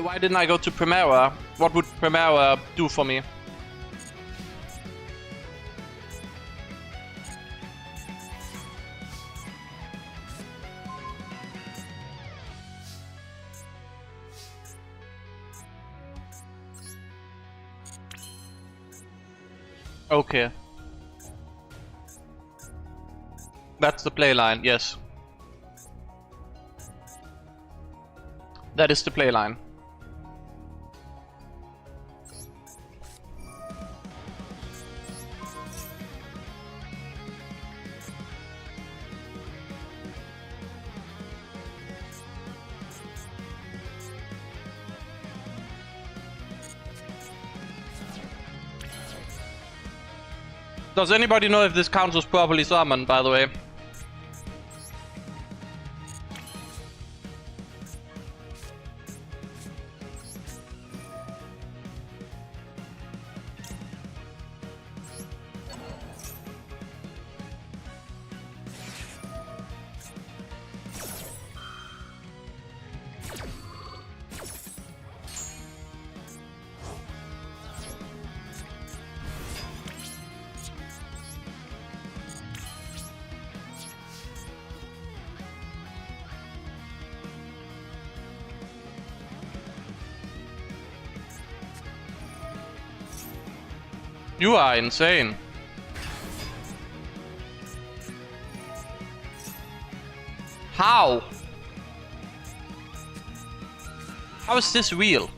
Why didn't I go to Primera? What would Primera do for me? Okay. That's the play line, yes. That is the play line. Does anybody know if this counts as properly summoned, by the way? You are insane. How? How is this real?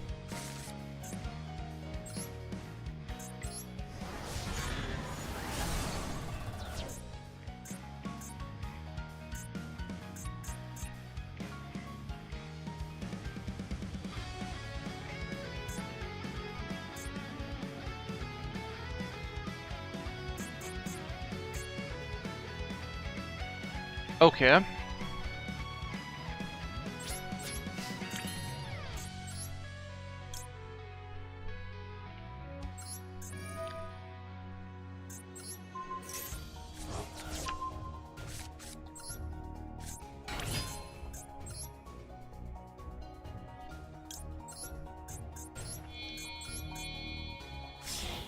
Okay.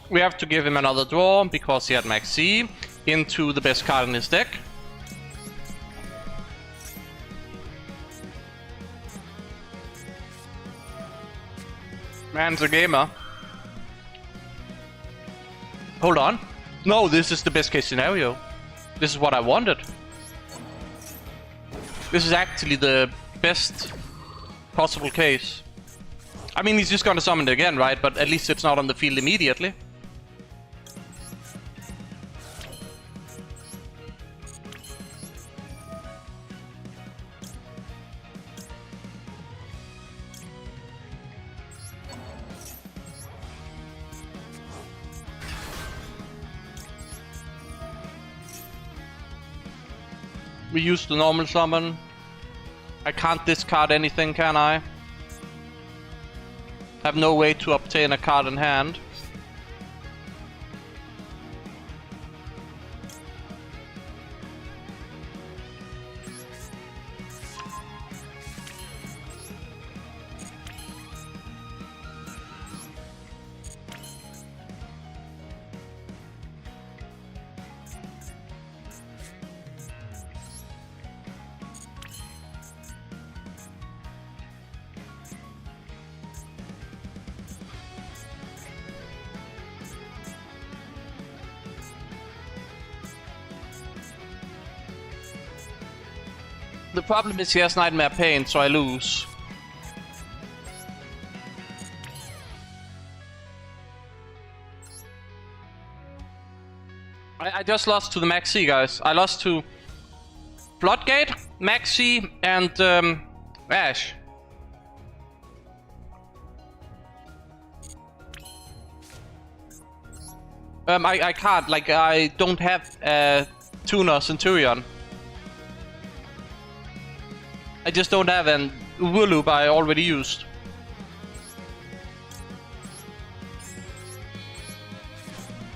We have to give him another draw because he had max C into the best card in his deck. Man's a gamer. Hold on. No, this is the best case scenario. This is what I wanted. This is actually the best possible case. I mean, he's just gonna summon it again, right? But at least it's not on the field immediately. We use the normal summon. I can't discard anything, can I? Have no way to obtain a card in hand. The problem is he has Nightmare Pain, so I lose. I just lost to the Maxi, guys. I lost to Floodgate, Maxi, and Ash. I can't, like, I don't have Tuner Centurion. I just don't have an Wooloop I already used.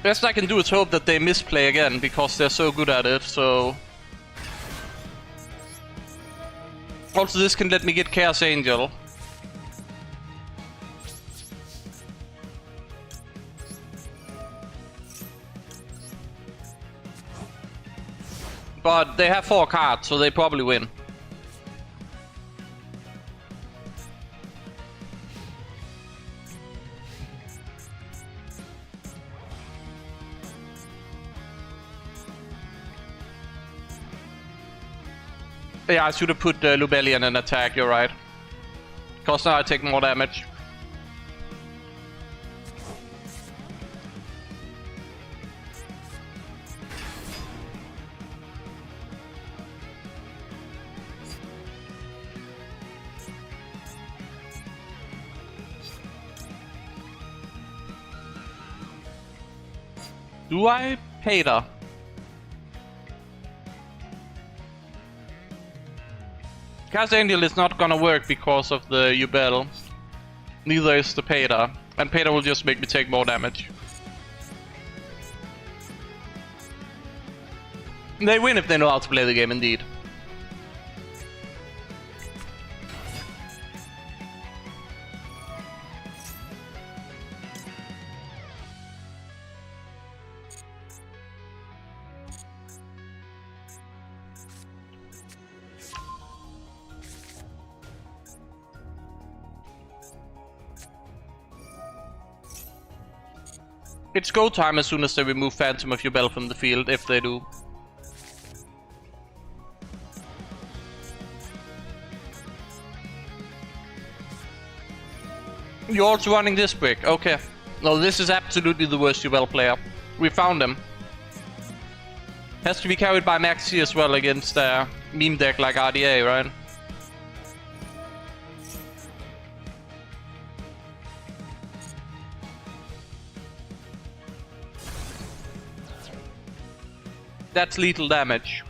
Best I can do is hope that they misplay again, because they're so good at it, so... Also, this can let me get Chaos Angel. But they have 4 cards, so they probably win. Yeah, I should have put Lubellian in attack, you're right. Because now I take more damage. Do I? Pater. Cast Angel is not gonna work because of the Ubel. Neither is the Pater. And Pater will just make me take more damage. They win if they know how to play the game, indeed. It's go time as soon as they remove Phantom of Ubel from the field, if they do. You're also running this brick, okay. No, this is absolutely the worst Ubel player. We found him. Has to be carried by Maxi as well against a meme deck like RDA, right? That's lethal damage.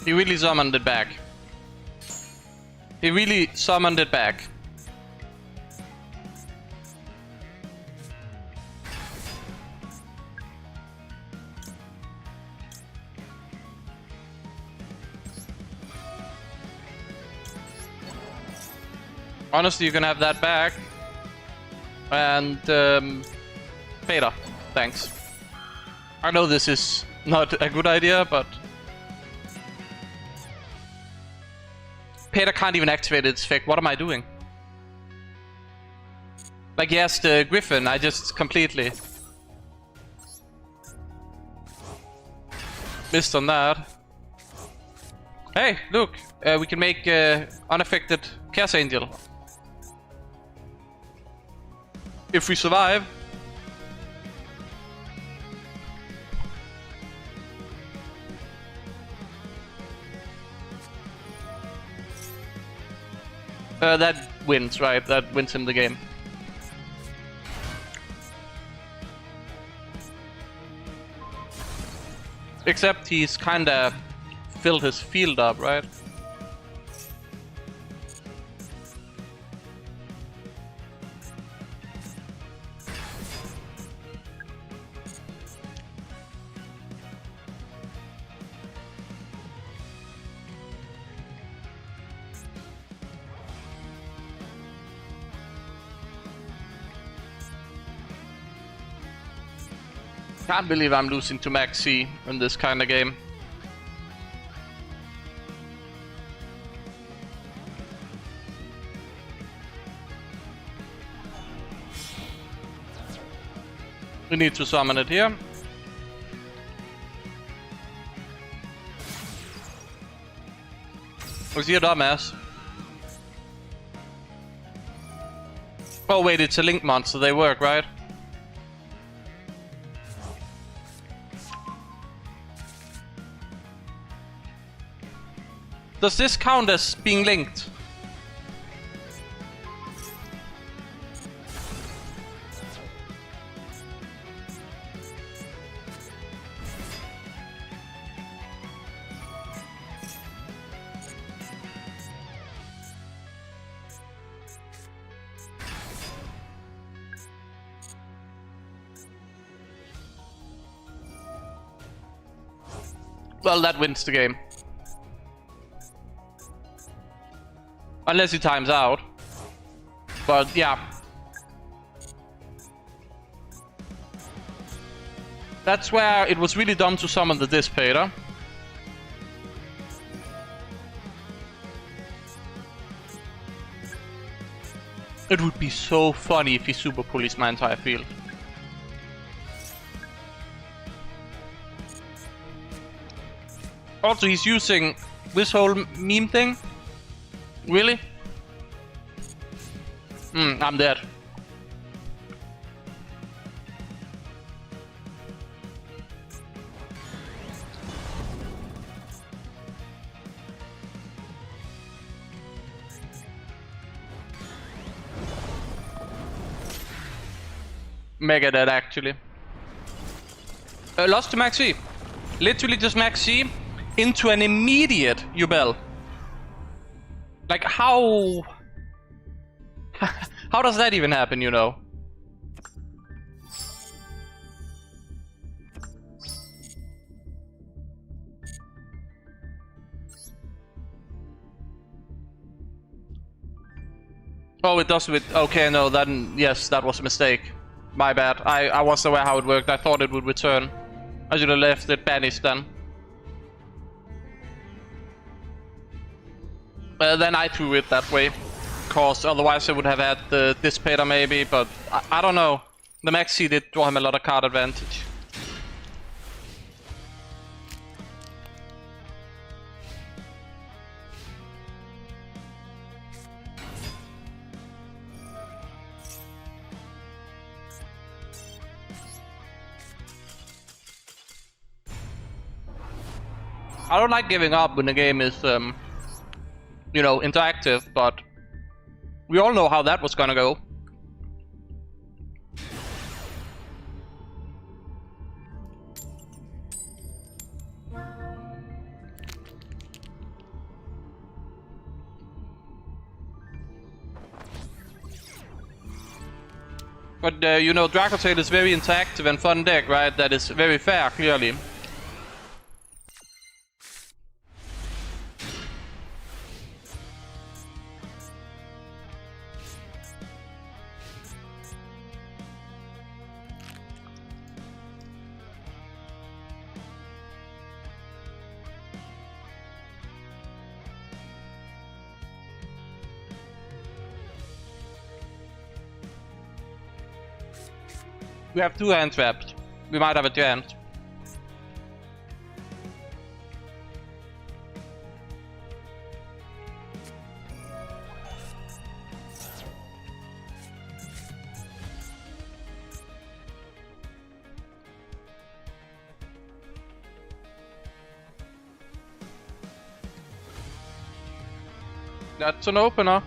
He really summoned it back. He really summoned it back. Honestly, you can have that back. And, Beta. Thanks. I know this is not a good idea, but... Peter can't even activate its effect. What am I doing? Like, yes, the Griffin, I just completely missed on that. Hey, look, we can make unaffected Chaos Angel. If we survive. That wins, right? That wins him the game. Except he's kinda filled his field up, right? Can't believe I'm losing to Maxi in this kind of game. We need to summon it here. Was he a dumbass? Oh wait, it's a link monster, they work, right? Does this count as being linked? well, that wins the game. Unless he times out. But yeah. That's where it was really dumb to summon the Dissipator. It would be so funny if he super pulls my entire field. Also, he's using this whole meme thing. Really? I'm dead. Mega dead, actually. Lost to Max C. Literally just Max C into an immediate Duel. Like, how... how does that even happen, you know? Oh, it does with... Okay, no, then... Yes, that was a mistake. My bad. I wasn't aware how it worked. I thought it would return. I should have left it banished then. Then I threw it that way. Cause otherwise I would have had the Dissipator maybe, but I don't know. The Maxi did draw him a lot of card advantage. I don't like giving up when the game is, you know, interactive, but we all know how that was gonna go. But, you know, Dracotail is very interactive and fun deck, right? That is very fair, clearly. We have 2 hand traps. We might have a chance. That's an opener.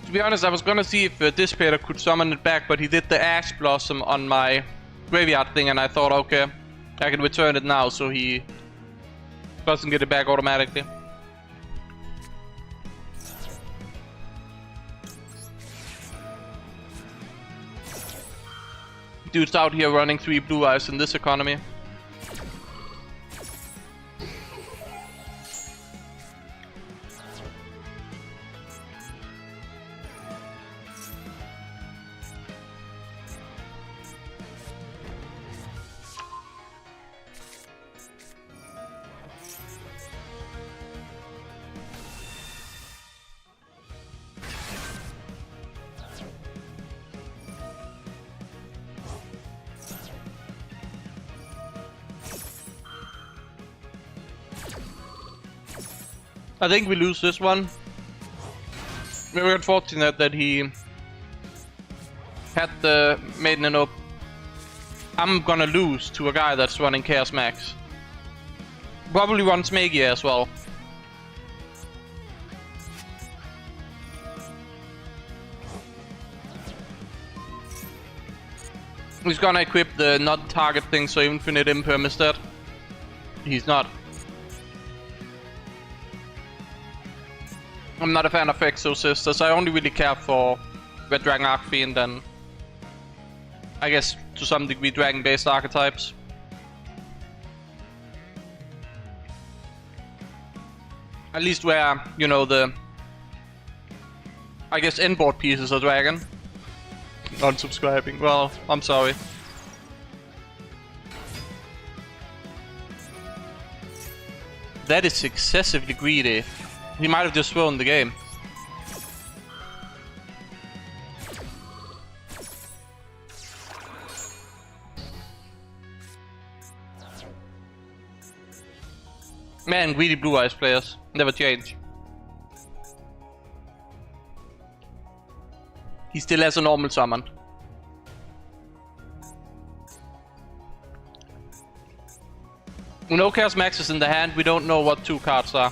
To be honest, I was gonna see if Dissipator could summon it back, but he did the Ash Blossom on my graveyard thing, and I thought, okay, I can return it now, so he doesn't get it back automatically. Dude's out here running 3 blue eyes in this economy. I think we lose this one. Very unfortunate that he had the Maiden up. I'm gonna lose to a guy that's running Chaos Max. Probably runs Magia as well. He's gonna equip the not target thing, so infinite imperm instead. He's not. I'm not a fan of Exorcisters. I only really care for Red Dragon Archfiend and I guess to some degree dragon-based archetypes. At least where, you know, the I guess inboard pieces are dragon. Unsubscribing. Well, I'm sorry. That is excessively greedy. He might have just thrown the game. Man, greedy blue eyes players never change. He still has a normal summon. No Chaos Max is in the hand, we don't know what 2 cards are.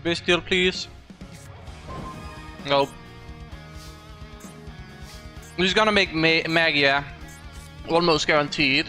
Bestial, please. Nope. He's gonna make Magia almost guaranteed.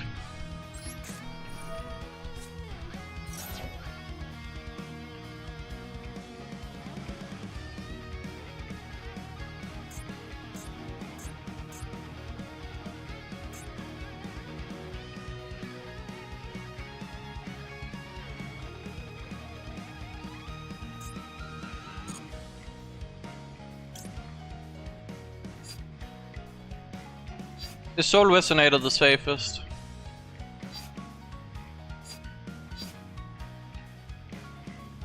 Is Soul Resonator the safest?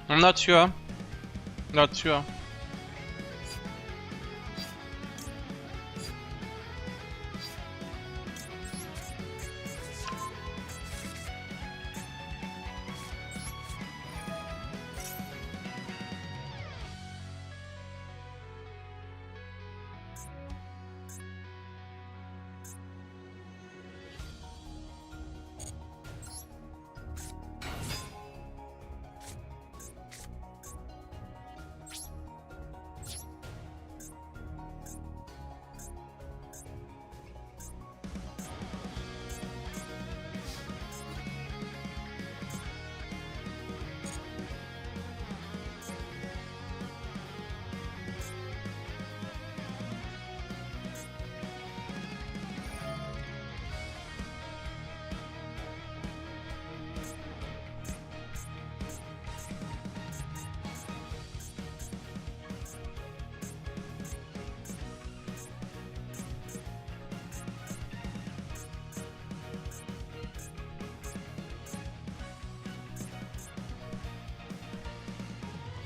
I'm not sure. Not sure.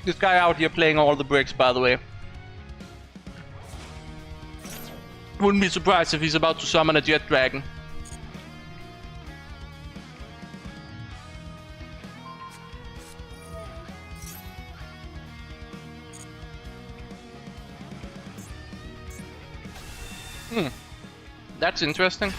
This guy out here playing all the bricks, by the way. Wouldn't be surprised if he's about to summon a Jet Dragon. That's interesting.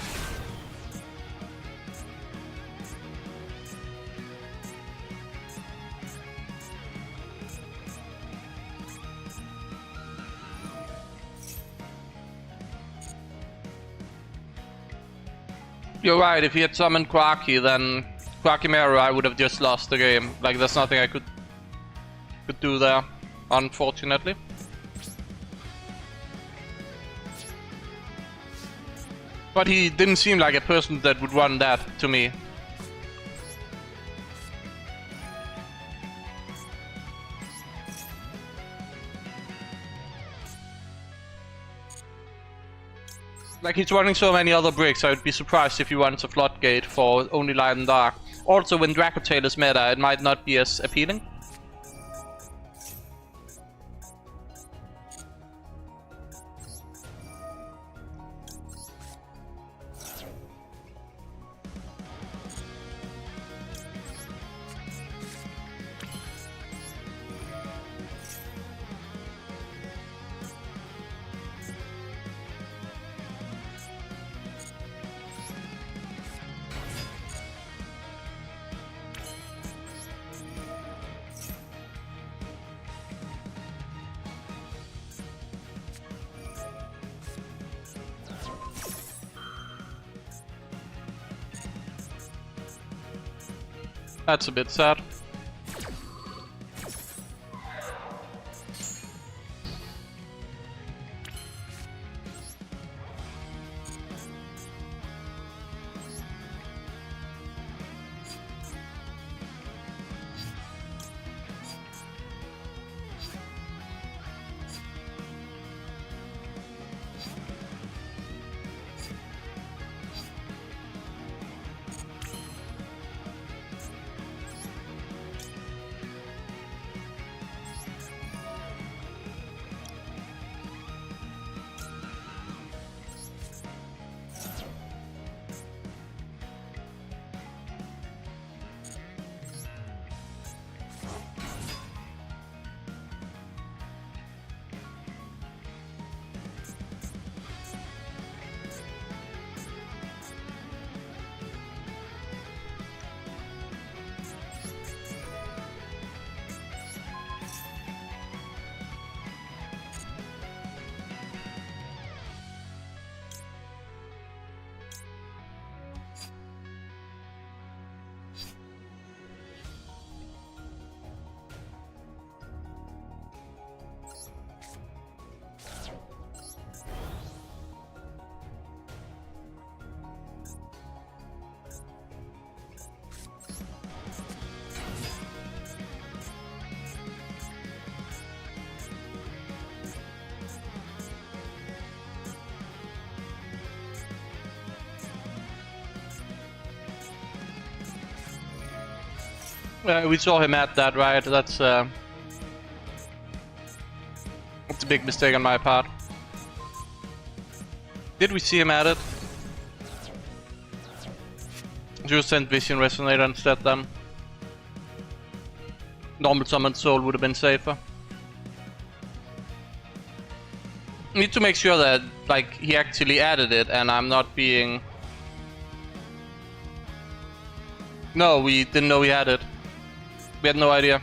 You're right, if he had summoned Quaki, then Quackimero, I would have just lost the game. Like, there's nothing I could do there, unfortunately. But he didn't seem like a person that would run that to me. Like, he's running so many other bricks, I would be surprised if he runs a Floodgate for only Light and Dark. Also, when Dracotail is meta, it might not be as appealing. That's a bit sad. We saw him at that, right? That's a big mistake on my part. Did we see him at it? Just sent Vision Resonator instead then. Normal Summon Soul would have been safer. Need to make sure that like he actually added it and I'm not being... No, we didn't know he had it. We had no idea.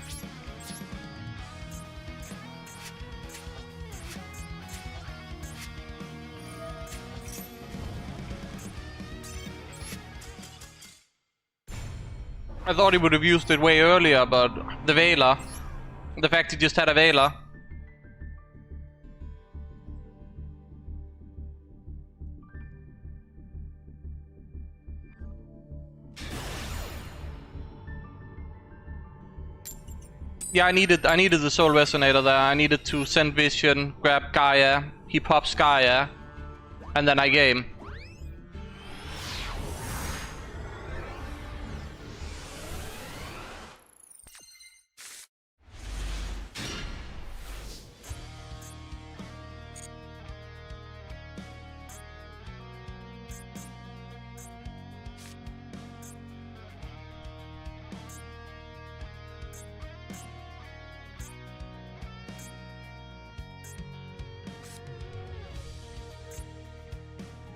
I thought he would have used it way earlier, but the Veiler, the fact he just had a Veiler. Yeah, I needed the Soul Resonator there. I needed to send Vision, grab Gaia, he pops Gaia, and then I game.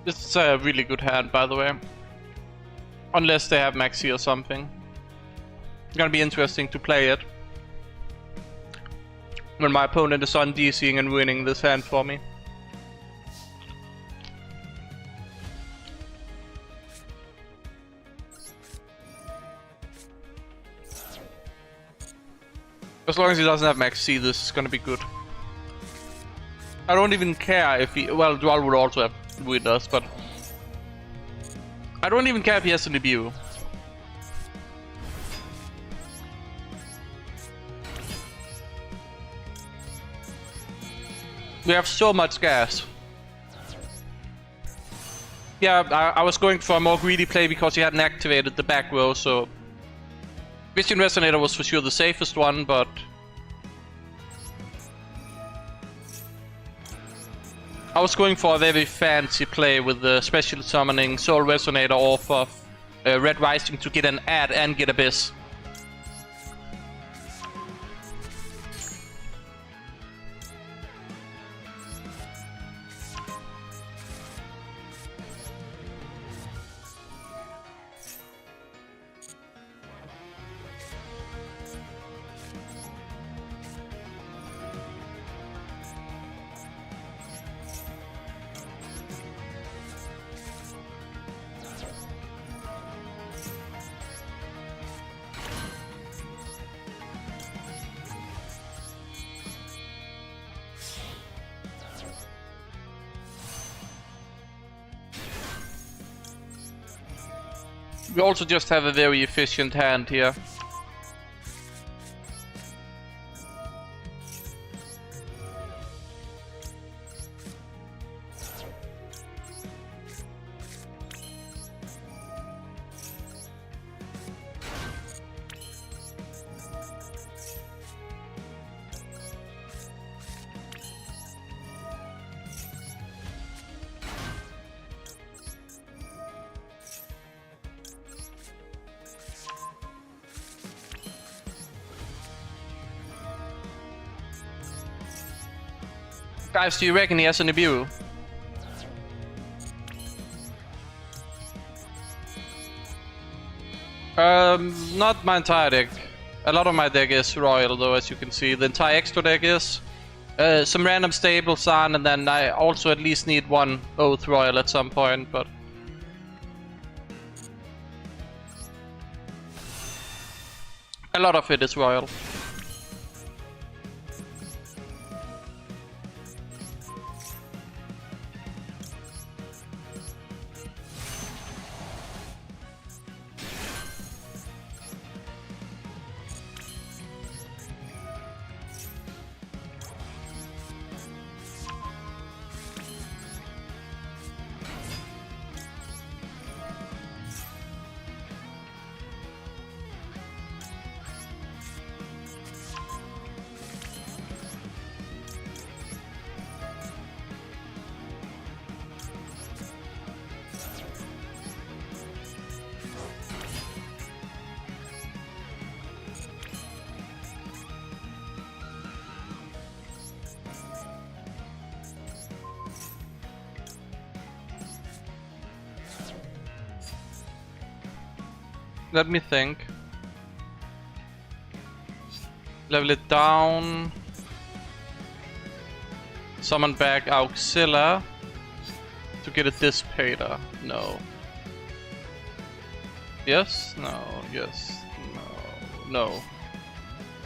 This is a really good hand, by the way. Unless they have Maxi or something. It's gonna be interesting to play it. When my opponent is on DCing and winning this hand for me. As long as he doesn't have Maxi, this is gonna be good. I don't even care if he... Well, Duel would also have with us, but... I don't even care if he has an debut. We have so much gas. Yeah, I was going for a more greedy play because he hadn't activated the back row, so... Vision Resonator was for sure the safest one, but... I was going for a very fancy play with the special summoning Soul Resonator off of Red Rising to get an add and get Abyss. We also just have a very efficient hand here. Guys, do you reckon he has an Nibiru? Not my entire deck. A lot of my deck is royal though, as you can see. The entire extra deck is. Some random stables on, and then I also at least need one Oath Royal at some point, but... a lot of it is royal. Let me think. Level it down. Summon back Auxilla to get a Dissipator. No. Yes? No. Yes. No. No.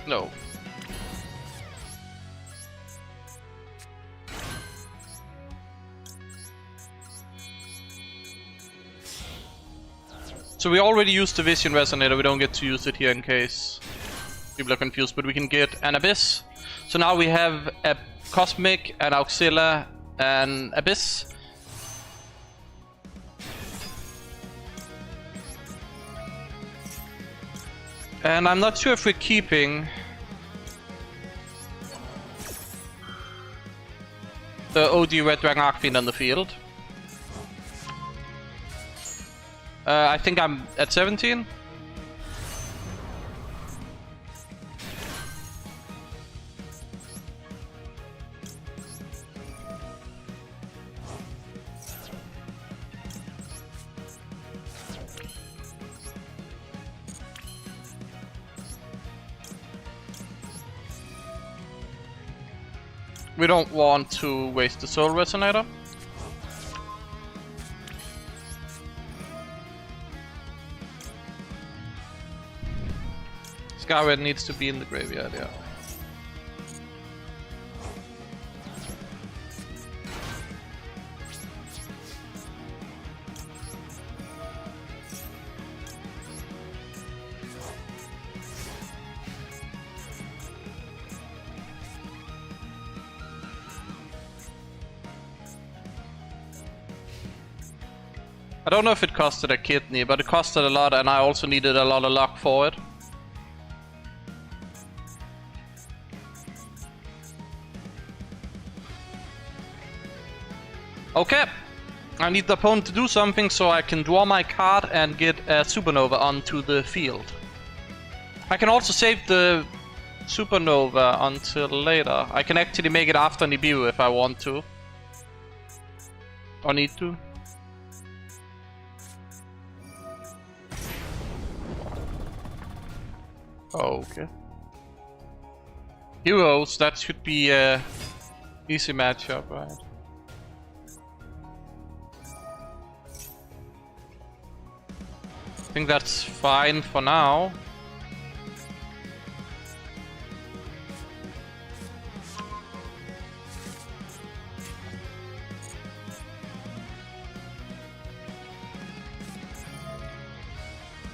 No. So we already used the Vision Resonator, we don't get to use it here in case people are confused, but we can get an Abyss. So now we have a Cosmic, an Auxilla, an Abyss. And I'm not sure if we're keeping the OG Red Dragon Archfiend on the field. I think I'm at 17. We don't want to waste the Soul Resonator. Skyward needs to be in the graveyard, yeah. I don't know if it costed a kidney, but it costed a lot and I also needed a lot of luck for it. Okay, I need the opponent to do something so I can draw my card and get a Supernova onto the field. I can also save the Supernova until later. I can actually make it after Nibiru if I want to. Or need to. Okay. Heroes, that should be a easy matchup, right? I think that's fine for now.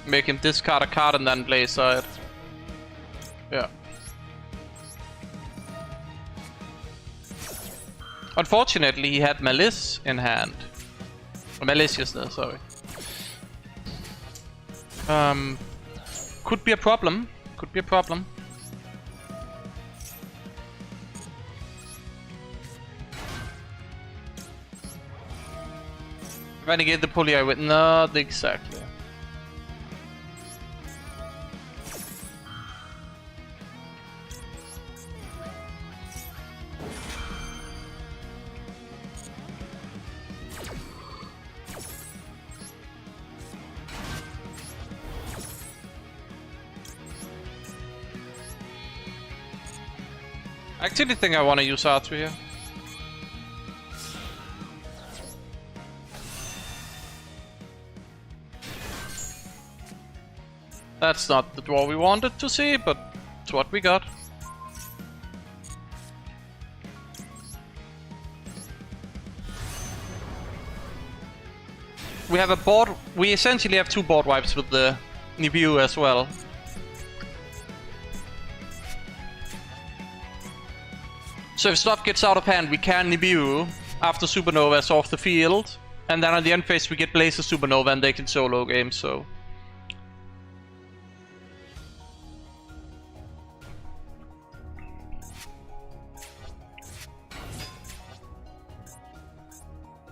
Make him discard a card and then Blazer it. Yeah. Unfortunately, he had Malice in hand. Maliciousness, sorry. Could be a problem. Could be a problem. Renegade the Polio with not exactly. I actually think I want to use R2 here. That's not the draw we wanted to see, but it's what we got. We have a board. We essentially have 2 board wipes with the Nibiru as well. So if stuff gets out of hand, we can Nibiru after Supernova is off the field, and then on the end phase we get Blazer Supernova and they can solo game, so...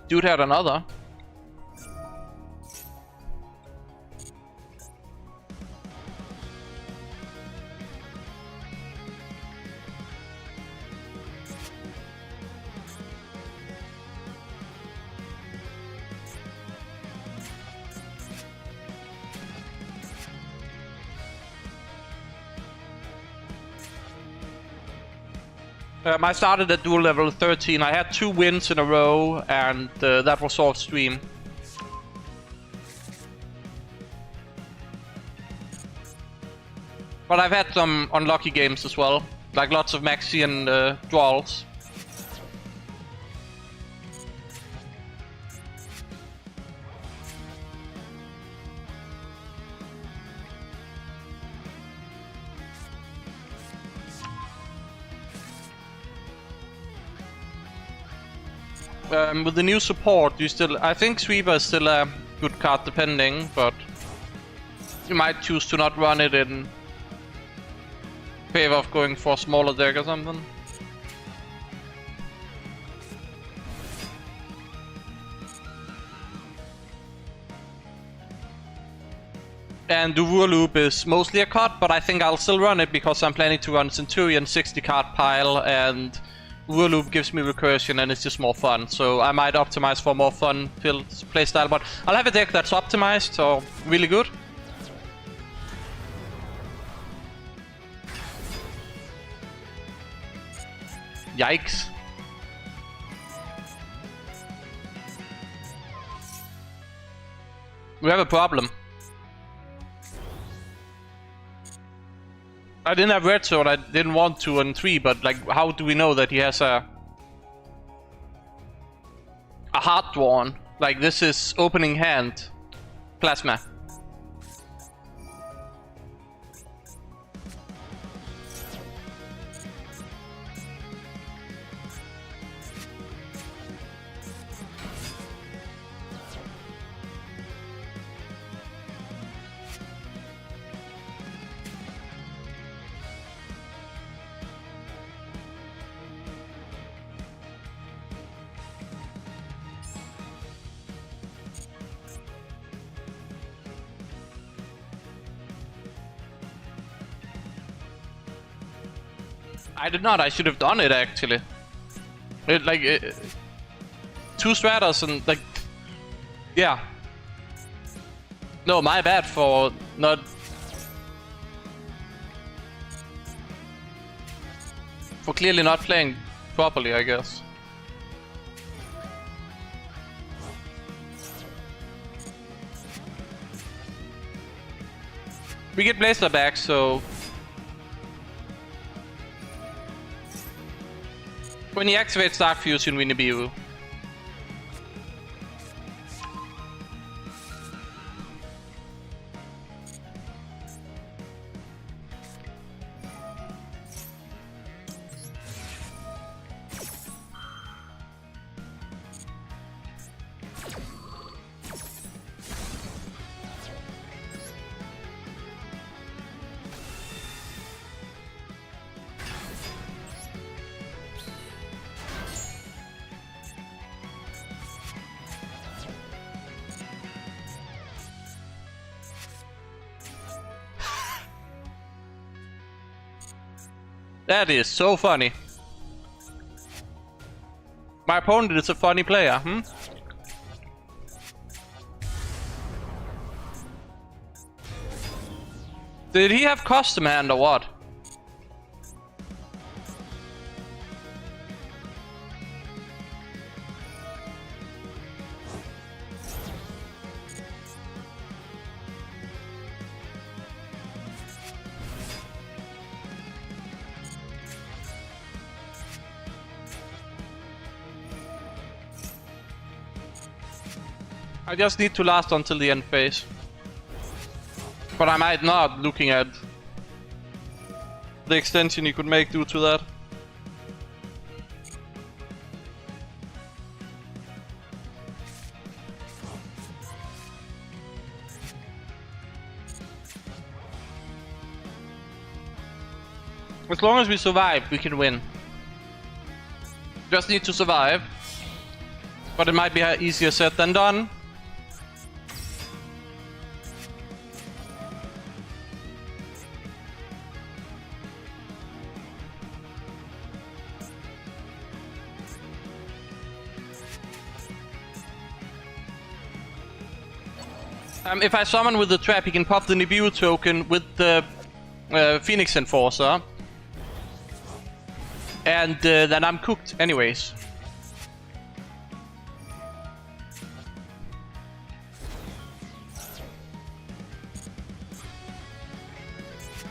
Dude had another. I started at Duel level 13. I had 2 wins in a row, and that was off stream. But I've had some unlucky games as well, like lots of Maxian duels. With the new support, you still... I think Sweeper is still a good card depending, but you might choose to not run it in favor of going for a smaller deck or something. And the Duel Loop is mostly a cut, but I think I'll still run it because I'm planning to run Centurion 60 card pile, and Duel Loop gives me recursion and it's just more fun. So I might optimize for more fun-filled playstyle, but I'll have a deck that's optimized or really good. Yikes. We have a problem. I didn't have red sword, I didn't want 2 and 3, but like, how do we know that he has a heart drawn? Like, this is opening hand plasma. I did not. I should have done it actually. It, like 2 stratas and like, yeah. No, my bad for not. For clearly not playing properly, I guess. We get Blazer back, so. When he activates Dark Fusion, we Nibiru. That is so funny. My opponent is a funny player, hmm? Did he have custom hand or what? I just need to last until the end phase. But I might not, looking at the extension you could make due to that. As long as we survive, we can win. Just need to survive. But it might be easier said than done. If I summon with the trap, he can pop the Nibiru token with the Phoenix Enforcer. And then I'm cooked anyways.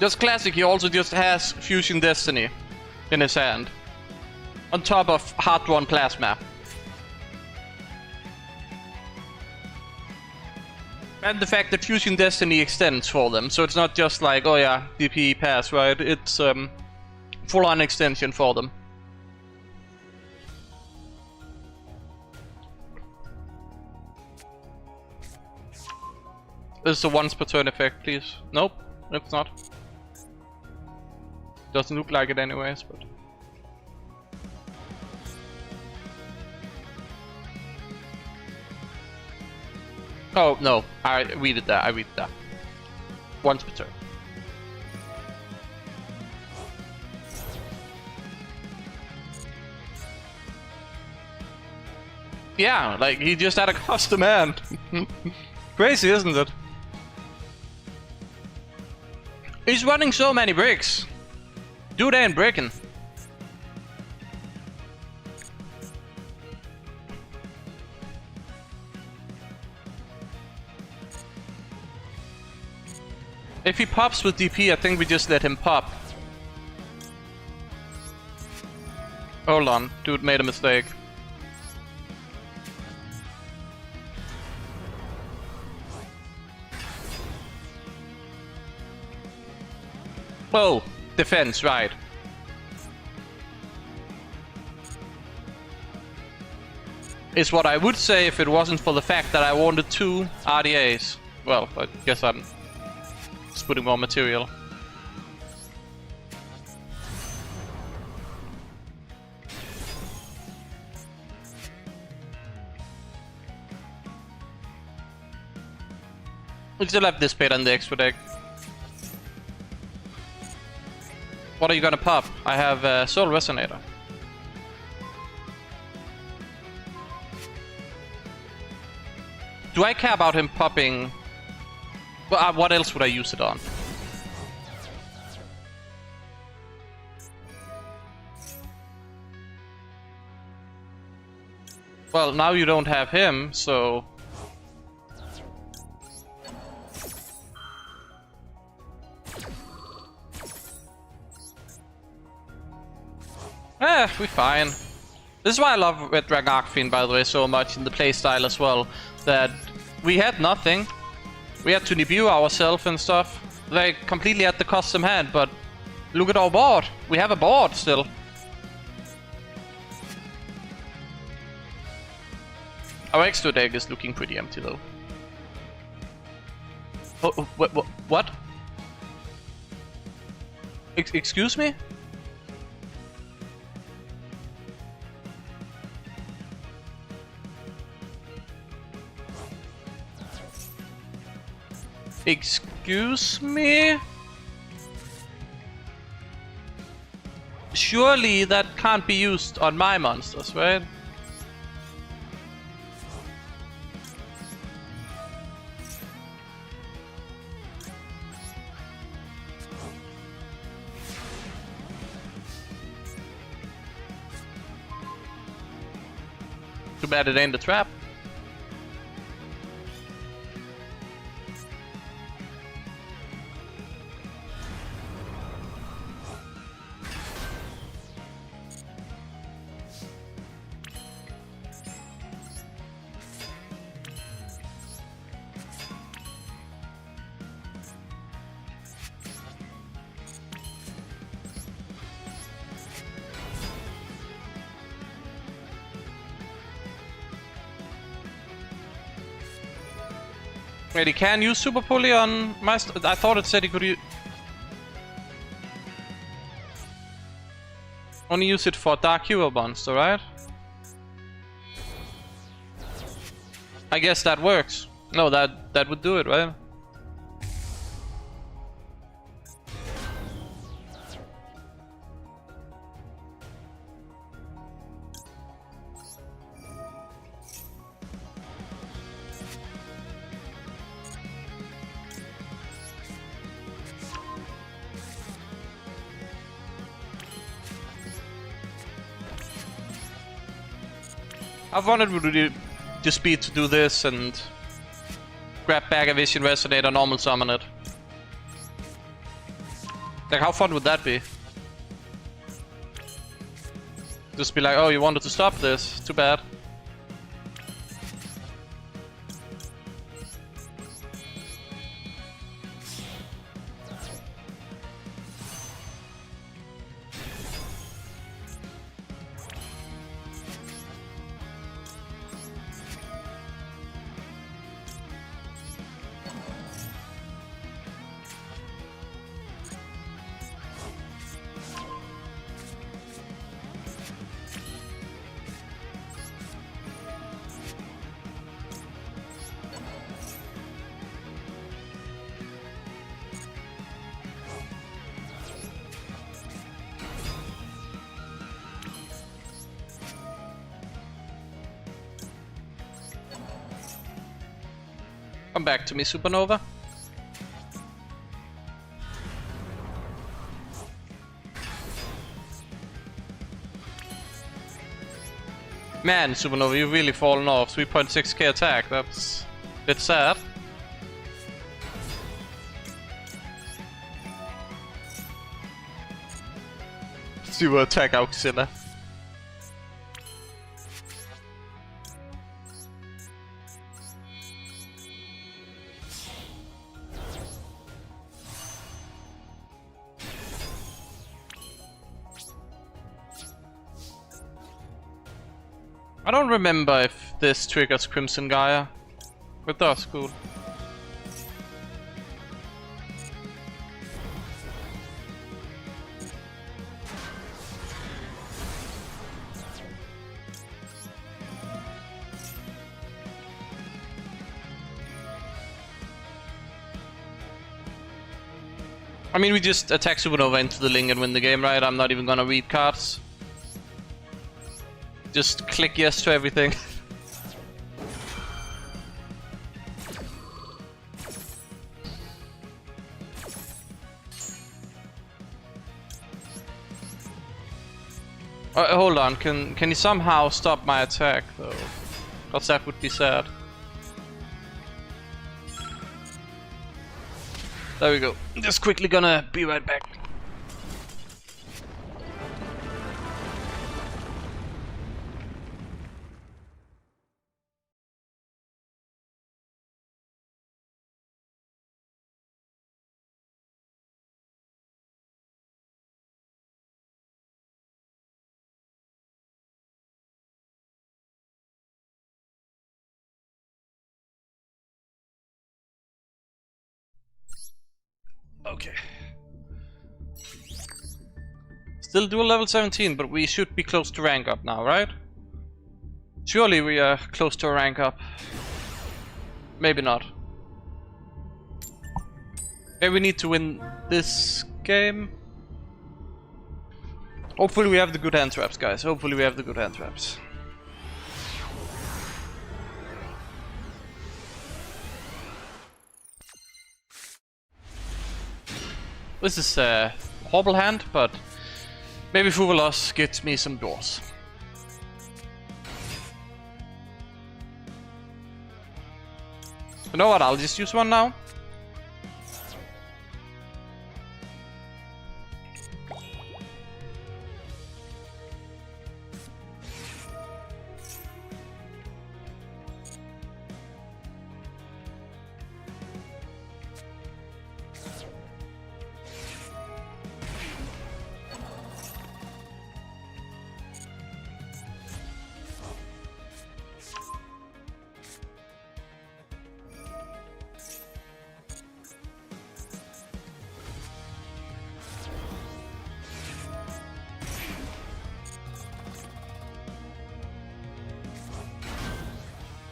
Just classic, he also just has Fusion Destiny in his hand. On top of hard-drawn Plasma. And the fact that Fusion Destiny extends for them, so it's not just like, oh yeah, DP pass, right? It's full-on extension for them. This is a once per turn effect, please. Nope, it's not. Doesn't look like it anyways, but... Oh, no, I read it there, Once per turn. Yeah, like, he just had a custom hand. Crazy, isn't it? He's running so many bricks. Dude ain't bricking. If he pops with DP, I think we just let him pop. Hold on, dude made a mistake. Oh, defense, right. Is what I would say if it wasn't for the fact that I wanted 2 RDAs. Well, I guess I'm just putting more material. We still have this bait on the extra deck. What are you gonna pop? I have Soul Resonator. Do I care about him popping? Well, what else would I use it on? Well, now you don't have him, so... we're fine. This is why I love Red Dragon Archfiend, by the way, so much in the playstyle as well. That we had nothing. We had to Nibiru ourselves and stuff. Like, completely at the custom hand, but look at our board. We have a board still. Our extra deck is looking pretty empty though. Oh, what? Excuse me? Excuse me? Surely that can't be used on my monsters, right? Too bad it ain't a trap. Wait, he can use Super Pulley on my... I thought it said he could only use it for Dark Hero monster, right? I guess that works. No, that would do it, right? I've wanted to the speed to do this and grab back a Vision Resonator, normal summon it. Like, how fun would that be? Just be like, oh, you wanted to stop this? Too bad. Come back to me, Supernova. Man, Supernova, you've really fallen off. 3.6k attack, that's a bit sad. Super attack Auxilla. I don't remember if this triggers Crimson Gaia. It does, cool. I mean, we just attack Supernova into the Ling and win the game, right? I'm not even gonna read cards. Just click yes to everything. Hold on, can you somehow stop my attack though? Cause that would be sad. There we go. Just quickly gonna be right back. Okay. Still dual level 17, but we should be close to rank up now, right? Surely we are close to a rank up. Maybe not. Maybe we need to win this game. Hopefully we have the good hand traps, guys. Hopefully we have the good hand traps. This is a horrible hand, but maybe Fuvalos gets me some doors. You know what? I'll just use one now.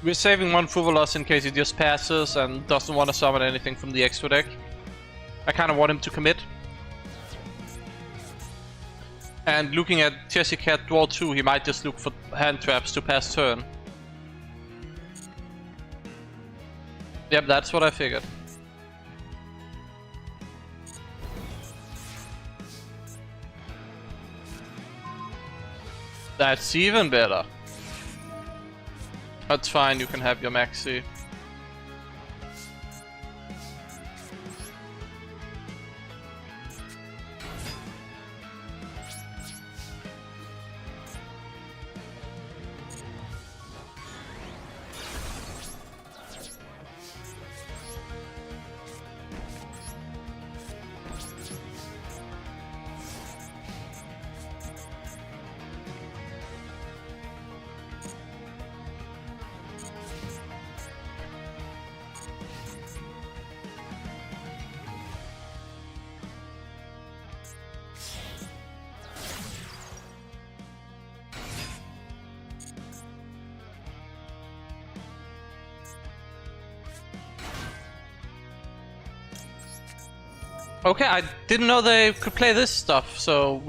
We're saving one Fuvalos in case he just passes and doesn't want to summon anything from the extra deck. I kind of want him to commit. And looking at Jessica draw 2, he might just look for hand traps to pass turn. Yep, that's what I figured. That's even better. That's fine, you can have your maxi. Okay, I didn't know they could play this stuff, so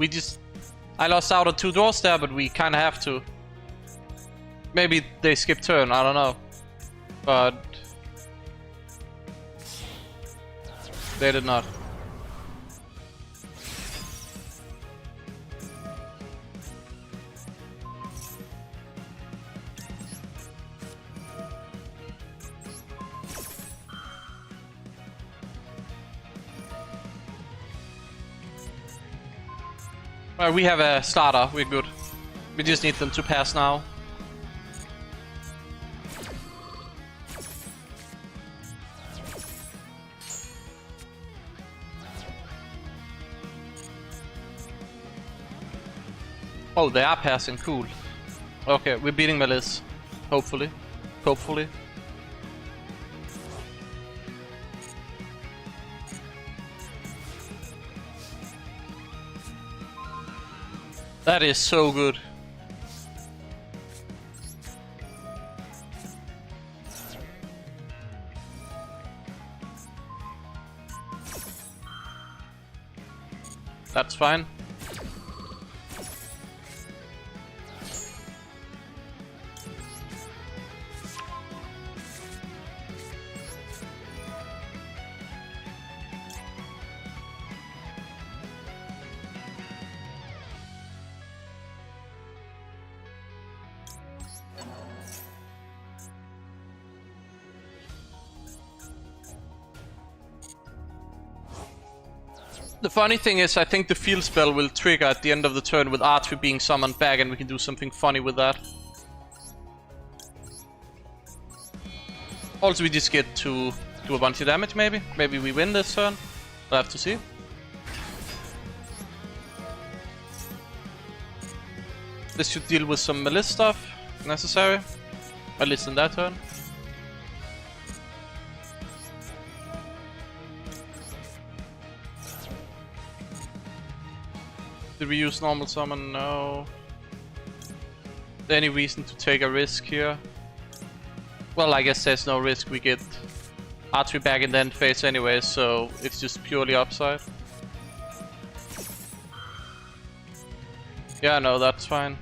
I lost out on 2 draws there, but we kinda have to. Maybe they skip turn, I don't know. But they did not. We have a starter, we're good. We just need them to pass now. Oh, they are passing, cool. Okay, we're beating Melis. Hopefully. Hopefully. That is so good. That's fine. The funny thing is, I think the field spell will trigger at the end of the turn with Archfiend being summoned back, and we can do something funny with that. Also, we just get to do a bunch of damage, maybe? Maybe we win this turn? We'll have to see. This should deal with some melee stuff, if necessary. At least in that turn. Did we use normal summon? No. Is there any reason to take a risk here? Well, I guess there's no risk. We get Archfiend back in the end phase anyway, so it's just purely upside. Yeah, no, that's fine.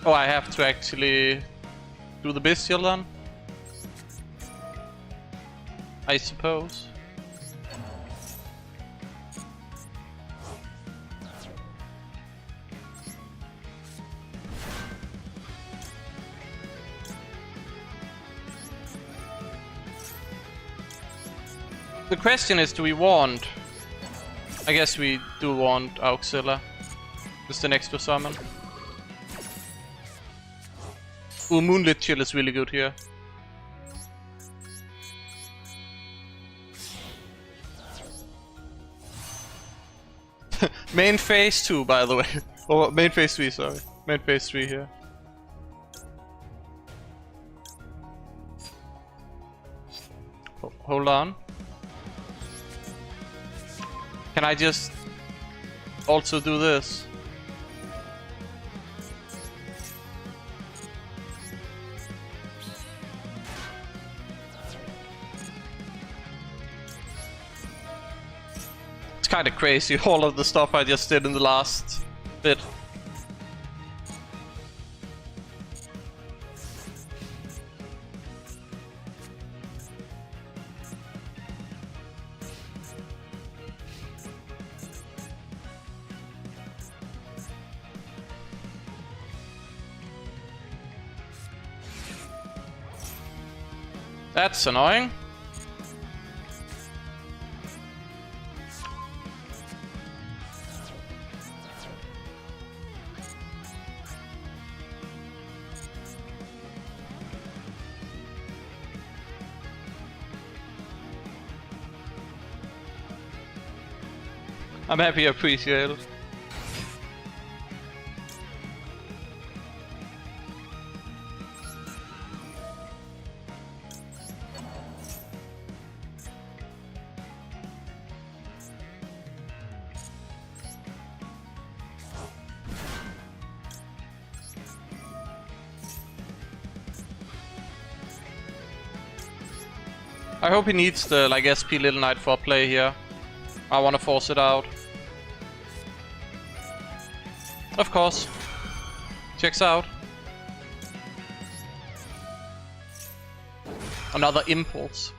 Oh, I have to actually do the bestial then? I suppose. The question is, do we want? I guess we do want Auxilla. It's the next to summon. Ooh, Moonlit Chill is really good here. Main phase 2, by the way. Oh, main phase 3, sorry. Main phase 3 here. Hold on. Can I just also do this? It's kind of crazy, all of the stuff I just did in the last bit. That's annoying. I'm happy I appreciate it. I hope he needs the like SP Little Knight for play here. I wanna force it out. Of course. Checks out. Another impulse.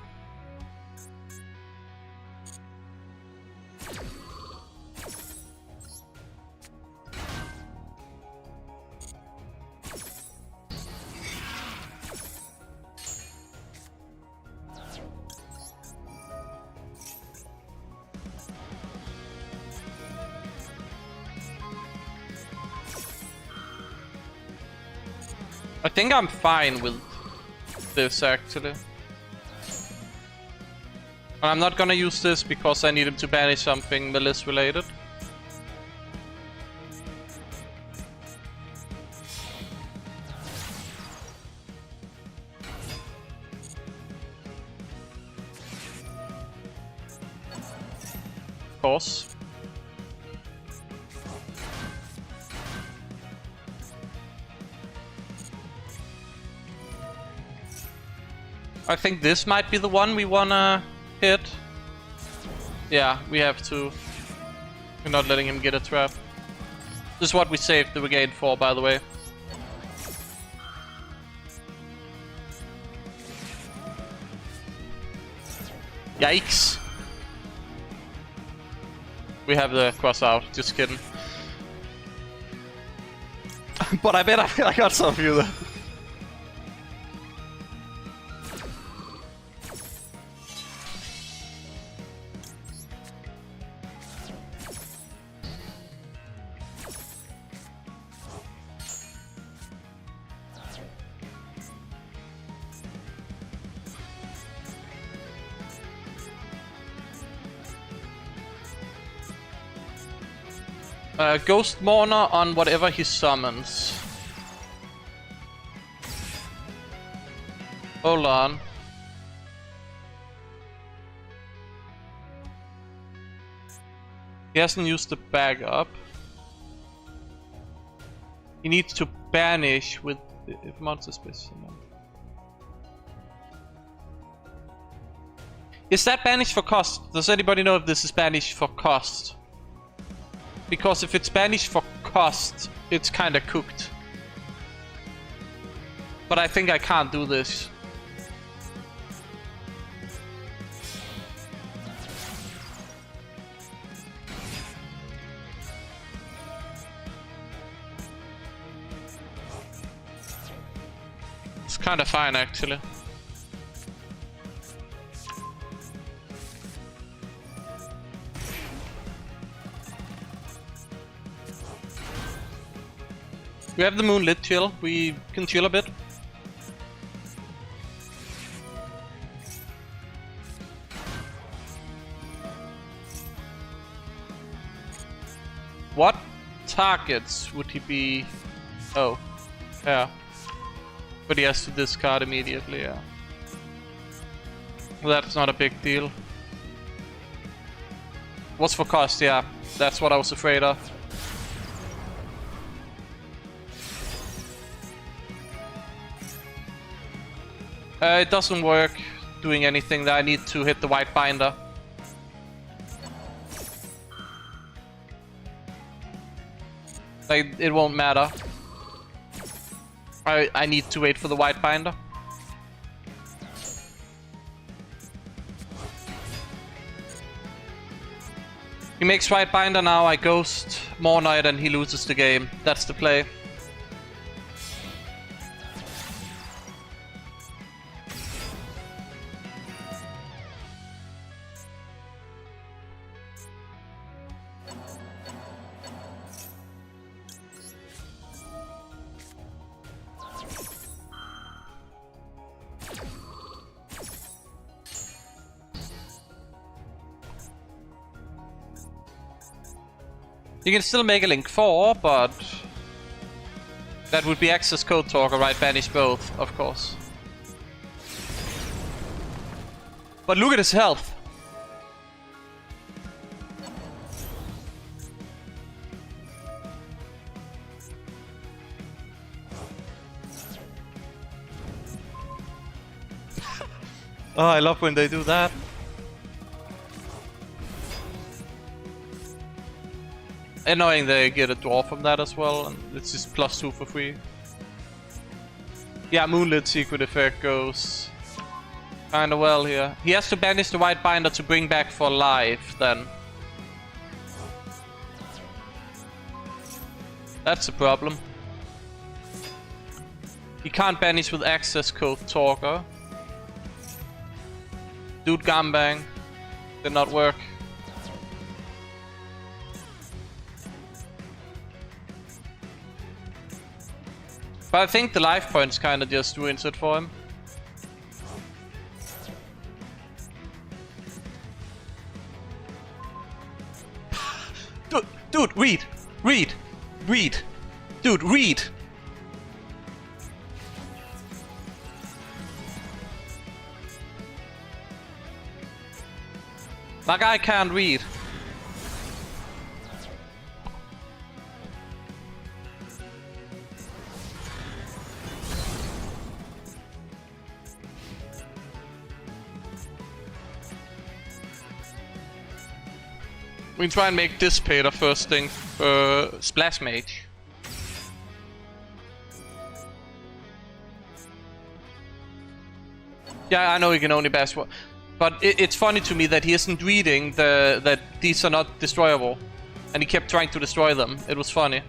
I think I'm fine with this actually. I'm not gonna use this because I need him to banish something Melis related. Of course. I think this might be the one we wanna hit. Yeah, we have to. We're not letting him get a trap. This is what we saved the brigade for, by the way. Yikes. We have the cross out, just kidding. But I bet I got some of you there. Ghost Mourner on whatever he summons. Hold on. He hasn't used the backup. He needs to banish with if monster specimen. Is that banished for cost? Does anybody know if this is banished for cost? Because if it's banished for cost, it's kinda cooked. But I think I can't do this. It's kinda fine actually. We have the moonlit chill, we can chill a bit. What targets would he be? Oh, yeah. But he has to discard immediately, yeah. Well, that's not a big deal. What's for cost? Yeah, that's what I was afraid of. It doesn't work doing anything there. I need to hit the white binder. Like, it won't matter. I need to wait for the white binder. He makes white binder now, I ghost more night and he loses the game. That's the play. You can still make a link 4, but that would be access code talker, right? Banish both, of course. But look at his health. Oh, I love when they do that. Annoying they get a draw from that as well, and it's just +2 for free. Yeah, Moonlit Secret Effect goes kinda well here. He has to banish the white binder to bring back for life then. That's a problem. He can't banish with access code talker. Dude Gambang did not work. But I think the life points kinda just ruins it for him. Dude, read! Read! Read! Dude, read! That guy can't read. We can try and make Dissipator first thing for Splash Mage. Yeah, I know he can only bash one. But it's funny to me that he isn't reading that these are not destroyable. And he kept trying to destroy them. It was funny.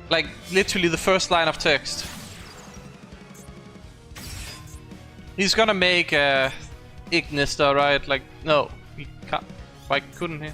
Like, literally the first line of text. He's gonna make Ignister, right? Like, no, he can't. Why couldn't he?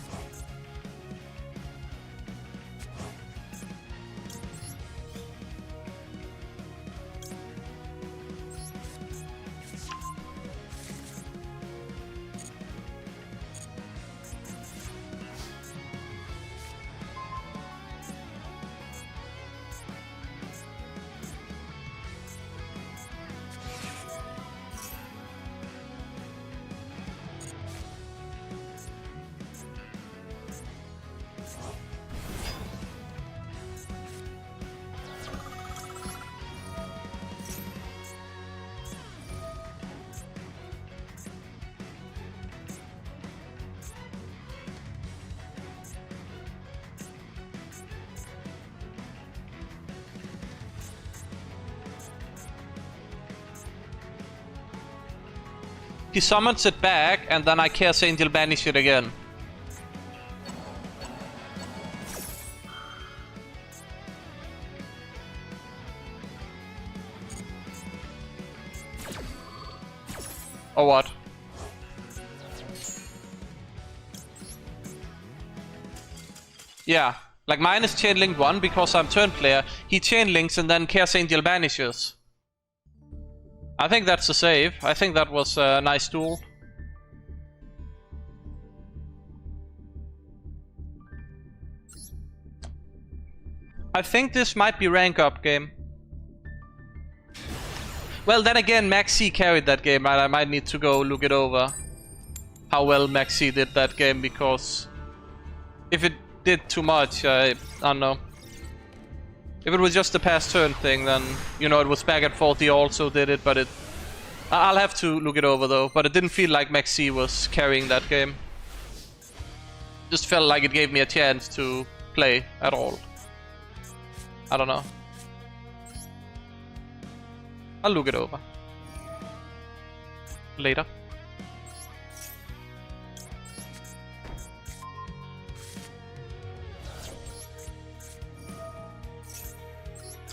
He summons it back, and then I Chaos Angel banish it again. Or what? Yeah, like mine is chain linked 1 because I'm turn player. He chain links and then Chaos Angel banishes. I think that's a save. I think that was a nice duel. I think this might be rank up game. Well, then again, Max C carried that game, right? I might need to go look it over. How well Max C did that game, because if it did too much, I don't know. If it was just the past turn thing, then, you know, it was back and forth. He also did it, but I'll have to look it over though. But it didn't feel like Max C was carrying that game. Just felt like it gave me a chance to play at all. I don't know. I'll look it over later.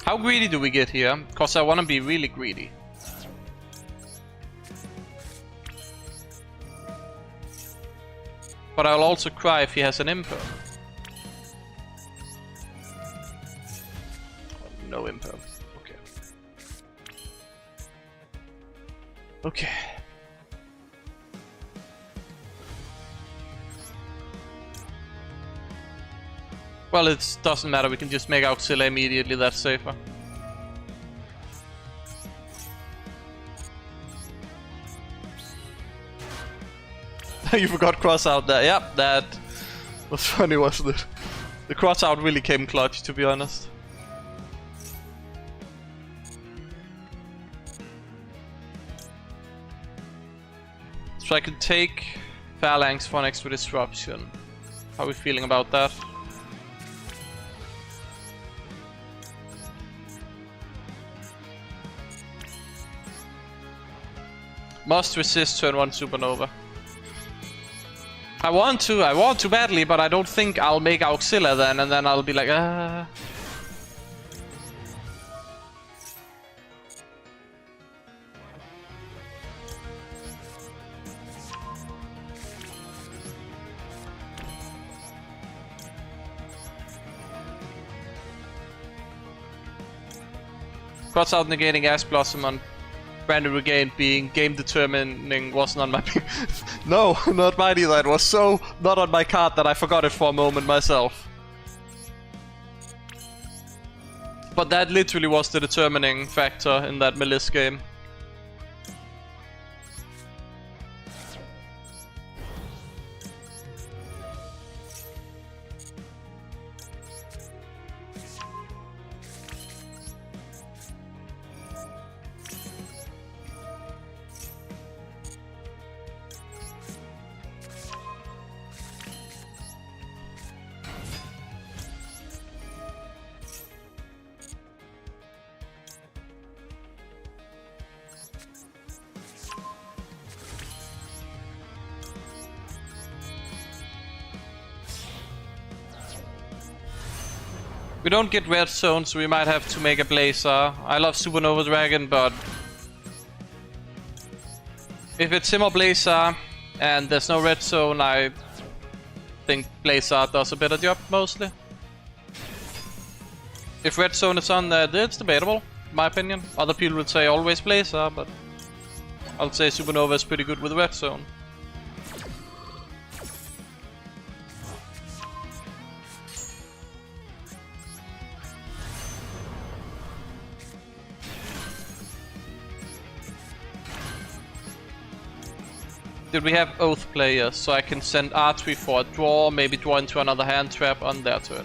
How greedy do we get here? Because I want to be really greedy. But I'll also cry if he has an imperm. No imperm. Okay. Okay. Well, it doesn't matter, we can just make Auxilla immediately, that's safer. You forgot cross out there. Yep, that was funny, wasn't it? The cross out really came clutch, to be honest. So I could take Phalanx for an extra disruption. How are we feeling about that? Must resist turn 1 supernova. I want to badly, but I don't think I'll make Auxilla then, and then I'll be like, ah. Cross out negating Ash Blossom on Branded Regain being game determining wasn't on my no, not mine either. It was so not on my card that I forgot it for a moment myself. But that literally was the determining factor in that Melis game. We don't get red zone, so we might have to make a Blazer. I love Supernova Dragon, but if it's him or Blazer and there's no red zone, I think Blazer does a better job mostly. If red zone is on there, it's debatable, in my opinion. Other people would say always Blazer, but I'll say Supernova is pretty good with red zone. Did we have Oath players, so I can send R3 for a draw, maybe draw into another hand trap on their turn.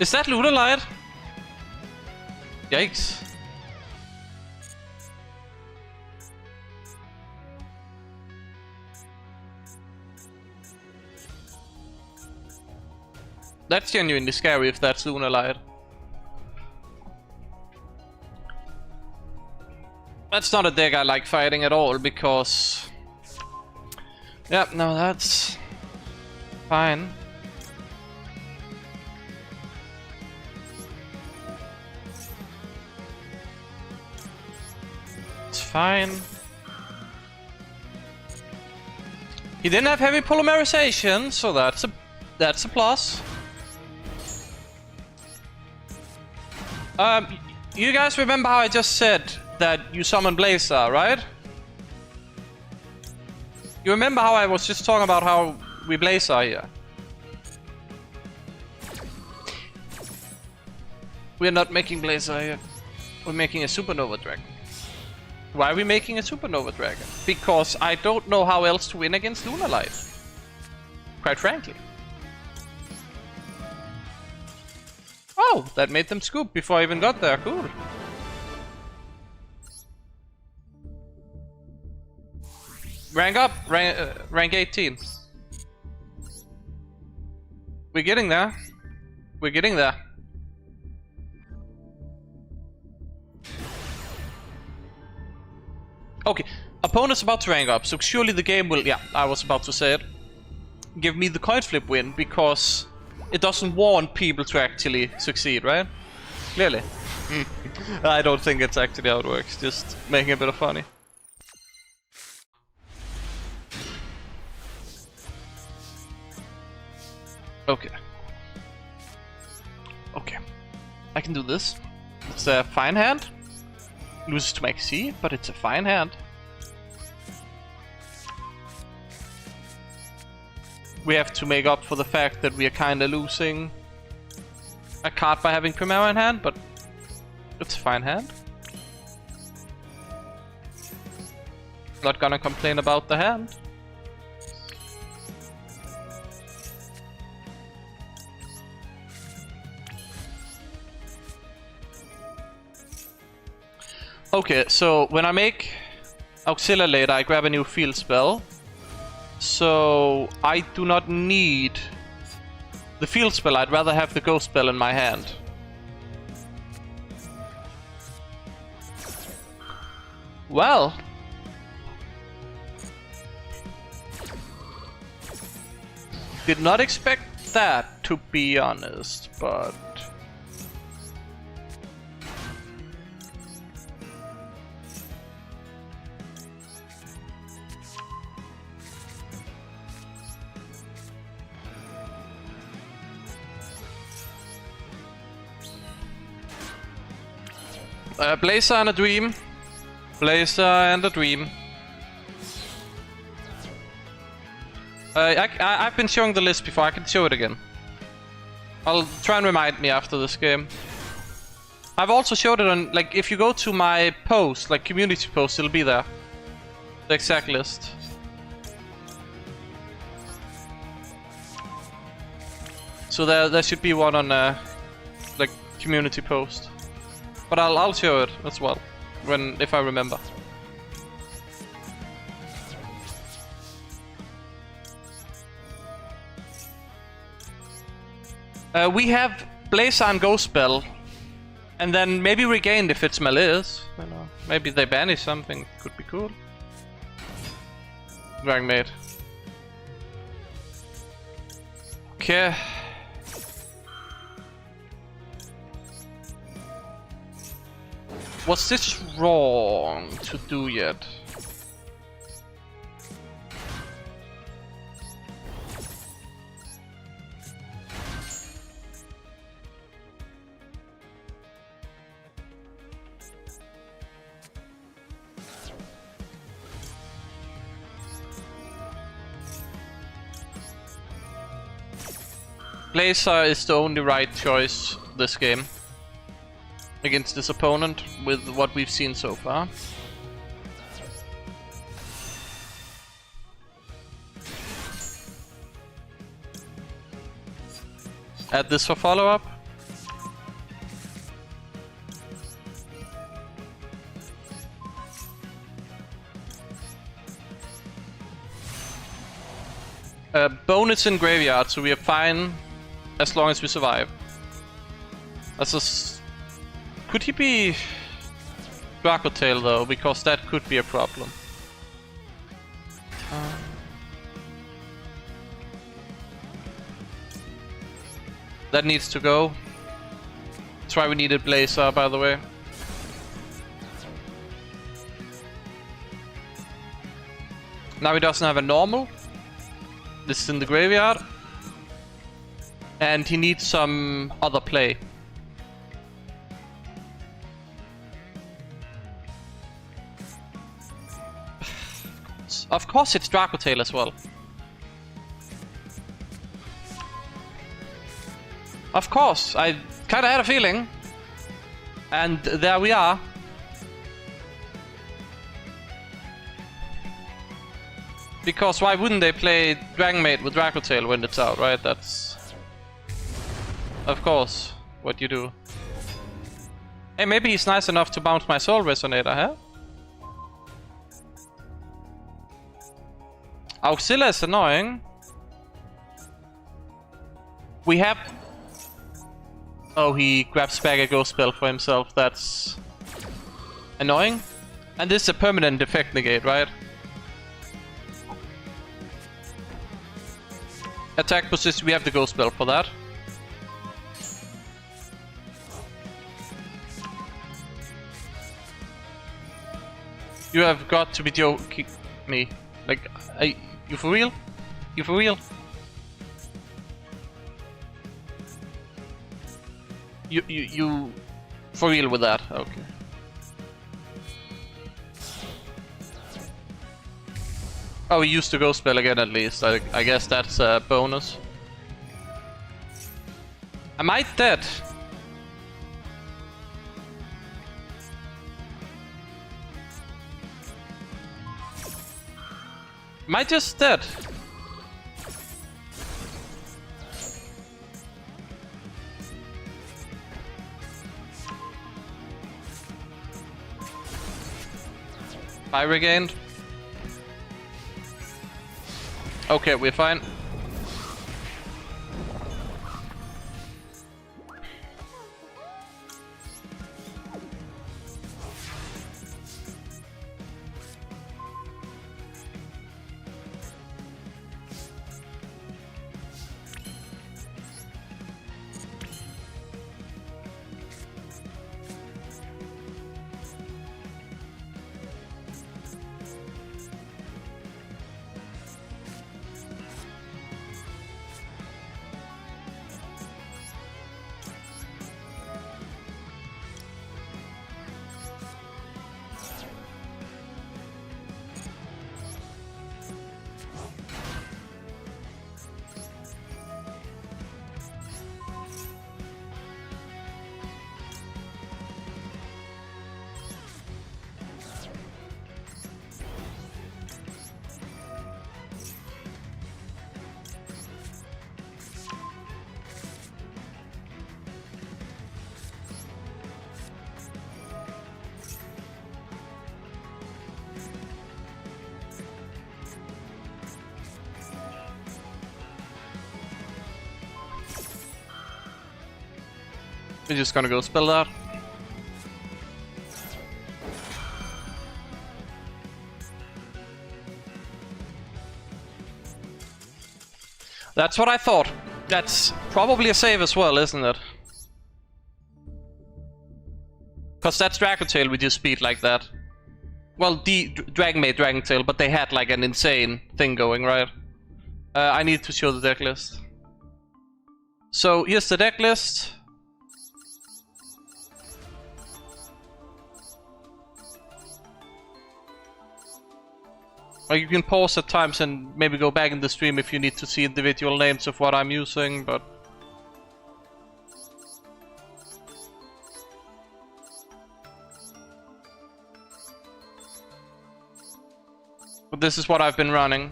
Is that Lunalight? Yikes. That's genuinely scary if that's Lunalight. That's not a deck I like fighting at all because... Yeah, no, that's... fine. It's fine. He didn't have heavy polymerization, so that's a plus. You guys remember how I just said that you summon Blazer, right? You remember how I was just talking about how we Blazer here? We're not making Blazer here. We're making a Supernova Dragon. Why are we making a Supernova Dragon? Because I don't know how else to win against Lunalight. Quite frankly. Oh, that made them scoop before I even got there. Cool. Rank up, rank 18. We're getting there. We're getting there. Okay, opponent's about to rank up, so surely the game will, yeah, I was about to say it, give me the coin flip win, because it doesn't want people to actually succeed, right? Clearly. I don't think it's actually how it works, just making a bit of funny. Okay. Okay. I can do this. It's a fine hand. Loses to max C, but it's a fine hand. We have to make up for the fact that we are kinda losing a card by having Primera in hand, but it's a fine hand. Not gonna complain about the hand. Okay, so when I make Auxilia later, I grab a new field spell. So I do not need the field spell, I'd rather have the ghost spell in my hand. Well. Did not expect that, to be honest, but... Blazer and a Dream. Blazer and a Dream. I've been showing the list before, I can show it again. I'll try and remind me after this game. I've also showed it on, like, if you go to my post, like community post, it'll be there. The exact list. So there should be one on, like, community post. But I'll show it as well, if I remember. We have Blazer and Ghost Spell, and then maybe Regained if it's Malice. You know, maybe they banish something, could be cool. Dragon Maid. Okay. Was this wrong to do yet? Blazer is the only right choice this game against this opponent with what we've seen so far. Add this for follow-up. bonus in graveyard, so we are fine as long as we survive. That's just... Could he be Dracotail though? Because that could be a problem. That needs to go. That's why we needed Blazer, by the way. Now he doesn't have a normal. This is in the graveyard. And he needs some other play. Of course it's Dracotail as well. Of course, I kinda had a feeling. And there we are. Because why wouldn't they play Dragonmaid with Dracotail when it's out, right? That's... Of course, what you do. Hey, maybe he's nice enough to bounce my Soul Resonator, huh? Auxilia is annoying. We have... Oh, he grabs back a Ghost Spell for himself. That's... annoying. And this is a permanent effect negate, right? Attack position, we have the Ghost Spell for that. You have got to be joking me. Like, you for real? You for real? You for real with that? Okay. Oh, he used the Ghost Spell again at least. I guess that's a bonus. Am I dead? Am I just dead? I regained. Okay, we're fine. We're just gonna go spell that. That's what I thought. That's probably a save as well, isn't it? Cause that's Dracotail, we just beat like that. Well, Dragonmaid Dragontail, but they had like an insane thing going, right? I need to show the deck list. So here's the deck list. Like, you can pause at times and maybe go back in the stream if you need to see individual names of what I'm using, but... But this is what I've been running.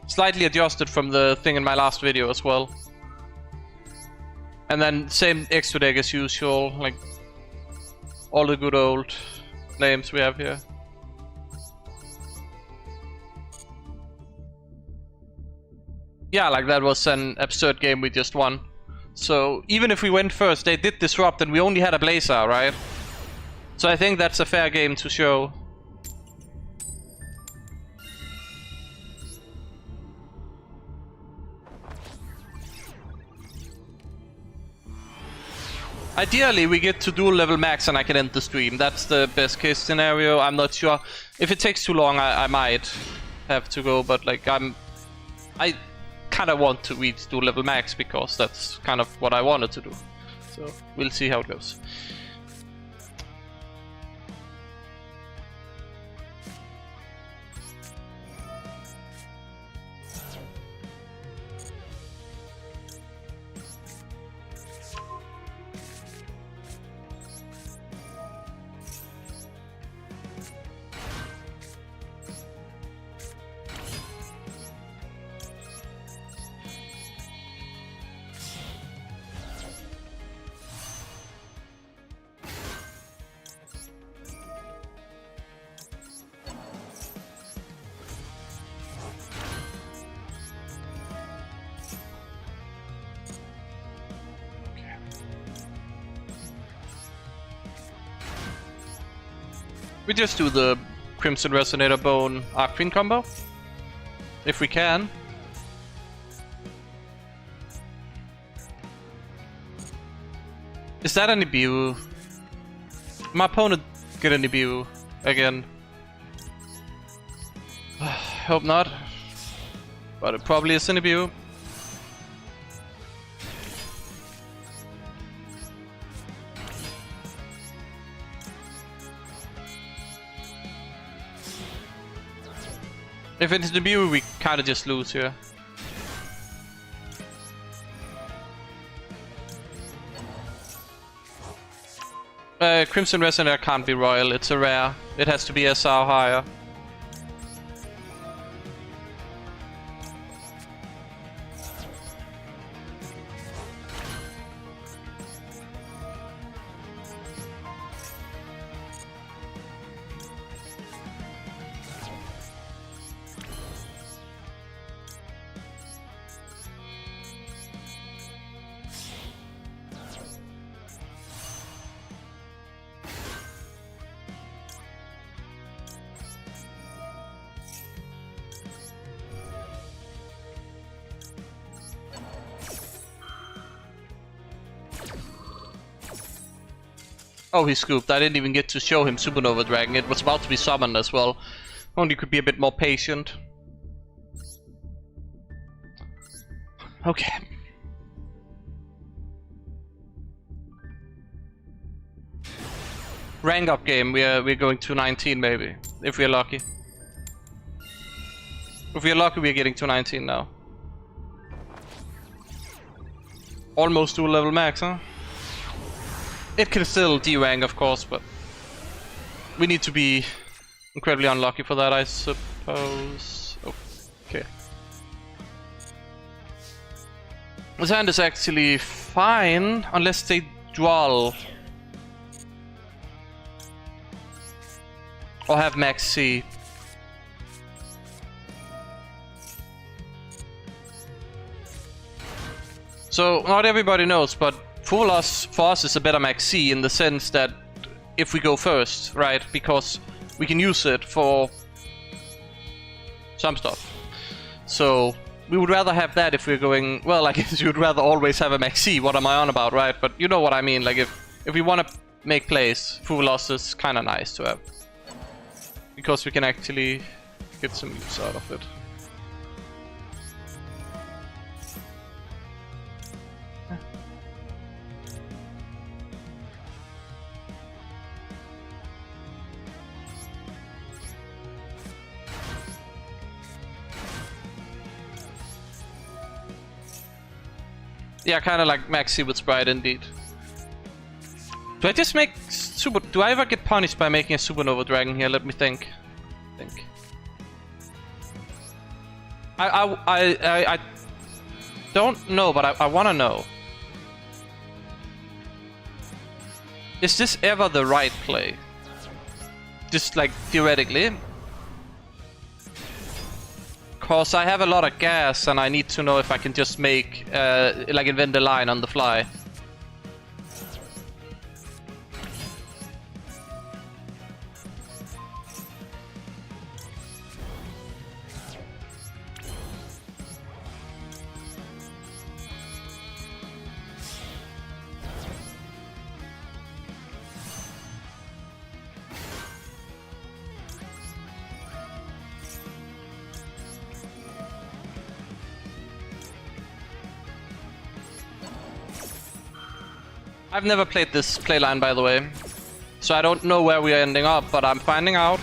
Slightly adjusted from the thing in my last video as well. And then same extra deck as usual, like all the good old names we have here. Yeah, like that was an absurd game we just won. So even if we went first, they did disrupt and we only had a Blazer, right? So I think that's a fair game to show. Ideally, we get to dual level max and I can end the stream. That's the best case scenario. I'm not sure. If it takes too long, I might have to go, but like I kind of want to reach dual level max because that's kind of what I wanted to do. So we'll see how it goes. We just do the Crimson Resonator Bone Archfiend combo. If we can. Is that an Nibiru? My opponent get a Nibiru again. Hope not. But it probably is a Nibiru. If it's the Nibiru, we kinda just lose here. Crimson Resonator can't be royal, it's a rare. It has to be SR higher. Oh, he scooped. I didn't even get to show him Supernova Dragon. It was about to be summoned as well. Only could be a bit more patient. Okay. Rank up game. We're going to 19 maybe, if we're lucky. If we're lucky, we're getting to 19 now. Almost dual level max, huh? It can still D-rank, of course, but we need to be incredibly unlucky for that, I suppose. Okay. This hand is actually fine, unless they Duel. Or have max C. So, not everybody knows, but Full Loss for us is a better max C in the sense that if we go first, right? Because we can use it for some stuff. So we would rather have that if we're going, well, I guess you'd rather always have a max C. What am I on about, right? But you know what I mean. Like if we want to make plays, Full Loss is kind of nice to have. Because we can actually get some use out of it. Yeah, kind of like Maxi with Sprite, indeed. Do I just make super? Do I ever get punished by making a Supernova Dragon here? Let me think. I don't know, but I want to know. Is this ever the right play? Just like theoretically. Cause I have a lot of gas and I need to know if I can just make, like invent a line on the fly. I've never played this playline, by the way, so I don't know where we are ending up, but I'm finding out.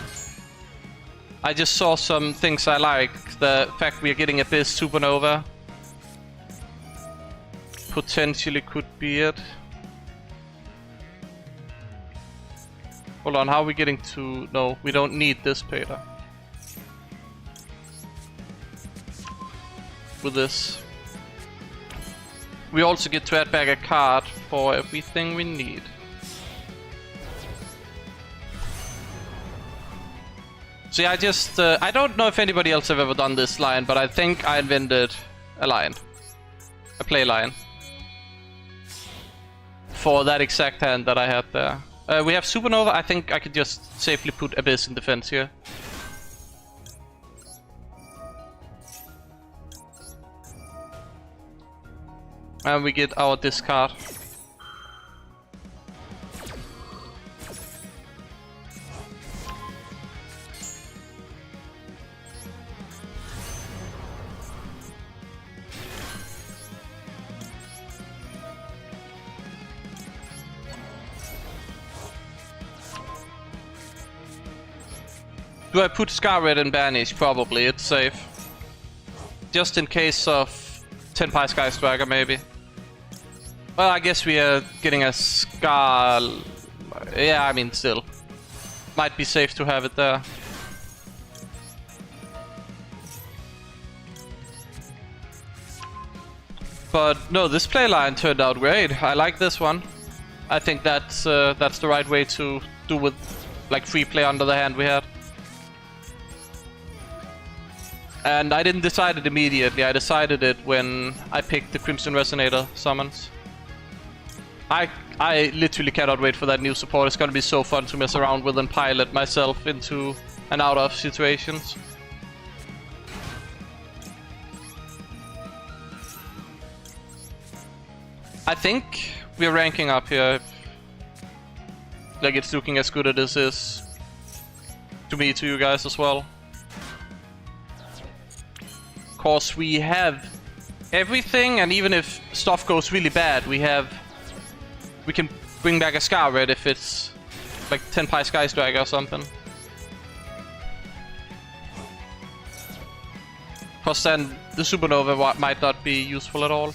I just saw some things I like. The fact we are getting Abyss Supernova potentially could be it. Hold on, how are we getting to... No, we don't need this Peter. With this. We also get to add back a card for everything we need. So yeah, I don't know if anybody else have ever done this line, but I think I invented a line. A play line. For that exact hand that I had there. We have Supernova. I think I could just safely put Abyss in defense here. And we get our discard. Do I put Scar Red and Banish? Probably, it's safe. Just in case of 10 Pi Sky Striker, maybe. Well, I guess we are getting a Scar... Yeah, I mean, still. Might be safe to have it there. But no, this playline turned out great. I like this one. I think that's the right way to do with like free play under the hand we had. And I didn't decide it immediately. I decided it when I picked the Crimson Resonator summons. I literally cannot wait for that new support. It's gonna be so fun to mess around with and pilot myself into and out of situations. I think we're ranking up here. Like, it's looking as good as this is. To me, to you guys as well. Of course, we have everything, and even if stuff goes really bad, we can bring back a Scar Red if it's like 10 Pi Sky Striker or something. Cause then the Supernova might not be useful at all.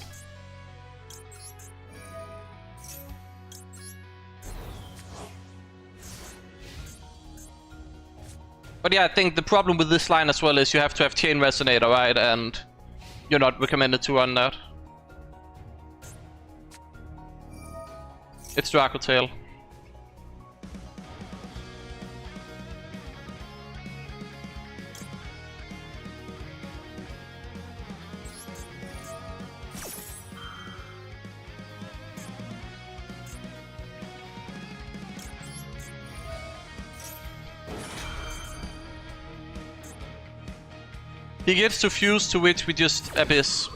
But yeah, I think the problem with this line as well is you have to have Chain Resonator, right? And you're not recommended to run that. It's Draco Tail. He gets to fuse, to which we just Abyss.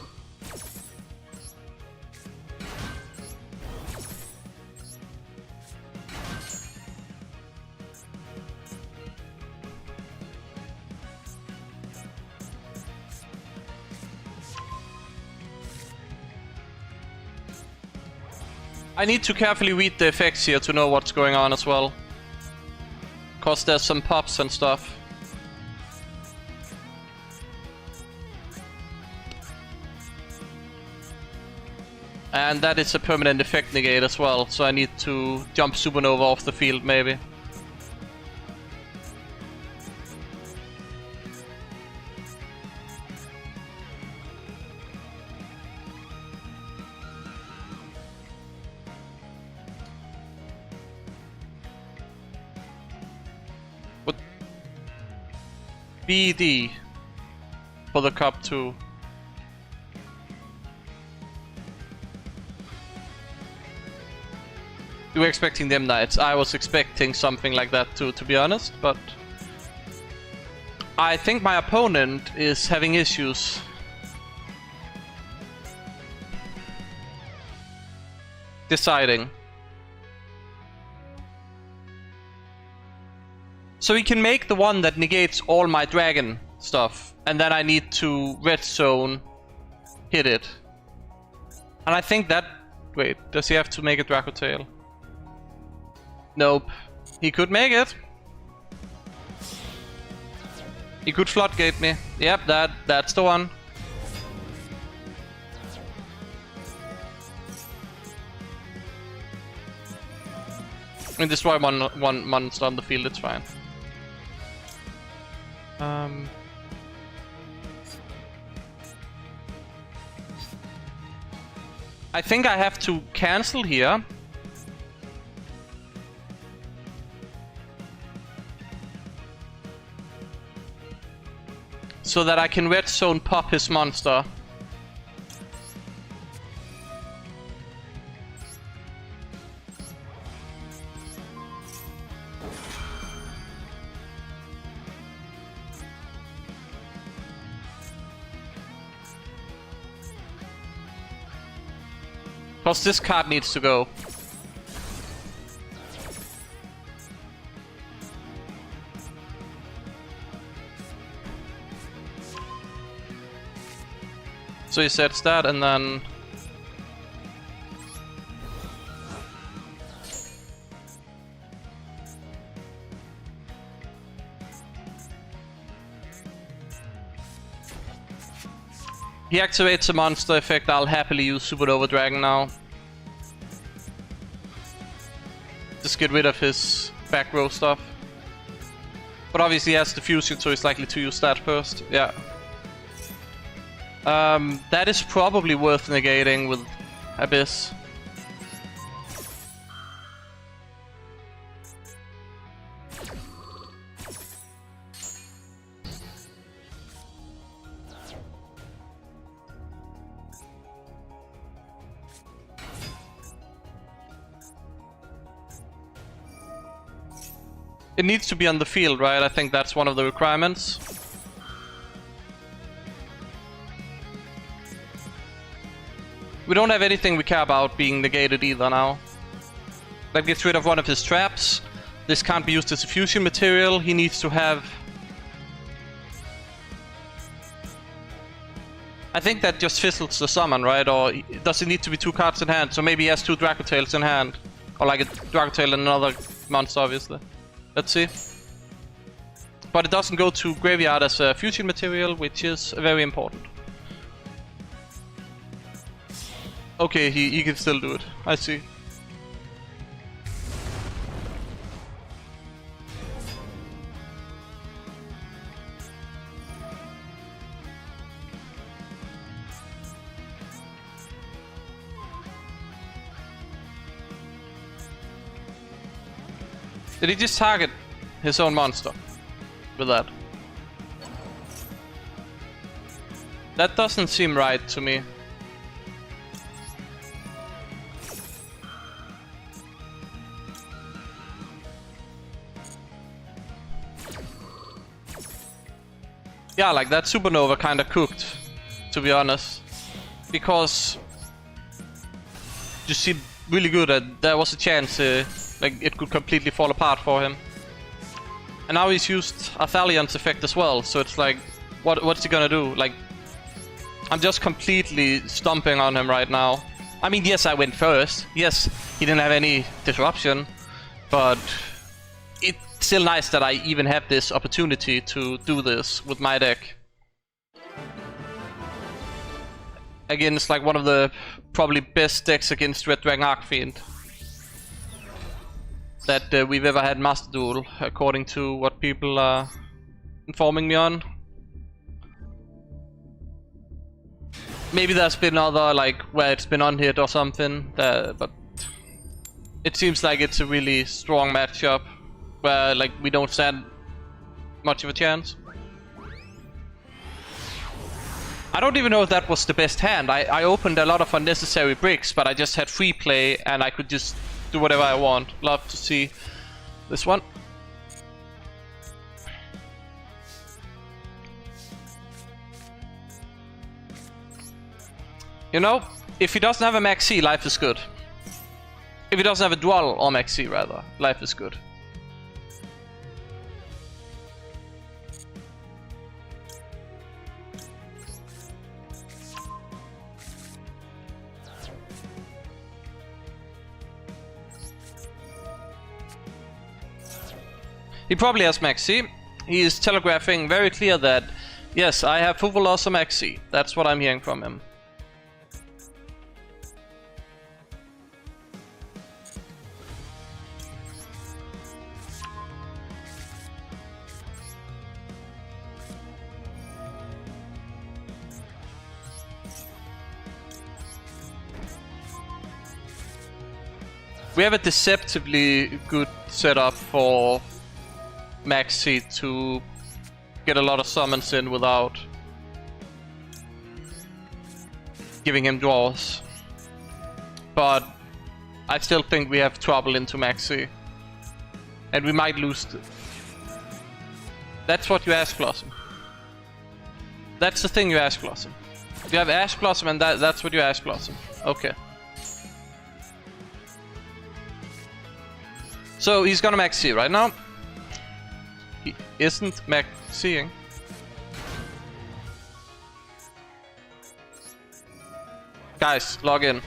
I need to carefully read the effects here to know what's going on as well. Cause there's some pops and stuff. And that is a permanent effect negate as well, so I need to jump Supernova off the field maybe. What? BD. for the cup too. You were expecting them knights. I was expecting something like that too, to be honest, but I think my opponent is having issues. Deciding. So he can make the one that negates all my dragon stuff, and then I need to red zone hit it. And I think that... Wait, does he have to make a Draco Tail? Nope. He could make it. He could floodgate me. Yep, that's the one. I mean, destroy one monster on the field, it's fine. I think I have to cancel here. So that I can red zone pop his monster. Plus this card needs to go. So he sets that and then... He activates a monster effect. I'll happily use Supernova Dragon now. Just get rid of his back row stuff. But obviously he has the fusion, so he's likely to use that first. Yeah. That is probably worth negating with Abyss. It needs to be on the field, right? I think that's one of the requirements. We don't have anything we care about being negated either now. That gets rid of one of his traps. This can't be used as a fusion material. He needs to have... I think that just fizzles the summon, right? Or does it need to be 2 cards in hand? So maybe he has 2 Draco Tails in hand. Or like a Draco Tail and another monster, obviously. Let's see. But it doesn't go to graveyard as a fusion material, which is very important. Okay, he can still do it. I see. Did he just target his own monster with that? That doesn't seem right to me. Yeah, like that Supernova kinda cooked, to be honest. Because you see really good that there was a chance like it could completely fall apart for him. And now he's used Athalion's effect as well, so it's like, what's he gonna do? Like, I'm just completely stomping on him right now. I mean, yes, I went first. Yes, he didn't have any disruption, but it's still nice that I even have this opportunity to do this with my deck. Again, it's like one of the probably best decks against Red Dragon Archfiend that we've ever had Master Duel, according to what people are informing me on. Maybe there's been other, like, where it's been unhit or something, but it seems like it's a really strong matchup where, like, we don't stand much of a chance. I don't even know if that was the best hand. I opened a lot of unnecessary bricks, but I just had free play and I could just do whatever I want. Love to see this one. You know, if he doesn't have a max C, life is good. If he doesn't have a Duel or max C rather, life is good. He probably has max C. He is telegraphing very clear that, yes, I have full loss of max C. That's what I'm hearing from him. We have a deceptively good setup for max C to get a lot of summons in without giving him draws. But I still think we have trouble into max C. And we might lose. That's what you ask, Blossom. That's the thing you ask, Blossom. You have Ash Blossom and that's what you ask, Blossom. Okay. So he's gonna max C right now. He isn't max C'ing. Guys, log in.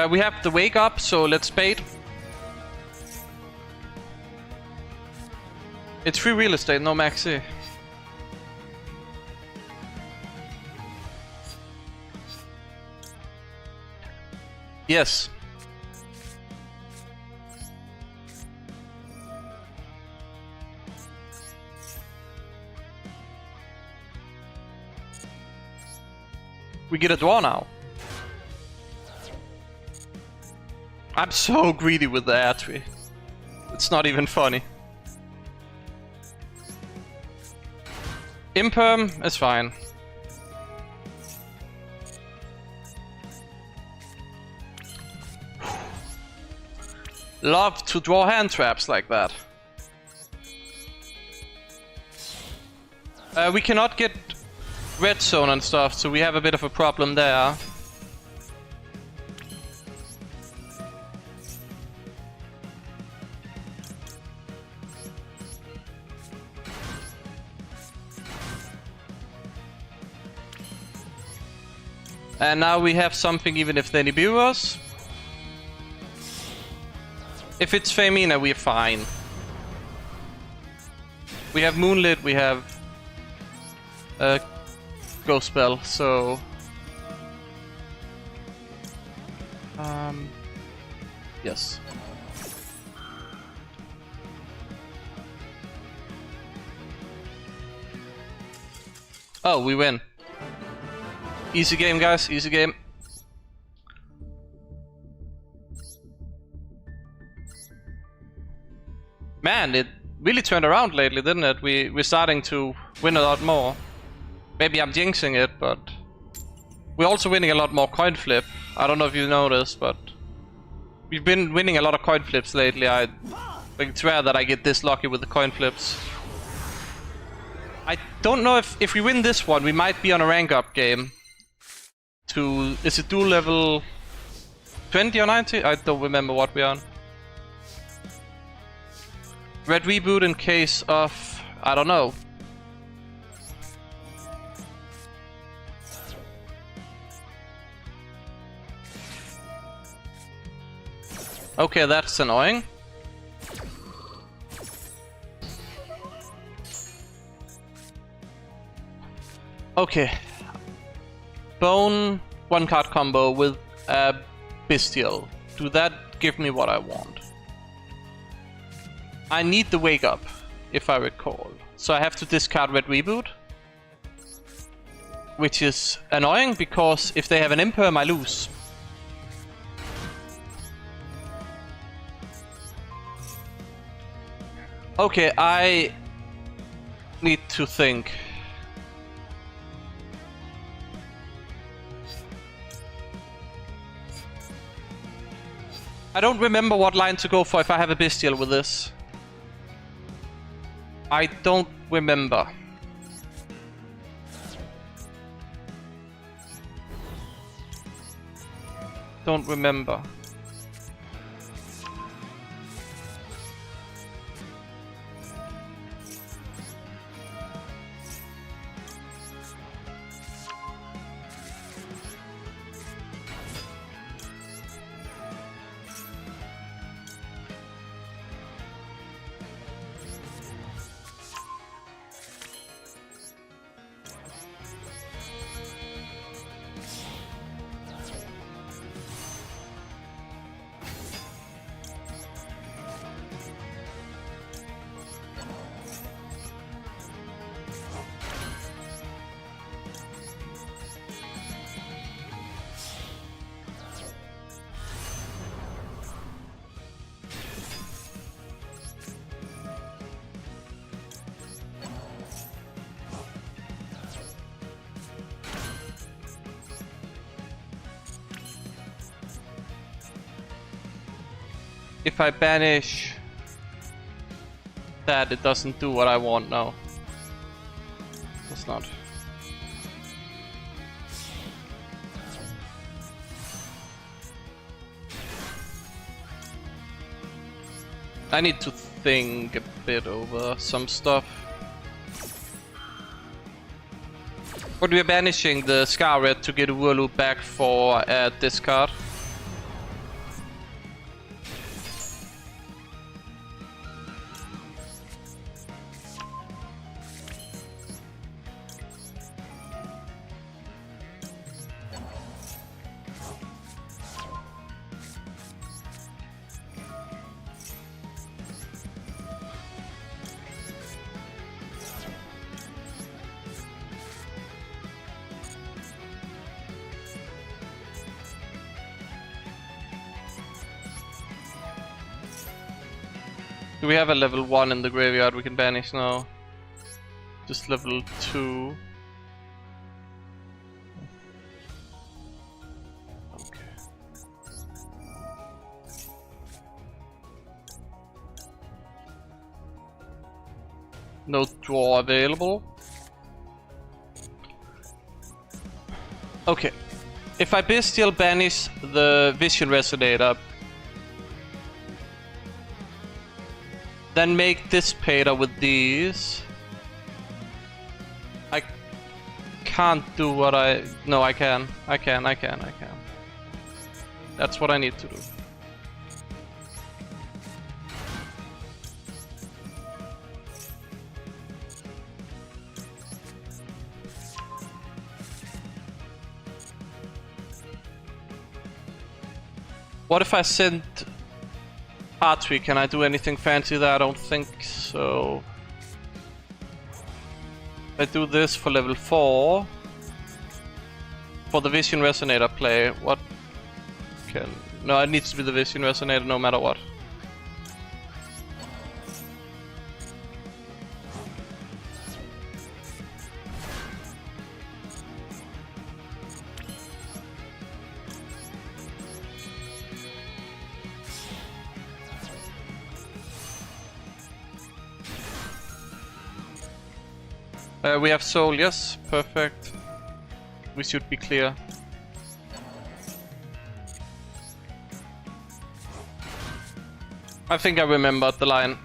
We have the wake up, so let's bait. It's free real estate, no max C. Yes. We get a draw now. I'm so greedy with the air tree. It's not even funny. Imperm is fine. Love to draw hand traps like that. We cannot get red zone and stuff, so we have a bit of a problem there. And now we have something even if they debut us. If it's Femina, we're fine. We have Moonlit, we have Ghost Spell, so... yes. Oh, we win. Easy game, guys, easy game. Man, it really turned around lately, didn't it? We're starting to win a lot more. Maybe I'm jinxing it, but... we're also winning a lot more coin flip. I don't know if you noticed, but... we've been winning a lot of coin flips lately. I think it's rare that I get this lucky with the coin flips. I don't know if we win this one, we might be on a rank up game. To... is it duel level 20 or 90? I don't remember what we're on. Red reboot in case of... I don't know. Okay, that's annoying. Okay. Bone, one card combo with a Bestial. Do that give me what I want? I need the wake up, if I recall. So I have to discard Red Reboot. Which is annoying, because if they have an Imperm, I lose. Okay, I need to think. I don't remember what line to go for if I have a bestial with this. I don't remember. Don't remember. If I banish that, it doesn't do what I want now. It's not. I need to think a bit over some stuff. But we are banishing the Scarlet to get Wooloo back for a discard. Do we have a level 1 in the graveyard we can banish now? Just level 2. Okay. No draw available. Okay. If I bestial banish the Vision Resonator, then make this Pater with these. I can't do what I... No, I can. I can. That's what I need to do. What if I send Archfiend? Can I do anything fancy there? I don't think so. I do this for level 4. For the Vision Resonator play, what can... No, it needs to be the Vision Resonator no matter what. We have soul, yes, perfect. We should be clear. I think I remembered the line.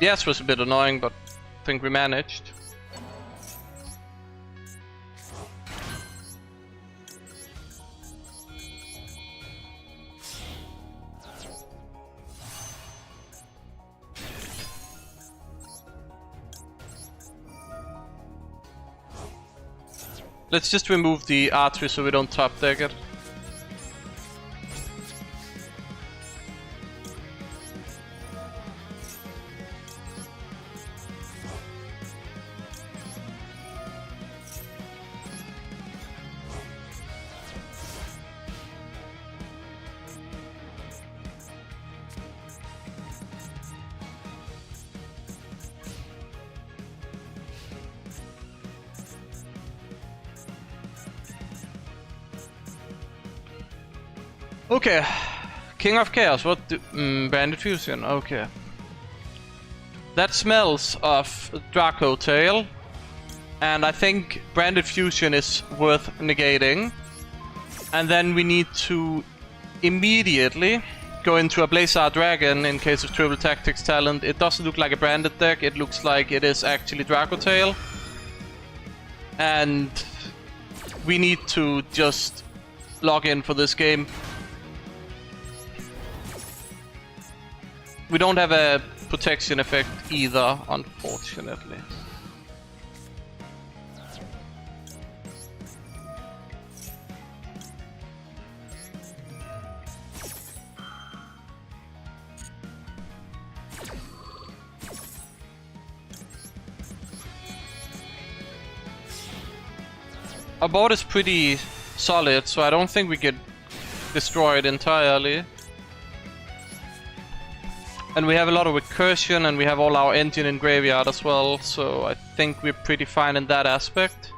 Yes, was a bit annoying, but I think we managed. Let's just remove the artery so we don't top deck it. Okay. King of Chaos, what do... Bandit Fusion, okay. That smells of Draco Tail. And I think Branded Fusion is worth negating. And then we need to immediately go into a Blazar Dragon in case of Triple Tactics talent. It doesn't look like a branded deck, it looks like it is actually Draco Tail. And we need to just log in for this game. We don't have a protection effect either, unfortunately. Our board is pretty solid, so I don't think we get destroyed entirely. And we have a lot of recursion, and we have all our engine in graveyard as well, so I think we're pretty fine in that aspect.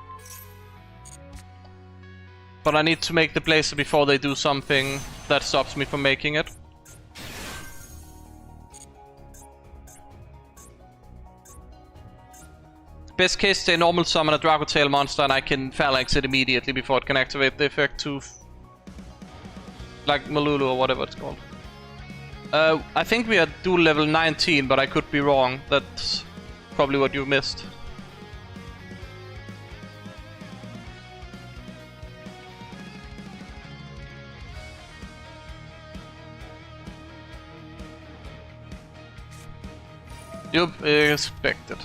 But I need to make the Blazer before they do something that stops me from making it. Best case, they normal summon a Draco Tail monster and I can phalanx it immediately before it can activate the effect to... like Malulu or whatever it's called. I think we are duel level 19, but I could be wrong. That's probably what you missed. You expected.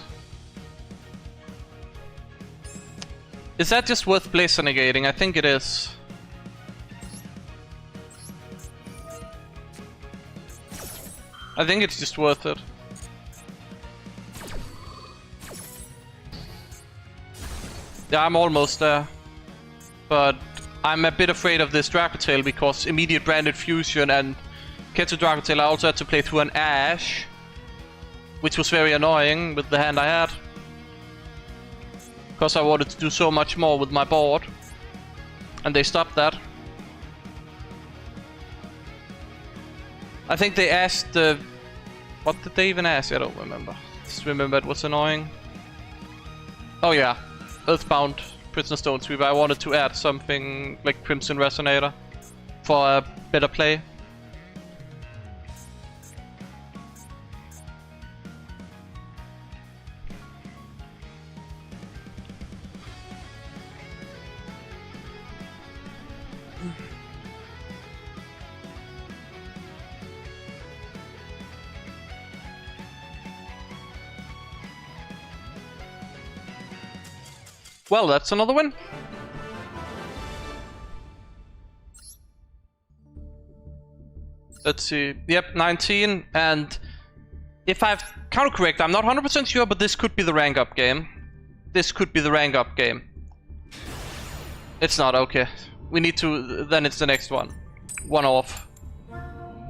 Is that just worth Blazer negating? I think it is. I think it's just worth it. Yeah, I'm almost there. But I'm a bit afraid of this Draco Tail because immediate Branded Fusion and Ketsu Draco Tail I also had to play through an Ash, which was very annoying with the hand I had. Because I wanted to do so much more with my board. And they stopped that. I think they asked... what did they even ask? I don't remember. Just remember it was annoying. Oh yeah. Earthbound Prisoner Stone Sweeper. I wanted to add something like Crimson Resonator for a better play. Well, that's another win. Let's see. Yep, 19. And if I've counter correct, I'm not 100% sure, but this could be the rank up game. This could be the rank up game. It's not, okay. We need to, then it's the next one. One off.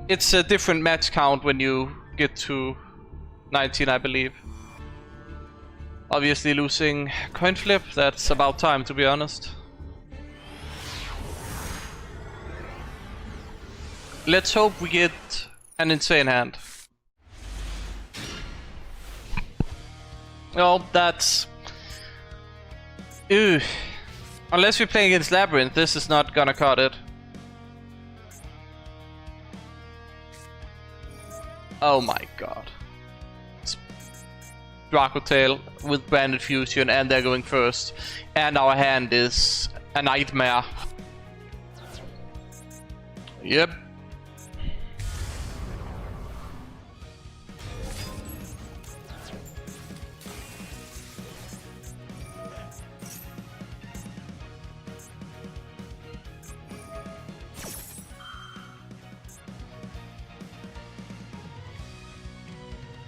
It's a different match count when you get to 19, I believe. Obviously losing coin flip, that's about time to be honest. Let's hope we get an insane hand. Well, that's... Ew. Unless we're playing against Labyrinth, this is not gonna cut it. Oh my god. Draco Tail with Branded Fusion and they're going first. And our hand is a nightmare. Yep.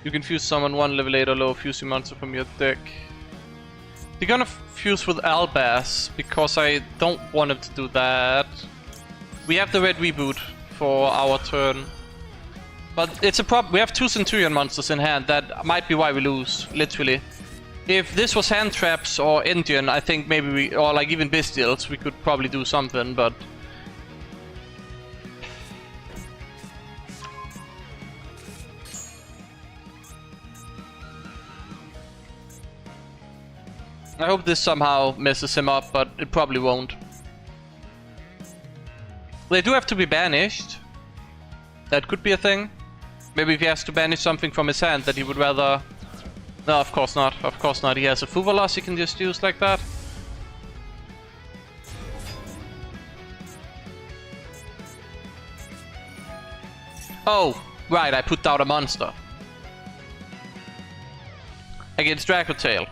You can fuse summon one level 8 or low fusing monster from your deck. They're gonna fuse with Albaz because I don't want him to do that. We have the red reboot for our turn. But it's a problem. We have 2 Centurion monsters in hand. That might be why we lose, literally. If this was hand traps or Indian, I think maybe we, or like even Bestials, we could probably do something, but... I hope this somehow messes him up, but it probably won't. They do have to be banished. That could be a thing. Maybe if he has to banish something from his hand that he would rather... No, of course not. Of course not. He has a Fuvalos he can just use like that. Oh, right. I put down a monster. Against Dracotail.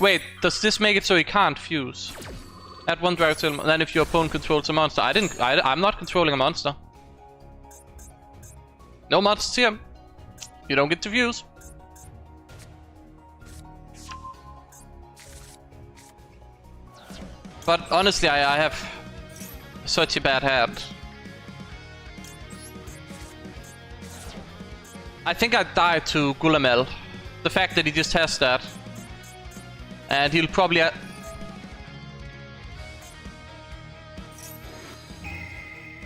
Wait, does this make it so he can't fuse? Add one Dracotail, then if your opponent controls a monster. I'm not controlling a monster. No monsters here. You don't get to fuse. But honestly, I have such a bad hand. I think I'd die to Gulamel. The fact that he just has that. And he'll probably...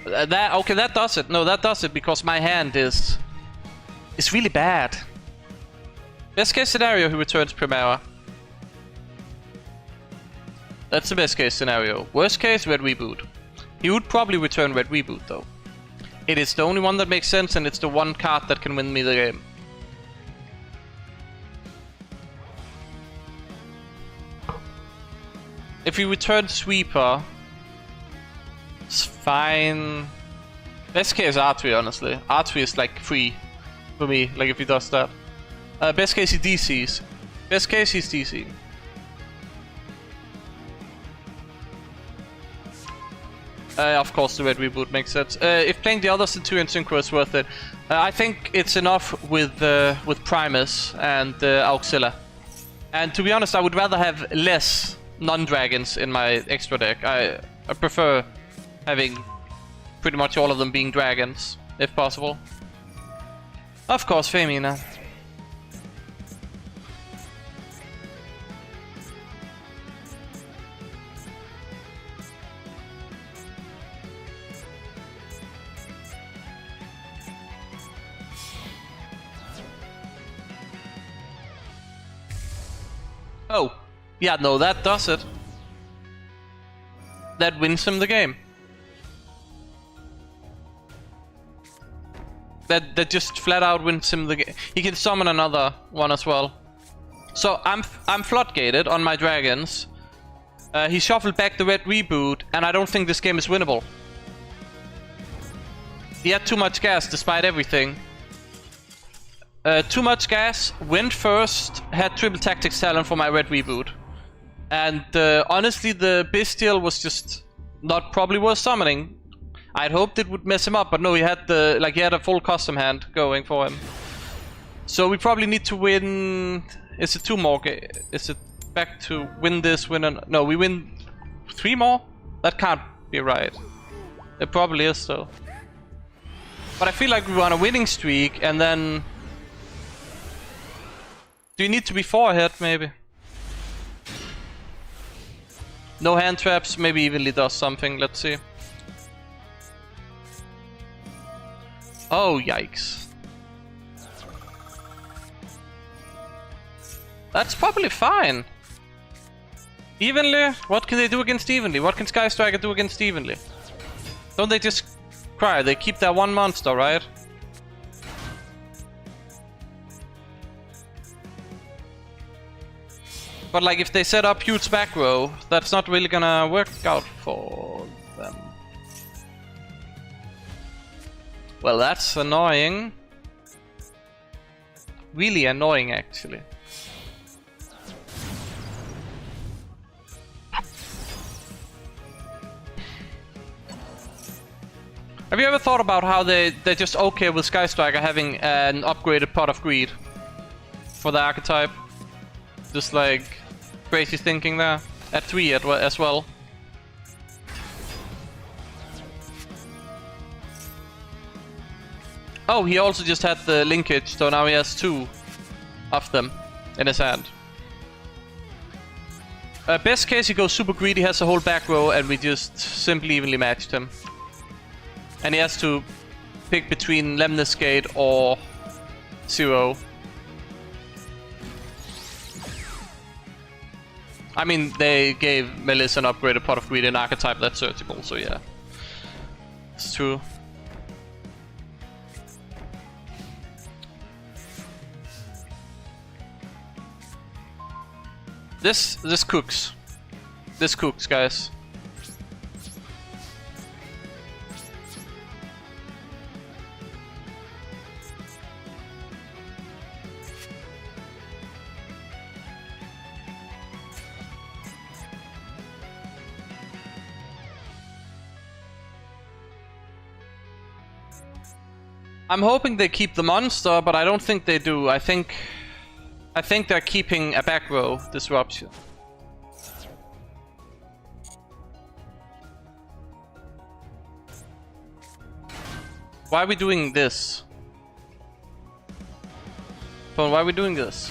okay, that does it. No, that does it because my hand is really bad. Best case scenario, he returns Primera. That's the best case scenario. Worst case, Red Reboot. He would probably return Red Reboot though. It is the only one that makes sense and it's the one card that can win me the game. If he returns Sweeper, it's fine. Best case R3, honestly. R3 is like free for me, like if he does that. Best case he DCs. Best case he's DC. Of course the Red Reboot makes sense. If playing the others in 2 and Synchro is worth it. I think it's enough with Primus and Auxilla. And to be honest, I would rather have less non-dragons in my extra deck. I prefer having pretty much all of them being dragons, if possible. Of course, Femina. Oh, yeah, no, that does it. That wins him the game. That just flat out wins him the game. He can summon another one as well. So I'm floodgated on my dragons. He shuffled back the Red Reboot, and I don't think this game is winnable. He had too much gas despite everything. Too much gas, went first, had triple tactics talent for my Red Reboot. And honestly, the Bestial was just not probably worth summoning. I'd hoped it would mess him up, but no, he had a full custom hand going for him. So we probably need to win. Is it 2 more? Is it back to win this? No, we win 3 more. That can't be right. It probably is though. But I feel like we were on a winning streak, and then. Do you need to be 4 ahead, maybe? No hand traps, maybe evenly does something, let's see. Oh, yikes. That's probably fine. Evenly? What can they do against evenly? What can Sky Striker do against evenly? Don't they just cry? They keep that one monster, right? But like if they set up huge back row, that's not really gonna work out for them. Well, that's annoying. Really annoying, actually. Have you ever thought about how they're just okay with Sky Striker having an upgraded Pot of Greed for the archetype? Just like crazy thinking there. At 3 as well. Oh, he also just had the linkage, so now he has 2 of them in his hand. Best case, he goes super greedy, has a whole back row, and we just simply evenly matched him. And he has to pick between Lemnis Gate or 0. I mean, they gave Melis an upgraded Pot of Greed in archetype that's searchable, so yeah. It's true. This cooks. This cooks, guys. I'm hoping they keep the monster, but I don't think they do. I think they're keeping a back row disruption. Why are we doing this? Phone, why are we doing this?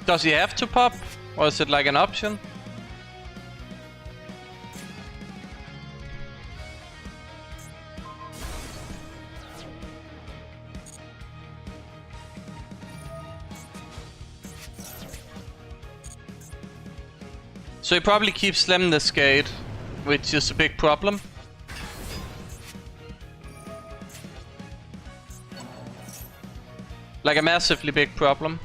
Does he have to pop? Or is it like an option? So he probably keeps Lemnis Gate, which is a big problem. Like a massively big problem.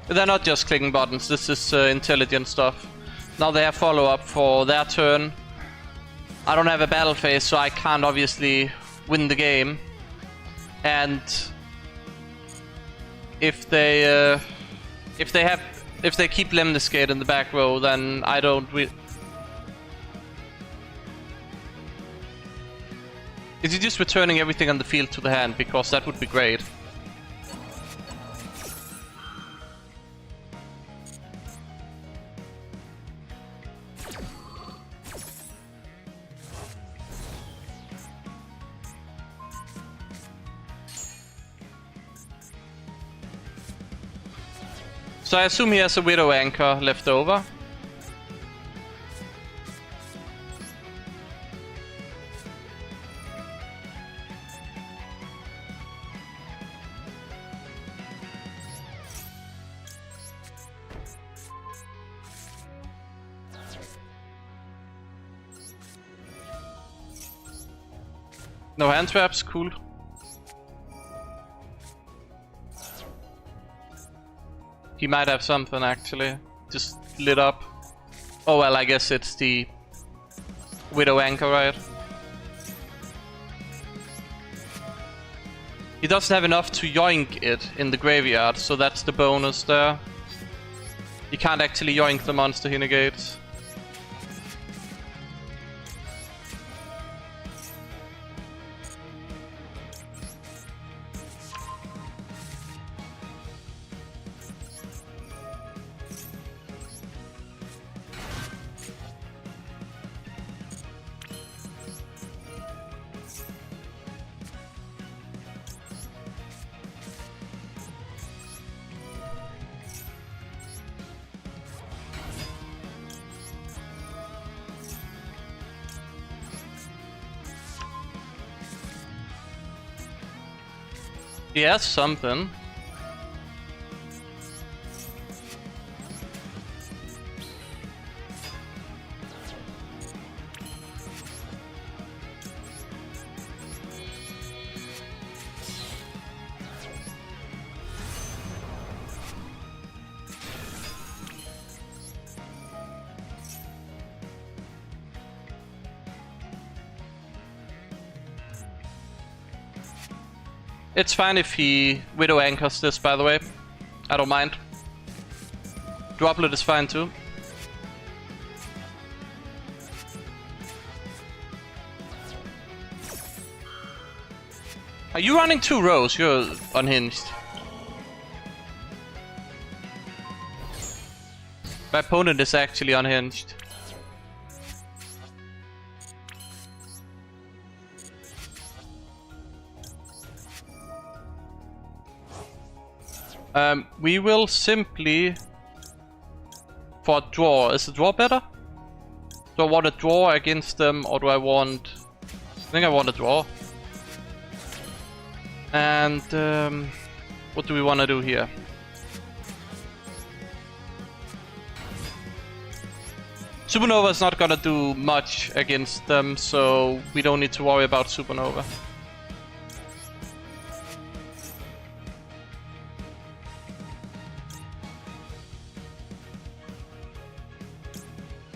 They're not just clicking buttons, this is intelligent stuff. Now they have follow-up for their turn. I don't have a battle phase, so I can't obviously win the game. And if they keep Lemnis Gate in the back row, then I don't Is he just returning everything on the field to the hand? Because that would be great. So I assume he has a Widow Anchor left over. No hand traps, cool. He might have something actually, just lit up. Oh well, I guess it's the Widow Anchor, right? He doesn't have enough to yoink it in the graveyard, so that's the bonus there. You can't actually yoink the monster he negates. He has something. It's fine if he Widow Anchors this, by the way. I don't mind. Droplet is fine too. Are you running 2 rows? You're unhinged. My opponent is actually unhinged. We will simply... For a draw. Is a draw better? Do I want a draw against them, or do I want... I think I want a draw. And what do we want to do here? Supernova is not gonna do much against them, so we don't need to worry about Supernova.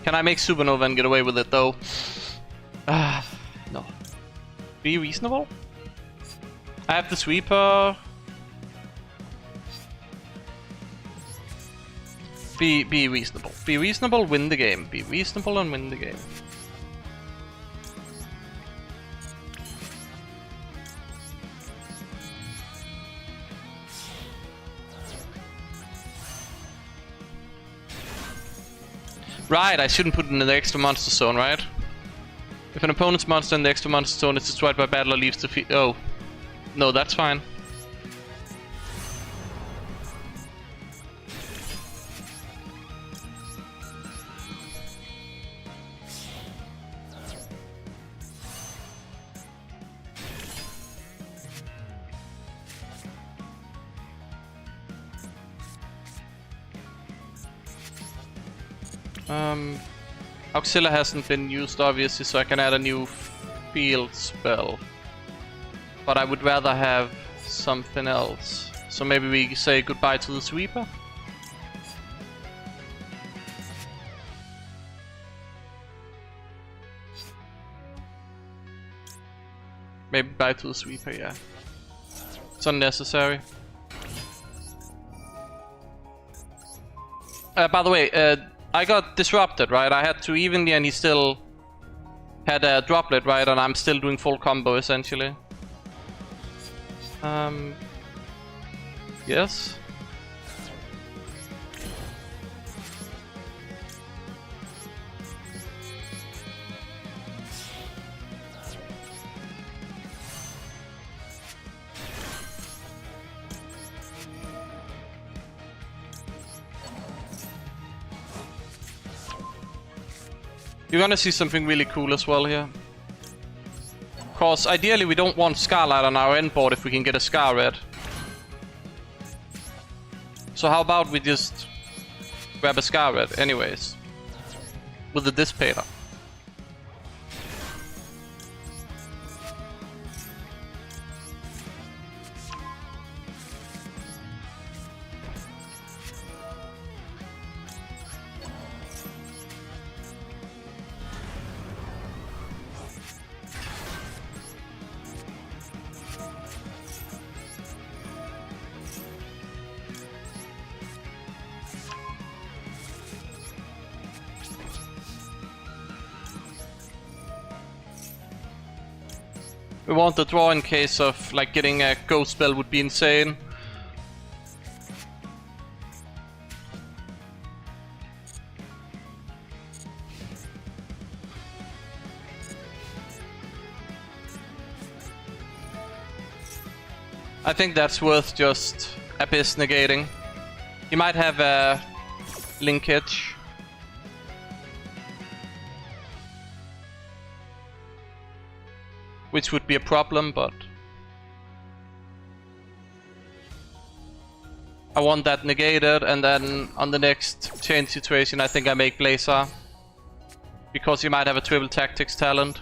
Can I make Supernova and get away with it though? No. Be reasonable? I have the sweeper. Be reasonable. Be reasonable, win the game. Be reasonable and win the game. Right, I shouldn't put it in the extra monster zone, right? If an opponent's monster in the extra monster zone is destroyed by battle or leaves the field. Oh. No, that's fine. Auxilia hasn't been used obviously, so I can add a new field spell. But I would rather have something else. So maybe we say goodbye to the sweeper? Maybe bye to the sweeper, yeah. It's unnecessary. By the way, I got disrupted, right? I had to evenly and he still had a droplet, right? And I'm still doing full combo, essentially. Yes? You're gonna see something really cool as well here. Of course, ideally we don't want Scarlet on our end board if we can get a Scar Red. So how about we just grab a Scar Red anyways. With the Dissipator. We want the draw in case of like getting a ghost spell would be insane. I think that's worth just Abyss negating. He might have a linkage. Which would be a problem, but I want that negated, and then on the next chain situation I think I make Blazar. Because he might have a triple tactics talent.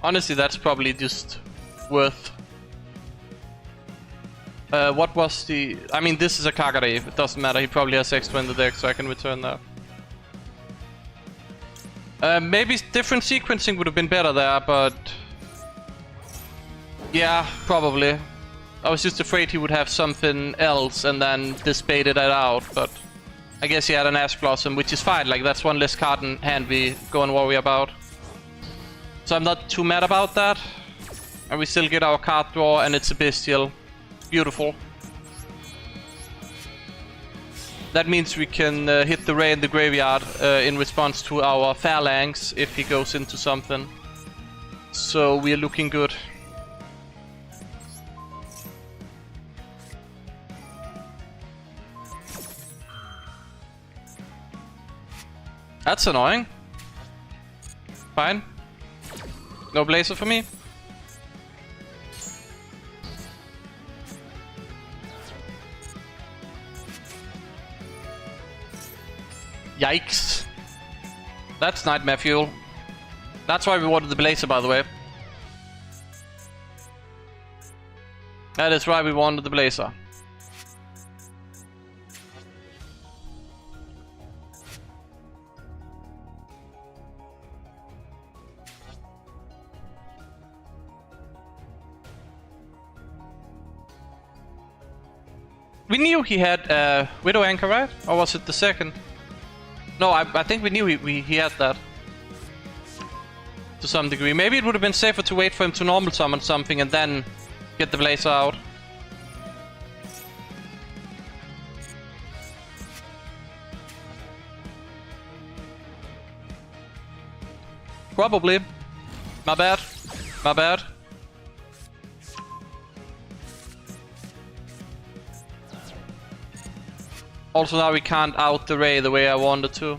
Honestly, that's probably just worth. What was the... I mean, this is a Kagare. It doesn't matter. He probably has extra in the deck, so I can return that. Maybe different sequencing would have been better there, but... yeah, probably. I was just afraid he would have something else and then dissipated it out, but... I guess he had an Ash Blossom, which is fine. Like, that's one less card in hand we go and worry about. So I'm not too mad about that. And we still get our card draw, and it's a Bestial. Beautiful. That means we can hit the Ray in the graveyard in response to our Phalanx if he goes into something. So we're looking good. That's annoying. Fine. No Blazer for me. Yikes. That's nightmare fuel. That's why we wanted the Blazer, by the way. That is why we wanted the Blazer. We knew he had Widow Anchor, right? Or was it the second? No, I think we knew he had that. To some degree. Maybe it would have been safer to wait for him to normal summon something and then get the Blazer out. Probably. My bad. My bad. Also now we can't out the Ray the way I wanted to.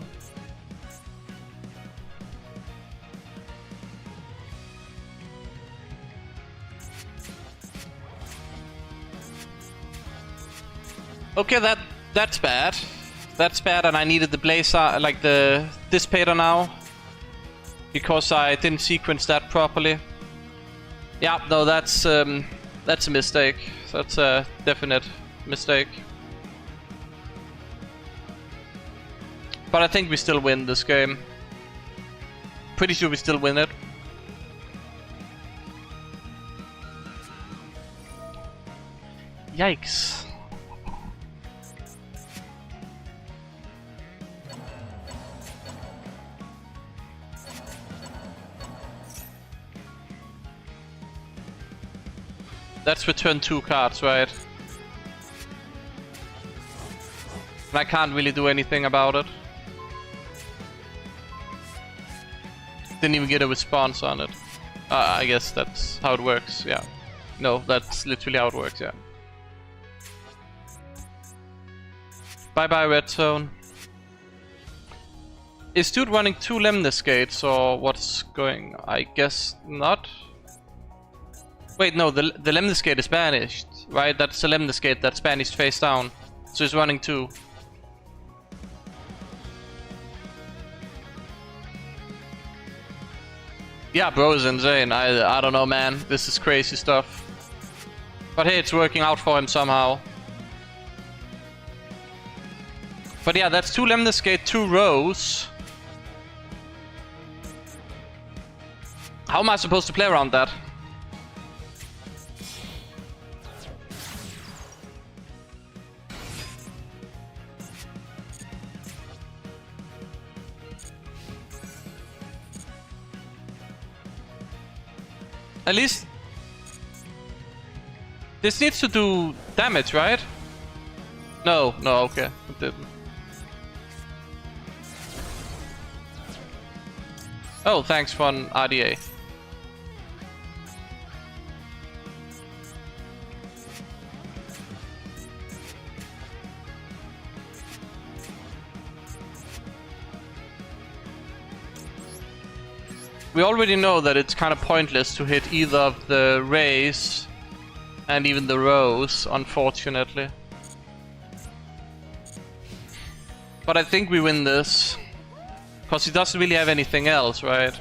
Okay, that's bad. That's bad, and I needed the Blazer, like the Dissipator now. Because I didn't sequence that properly. Yeah, no, that's a mistake. That's a definite mistake. But I think we still win this game. Pretty sure we still win it. Yikes. That's return 2 cards, right? And I can't really do anything about it. Didn't even get a response on it. I guess that's how it works, yeah. No, that's literally how it works, yeah. Bye bye, Red Zone. Is dude running 2 Lemnis Gates or what's going? I guess not. Wait, no, the Lemnis Gate is banished, right? That's a Lemnis Gate that's banished face down. So he's running 2. Yeah, bro is insane. I don't know, man. This is crazy stuff. But hey, it's working out for him somehow. But yeah, that's 2 Lemnis Gate, 2 rows. How am I supposed to play around that? At least this needs to do damage, right? No, okay, it didn't. Oh, thanks for an RDA. We already know that it's kind of pointless to hit either of the rays and even the rows, unfortunately. But I think we win this. Because he doesn't really have anything else, right?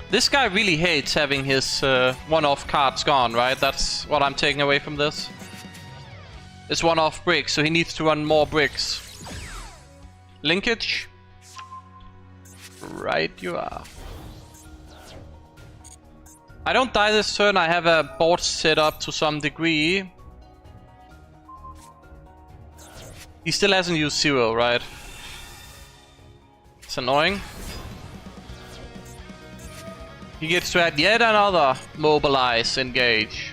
This guy really hates having his one-off cards gone, right? That's what I'm taking away from this. It's one-off bricks, so he needs to run more bricks. Linkage? Right you are. I don't die this turn, I have a board set up to some degree. He still hasn't used zero, right? It's annoying. He gets to add yet another mobilize engage.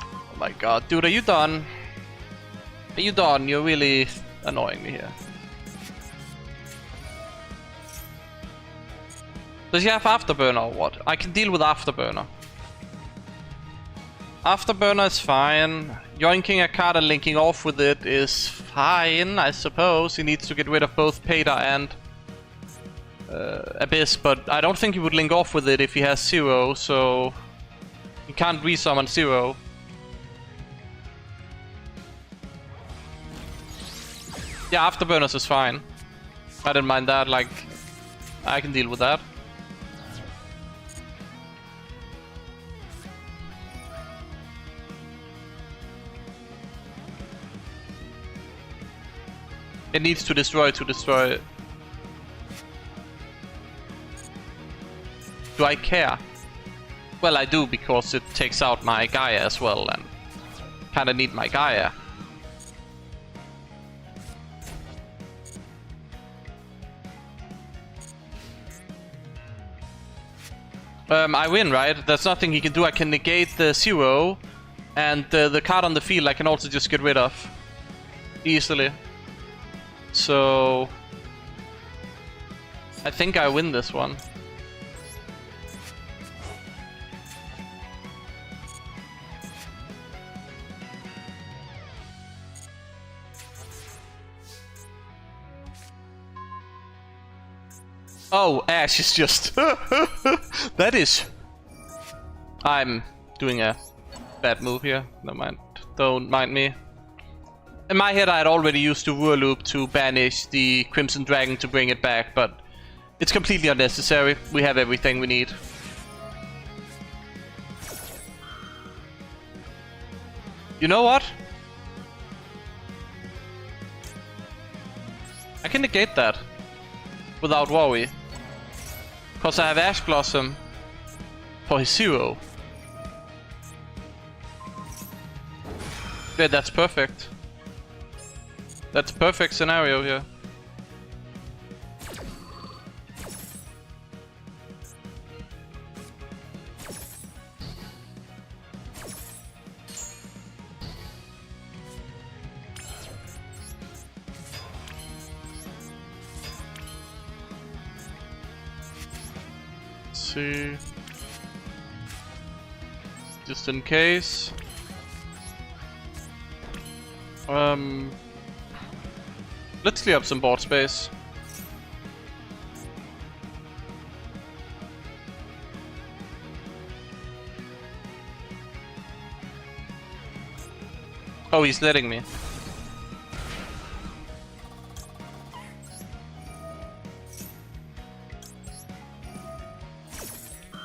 Oh my god, dude, are you done? Are you done? You're really annoying me here. Does he have Afterburner or what? I can deal with Afterburner. Afterburner is fine. Yoinking a card and linking off with it is fine, I suppose. He needs to get rid of both Peta and Abyss, but I don't think he would link off with it if he has zero, so he can't resummon zero. Yeah, Afterburners is fine. I didn't mind that, like, I can deal with that. It needs to destroy it. Do I care? Well, I do, because it takes out my Gaia as well, and kinda need my Gaia. I win, right? There's nothing he can do. I can negate the zero, and the card on the field I can also just get rid of easily. So I think I win this one. Oh, Ash is just... That is... I'm doing a bad move here. Never mind. Don't mind me. In my head I had already used the Whirl Loop to banish the Crimson Dragon to bring it back, but it's completely unnecessary. We have everything we need. You know what? I can negate that without worry. Because I have Ash Blossom for his zero. Yeah, that's perfect. That's a perfect scenario here. Let's see. Just in case. Let's clear up some board space. Oh, he's letting me.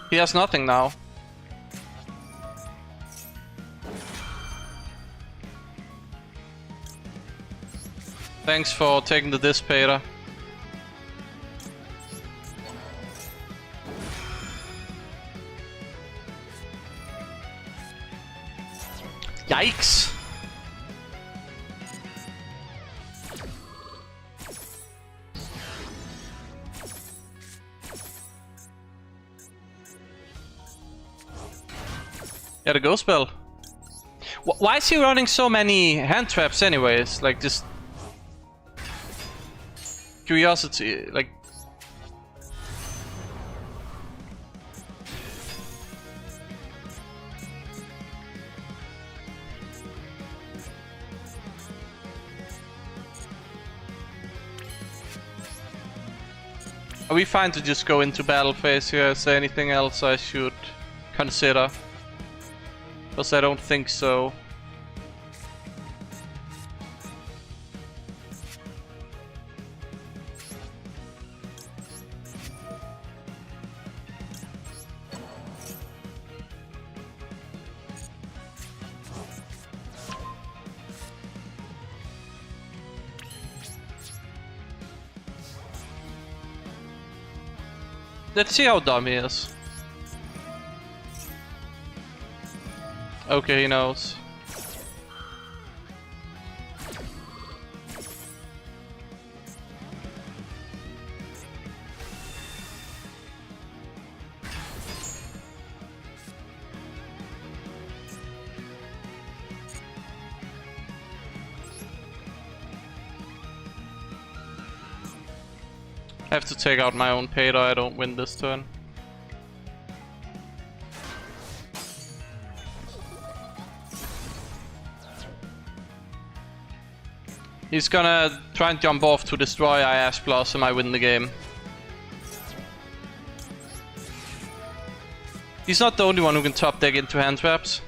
He has nothing now. Thanks for taking the Dissipator. Yikes! Yeah, the Ghost Spell. Why is he running so many hand traps anyways? Like, just... curiosity, like... Are we fine to just go into battle phase here? Is there anything else I should consider? Because I don't think so. Let's see how dumb he is. Okay, he knows. Have to take out my own paid or I don't win this turn. He's gonna try and jump off to destroy I Ash Blossom, I win the game. He's not the only one who can top deck into hand traps.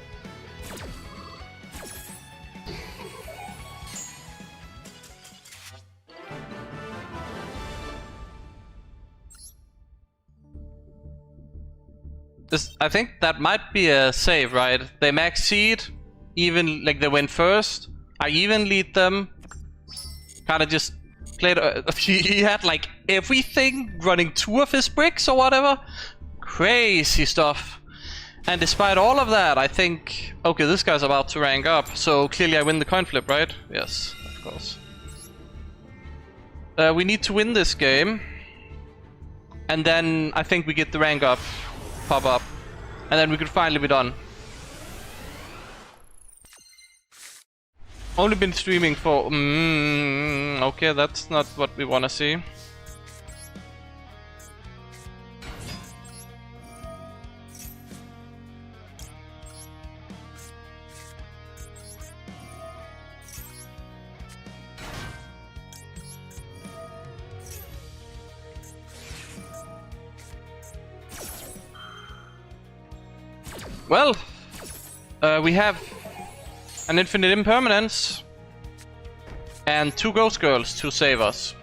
I think that might be a save, right? They max seed, even like they went first. I even lead them. Kinda just played. He had like everything running 2 of his bricks or whatever. Crazy stuff. And despite all of that, I think, okay, this guy's about to rank up. So clearly I win the coin flip, right? Yes, of course. We need to win this game. And then I think we get the rank up. Pop up, and then we could finally be done. Only been streaming for... okay, that's not what we want to see. Well, we have an infinite impermanence and 2 ghost girls to save us.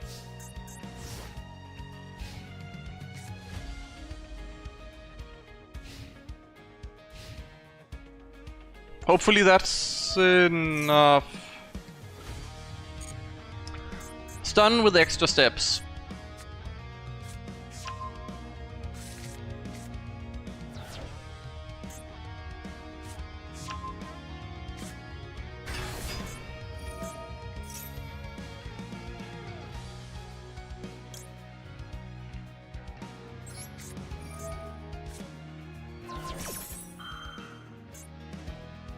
Hopefully that's enough. Stun with extra steps.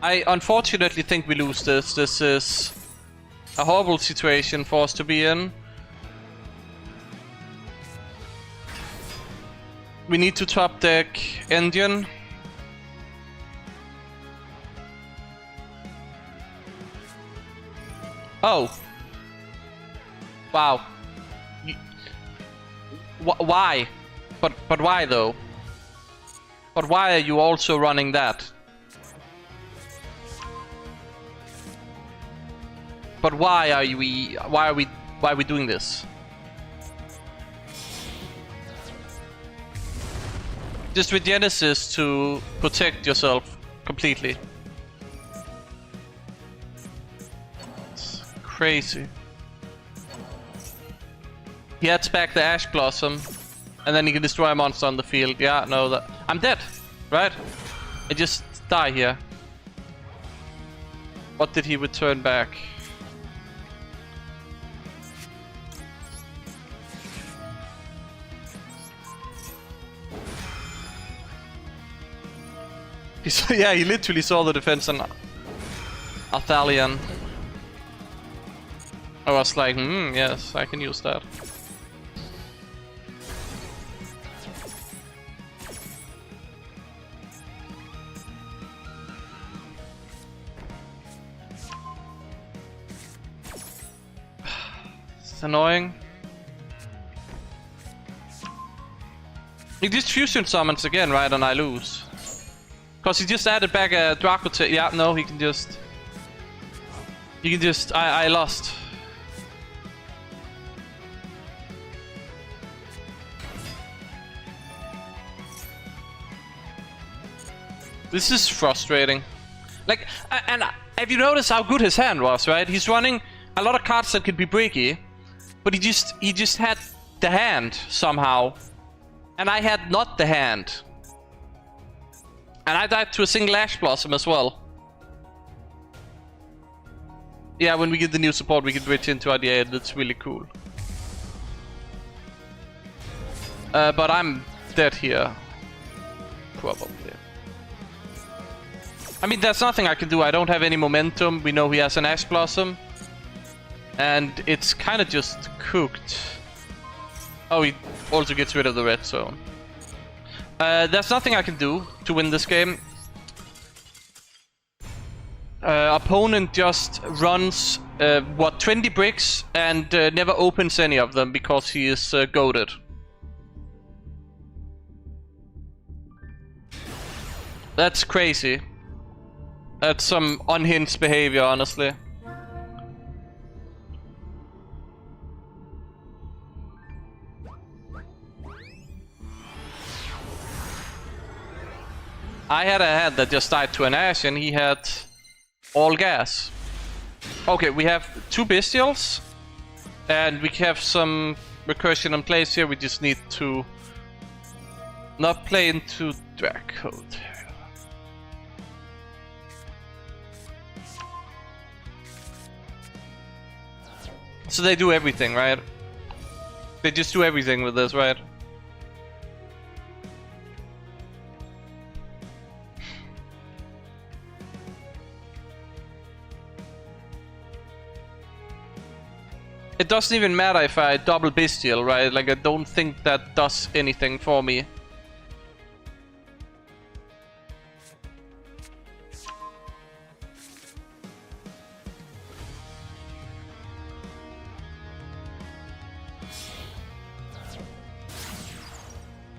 I unfortunately think we lose this. This is a horrible situation for us to be in. We need to top deck Indian. Oh. Wow. Why? But why though? But why are you also running that? But why are we doing this? Just with Genesis to protect yourself completely. It's crazy. He adds back the Ash Blossom, and then he can destroy a monster on the field. Yeah, no, that I'm dead, right? I just die here. What did he return back? Yeah, he literally saw the defense on Athalion. I was like, yes, I can use that. It's annoying. He just fusion summons again, right? And I lose. Because he just added back a Draco. Yeah, no, he can just. I lost. This is frustrating. Like, and have you noticed how good his hand was, right? He's running a lot of cards that could be breaky, but he just had the hand somehow, and I had not the hand. And I died to a single Ash Blossom as well. Yeah, when we get the new support, we can bridge into IDA, and it's really cool. But I'm dead here. Probably. I mean, there's nothing I can do. I don't have any momentum. We know he has an Ash Blossom. And it's kind of just cooked. Oh, he also gets rid of the red zone. There's nothing I can do to win this game. Opponent just runs, 20 bricks and never opens any of them because he is goated. That's crazy. That's some unhinged behavior, honestly. I had a head that just died to an Ash and he had all gas. Okay, we have 2 Bestials. And we have some recursion in place here. We just need to not play into drag code. So they do everything, right? They just do everything with this, right? It doesn't even matter if I double Bestial, right? Like, I don't think that does anything for me.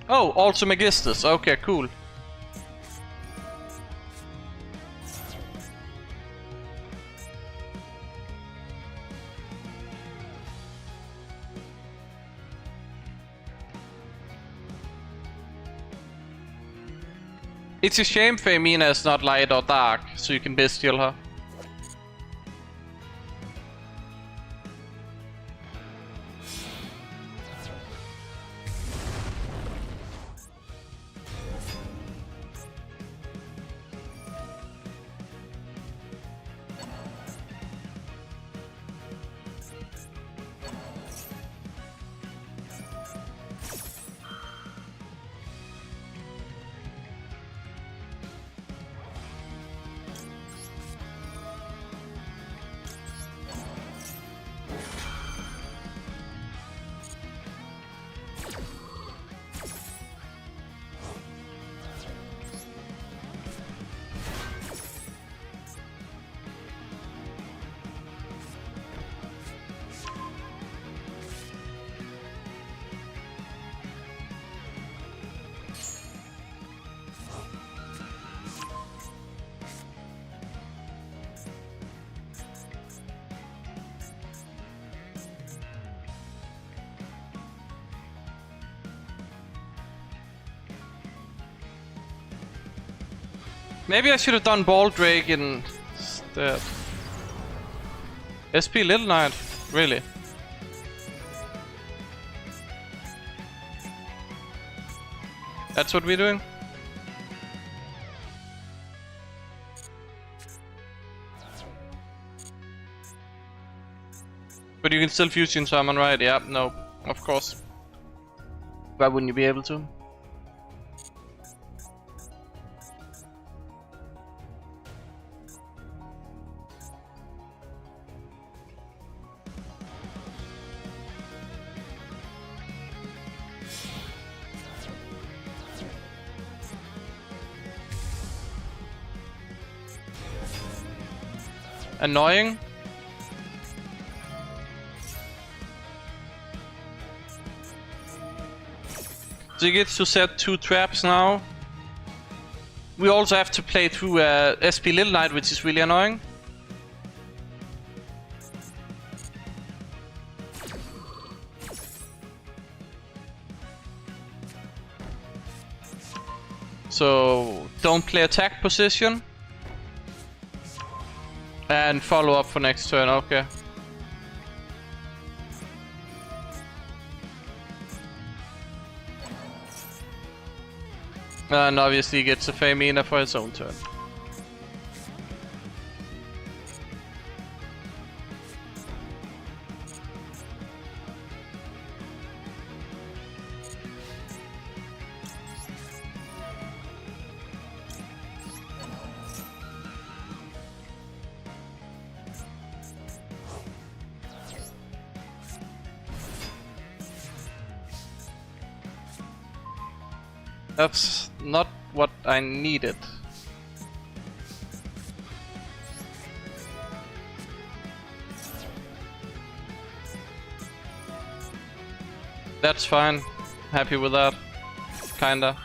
Oh, also Magistus. Okay, cool. It's a shame Femina is not light or dark, so you can Bestial her. Maybe I should have done Ball Drake instead. SP Little Knight? Really? That's what we're doing? But you can still fusion summon, right? Yeah, no, of course. Why wouldn't you be able to? Annoying. So you get to set 2 traps now. We also have to play through SP Little Knight, which is really annoying. So don't play attack position. And follow up for next turn, okay. And obviously he gets a Femina for his own turn. That's not what I needed. That's fine. Happy with that. Kinda.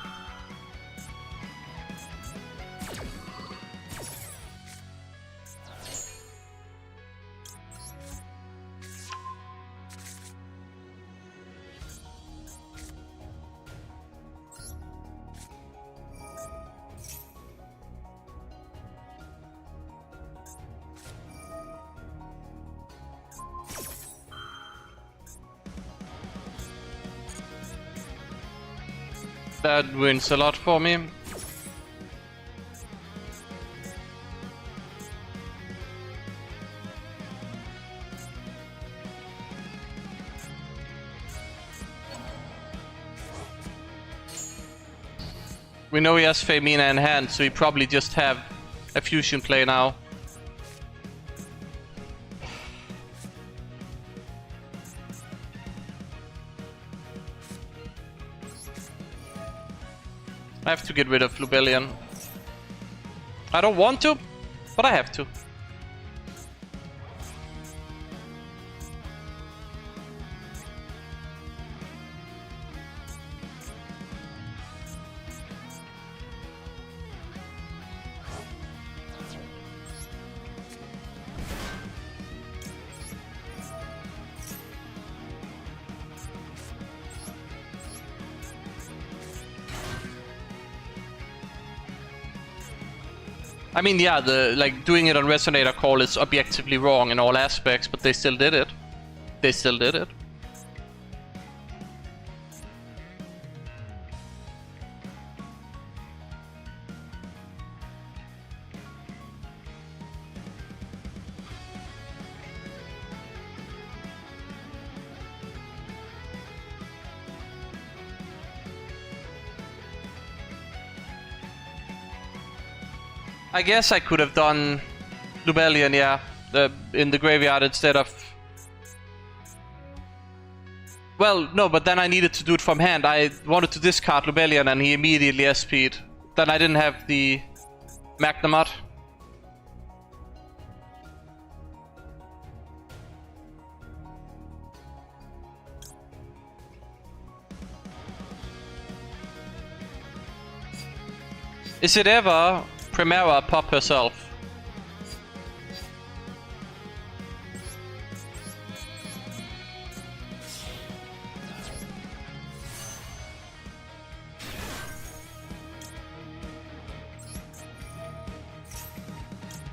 That wins a lot for me. We know he has Femina in hand, so he probably just have a fusion play now. I have to get rid of Lubellion. I don't want to, but I have to. I mean, yeah, doing it on Resonator Call is objectively wrong in all aspects, but they still did it. They still did it. I guess I could have done Lubellion, yeah, in the graveyard instead of... Well, no, but then I needed to do it from hand. I wanted to discard Lubellion and he immediately SP'd. Then I didn't have the Magnamod. Is it ever Primera pop herself?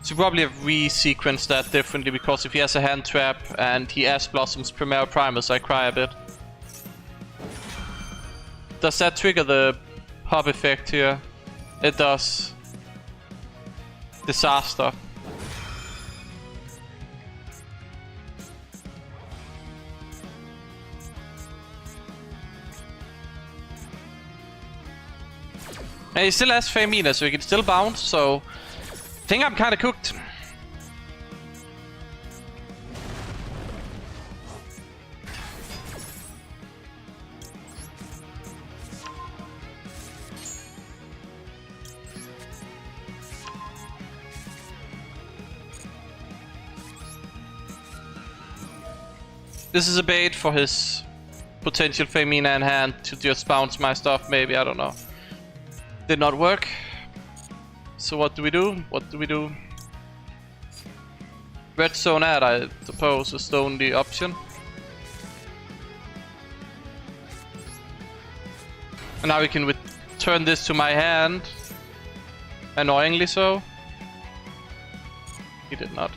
So probably have re-sequenced that differently, because if he has a hand trap and he Ash Blossoms Primera Primus, I cry a bit. Does that trigger the pop effect here? It does. Disaster. And he still has Femina, so he can still bounce, so I think I'm kinda cooked. This is a bait for his potential Femina in hand to just bounce my stuff, maybe, I don't know. Did not work. So what do we do? What do we do? Red Zone ad, I suppose, is the only option. And now we can return this to my hand. Annoyingly so. He did not.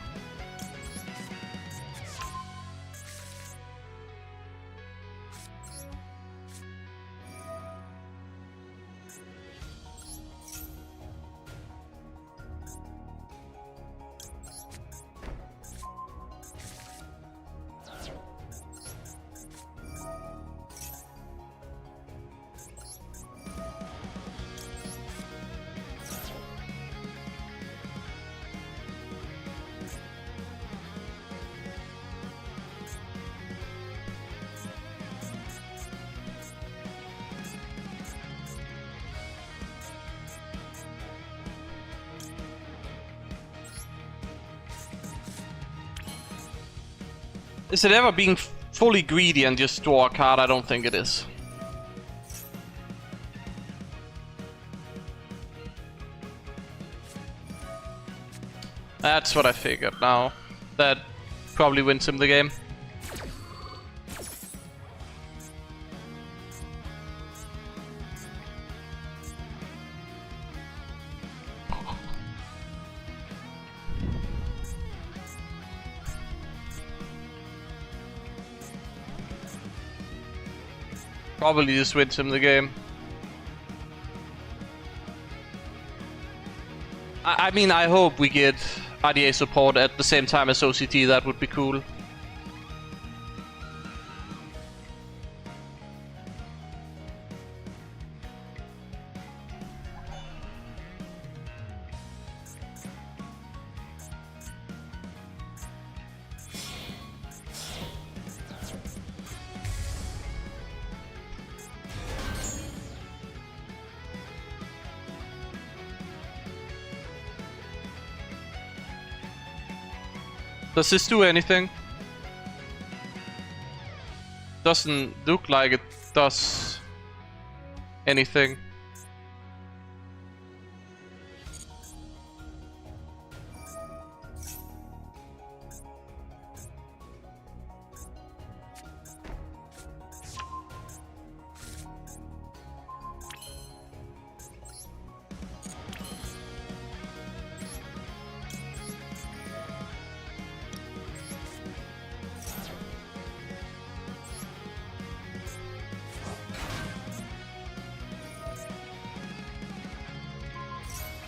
Is it ever being fully greedy and just draw a card? I don't think it is. That's what I figured now. That probably wins him the game. Probably just wins him the game. I mean, I hope we get RDA support at the same time as OCT. That would be cool. Does this do anything? Doesn't look like it does anything.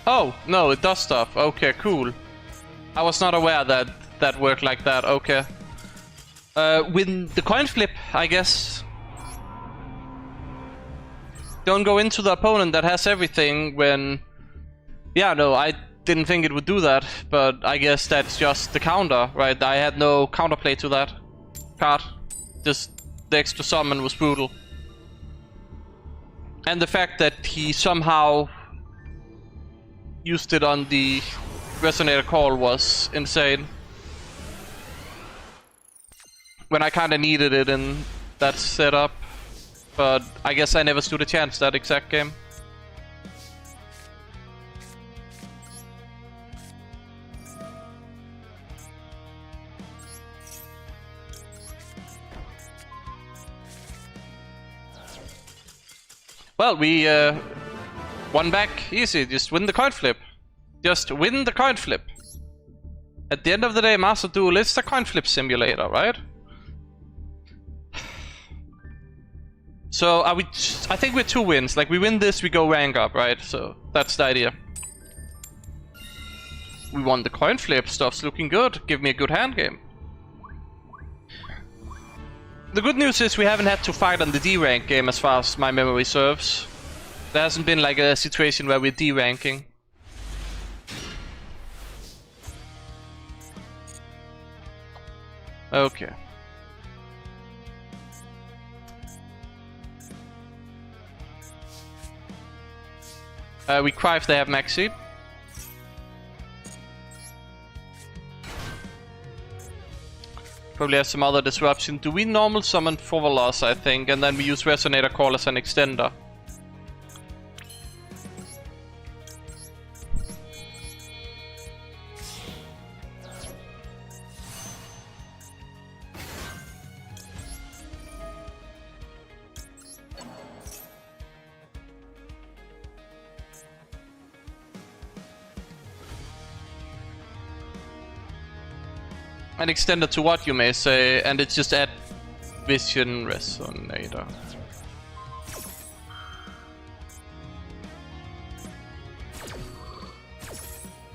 Oh, no, it does stuff. Okay, cool. I was not aware that that worked like that. Okay. With the coin flip, I guess. Don't go into the opponent that has everything when... Yeah, no, I didn't think it would do that, but I guess that's just the counter, right? I had no counterplay to that card. Just the extra summon was brutal. And the fact that he somehow used it on the Resonator Call was insane. When I kinda needed it in that setup. But I guess I never stood a chance that exact game. Well, we won back easy. Just win the coin flip. Just win the coin flip. At the end of the day, Master Duel is a coin flip simulator, right? So are we? I think we're 2 wins. Like, we win this, we go rank up, right? So that's the idea. We won the coin flip. Stuff's looking good. Give me a good hand game. The good news is we haven't had to fight on the D rank game as far as my memory serves. There hasn't been like a situation where we're D ranking. Okay. We cry if they have Maxi. Probably have some other disruption. Do we normal summon Fovelos, I think, and then we use Resonator Call as an extender? An extender to what, you may say, and it's just add Vision Resonator.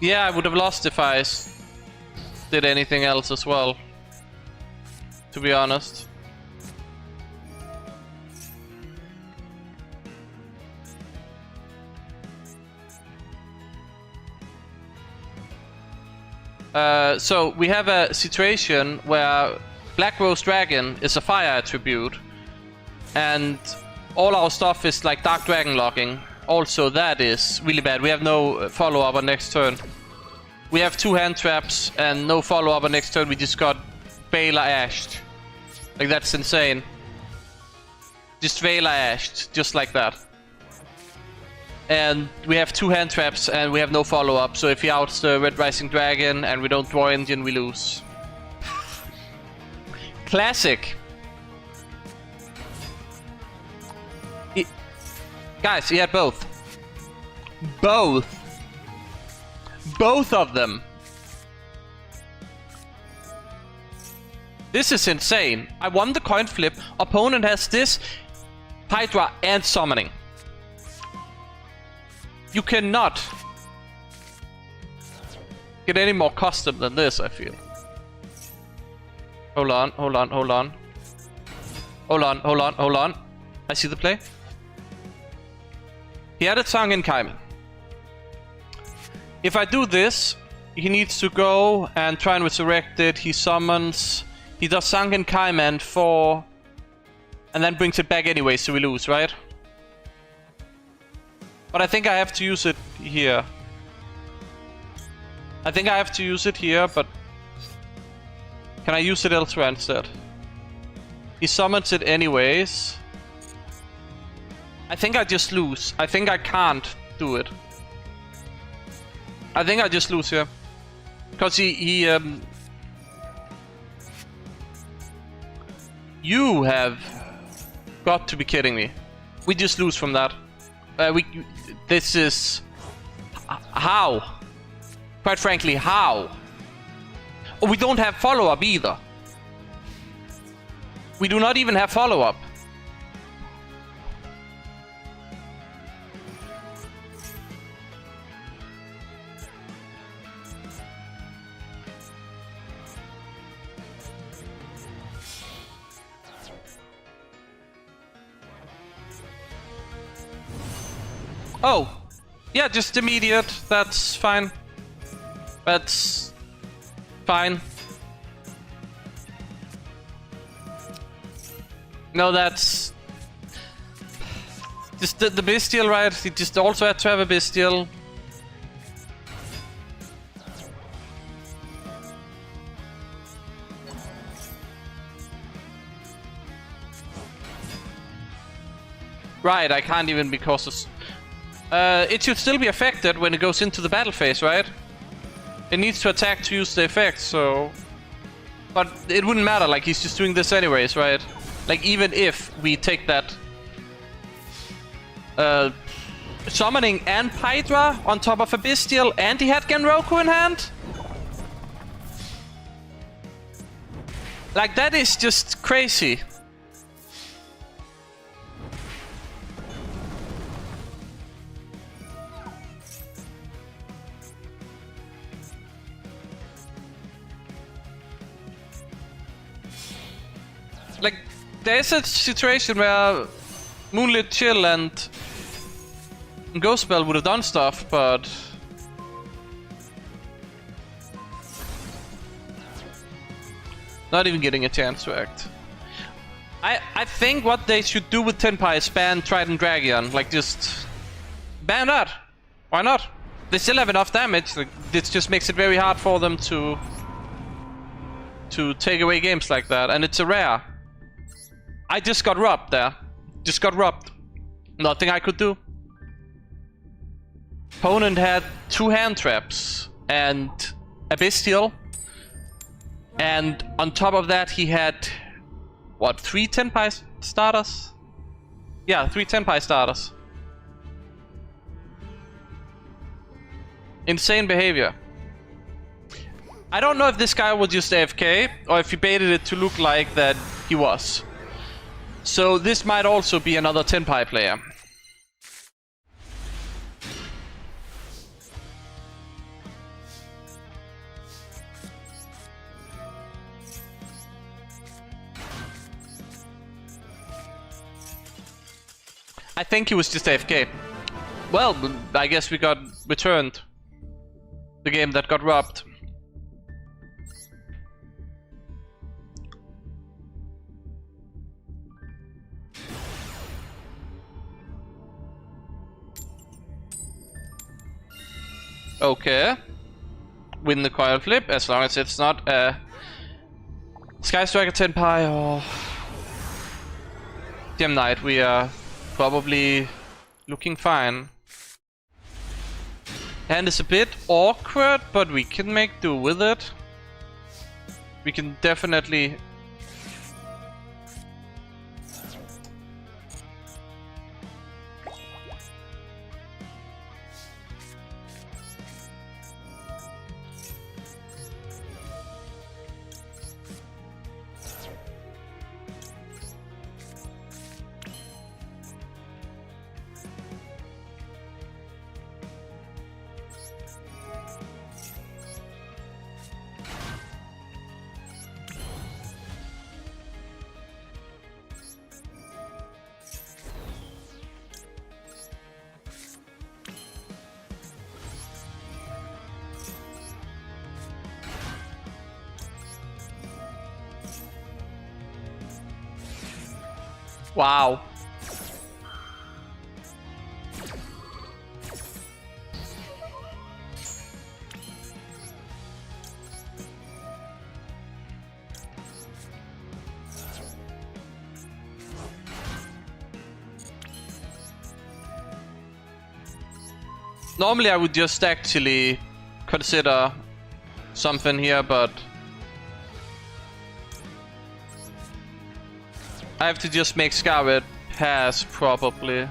Yeah, I would have lost if I did anything else as well, to be honest. So we have a situation where Black Rose Dragon is a fire attribute, and all our stuff is like Dark Dragon locking. Also, that is really bad. We have no follow-up on next turn. We have 2 hand traps and no follow-up on next turn. We just got Vela Ashed. Like, that's insane. Just Vela Ashed, just like that. And we have 2 hand traps and we have no follow-up, so if he outs the Red Rising Dragon and we don't draw Indian, we lose. Classic. Guys, he had both. Both of them. This is insane. I won the coin flip. Opponent has this, Hydra, and summoning. You cannot get any more custom than this, I feel. Hold on, hold on, hold on. Hold on, hold on, hold on. I see the play. He had a Sunken Kaiman. If I do this, he needs to go and try and resurrect it. He summons... He does Sunken Kaiman for... and then brings it back anyway, so we lose, right? But I think I have to use it here. I think I have to use it here, but... Can I use it elsewhere instead? He summons it anyways. I think I just lose. I think I can't do it. I think I just lose here. Because You have got to be kidding me. We just lose from that. This is... How? Quite frankly, how? Oh, we don't have follow-up either. We do not even have follow-up. Oh, yeah, just immediate. That's fine. That's fine. No, that's just the Bestial, right? He just also had to have a Bestial. Right, I can't even because of... it should still be affected when it goes into the battle phase, right? It needs to attack to use the effect, so... But it wouldn't matter, like he's just doing this anyways, right? Like even if we take that... summoning and Hydra on top of a Bestial and he had Genroku in hand? Like that is just crazy. Like, there's a situation where Moonlit Chill and Ghost Spell would have done stuff, but... Not even getting a chance to act. I think what they should do with Tenpai is ban Trident Dragon. Like, just... ban that! Why not? They still have enough damage, like, this just makes it very hard for them to take away games like that, and it's a rare. I just got robbed there. Just got robbed. Nothing I could do. Opponent had 2 hand traps and a Bestial. And on top of that he had... What, 3 Tenpai starters? Yeah, 3 Tenpai starters. Insane behavior. I don't know if this guy was just AFK or if he baited it to look like that he was. So this might also be another Tenpai player. I think he was just AFK. Well, I guess we got returned. The game that got robbed. Okay. Win the coil flip, as long as it's not a Sky Striker Tenpai or Gem Knight, we are probably looking fine. Hand is a bit awkward, but we can make do with it. We can definitely... Wow. Normally I would just actually consider something here, but I have to just make Scarlet pass, probably.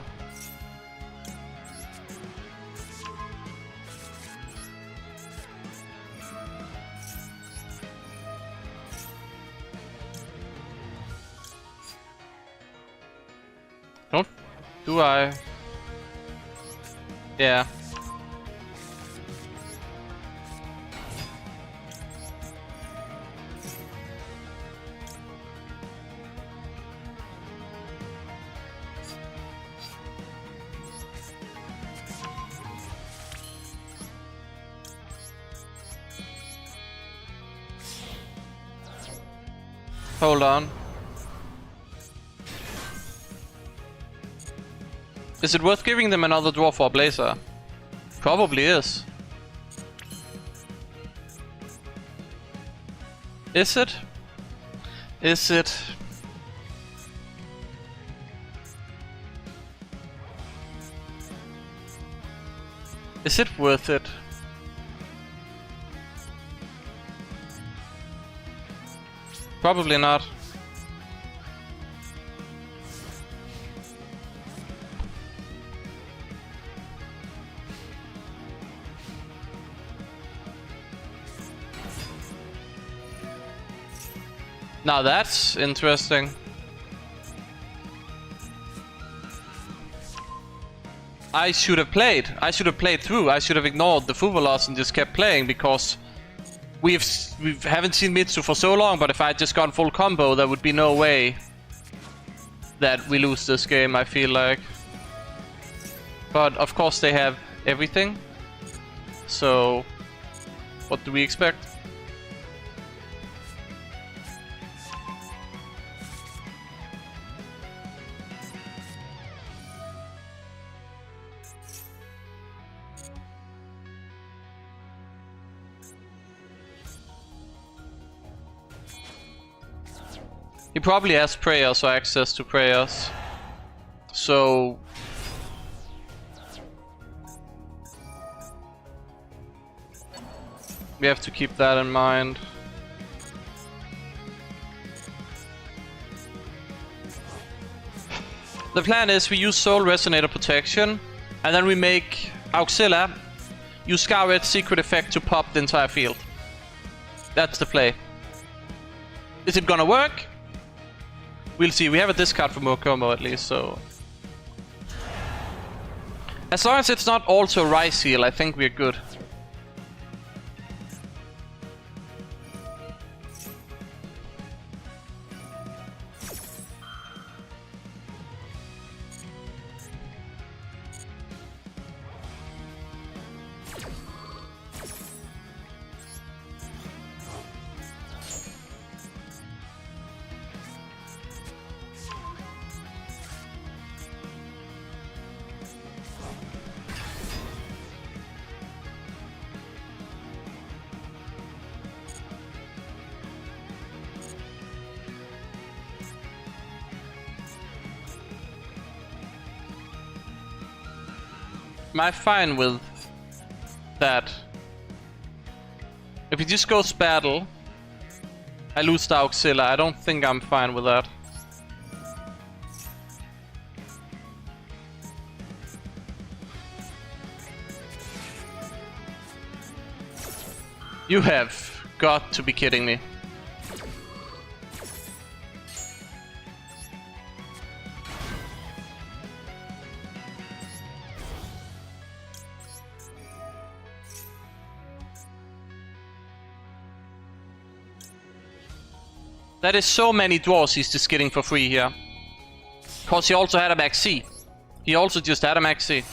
Don't... do I? Yeah. Hold on. Is it worth giving them another draw for a Blazer? Probably is. Is it? Is it? Is it worth it? Probably not. Now that's interesting. I should have played. I should have played through. I should have ignored the Fuba loss and just kept playing, because we haven't seen Mitsu for so long, but if I had just gone full combo, there would be no way that we lose this game, I feel like. But of course they have everything. So what do we expect? He probably has prayers or access to prayers. So we have to keep that in mind. The plan is we use Soul Resonator Protection, and then we make Auxilla use Scarlet's secret effect to pop the entire field. That's the play. Is it gonna work? We'll see. We have a discard for Mokomo at least, so... as long as it's not also Rise Heal, I think we're good. Am I fine with that? If he just goes battle, I lose the Auxilla. I don't think I'm fine with that. You have got to be kidding me. That is so many dwarves he's just getting for free here. Cause he also had a max C. He also just had a max C.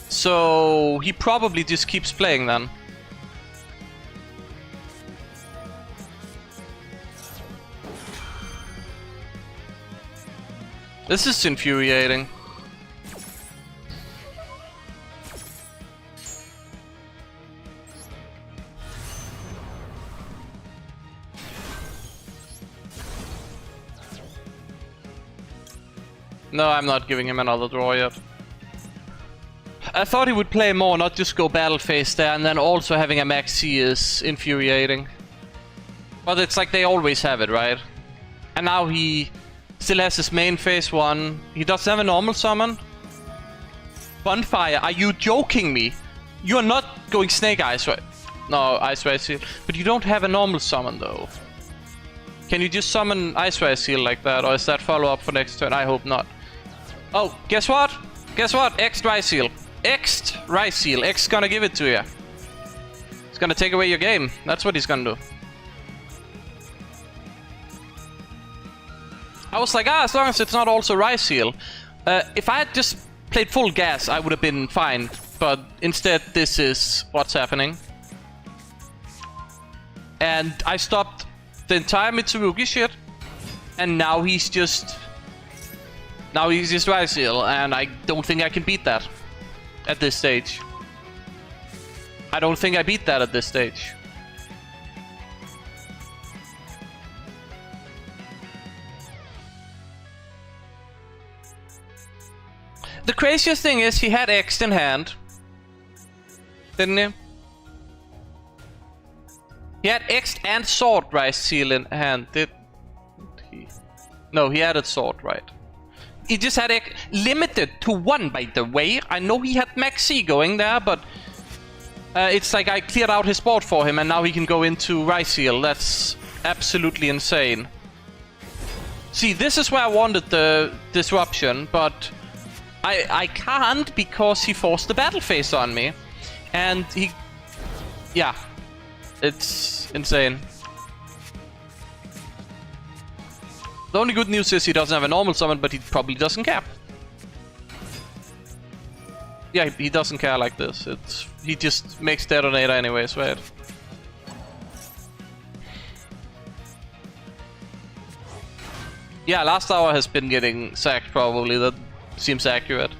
So he probably just keeps playing then. This is infuriating. No, I'm not giving him another draw yet. I thought he would play more, not just go battle phase there, and then also having a max C is infuriating. But it's like they always have it, right? And now he still has his main phase 1. He doesn't have a normal summon. Bonfire, are you joking me? You're not going Snake Eyes, right? No, Ice Ray Seal. But you don't have a normal summon though. Can you just summon Ice Ray Seal like that, or is that follow-up for next turn? I hope not. Oh, guess what? Guess what? X Rice Seal. X Rice Seal. X gonna give it to you. He's gonna take away your game. That's what he's gonna do. I was like, as long as it's not also Rice Seal. If I had just played full gas, I would have been fine. But instead, this is what's happening. And I stopped the entire Mitsurugi shit. And now he's just... Now he's just Rice Seal, and I don't think I can beat that at this stage. I don't think I beat that at this stage. The craziest thing is he had X in hand, didn't he? He had X and Sword Rice Seal in hand, did he? No, he added Sword, right? He just had X limited to 1, by the way. I know he had Max C going there, but it's like I cleared out his board for him and now he can go into Rice Seal. That's absolutely insane. See, this is where I wanted the disruption, but I can't because he forced the battle phase on me. And he... Yeah. It's insane. The only good news is he doesn't have a normal summon, but he probably doesn't care. Yeah, he doesn't care like this. He just makes Detonator anyways, right? Yeah, last hour has been getting sacked probably. That seems accurate.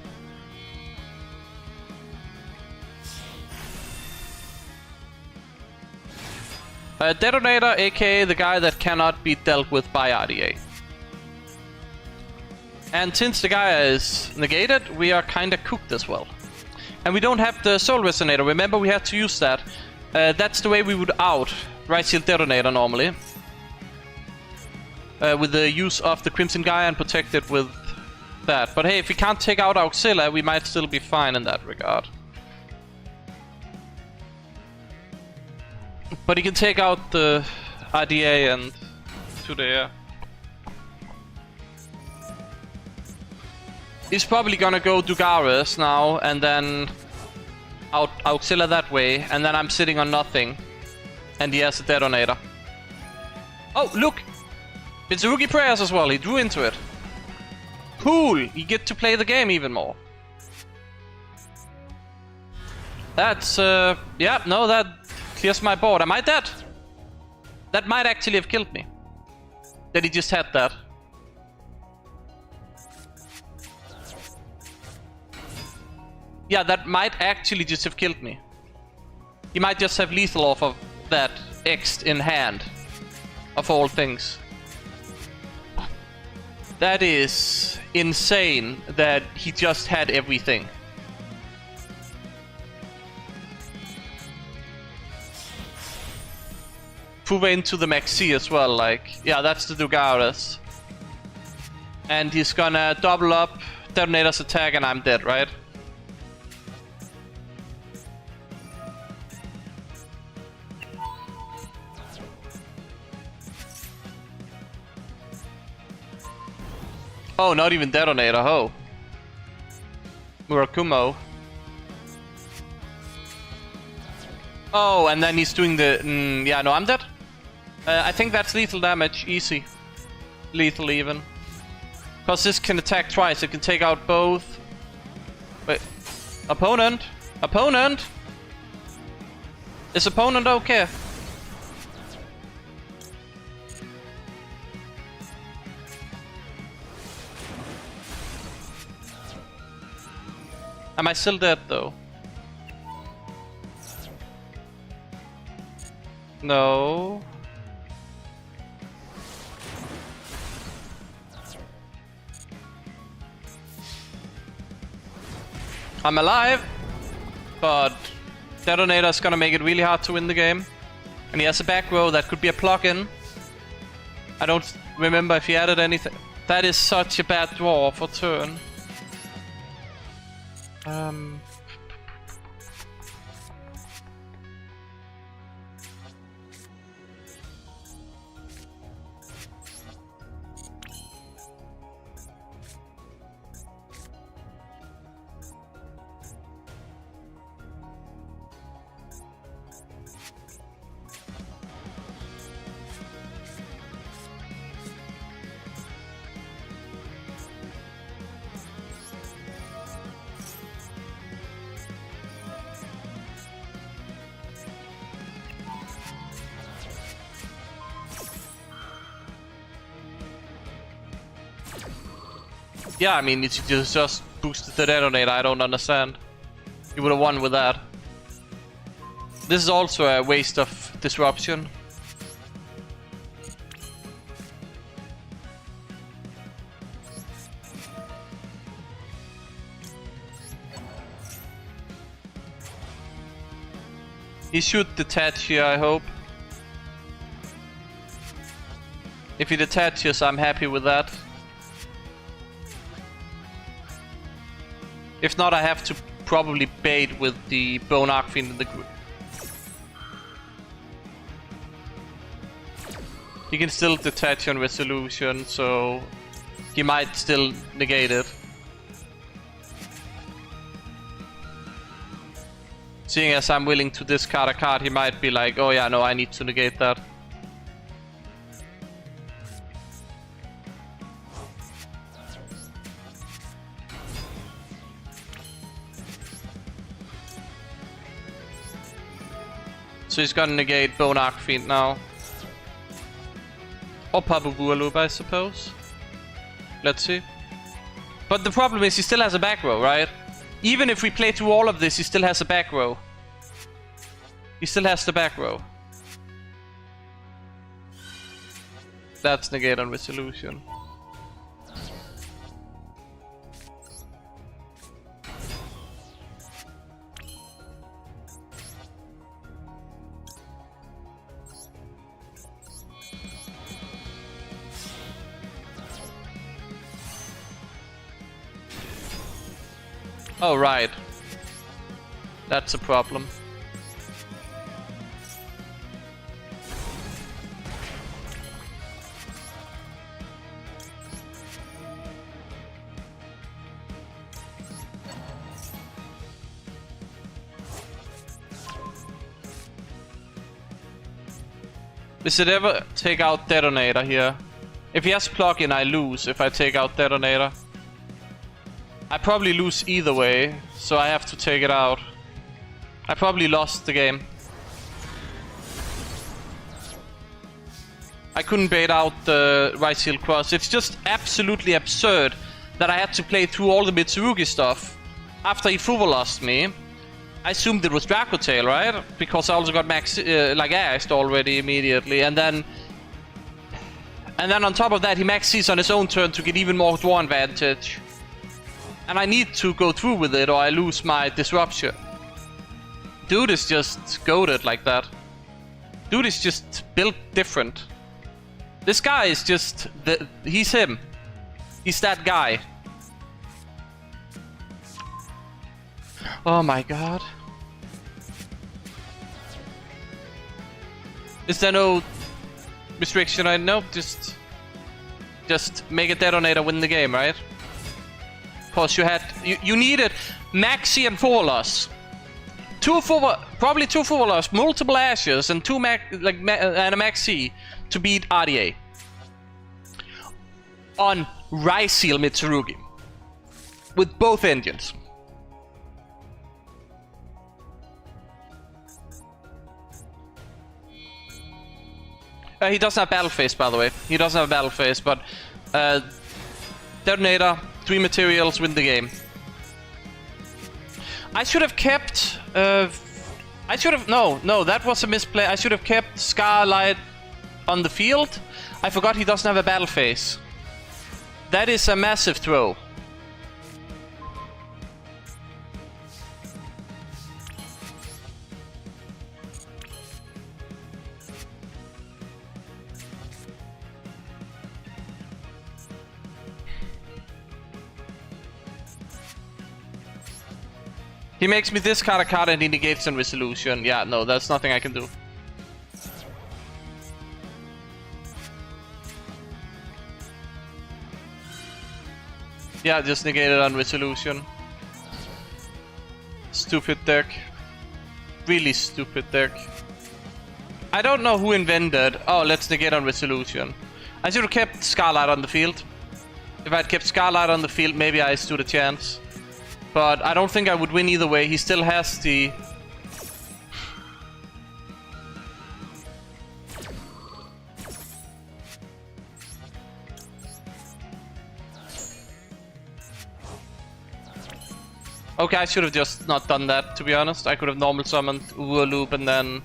Detonator, aka the guy that cannot be dealt with by RDA. And since the guy is negated, we are kinda cooked as well. And we don't have the Soul Resonator. Remember, we had to use that. That's the way we would out Rice Seal Detonator normally. With the use of the Crimson Gaia and protect it with that. But hey, if we can't take out Auxilla, we might still be fine in that regard. But he can take out the RDA and to the air. He's probably gonna go Dugaris now and then out Auxilla that way, and then I'm sitting on nothing. And he has a Detonator. Oh, look! Mitsurugi Prayers as well, he drew into it. Cool! You get to play the game even more. That's, yeah, no, that clears my board. Am I dead? That might actually have killed me. That he just had that. Yeah, that might actually just have killed me. He might just have lethal off of that X in hand. Of all things. That is insane that he just had everything. Move into the Maxi as well, like, yeah, that's the Dugaris. And he's gonna double up Detonator's attack and I'm dead, right? Oh, not even Detonator, ho. Murakumo. Oh, and then he's doing the... yeah, no, I'm dead. I think that's lethal damage, easy. Lethal even. Because this can attack twice, it can take out both... Wait. Opponent? Opponent? Is opponent okay? Am I still dead though? No. I'm alive, but Detonator's gonna make it really hard to win the game. And he has a back row that could be a plug-in. I don't remember if he added anything. That is such a bad draw for turn. Yeah, I mean, it's just boosted the Detonator, I don't understand. You would have won with that. This is also a waste of disruption. He should detach here, I hope. If he detaches, I'm happy with that. If not, I have to probably bait with the Bone Archfiend in the group. He can still detach on resolution, so he might still negate it. Seeing as I'm willing to discard a card, he might be like, oh yeah, no, I need to negate that. So he's gonna negate Bone Archfiend now. Or Pabu Vualoop, I suppose. Let's see. But the problem is he still has a back row, right? Even if we play through all of this, he still has a back row. He still has the back row. That's negate on resolution. Oh, right. That's a problem. Does it ever take out Detonator here? If he has plug-in, I lose if I take out Detonator. I probably lose either way, so I have to take it out. I probably lost the game. I couldn't bait out the right heel cross. It's just absolutely absurd that I had to play through all the Mitsurugi stuff. After Ifuwa lost me, I assumed it was Draco Tail, right? Because I also got max like iced already immediately, and then And then on top of that, he max C's on his own turn to get even more draw advantage. And I need to go through with it or I lose my disruption. Dude is just goated like that. Dude is just built different. This guy is just... he's him. He's that guy. Oh my god. Is there no restriction? I know. Just make a detonator, win the game, right? Cause you needed Maxi and full loss. Probably two full loss, multiple ashes, and and a Maxi to beat RDA on Ryseal Mitsurugi with both engines. He doesn't have battle phase, by the way. He doesn't have battle phase, but detonator, 3 materials, win the game. I should have kept. No, that was a misplay. I should have kept Scarlight on the field. I forgot he doesn't have a battle phase. That is a massive throw. He makes me discard a card and he negates on resolution. Yeah, no, that's nothing I can do. Yeah, just negate it on resolution. Stupid deck. Really stupid deck. I don't know who invented... Oh, let's negate on resolution. I should have kept Scarlight on the field. If I'd kept Scarlight on the field, maybe I stood a chance. But I don't think I would win either way. He still has the... Okay, I should have just not done that, to be honest. I could have normal summoned Loop and then...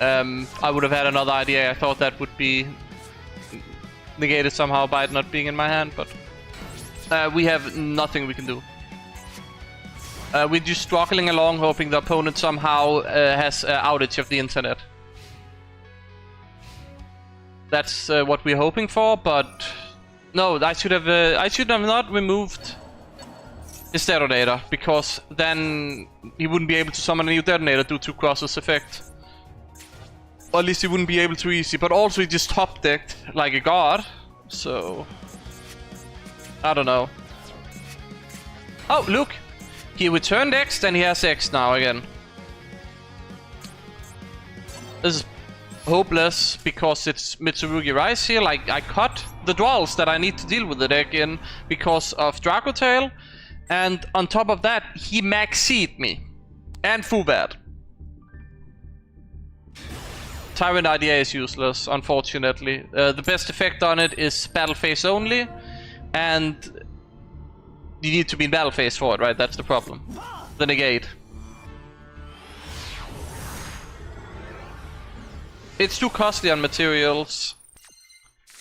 I would have had another idea. I thought that would be negated somehow by it not being in my hand, but... we have nothing we can do. We're just struggling along, hoping the opponent somehow has outage of the internet. That's what we're hoping for, but no, I should have not removed his detonator, because then he wouldn't be able to summon a new detonator due to Cross's effect. Or at least he wouldn't be able to easy. But also he just top decked like a god, so. I don't know. Oh, look! He returned X, then he has X now again. This is hopeless because it's Mitsurugi Rise here. Like, I cut the draws that I need to deal with the deck in because of Dracotail. And on top of that, he maxied me. And Fubat. Tyrant IDA is useless, unfortunately. The best effect on it is battle phase only. And you need to be in battle phase for it, right? That's the problem. The negate. It's too costly on materials.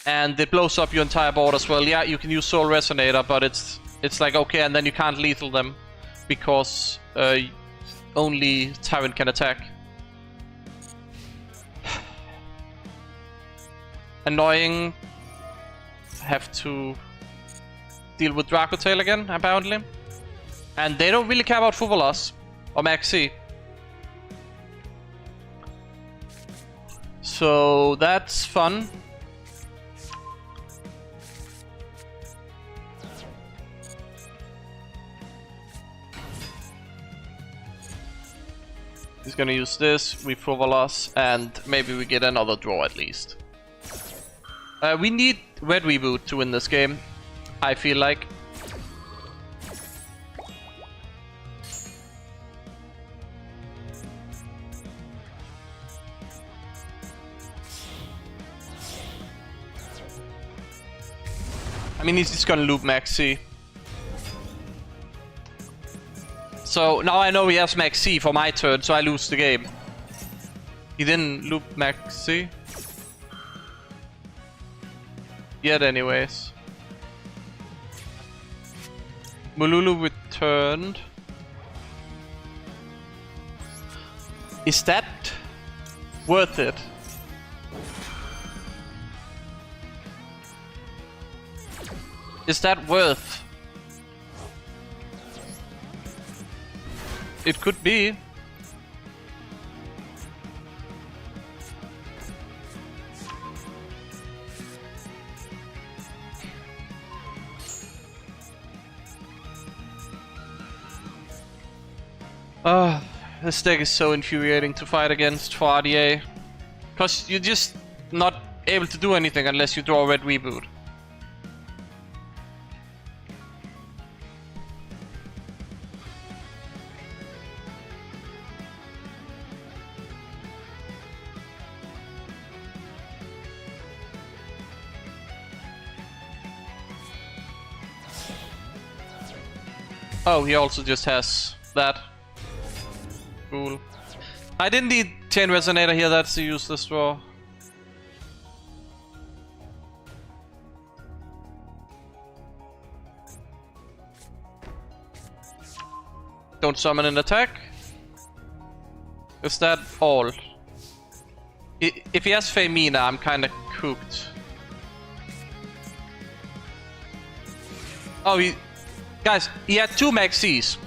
And it blows up your entire board as well. Yeah, you can use Soul Resonator, but it's like, okay, and then you can't lethal them. Because only Tyrant can attack. Annoying. Have to deal with Dracotail again, apparently. And they don't really care about Fuvolas or Maxi. So that's fun. He's gonna use this, we Fuvolas, and maybe we get another draw at least. We need Red Reboot to win this game, I feel like. I mean, he's just gonna loop Maxi. So now I know he has Maxi for my turn, so I lose the game. He didn't loop Maxi. Yet anyways. Mululu returned. Is that worth it? Is that worth? It could be. This deck is so infuriating to fight against for RDA. Because you're just not able to do anything unless you draw a red reboot. Oh, he also just has that. Cool. I didn't need Chain Resonator here, that's a useless draw. Don't summon an attack. Is that all? If he has Femina, I'm kinda cooked. Oh, guys, he had 2 Maxis.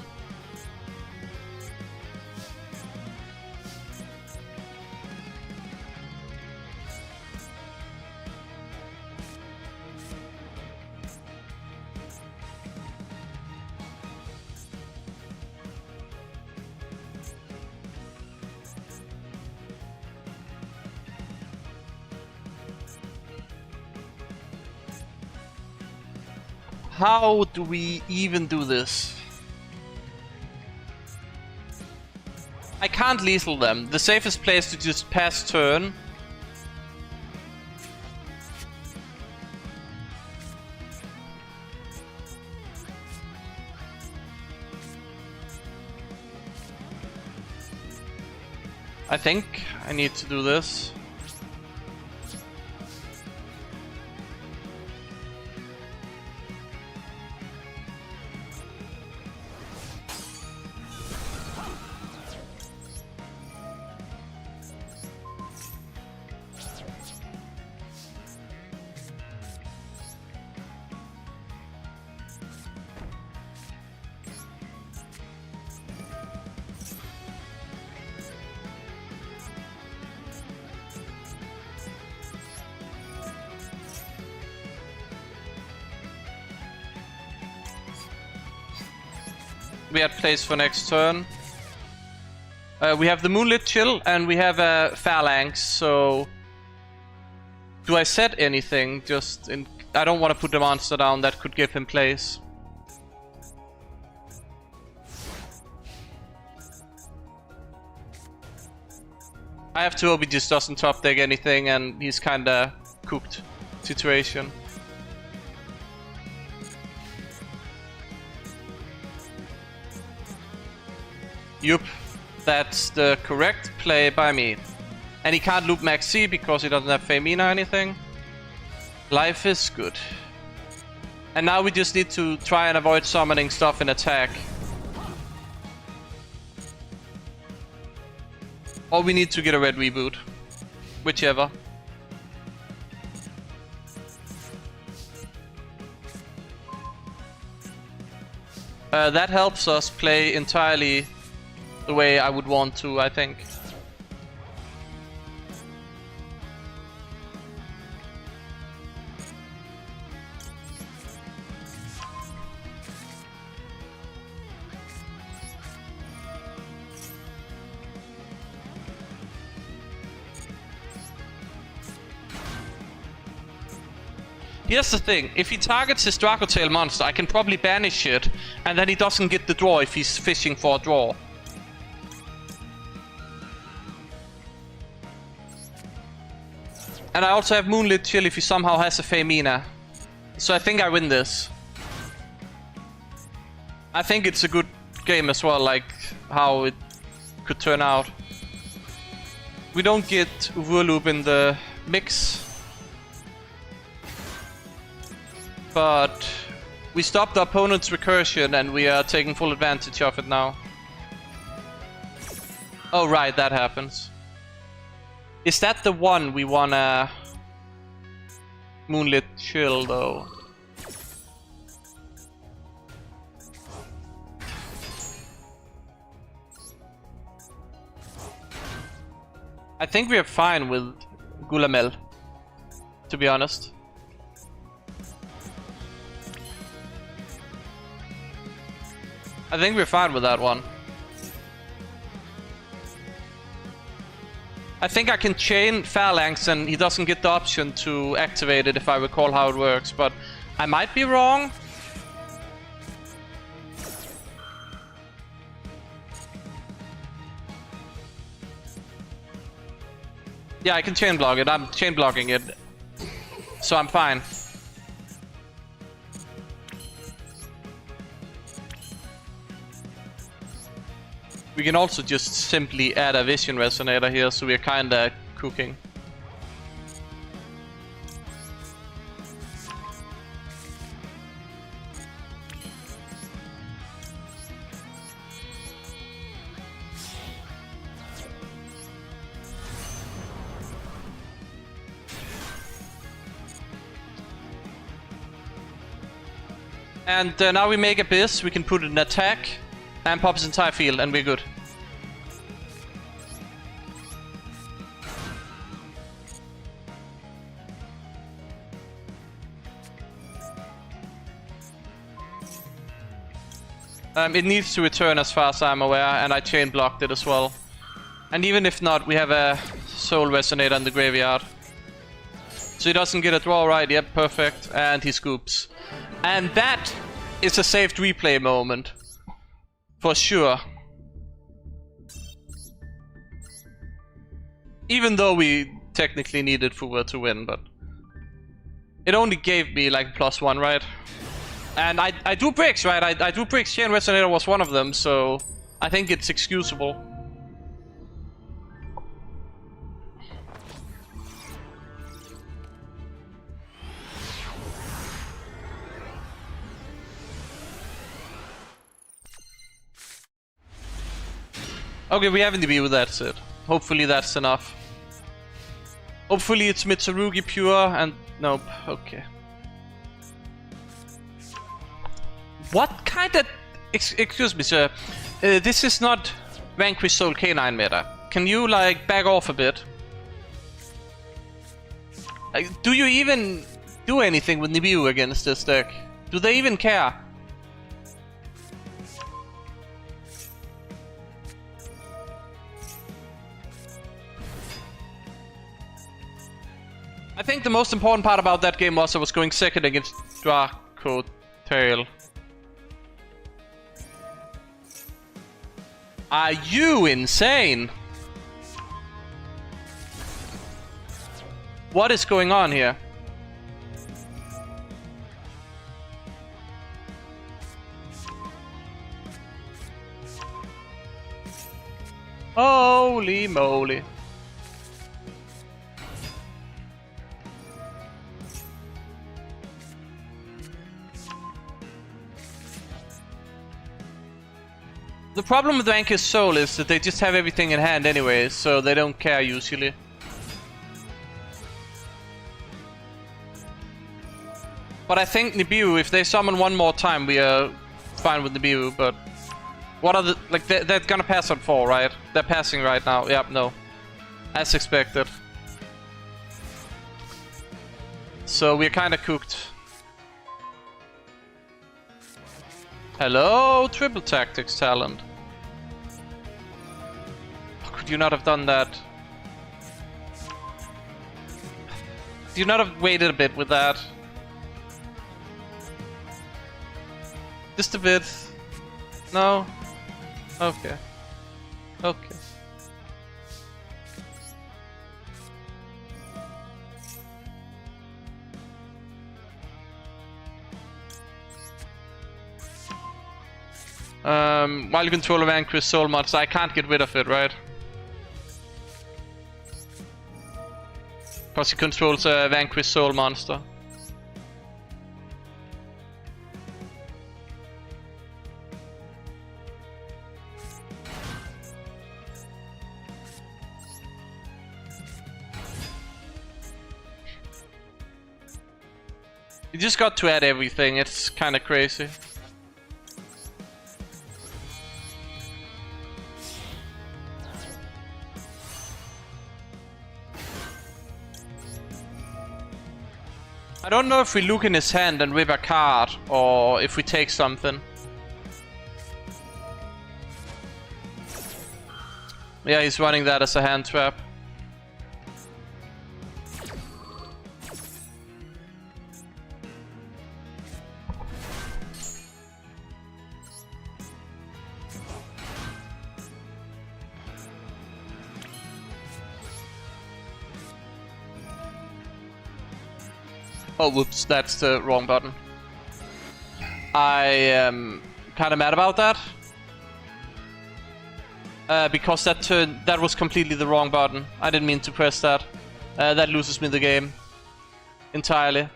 How do we even do this? I can't lethal them. The safest play is to just pass turn. I think I need to do this. We had plays for next turn. We have the Moonlit Chill and we have a Phalanx, so... Do I set anything? Just in... I don't want to put the monster down that could give him plays. I have to hope he just doesn't top deck anything and he's kinda cooked situation. Yup, that's the correct play by me. And he can't loop Max C because he doesn't have Femina or anything. Life is good. And now we just need to try and avoid summoning stuff in attack. Or we need to get a red reboot. Whichever. That helps us play entirely the way I would want to, I think. Here's the thing, if he targets his Dracotail monster, I can probably banish it, and then he doesn't get the draw if he's fishing for a draw. And I also have Moonlit Chill if he somehow has a Femina. So I think I win this. I think it's a good game as well, like how it could turn out. We don't get Whirloop in the mix. But we stopped the opponent's recursion and we are taking full advantage of it now. Oh right, that happens. Is that the one we wanna Moonlit Chill though? I think we are fine with Gulamel, to be honest. I think we're fine with that one. I think I can chain Phalanx and he doesn't get the option to activate it if I recall how it works, but I might be wrong. Yeah, I can chain block it. I'm chain blocking it. So I'm fine. We can also just simply add a Vision Resonator here, so we're kinda cooking. And now we make Abyss, we can put an attack and pop his entire field and we're good. It needs to return as far as I'm aware, and I chain blocked it as well. And even if not, we have a Soul Resonator in the graveyard. So he doesn't get a draw right, yep, perfect, and he scoops. And that is a saved replay moment. For sure. Even though we technically needed Fuwa to win, but... It only gave me like +1, right? And I do bricks, right? I do bricks. Chain Resonator was one of them, so I think it's excusable. Okay, we have an DB with that's it. Hopefully that's enough. Hopefully it's Mitsurugi pure and... Nope, okay. What kind of... Excuse me, sir. This is not Vanquish Soul K9 meta. Can you, like, back off a bit? Do you even do anything with Nibiru against this deck? Do they even care? I think the most important part about that game was I was going second against Draco Tail. Are you insane? What is going on here? Holy moly. The problem with Vanquish Soul is that they just have everything in hand anyway, so they don't care usually. But I think Nibiru, if they summon one more time, we are fine with Nibiru, but... What are the... Like, they're gonna pass on 4, right? They're passing right now. Yep, no. As expected. So we're kinda cooked. Hello, Triple Tactics talent. Could you not have done that? Could you not have waited a bit with that? Just a bit. No? Okay. Okay. While you control a Vanquish Soul monster, I can't get rid of it, right? Because he controls a Vanquish Soul monster. You just got to add everything, it's kinda crazy. I don't know if we look in his hand and rip a card, or if we take something. Yeah, he's running that as a hand trap. Oh, whoops, that's the wrong button. I am kind of mad about that. Because that was completely the wrong button. I didn't mean to press that. That loses me the game. Entirely.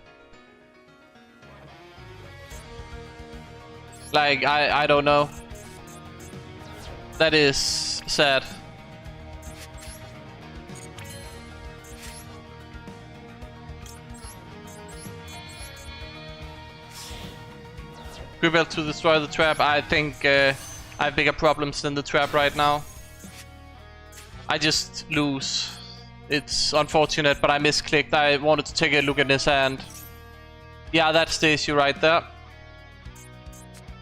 Like, I don't know. That is sad. Rebel to destroy the trap. I think I have bigger problems than the trap right now. I just lose. It's unfortunate, but I misclicked. I wanted to take a look at his hand. Yeah, that's the issue right there.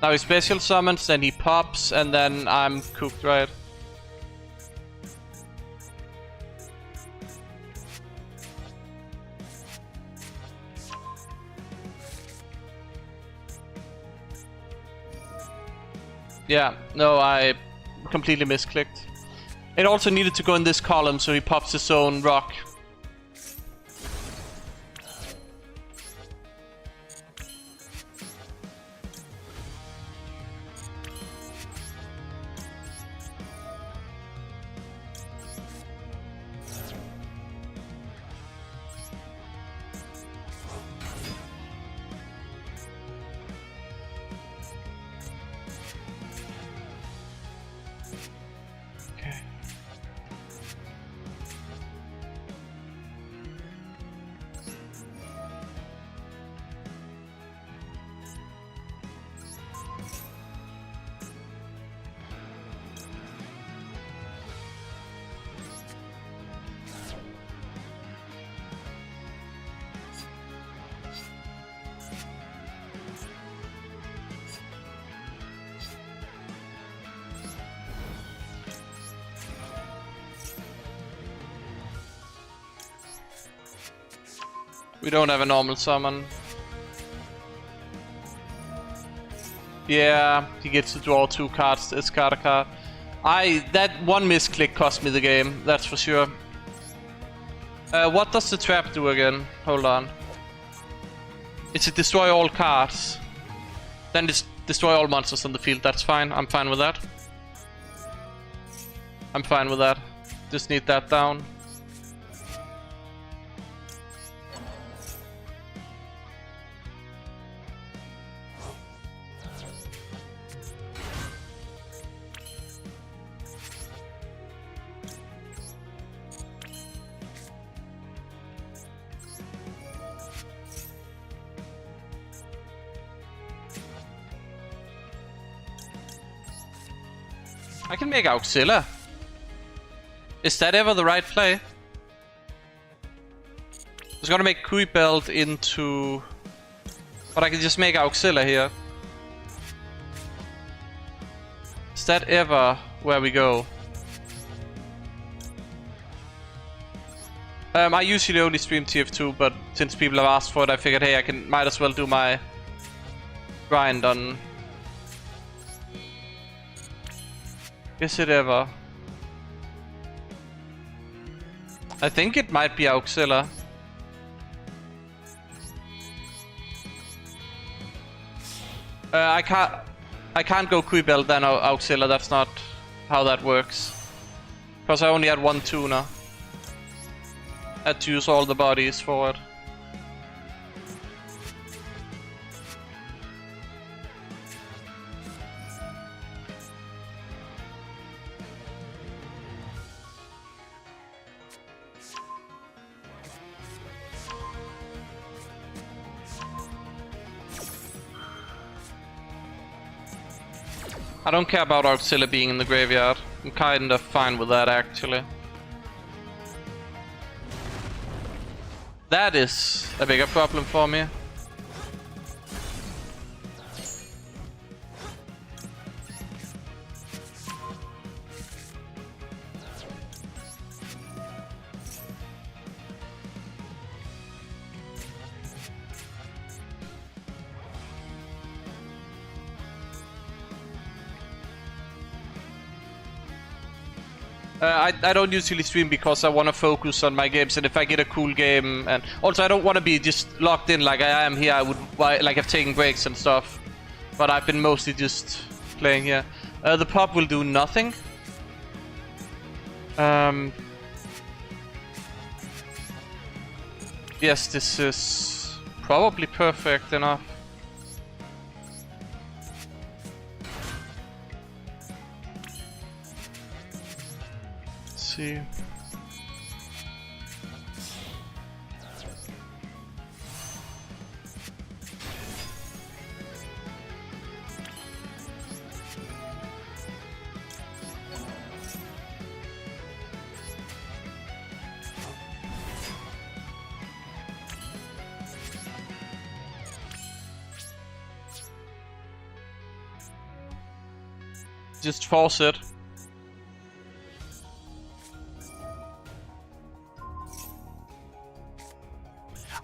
Now he special summons, then he pops, and then I'm cooked, right? Yeah, no, I completely misclicked. It also needed to go in this column, so he pops his own rock. We don't have a normal summon. Yeah, he gets to draw 2 cards, discard a card. That one misclick cost me the game, that's for sure. What does the trap do again? Hold on. It's to destroy all cards. Then destroy all monsters on the field, that's fine. I'm fine with that. I'm fine with that. Just need that down. I can make Auxilla. Is that ever the right play? I was gonna make Kui Belt into... But I can just make Auxilla here. Is that ever where we go? I usually only stream TF2, but since people have asked for it, I figured, hey, might as well do my grind on... Is it ever? I think it might be Auxilla. I can't go Kui Belt then Auxilla, that's not how that works. Because I only had one tuner. I had to use all the bodies for it. I don't care about Auxilia being in the graveyard. I'm kind of fine with that, actually. That is a bigger problem for me. I don't usually stream because I want to focus on my games, and if I get a cool game, and also I don't want to be just locked in like I am here. I would like have taken breaks and stuff, but I've been mostly just playing here. The pop will do nothing. Yes, this is probably perfect enough. See. Just force it.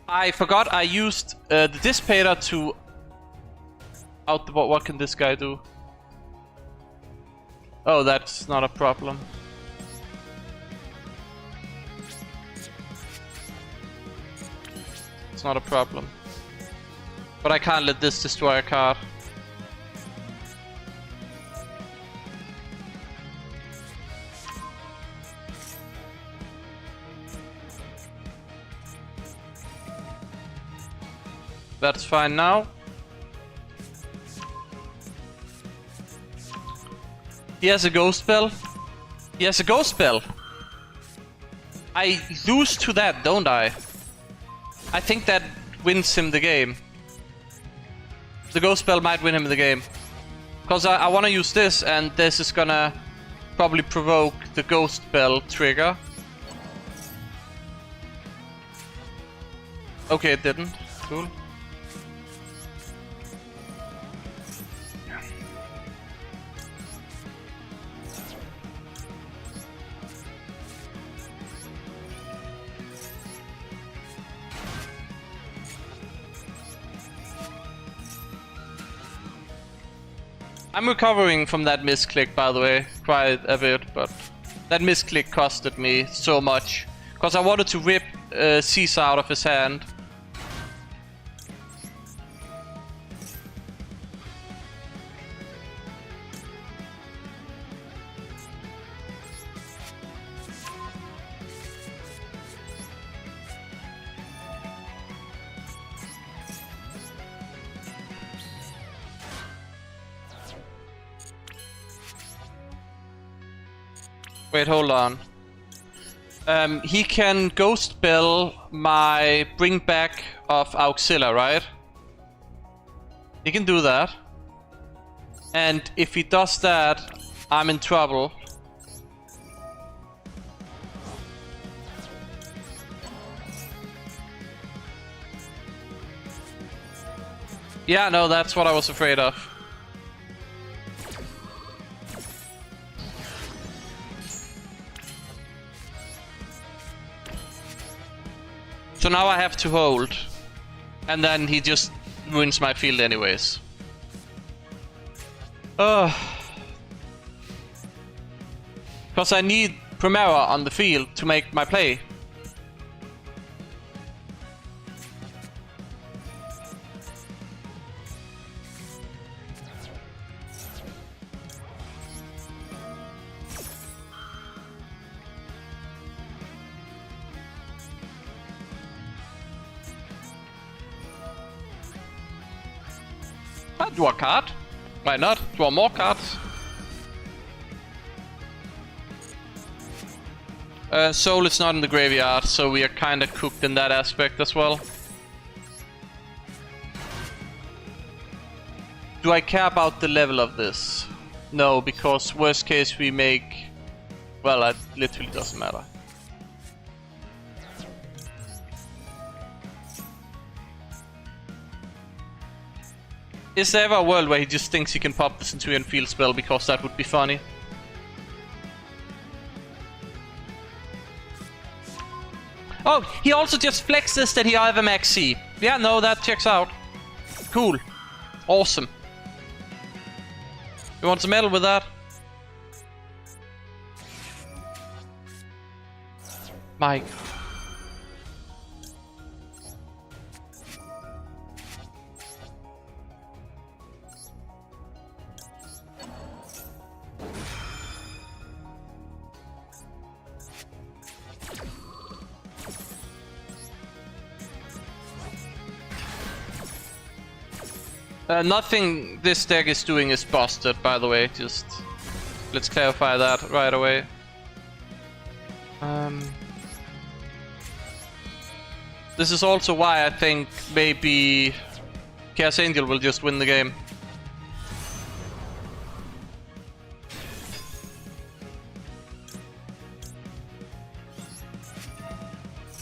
I forgot I used the dissipator to out the. What can this guy do? Oh, that's not a problem. It's not a problem. But I can't let this destroy a card. That's fine now. He has a ghost spell. He has a ghost spell. I lose to that, don't I? I think that wins him the game. The ghost spell might win him the game. Because I want to use this, and this is gonna probably provoke the ghost spell trigger. Okay, it didn't. Cool. I'm recovering from that misclick, by the way, quite a bit, but that misclick costed me so much. Because I wanted to rip Caesar out of his hand. Wait, hold on. He can ghost spell my bring back of Auxilia, right? He can do that. And if he does that, I'm in trouble. Yeah, no, that's what I was afraid of. So now I have to hold, and then he just ruins my field anyways. Because I need Primera on the field to make my play. Draw a card. Why not? Draw more cards. Soul is not in the graveyard, so we are kinda cooked in that aspect as well. Do I care about the level of this? No, because worst case we make... Well, it literally doesn't matter. Is there ever a world where he just thinks he can pop the Centurion Field spell because that would be funny? Oh, he also just flexes that he have a max C. Yeah, no, that checks out. Cool. Awesome. You want some medal with that? Mike. Nothing this deck is doing is busted, by the way. Just let's clarify that right away. This is also why I think maybe Chaos Angel will just win the game.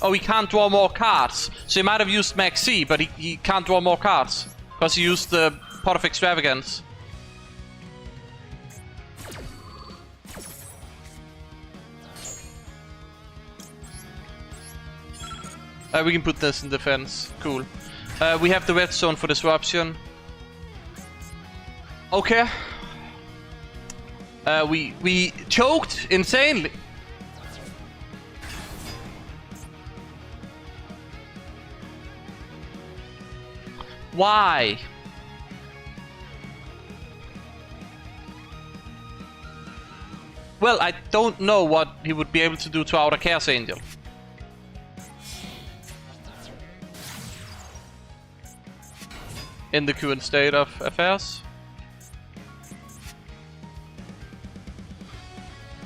Oh, he can't draw more cards. So he might have used Max C, but he can't draw more cards. Because he used the Pot of Extravagance. We can put this in defense. Cool. We have the red zone for disruption. Okay. We choked insanely. Why? Well, I don't know what he would be able to do to Outer Chaos Angel. In the current state of affairs.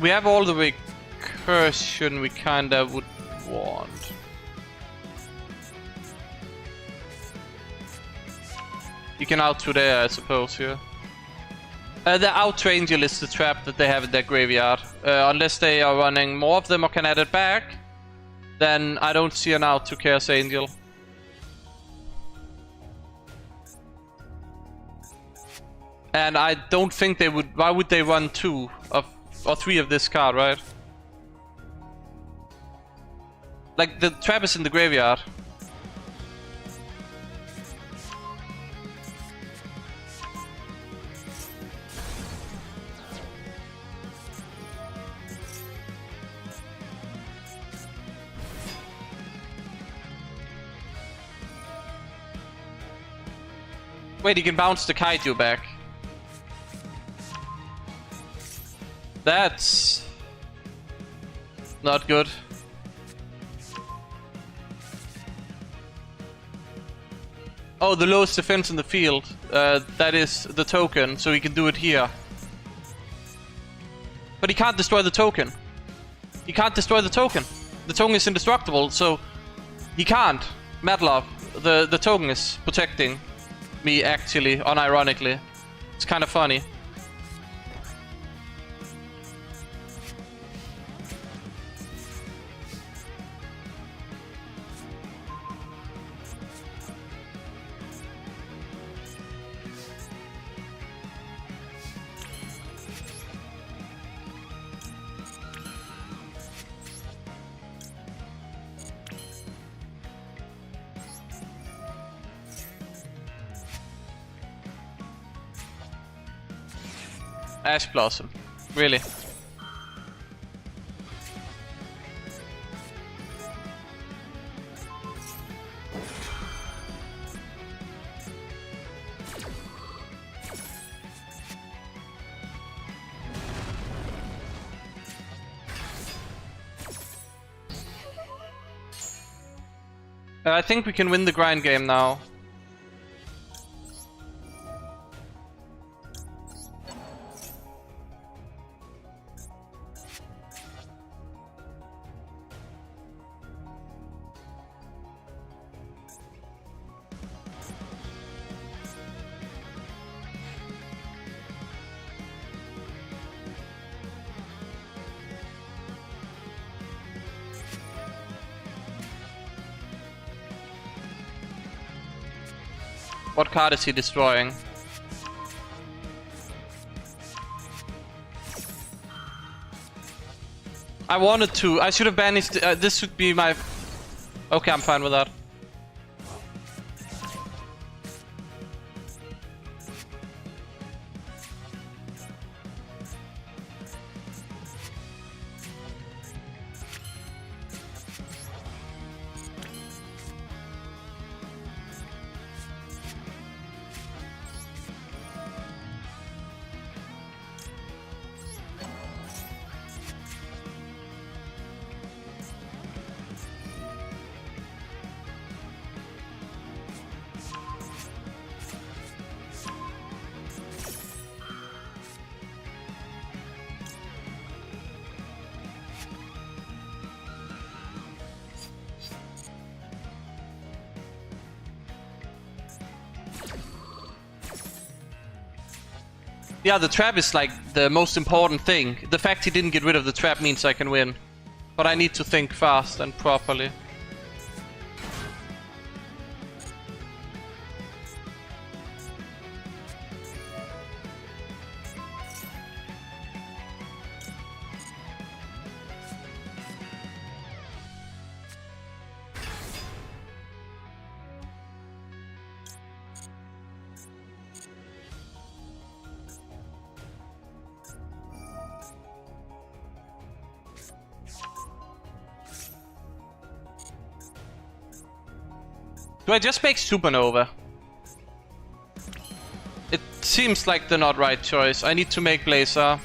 We have all the recursion we kinda would want. You can out to there, I suppose, yeah. The Outer Angel is the trap that they have in their graveyard. Unless they are running more of them or can add it back, then I don't see an out to Chaos Angel. And I don't think they would... Why would they run 2 of... or 3 of this card, right? Like, the trap is in the graveyard. Wait, he can bounce the Kaiju back. That's not good. Oh, the lowest defense in the field. That is the token, so he can do it here. But he can't destroy the token. He can't destroy the token. The token is indestructible, so he can't. Madlove, the token is protecting me, actually, unironically. It's kind of funny. Ash Blossom. Really? I think we can win the grind game now. What card is he destroying? I wanted to. I should have banished. This should be my. Okay, I'm fine with that. Yeah, the trap is like the most important thing. The fact he didn't get rid of the trap means I can win. But I need to think fast and properly. Do I just make Supernova? It seems like the not right choice. I need to make Blazer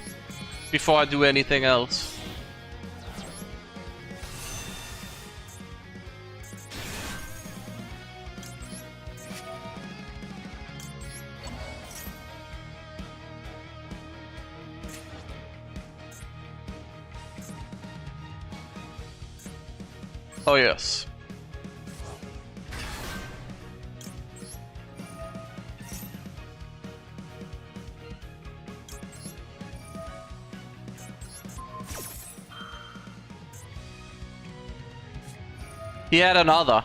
before I do anything else. Oh yes. He had another.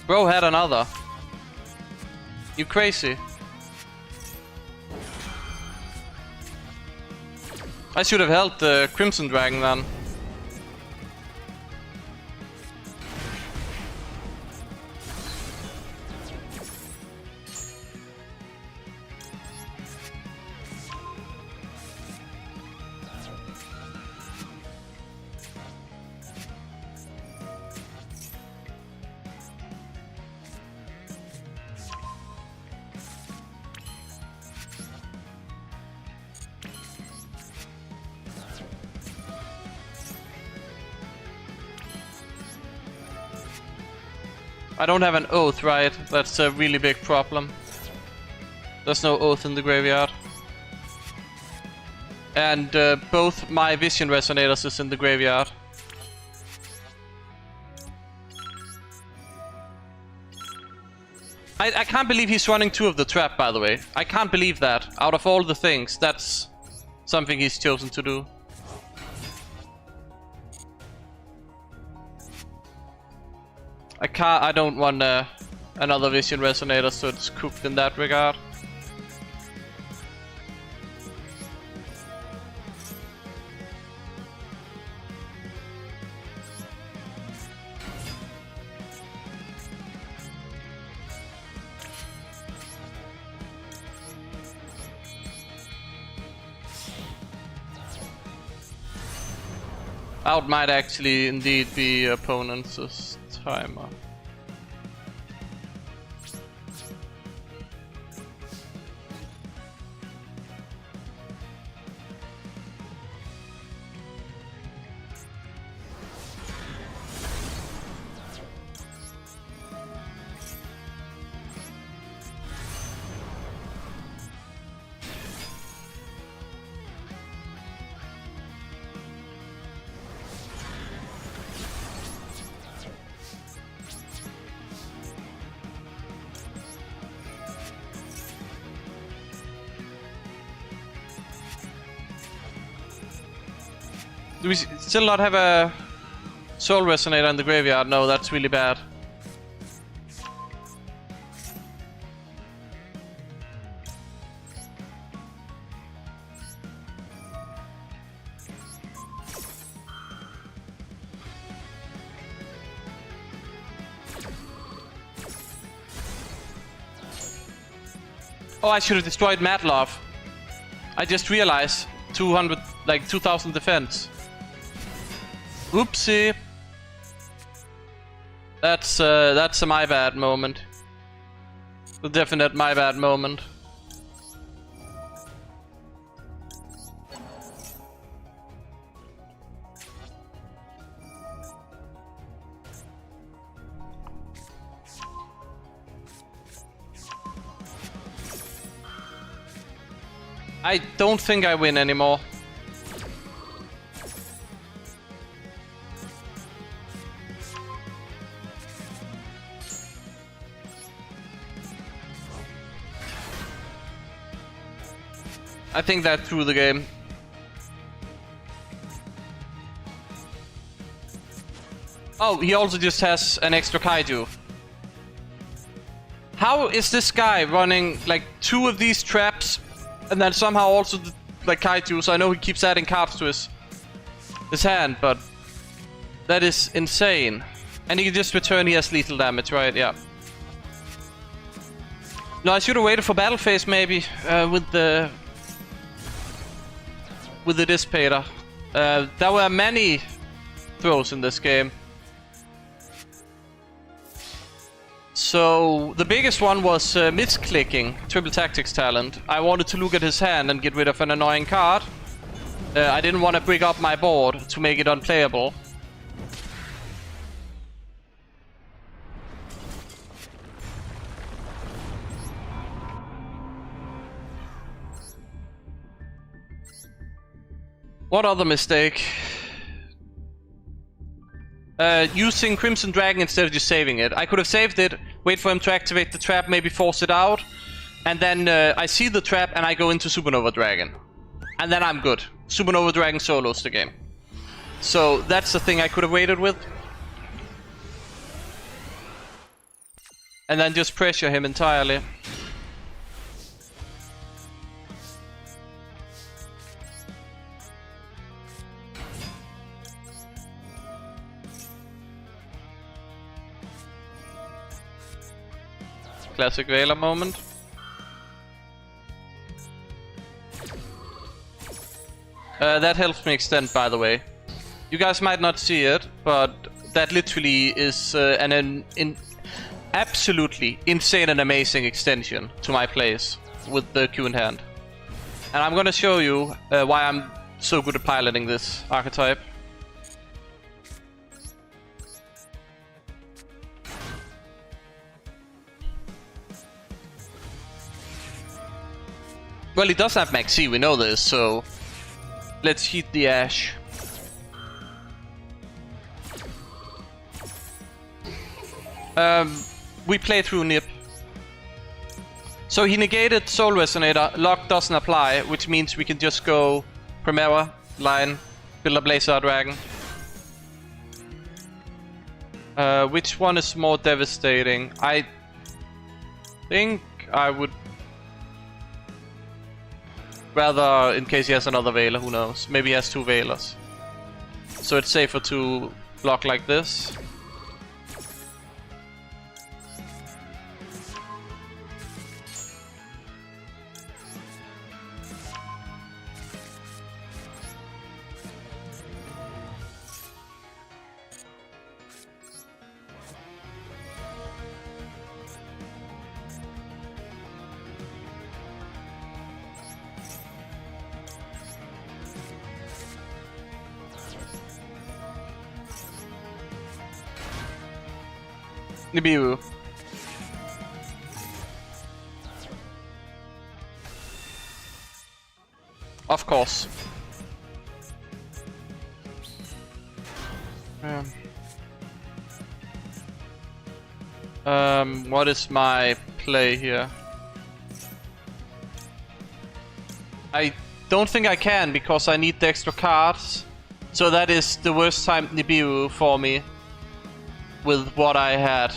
Bro had another. You crazy. I should have held the Crimson Dragon then. I don't have an oath, right? That's a really big problem. There's no oath in the graveyard. And both my Vision Resonators is in the graveyard. I can't believe he's running 2 of the trap, by the way. I can't believe that. Out of all the things, that's something he's chosen to do. I don't want another Vision Resonator, so it's cooked in that regard. Out might actually indeed be opponent's timer. Do we still not have a Soul Resonator in the graveyard. No, that's really bad. Oh, I should have destroyed Matlov. I just realized 200, like 2000 defense. Oopsie. That's a my bad moment. A definite my bad moment. I don't think I win anymore. I think that threw the game. Oh, he also just has an extra kaiju. How is this guy running like 2 of these traps and then somehow also like kaiju? So I know he keeps adding cards to his hand, but that is insane. And he can just return, he has lethal damage, right? Yeah. No, I should have waited for battle phase maybe with the Dissipator. There were many throws in this game. So the biggest one was misclicking Triple Tactics talent. I wanted to look at his hand and get rid of an annoying card. I didn't want to break up my board to make it unplayable. What other mistake? Using Crimson Dragon instead of just saving it. I could have saved it, wait for him to activate the trap, maybe force it out, and then I see the trap and I go into Supernova Dragon. And then I'm good. Supernova Dragon solos the game. So that's the thing I could have waited with. And then just pressure him entirely. Classic Vela moment. That helps me extend, by the way. You guys might not see it, but that literally is an absolutely insane and amazing extension to my plays with the Q in hand. And I'm gonna show you why I'm so good at piloting this archetype. Well, he does have Max C, we know this, so let's heat the ash. We play through Nip. So he negated Soul Resonator, lock doesn't apply, which means we can just go Primera, line, build a Blazer Dragon. Which one is more devastating? I think I would rather, in case he has another Veiler, who knows. Maybe he has 2 Veilers. So it's safer to block like this. Nibiru. Of course. What is my play here? I don't think I can because I need the extra cards. So that is the worst time Nibiru for me with what I had.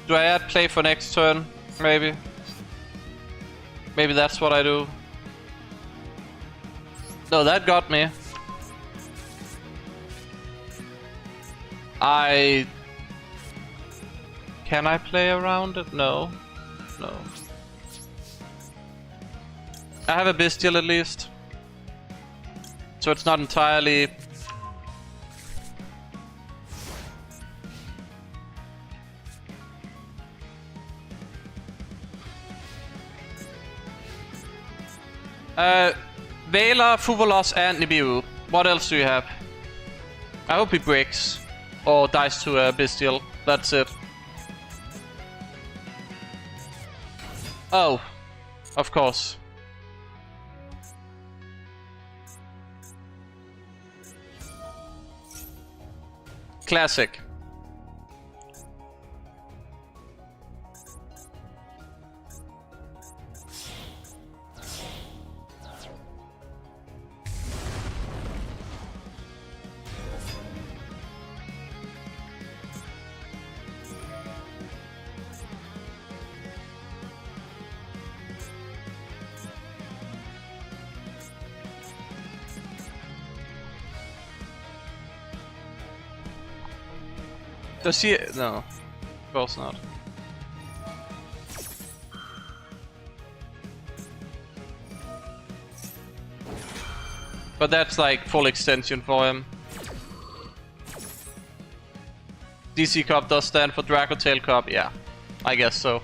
Do I add play for next turn? Maybe. Maybe that's what I do. No, that got me. Can I play around it? No. No. I have a Bestial at least. So it's not entirely... Vela, Fuvolos and Nibiru. What else do you have? I hope he breaks. Or dies to a Bestial. That's it. Oh. Of course. Classic. Does he? No, of course not. But that's like full extension for him. DC Cup does stand for Dracotail Cup, yeah, I guess so.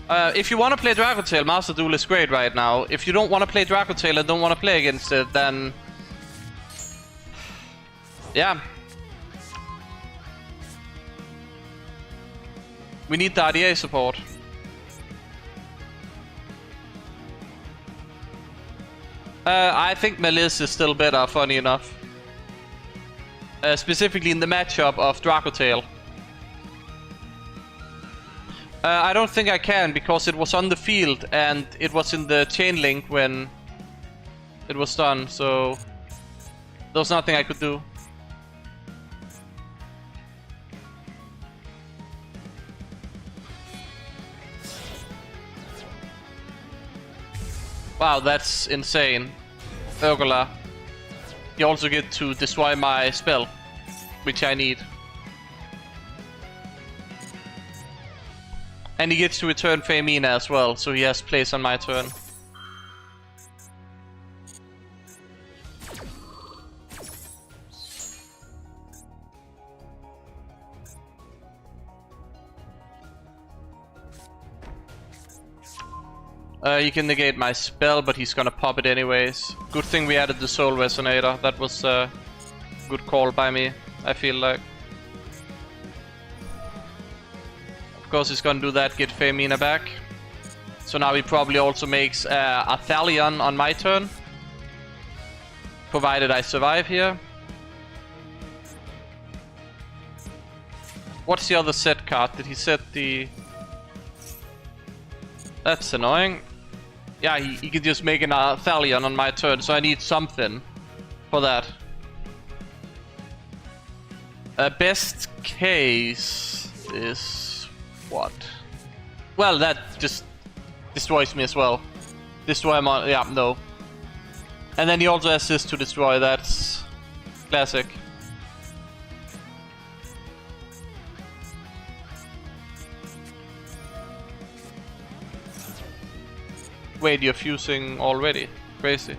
If you want to play Dracotail, Master Duel is great right now. If you don't want to play Dracotail and don't want to play against it, then... yeah. We need the RDA support. I think Malice is still better, funny enough. Specifically in the matchup of Dracotail. I don't think I can, because it was on the field and it was in the chain link when it was done, so there was nothing I could do. Wow, that's insane. Urgula. You also get to destroy my spell, which I need. And he gets to return Femina as well, so he has place on my turn. You can negate my spell, but he's gonna pop it anyways. Good thing we added the Soul Resonator. That was a good call by me, I feel like. Of course he's gonna do that, get Femina back. So now he probably also makes a Thalion on my turn. Provided I survive here. What's the other set card? Did he set the... That's annoying. Yeah, he could just make an Thalion on my turn, so I need something for that. Best case is... what? Well, that just destroys me as well. Destroy my... yeah, no. And then he also has this to destroy, that's classic. Wait, you're fusing already? Crazy.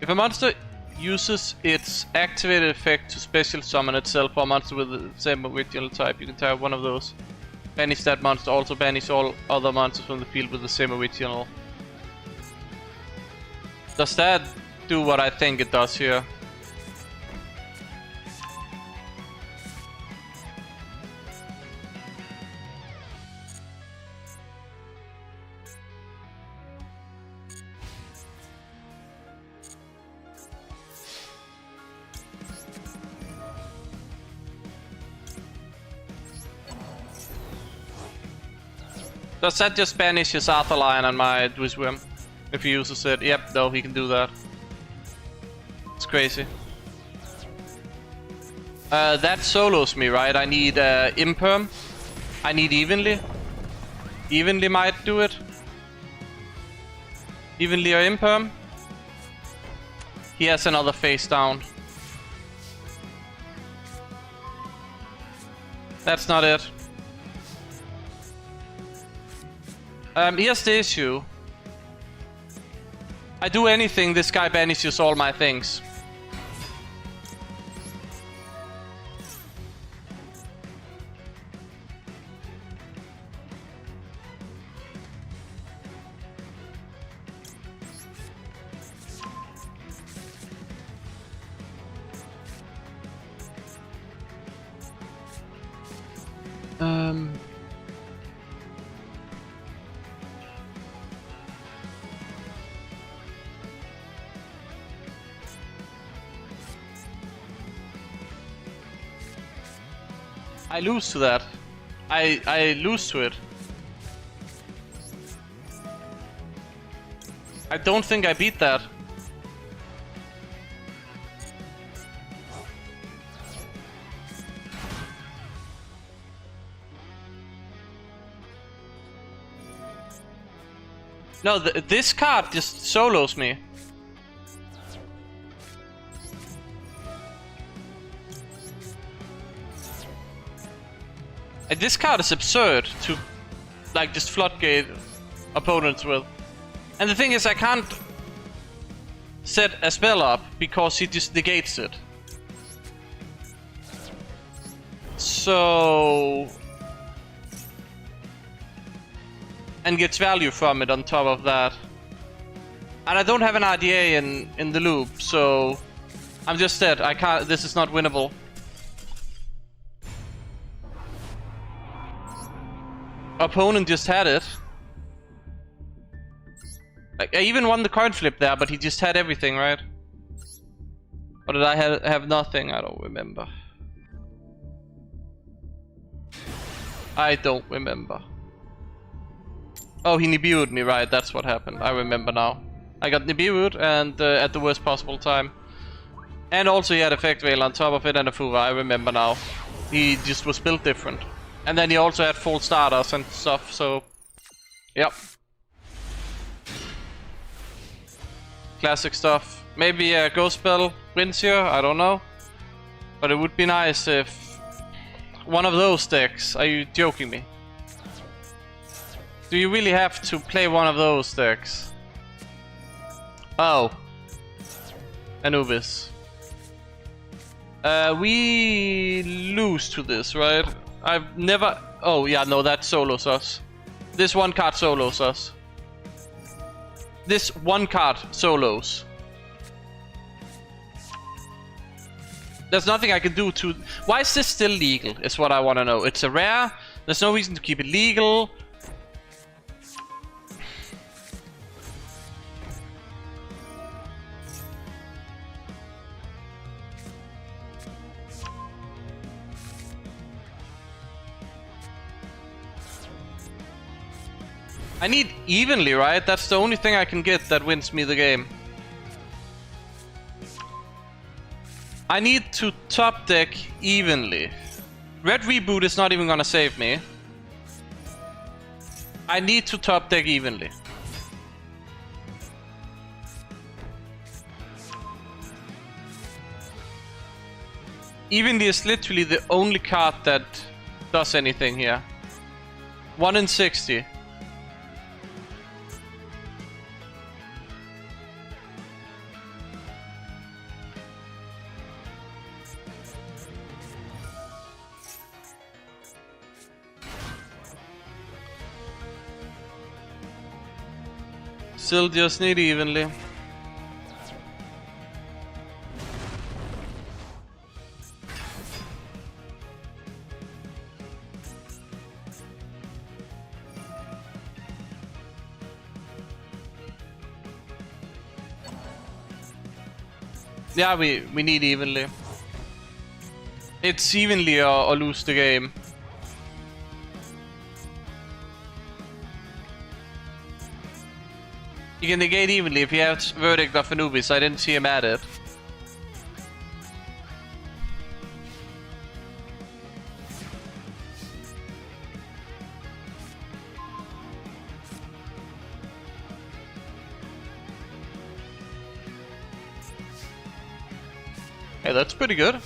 If a monster uses its activated effect to special summon itself or a monster with the same original type, you can type one of those. Banish that monster, also banish all other monsters from the field with the same original. Does that do what I think it does here? Does that just banish his Arthur Lion on my Dwiswim? If he uses it? Yep, no, he can do that. It's crazy. That solos me, right? I need Imperm. I need Evenly. Evenly might do it. Evenly or Imperm. He has another face down. That's not it. Here's the issue. I do anything, this guy banishes all my things. I lose to that. I lose to it. I don't think I beat that. No, this card just solos me. And this card is absurd to, like, just floodgate opponents with. And the thing is, I can't set a spell up because he just negates it. So... and gets value from it on top of that. And I don't have an RDA in the loop, so... I'm just dead. I can't... this is not winnable. Opponent just had it. Like, I even won the coin flip there, but he just had everything, right? Or did I have nothing? I don't remember. I don't remember. Oh, he Nibiru'd me, right? That's what happened. I remember now. I got Nibiru'd and at the worst possible time. And also he had Effect Veil on top of it and a Fura, I remember now. He just was built different. And then he also had full starters and stuff, so... yep. Classic stuff. Maybe a Ghost Spell wins here, I don't know. But it would be nice if... one of those decks... Are you joking me? Do you really have to play one of those decks? Oh. Anubis. We lose to this, right? I've never... oh yeah, no, that solos us. This one card solos us. This one card solos. There's nothing I can do to... why is this still legal, is what I want to know. It's a rare, there's no reason to keep it legal. I need evenly, right? That's the only thing I can get that wins me the game. I need to top deck evenly. Red Reboot is not even gonna save me. I need to top deck evenly. Evenly is literally the only card that does anything here. 1 in 60. Still just need evenly. Yeah, we need evenly. It's evenly or lose the game. You can negate evenly if you have Verdict of Anubis. I didn't see him add it. Hey, that's pretty good.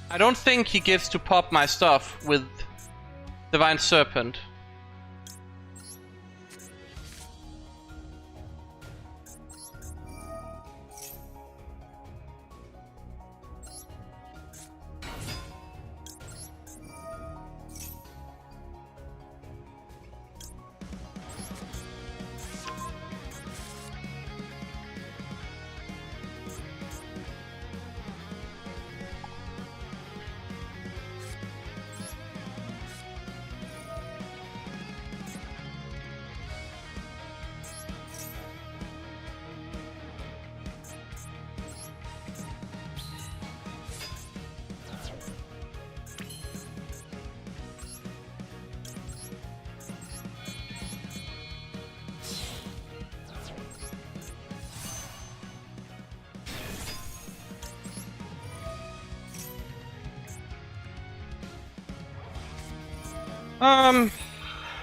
I don't think he gets to pop my stuff with Divine Serpent.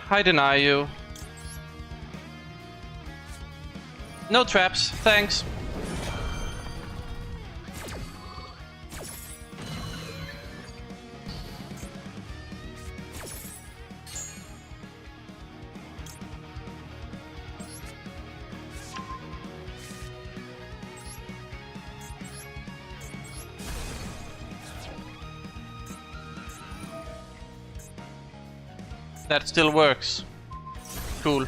I deny you. No traps, thanks. That still works. Cool.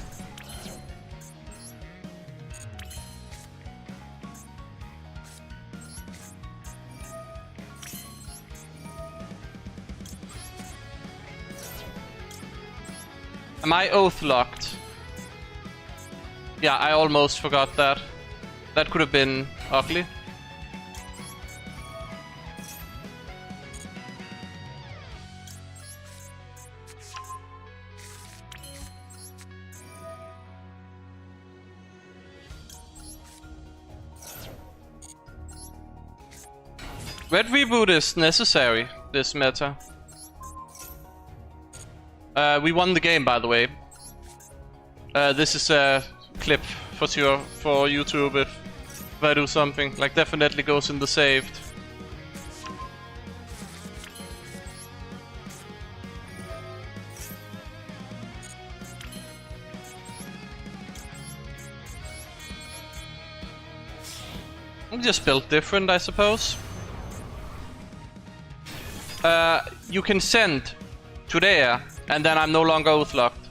Am I oath locked? Yeah, I almost forgot that. That could have been ugly. Red reboot is necessary, this meta. We won the game, by the way. This is a clip for sure for YouTube if I do something. Like, definitely goes in the saved. I'm just built different, I suppose. You can send to there, and then I'm no longer oath locked.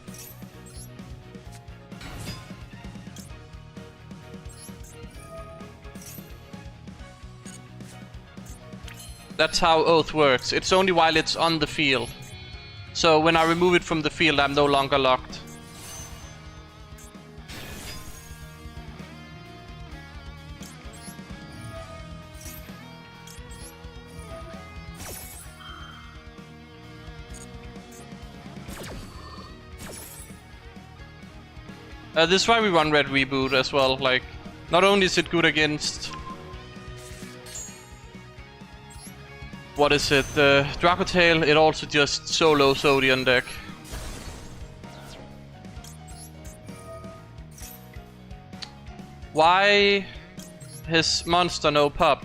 That's how oath works. It's only while it's on the field. So when I remove it from the field, I'm no longer locked. This is why we run Red Reboot as well. Like, not only is it good against... what is it? Dracotail, it also just solo Zodian deck. Why his monster no pop?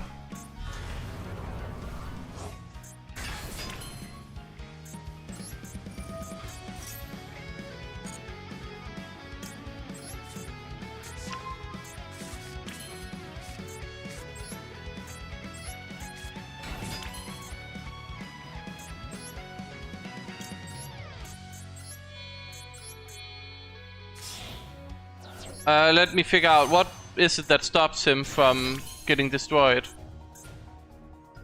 Let me figure out what is it that stops him from getting destroyed.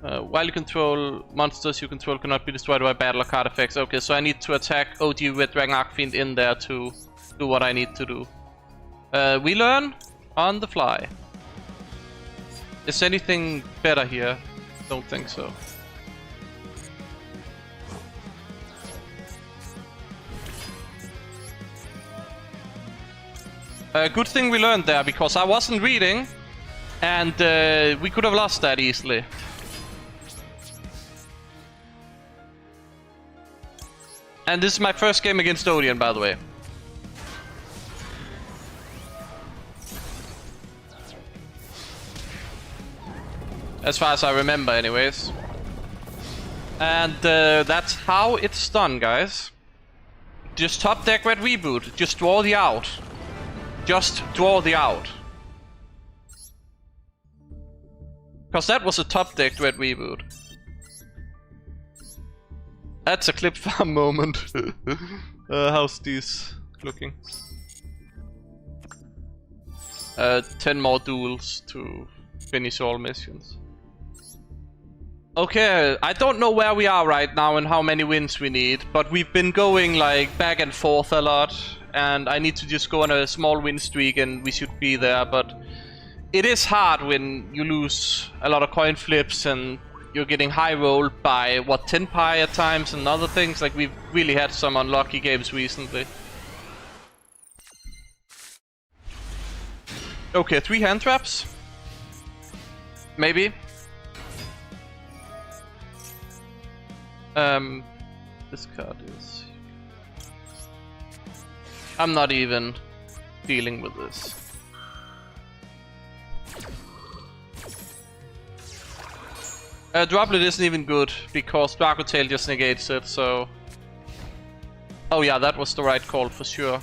While you control monsters you control cannot be destroyed by battle or card effects. Okay, so I need to attack OG Red Dragon Archfiend in there to do what I need to do. We learn on the fly. Is anything better here? Don't think so. Good thing we learned there, because I wasn't reading, and we could have lost that easily. And this is my first game against Odeon, by the way. As far as I remember, anyways. And that's how it's done, guys. Just top deck red reboot. Just draw the out. Just draw the out. Because that was a top deck red reboot. That's a clip farm moment. How's this looking? 10 more duels to finish all missions. Okay, I don't know where we are right now and how many wins we need, but we've been going like back and forth a lot, and I need to just go on a small win streak and we should be there, but it is hard when you lose a lot of coin flips and you're getting high rolled by, what, 10 pie at times and other things. Like, we've really had some unlucky games recently. Okay, 3 hand traps? Maybe. This card is... I'm not even dealing with this. Droplet isn't even good, because Dracotail just negates it, so... Oh yeah, that was the right call for sure.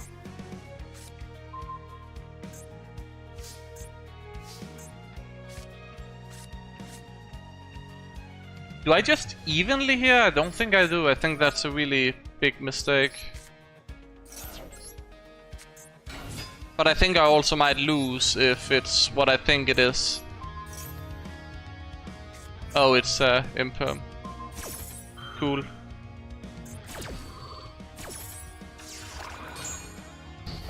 Do I just evenly here? I don't think I do. I think that's a really big mistake. But I think I also might lose if it's what I think it is. Oh, it's imperm. Cool.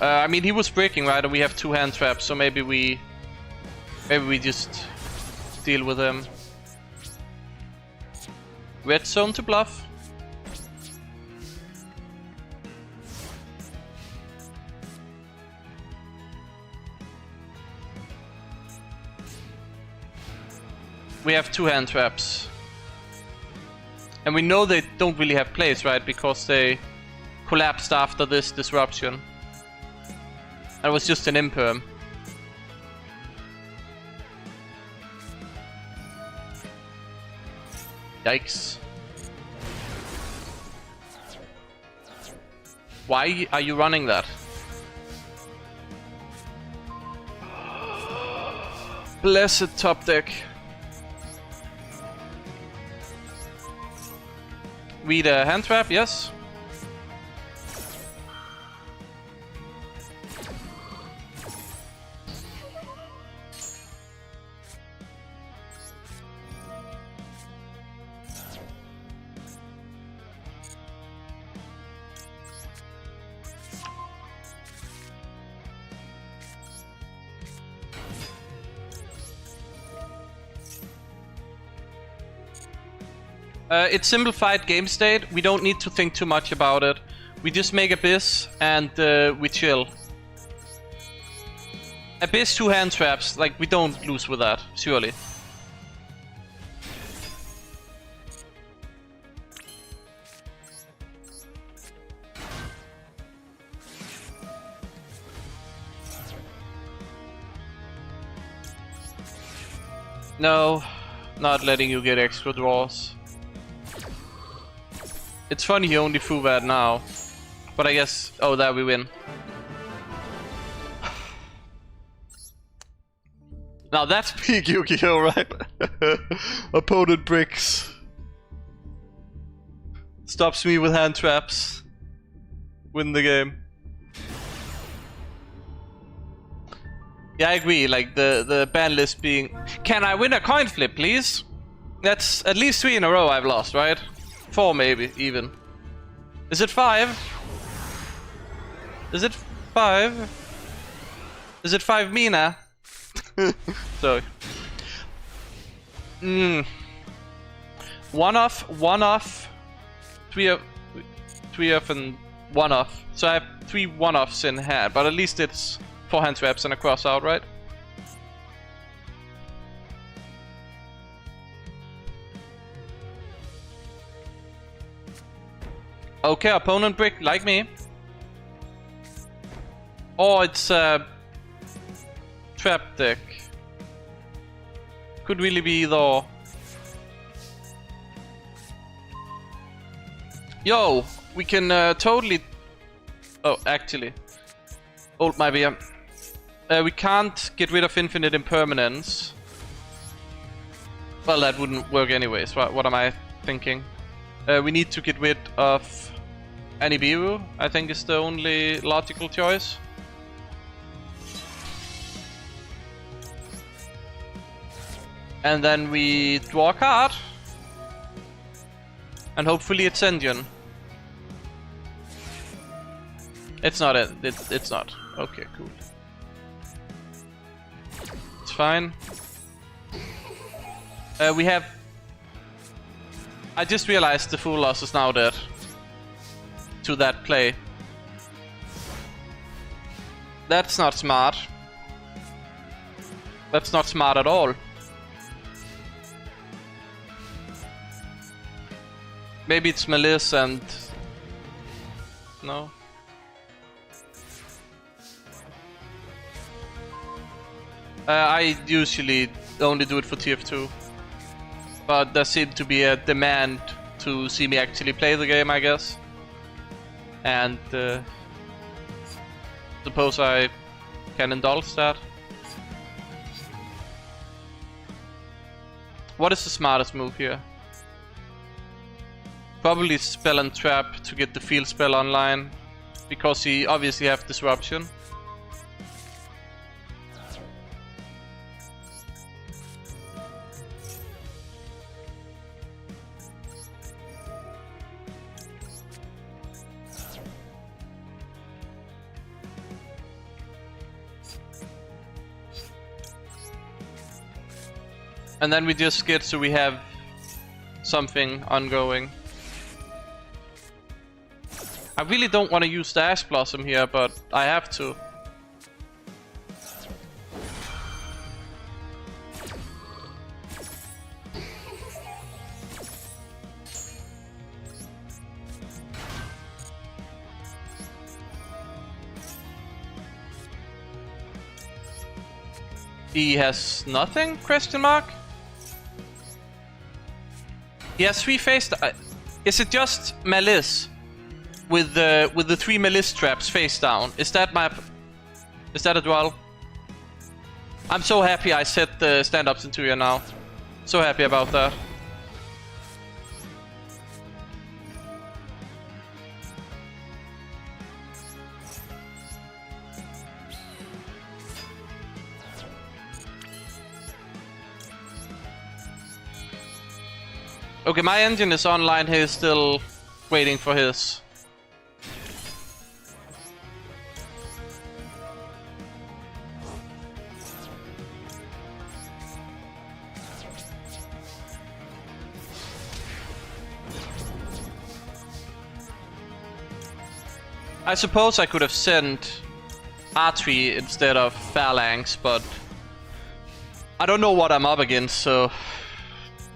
I mean, he was breaking, right? And we have 2 hand traps, so maybe we just deal with him. Red zone to bluff. We have 2 hand traps. And we know they don't really have plays, right? Because they collapsed after this disruption. That was just an imperm. Yikes. Why are you running that? Blessed top deck. Read a hand trap, yes. It's simplified game state. We don't need to think too much about it. We just make Abyss and we chill. Abyss 2 hand traps, like, we don't lose with that, surely. No, not letting you get extra draws. It's funny he only threw that now, but I guess... Oh, there we win. Now that's peak Yu-Gi-Oh, right? Opponent bricks. Stops me with hand traps. Win the game. Yeah, I agree. Like the ban list being, can I win a coin flip, please? That's at least 3 in a row I've lost, right? 4 maybe even. Is it 5? Is it 5? Is it 5 Mina? Sorry. One off, 3 off, and 1 off. So I have 3 1-offs in hand, but at least it's 4 hand swaps and a cross out, right? Okay, opponent brick like me. Or it's a trap deck. Could really be either or. Yo, we can totally... Oh, actually. Hold my beer. We can't get rid of infinite impermanence. Well, that wouldn't work anyways. What am I thinking? We need to get rid of Anibiru, I think is the only logical choice. And then we draw a card. And hopefully it's Endian. It's not it. It's not. Okay, cool. It's fine. We have... I just realized the full loss is now dead. To that play. That's not smart. That's not smart at all. Maybe it's Malice and... No. I usually only do it for TF2. But there seemed to be a demand to see me actually play the game, I guess. And suppose I can indulge that. What is the smartest move here? Probably spell and trap to get the field spell online, because he obviously have disruption. And then we just get so we have something ongoing. I really don't want to use the Ash Blossom here, but I have to. He has nothing? Question mark? He has 3 face. Is it just Malice with the 3 Malice traps face down? Is that a duel? I'm so happy I set the stand-ups into here now. So happy about that. Okay, my engine is online, he is still waiting for his. I suppose I could have sent Archfiend instead of Phalanx, but I don't know what I'm up against, so...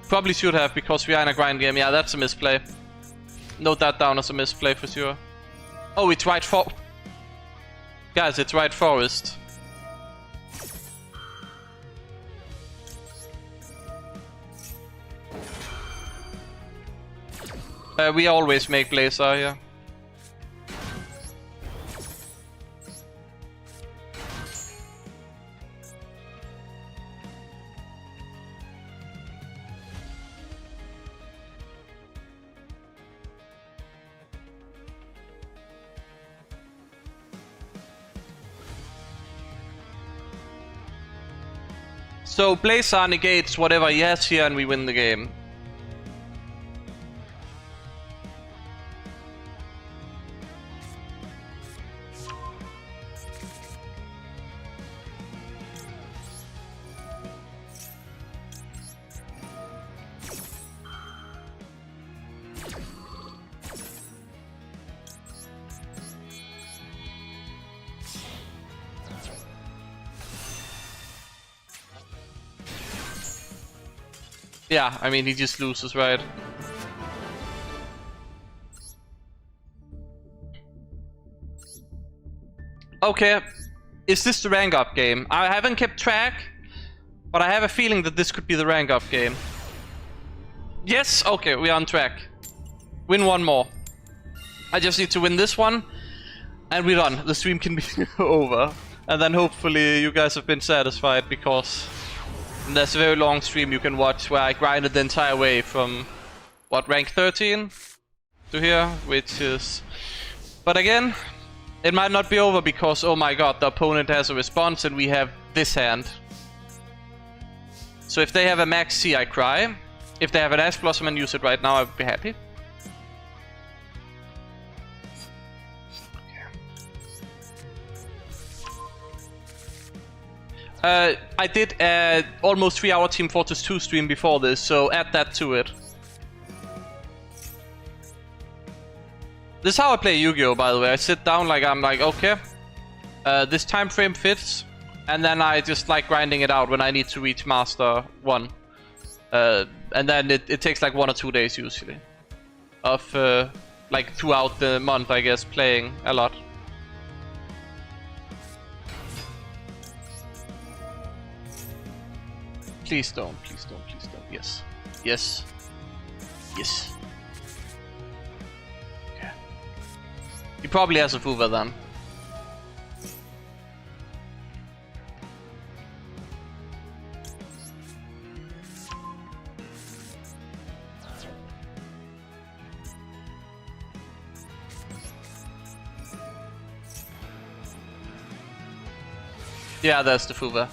Probably should have, because we are in a grind game. Yeah, that's a misplay. Note that down as a misplay for sure. Oh, it's right for... Guys, it's right forest. We always make Blazer, yeah. So Blazar negates whatever he has here and we win the game. Yeah, I mean, he just loses, right? Okay, is this the rank up game? I haven't kept track, but I have a feeling that this could be the rank up game. Yes, okay, we're on track. Win one more. I just need to win this one, and we're done. The stream can be over. And then hopefully you guys have been satisfied, because there's a very long stream you can watch where I grinded the entire way from, what, rank 13 to here, which is... But again, it might not be over because, oh my god, the opponent has a response and we have this hand. So if they have a max C, I cry. If they have an Ash Blossom and use it right now, I would be happy. I did almost 3-hour Team Fortress 2 stream before this, so add that to it. This is how I play Yu-Gi-Oh, by the way. I sit down like I'm like, okay, this time frame fits, and then I just like grinding it out when I need to reach Master 1. And then it takes like 1 or 2 days usually. Of like throughout the month, I guess, playing a lot. Please don't, please don't, please don't. Yes. Yes. Yes. Okay. He probably has a Fuva then. Yeah, that's the Fuva.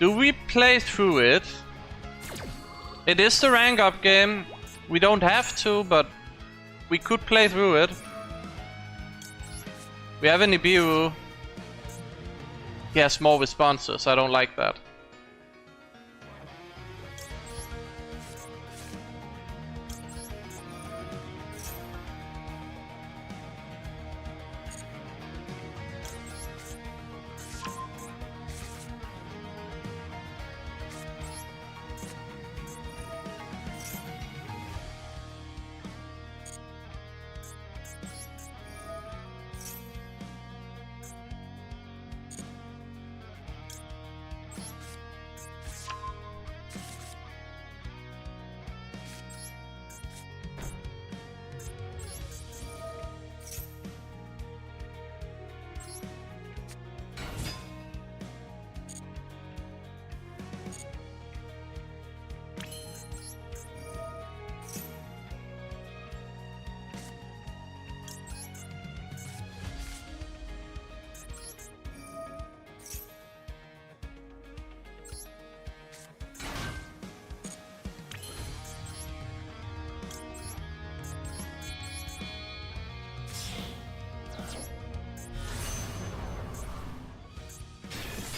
Do we play through it? It is the rank up game. We don't have to, but we could play through it. We have an Nibiru. He has more responses. I don't like that.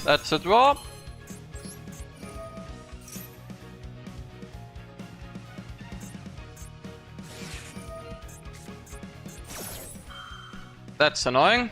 That's a draw. That's annoying.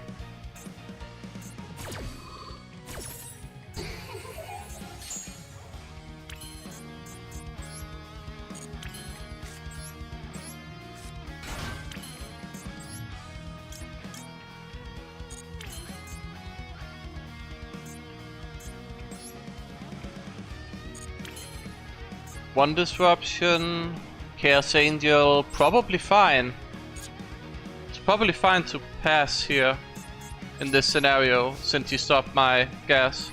One disruption, Chaos Angel, probably fine. It's probably fine to pass here in this scenario since he stopped my gas.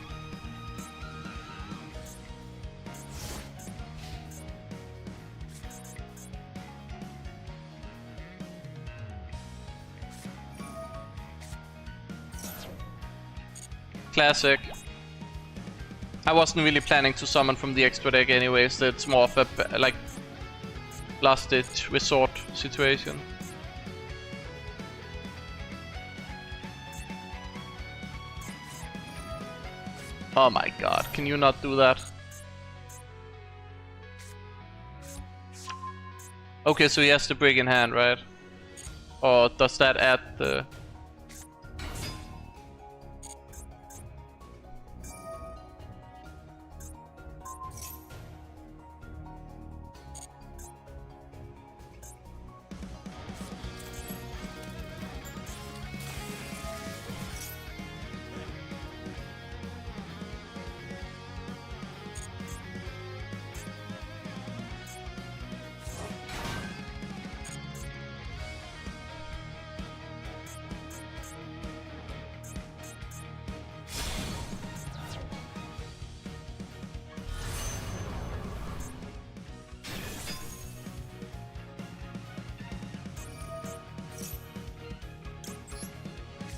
Classic. I wasn't really planning to summon from the extra deck anyways. It's more of a like last ditch resort situation. Oh my god, can you not do that? Okay, so he has the brick in hand, right? Or does that add the...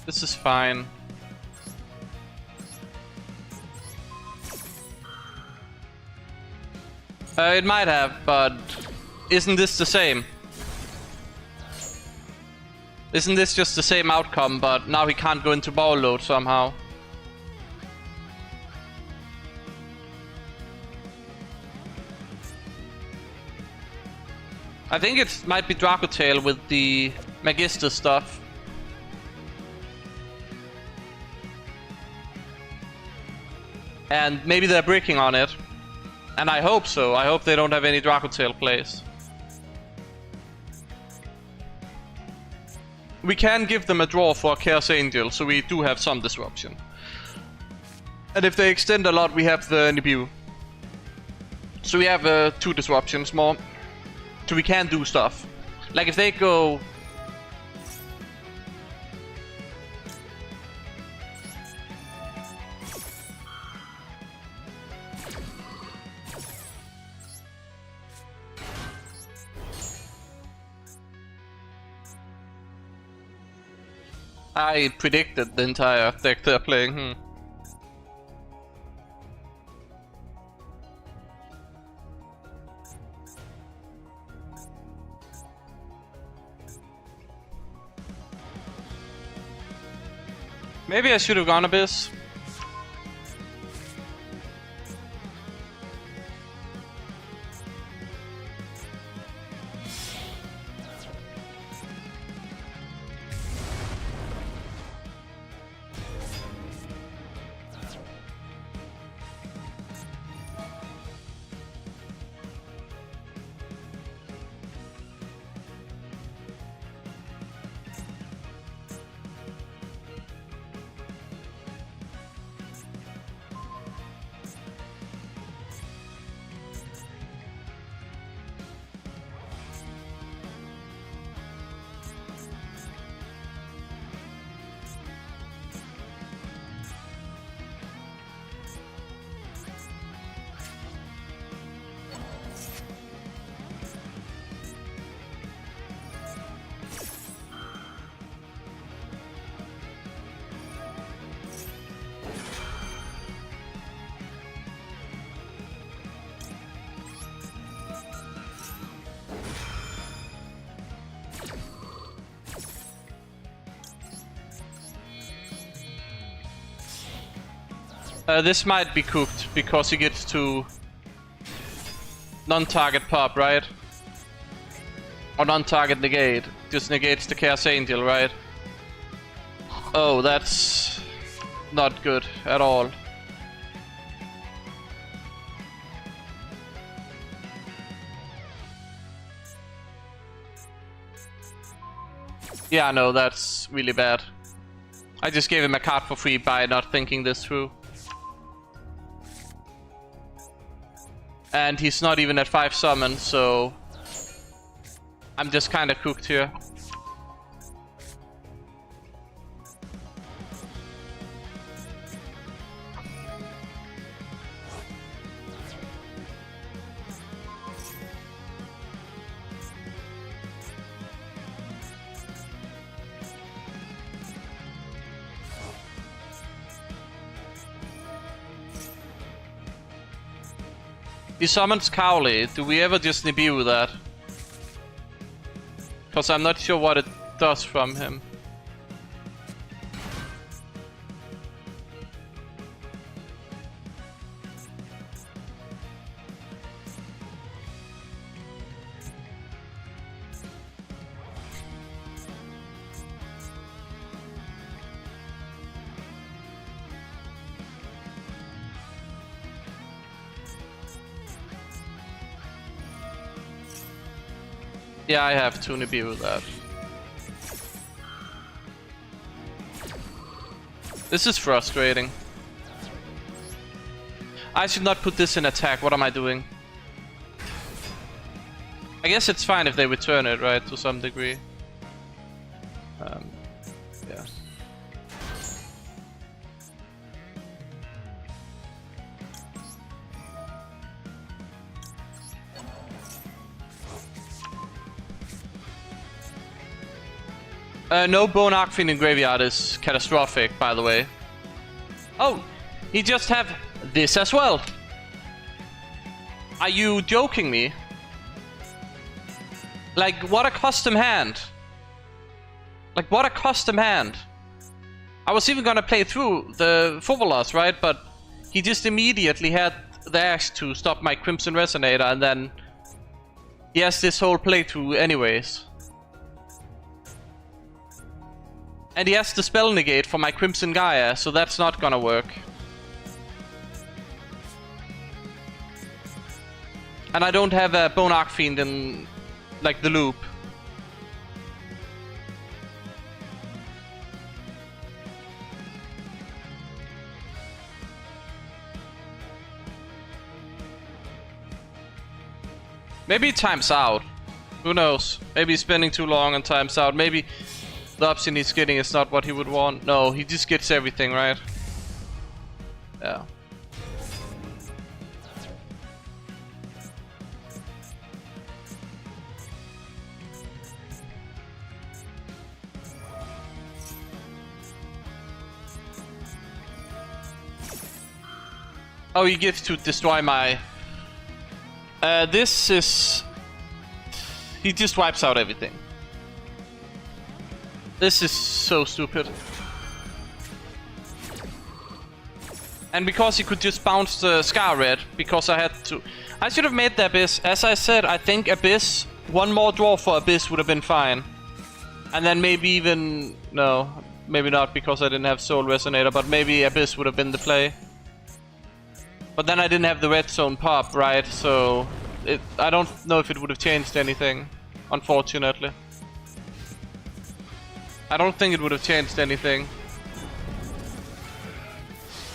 This is fine. It might have, but isn't this the same? Isn't this just the same outcome, but now he can't go into ball load somehow? I think it might be Dracotail with the Magister stuff. And maybe they're bricking on it. And I hope so. I hope they don't have any Dracotail plays. We can give them a draw for Chaos Angel, so we do have some disruption. And if they extend a lot, we have the Nibiu. So we have 2 disruptions more. So we can do stuff. Like if they go... I predicted the entire deck they're playing. Maybe I should have gone Abyss. This might be cooked because he gets to non-target pop, right? Or non-target negate. Just negates the Chaos Angel, right? Oh, that's not good at all. Yeah, no, that's really bad. I just gave him a card for free by not thinking this through. And he's not even at 5 summon, so I'm just kinda cooked here. He summons Cowley. Do we ever just Nibiru that? Because I'm not sure what it does from him. Yeah, I have to Nibiru that. This is frustrating. I should not put this in attack. What am I doing? I guess it's fine if they return it, right? To some degree. Yeah. No Bone Archfiend in graveyard is catastrophic, by the way. Oh, he just have this as well. Are you joking me? Like, what a custom hand. Like, what a custom hand. I was even gonna play through the Fovelos, right? But he just immediately had the axe to stop my Crimson Resonator, and then he has this whole playthrough anyways. And he has the spell negate for my Crimson Gaia, so that's not gonna work. And I don't have a Bone Archfiend in, like, the loop. Maybe it times out. Who knows? Maybe he's spending too long and times out. Maybe the option he's getting is not what he would want. No, he just gets everything, right? Yeah. Oh, he gets to destroy my... this is... He just wipes out everything. This is so stupid. And because he could just bounce the Scar Red, because I had to... I should have made the Abyss. As I said, I think Abyss, one more draw for Abyss would have been fine. And then maybe even... No, maybe not, because I didn't have Soul Resonator, but maybe Abyss would have been the play. But then I didn't have the red zone pop, right? So I don't know if it would have changed anything, unfortunately. I don't think it would have changed anything.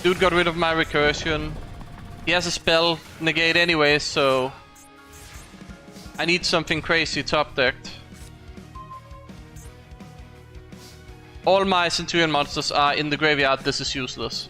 Dude got rid of my recursion. He has a spell negate anyway, so I need something crazy top decked. All my Centurion monsters are in the graveyard. This is useless.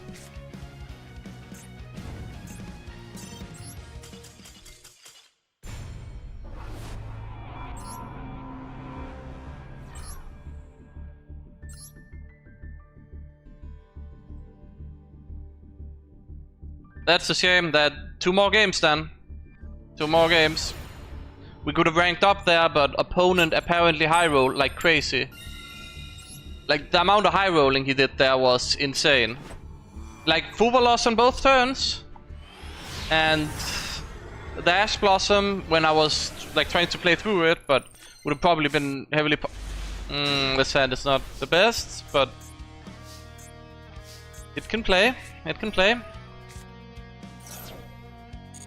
That's a shame. That 2 more games then. 2 more games. We could have ranked up there, but opponent apparently high rolled like crazy. Like, the amount of high rolling he did there was insane. Like, Fovelos on both turns. And the Ash Blossom when I was like trying to play through it, but would have probably been heavily... this hand is not the best, but it can play. It can play.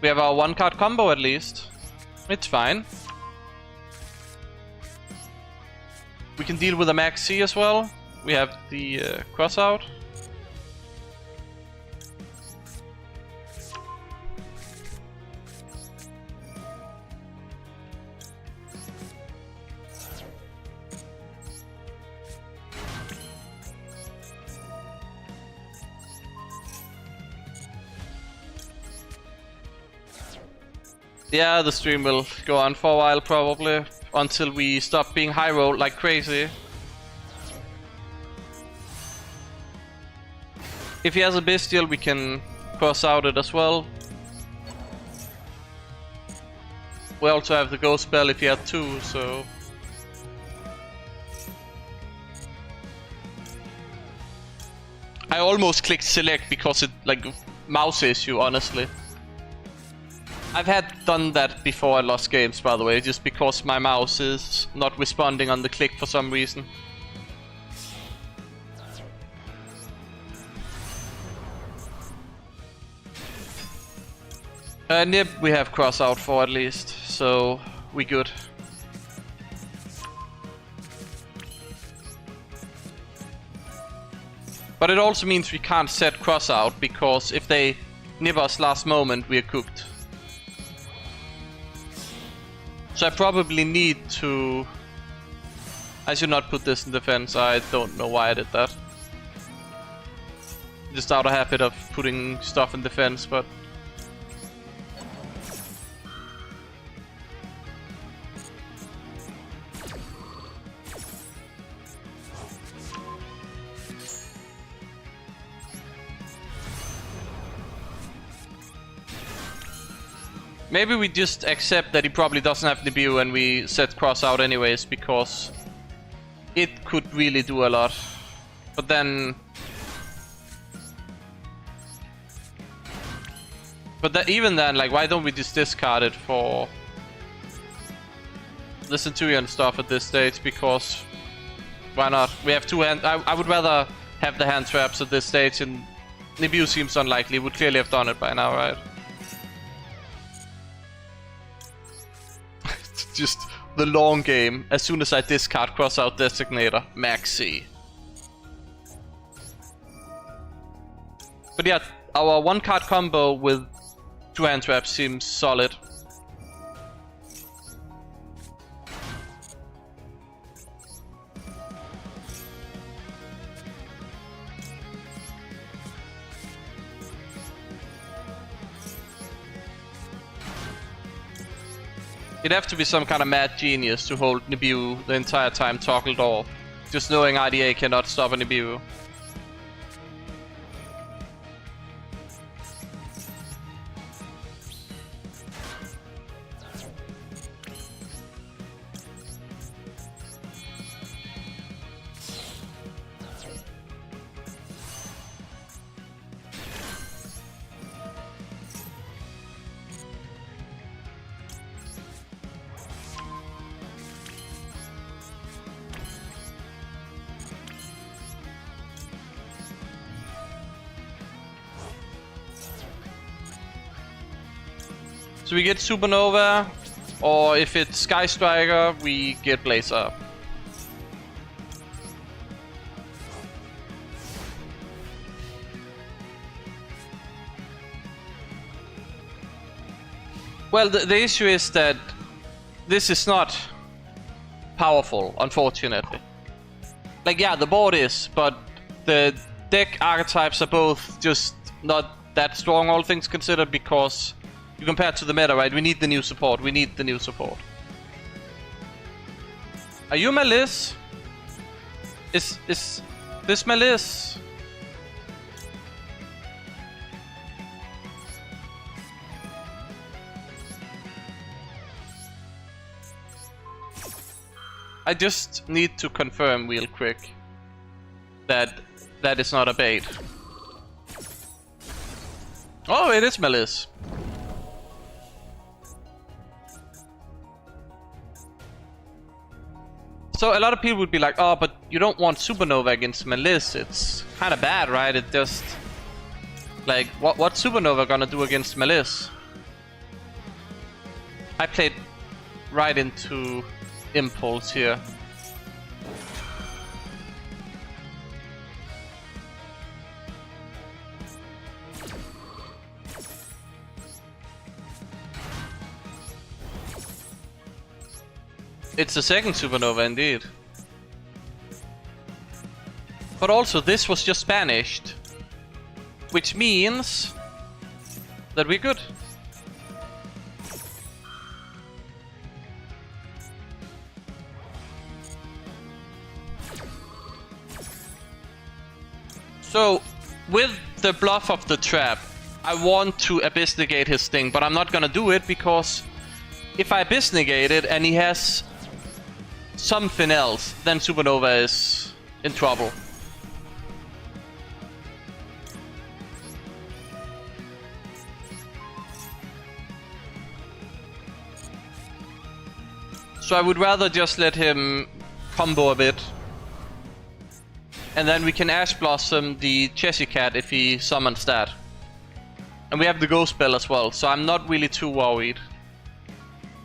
We have our 1-card combo at least. It's fine. We can deal with a Max C as well. We have the cross out. Yeah, the stream will go on for a while probably, until we stop being high rolled like crazy. If he has a Bestial, we can cross out it as well. we also have the ghost spell if he had 2, so... I almost clicked select because it, like, mouse issue, honestly. I've done that before I lost games, by the way, just because my mouse is not responding on the click for some reason. Nib we have cross out for at least, so we good. But it also means we can't set cross out, because if they nib us last moment, we are cooked. So I probably need to... I should not put this in defense, I don't know why I did that. Just out of habit of putting stuff in defense, but... Maybe we just accept that he probably doesn't have debut and we set cross out anyways, because it could really do a lot. But then... even then, like, why don't we just discard it for the Centurion stuff at this stage? Because why not? We have 2 hand... I would rather have the hand traps at this stage, and Nibiu seems unlikely. Would clearly have done it by now, right? Just the long game. As soon as I discard cross out designator, maxi. But yeah, our 1-card combo with 2 hand traps seems solid. You'd have to be some kind of mad genius to hold Nibiu the entire time toggled off. Just knowing IDA cannot stop a Nibiu. So we get Supernova, or if it's Sky Striker, we get Blazer. Well, the issue is that this is not powerful, unfortunately. Like, yeah, the board is, but the deck archetypes are both just not that strong, all things considered, because you compare it to the meta, right? We need the new support. We need the new support. Are you Malice? Is this Malice? I just need to confirm real quick that that is not a bait. Oh, it is Malice. So a lot of people would be like, oh, but you don't want Supernova against Malice. It's kind of bad, right? It just... Like, what's Supernova gonna do against Malice? I played right into Impulse here. It's the second Supernova indeed. But also this was just banished, which means that we're good. So with the bluff of the trap, I want to Abyss negate his thing, but I'm not gonna do it because if I Abyss negate it and he has something else, then Supernova is in trouble. So I would rather just let him combo a bit. And then we can Ash Blossom the Chessy Cat if he summons that. And we have the Ghost Spell as well, so I'm not really too worried.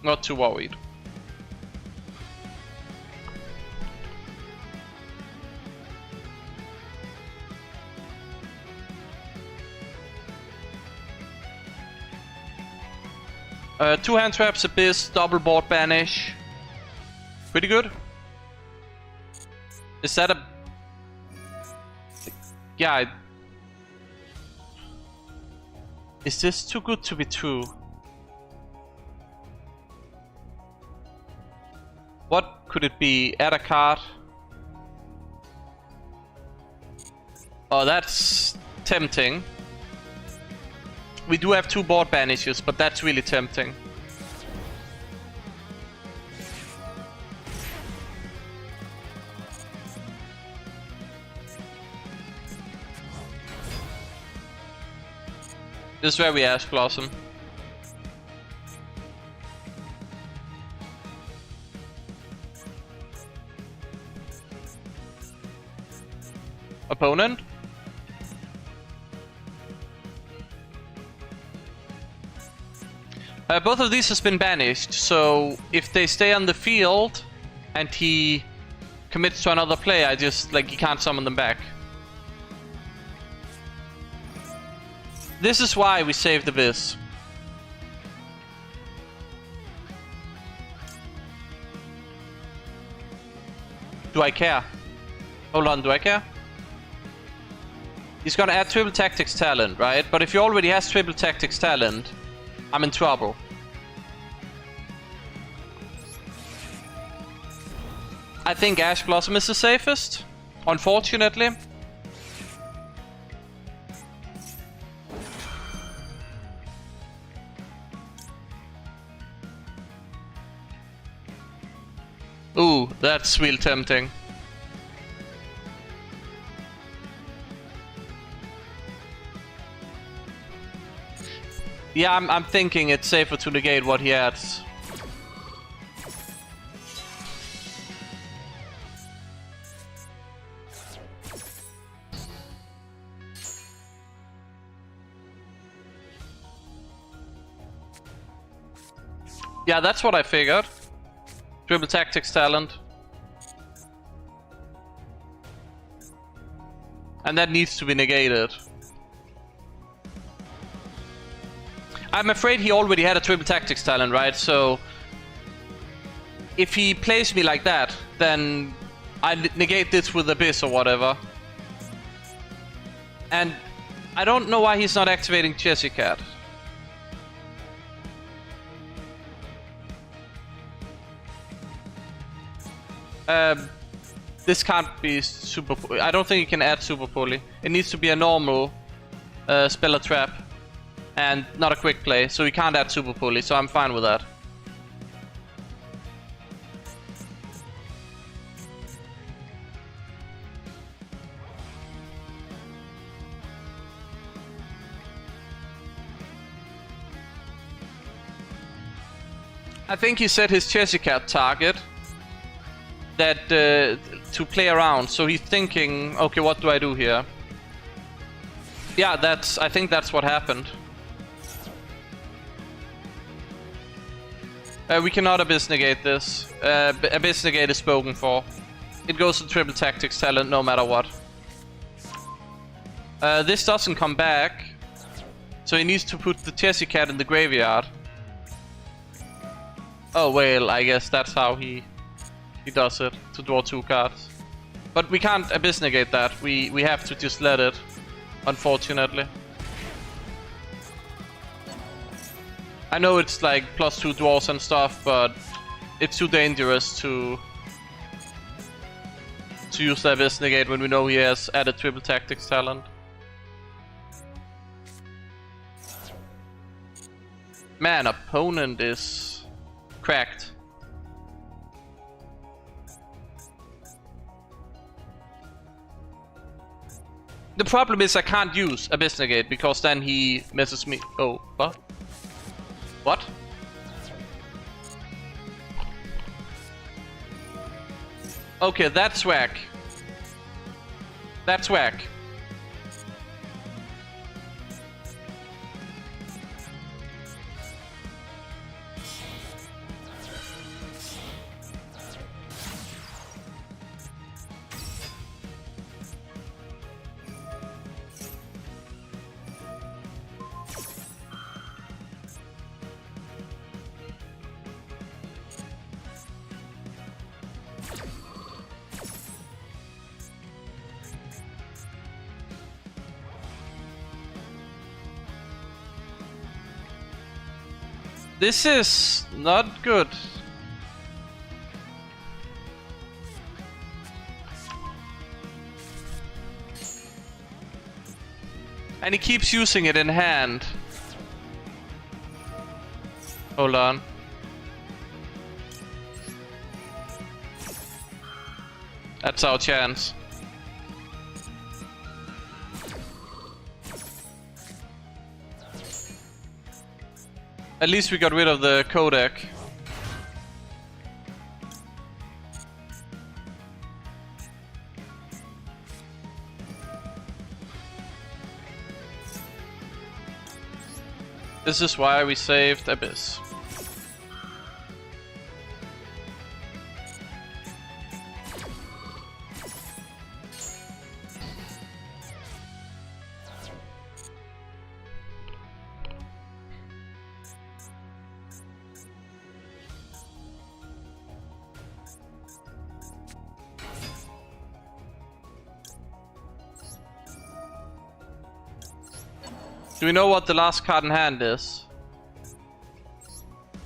Not too worried. Two hand traps, Abyss, double board banish. Pretty good. Is that a... Yeah. Is this too good to be true? What could it be? Add a card. Oh, that's tempting. We do have two board banishes, but that's really tempting. This is where we Ash Blossom. Opponent? Both of these has been banished, so if they stay on the field and he commits to another play, I just, like, he can't summon them back. This is why we saved Abyss. Do I care? Hold on, do I care? He's gonna add Triple Tactics Talent, right? But if he already has Triple Tactics Talent, I'm in trouble. I think Ash Blossom is the safest, unfortunately. Ooh, that's real tempting. Yeah, I'm thinking it's safer to negate what he adds. Yeah, that's what I figured. Triple Tactics Talent. And that needs to be negated. I'm afraid he already had a Triple Tactics Talent, right? So if he plays me like that, then I negate this with Abyss or whatever. And I don't know why he's not activating Chessy Cat. This can't be super... I don't think you can add Super Pulley. It needs to be a normal Speller Trap. And not a quick play, so we can't add Super Pulley, so I'm fine with that. I think he set his Chessy Cat target that to play around, so he's thinking, okay, what do I do here? Yeah, I think that's what happened. We cannot Abyss negate this. Abyss negate is spoken for. It goes to Triple Tactics Talent no matter what. This doesn't come back, so he needs to put the Chessy Cat in the graveyard. Oh well, I guess that's how he does it, to draw two cards. But we can't Abyss negate that. We have to just let it, unfortunately. I know it's like +2 draws and stuff, but it's too dangerous to use the Abyss negate when we know he has added Triple Tactics Talent. Man, opponent is cracked. The problem is I can't use Abyss Negate because then he messes me. Oh, what? What? Okay, that's whack. That's whack. This is not good. And he keeps using it in hand. Hold on. That's our chance. At least we got rid of the codec. This is why we saved Abyss. Do we know what the last card in hand is?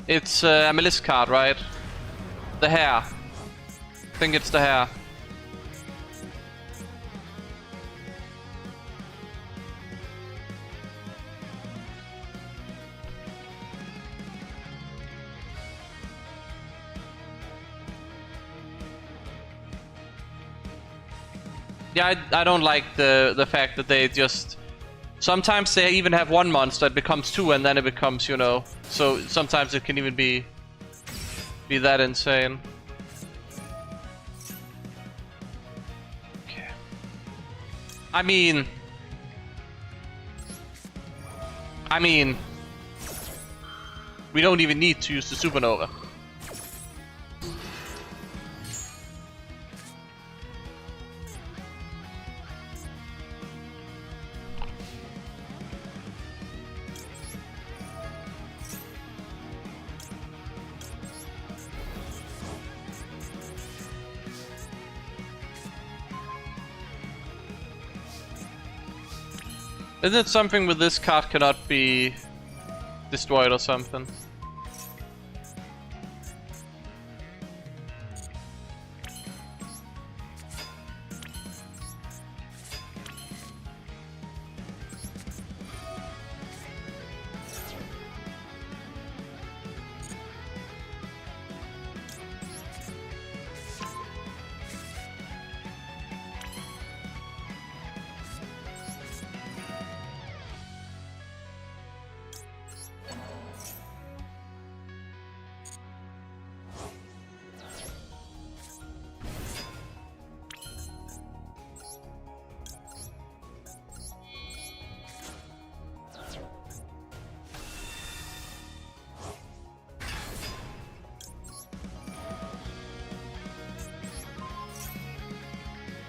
It's a Melis card, right? The hair. I think it's the hair. Yeah, I don't like the fact that they just... Sometimes they even have one monster, it becomes two, and then it becomes, you know... So sometimes it can even be that insane. Okay. I mean... We don't even need to use the supernova. Isn't it something with this card cannot be destroyed or something?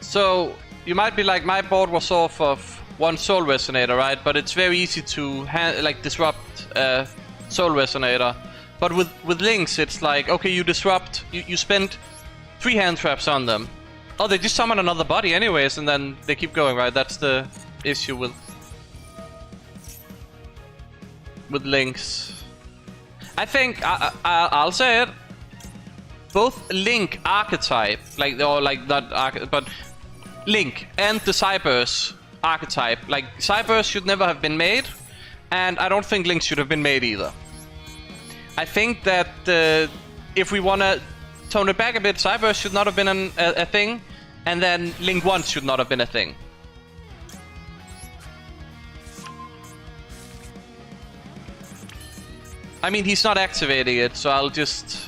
So, you might be like, my board was off of one Soul Resonator, right? But it's very easy to disrupt Soul Resonator. But with Lynx, it's like, okay, you disrupt, you spend 3 hand traps on them. Oh, they just summon another body anyways, and then they keep going, right? That's the issue with Lynx. I think, I'll say it, both Link archetype, but Link and the Cyberse archetype, Cyberse should never have been made, and I don't think Link should have been made either. I think that if we wanna tone it back a bit, Cyber should not have been a thing, and then Link 1 should not have been a thing. I mean, he's not activating it, so I'll just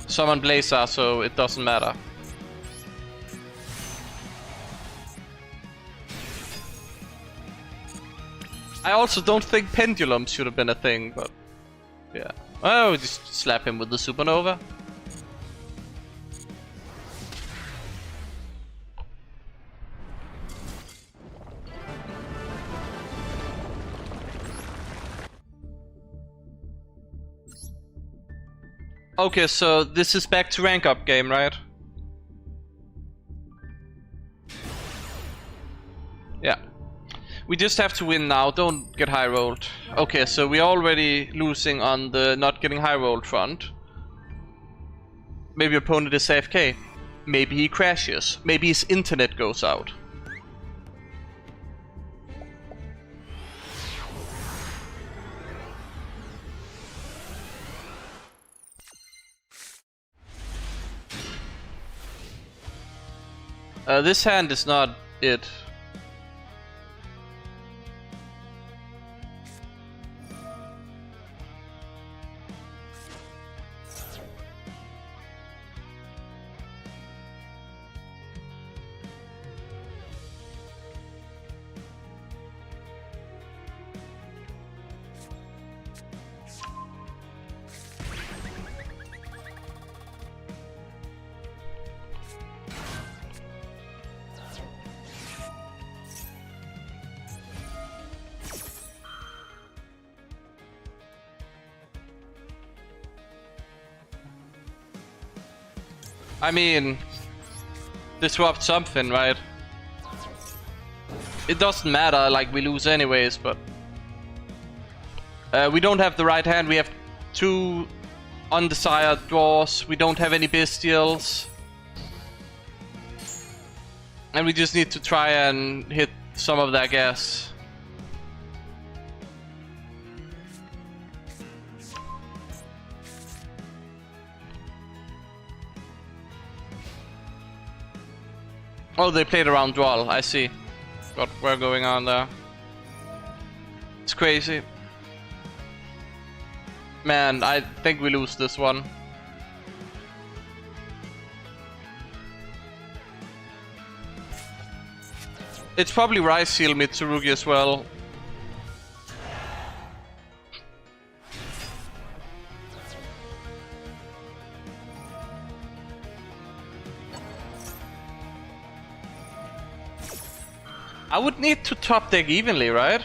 summon Blazer so it doesn't matter. I also don't think Pendulum should have been a thing, but yeah. Oh, just slap him with the Supernova. Okay, so this is back to rank up game, right? Yeah. We just have to win now, don't get high rolled. Okay, so we're already losing on the not getting high rolled front. Maybe opponent is AFK. Maybe he crashes. Maybe his internet goes out. This hand is not it. I mean, disrupt something, right? It doesn't matter, like we lose anyways, but we don't have the right hand. We have 2 undesired draws. We don't have any bestials, and we just need to try and hit some of that gas. Oh, they played around Duel, I see. What we're going on there. It's crazy. Man, I think we lose this one. It's probably Rise Seal Mitsurugi as well. I would need to top deck evenly, right?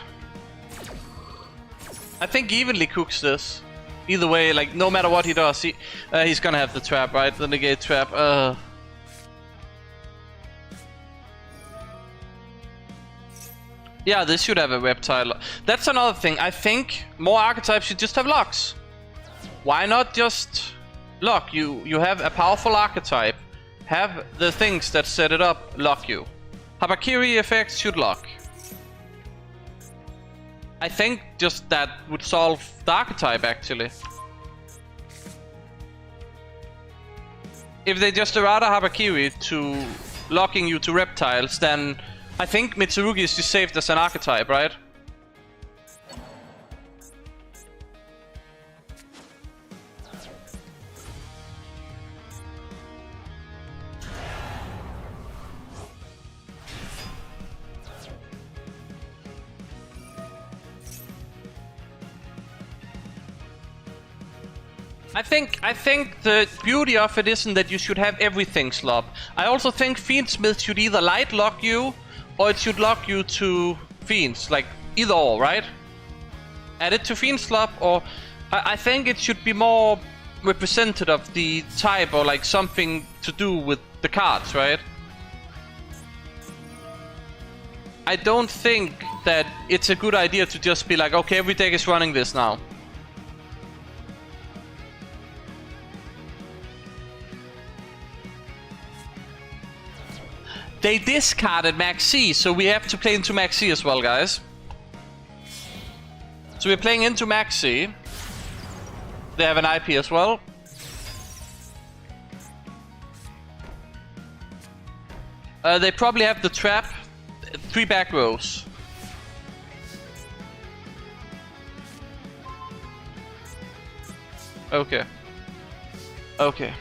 I think evenly cooks this. Either way, like no matter what he does, he's gonna have the trap, right? The negate trap. Yeah, this should have a reptile. That's another thing. I think more archetypes should just have locks. Why not just lock? You have a powerful archetype. Have the things that set it up lock you. Habakiri effects should lock. I think just that would solve the archetype actually. If they just errata Habakiri to locking you to reptiles, then I think Mitsurugi is just saved as an archetype, right? I think the beauty of it isn't that you should have everything slop. I also think Fiendsmith should either light lock you, or it should lock you to Fiends, like either or, right? Add it to Fiend slop, or I think it should be more representative of the type, or like something to do with the cards, right? I don't think that it's a good idea to just be like, okay, every deck is running this now. They discarded Max C, so we have to play into Max C as well, guys. So we're playing into Max C. They have an IP as well. They probably have the trap. 3 back rows. Okay. Okay.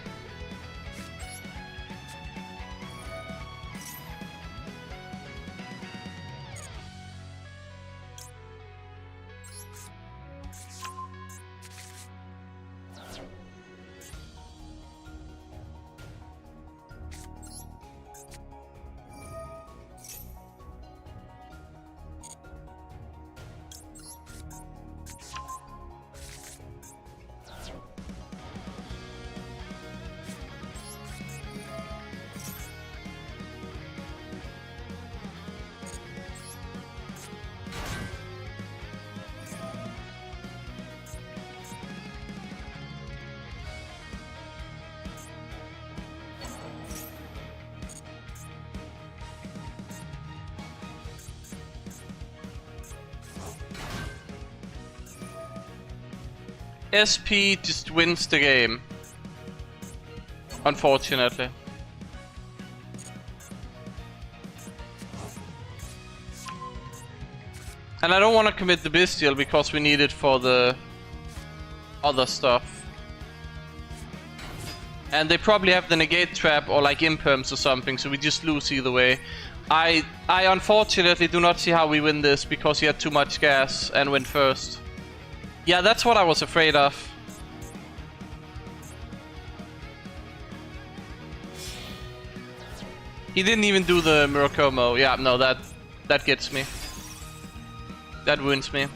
SP just wins the game. Unfortunately. And I don't want to commit the Bestial because we need it for the other stuff. And they probably have the negate trap or like imperms or something, so we just lose either way. I unfortunately do not see how we win this because he had too much gas and went first. Yeah, that's what I was afraid of. He didn't even do the Murakomo. Yeah, no, that gets me. That wins me.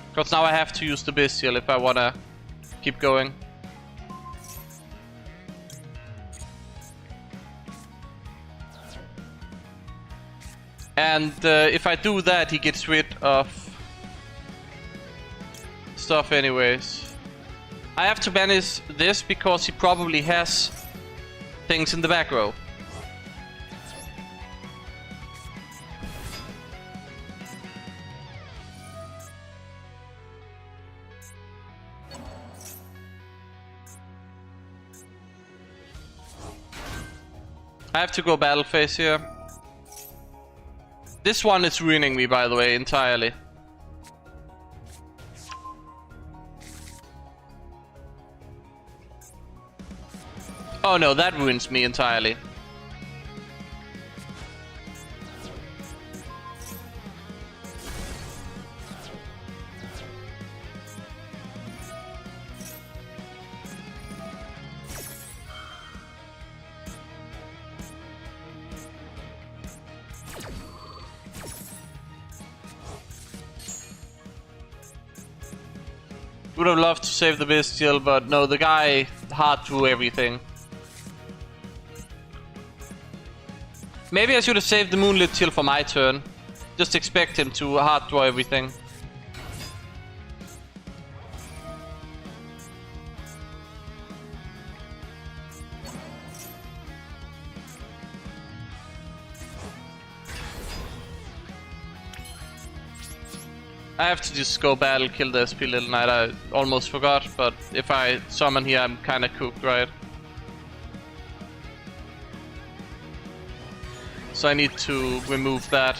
Because now I have to use the Bestial if I wanna keep going. And if I do that, he gets rid of stuff anyways. I have to banish this because he probably has things in the back row. I have to go battle phase here. This one is ruining me, by the way, entirely. Oh no, that ruins me entirely. Would have loved to save the Bestial, but no, the guy hard drew everything. Maybe I should have saved the Moonlit Chill for my turn. Just expect him to hard draw everything. I have to just go battle, kill the SP Little Knight. I almost forgot, but if I summon here, I'm kinda cooked, right? So I need to remove that.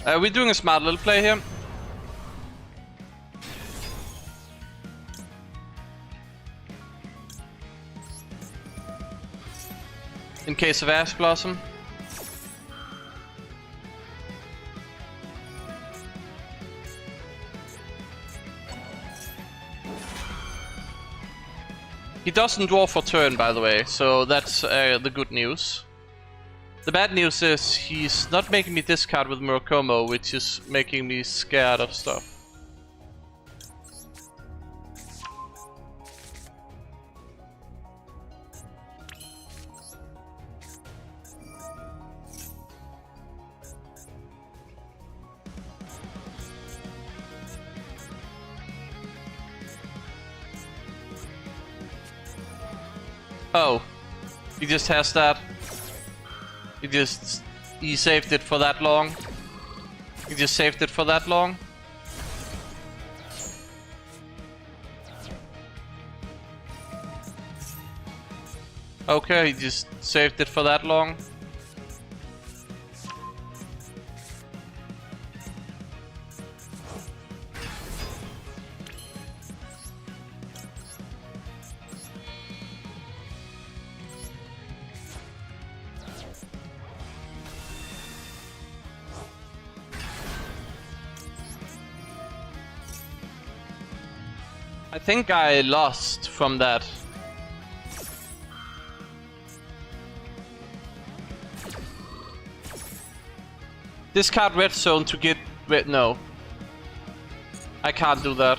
We're doing a smart little play here. In case of Ash Blossom. He doesn't draw for turn, by the way, so that's the good news. The bad news is he's not making me discard with Murakomo, which is making me scared of stuff. Oh, he just has that. He saved it for that long. He just saved it for that long. Okay, he just saved it for that long. I think I lost from that. Discard red zone to get red. No. I can't do that.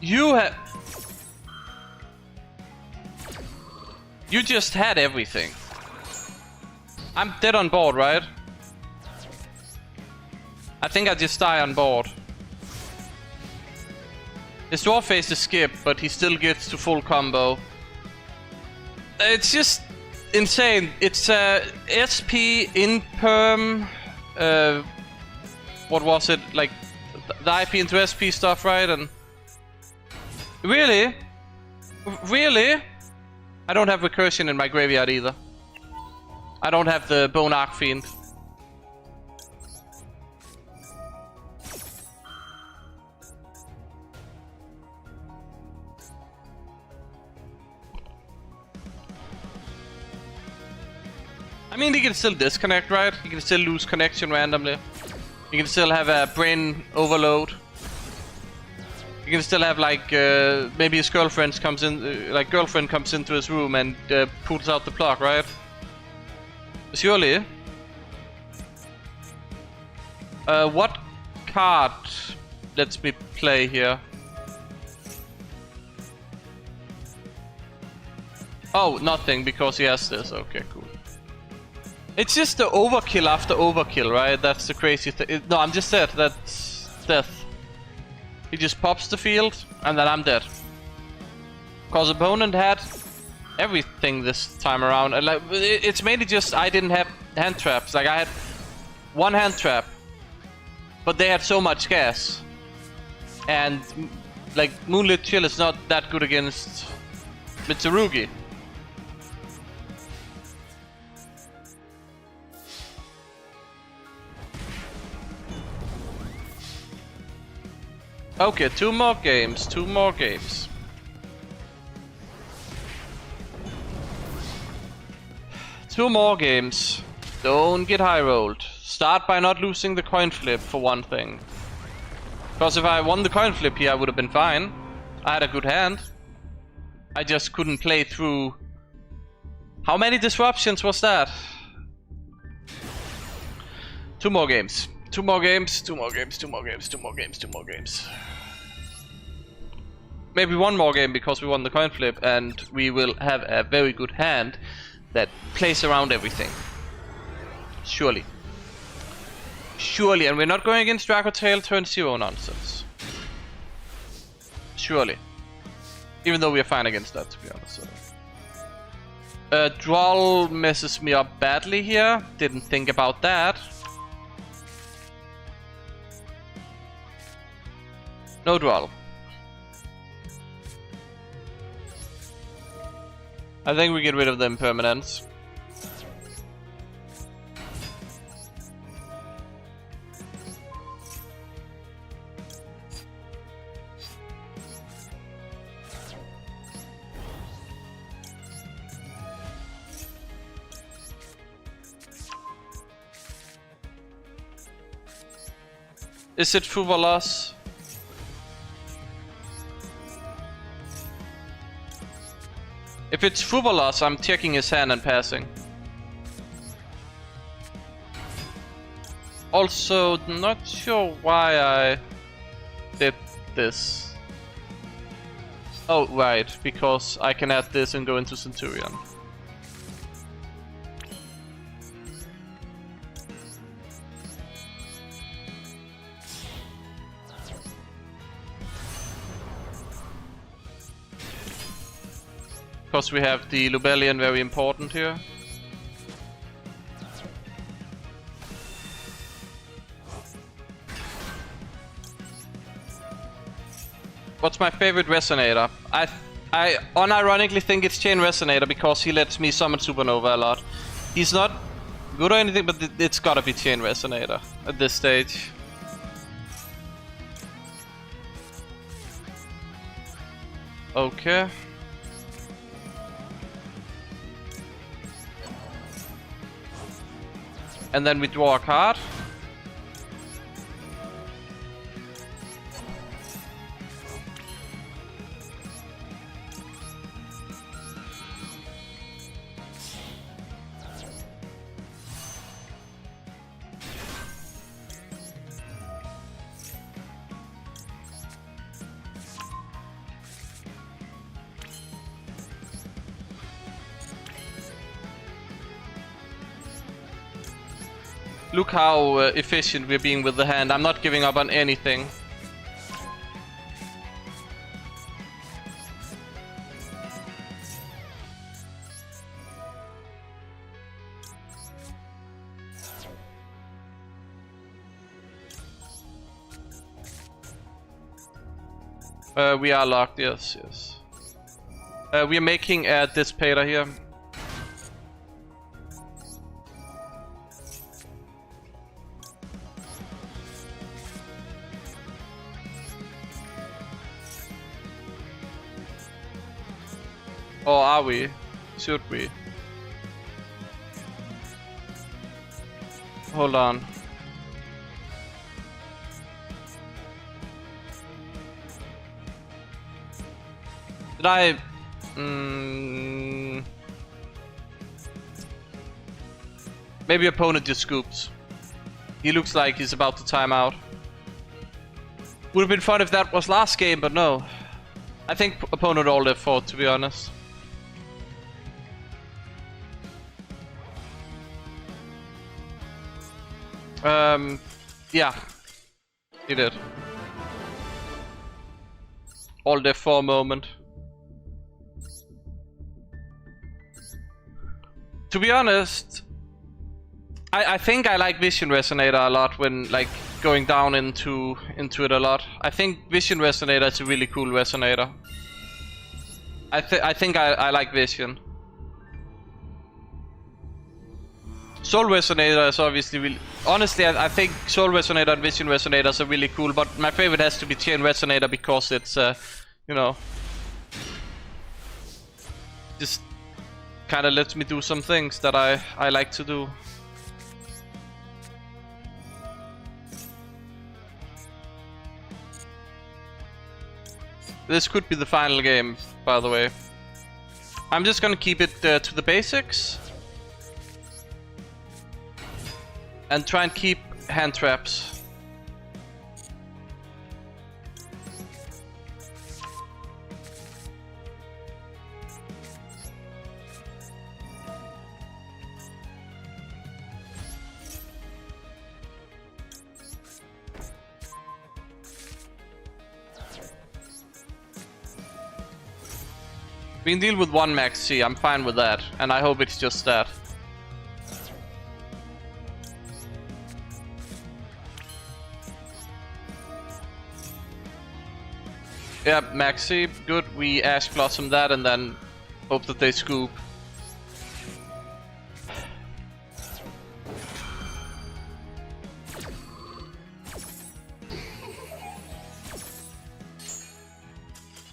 You just had everything. I'm dead on board, right? I think I just die on board. His dwarf face is skip, but he still gets to full combo. It's just insane. It's SP in perm. What was it? Like the IP into SP stuff, right? And really? I don't have recursion in my graveyard either. I don't have the Bone Archfiend. I mean, he can still disconnect, right? He can still lose connection randomly. He can still have a brain overload. You can still have like maybe his girlfriend comes in, girlfriend comes into his room and pulls out the plug, right? Surely. What card lets me play here? Oh, nothing, because he has this. Okay, cool. It's just the overkill after overkill, right? That's the crazy thing. No, I'm just dead. That's death. He just pops the field, and then I'm dead. Cause opponent had everything this time around, and like it's mainly just I didn't have hand traps. Like I had one hand trap, but they had so much gas, and like Moonlit Chill is not that good against Mitsurugi. Okay, two more games. Two more games. Don't get high rolled. Start by not losing the coin flip for one thing. Because if I won the coin flip here, I would have been fine. I had a good hand. I just couldn't play through. How many disruptions was that? Two more games. Two more games. Maybe one more game because we won the coin flip and we will have a very good hand that plays around everything. Surely. And we're not going against Dracotail turn 0 nonsense. Surely. Even though we are fine against that, to be honest. Duel messes me up badly here. Didn't think about that. No Duel. I think we get rid of the impermanence. Is it Fuvalas? If it's Fuvalas, I'm taking his hand and passing. Also, not sure why I did this. Oh, right, because I can add this and go into Centurion. Because we have the Lubellian very important here. What's my favorite Resonator? I unironically think it's Chain Resonator because he lets me summon Supernova a lot. He's not good or anything, but it's gotta be Chain Resonator at this stage. Okay. And then we draw a card. Look how efficient we're being with the hand. I'm not giving up on anything. We are locked, yes, yes. We are making a Dissipator here. Or are we? Should we? Hold on. Did I... Maybe opponent just scoops. He looks like he's about to time out. Would have been fun if that was last game, but no. I think opponent all their fault, to be honest. Yeah, he did. All day 4 moment. To be honest, I think I like Vision Resonator a lot when like going down into it a lot. I think Vision Resonator is a really cool resonator. I think I like Vision. Soul Resonator is obviously really... Honestly, I think Soul Resonator and Vision Resonators are really cool, but my favorite has to be Chain Resonator because it's, you know... just kind of lets me do some things that I like to do. This could be the final game, by the way. I'm just gonna keep it to the basics. And try and keep hand traps. We can deal with 1 max C, I'm fine with that. And I hope it's just that. Yeah, Maxi, good. We Ash Blossom that and then hope that they scoop.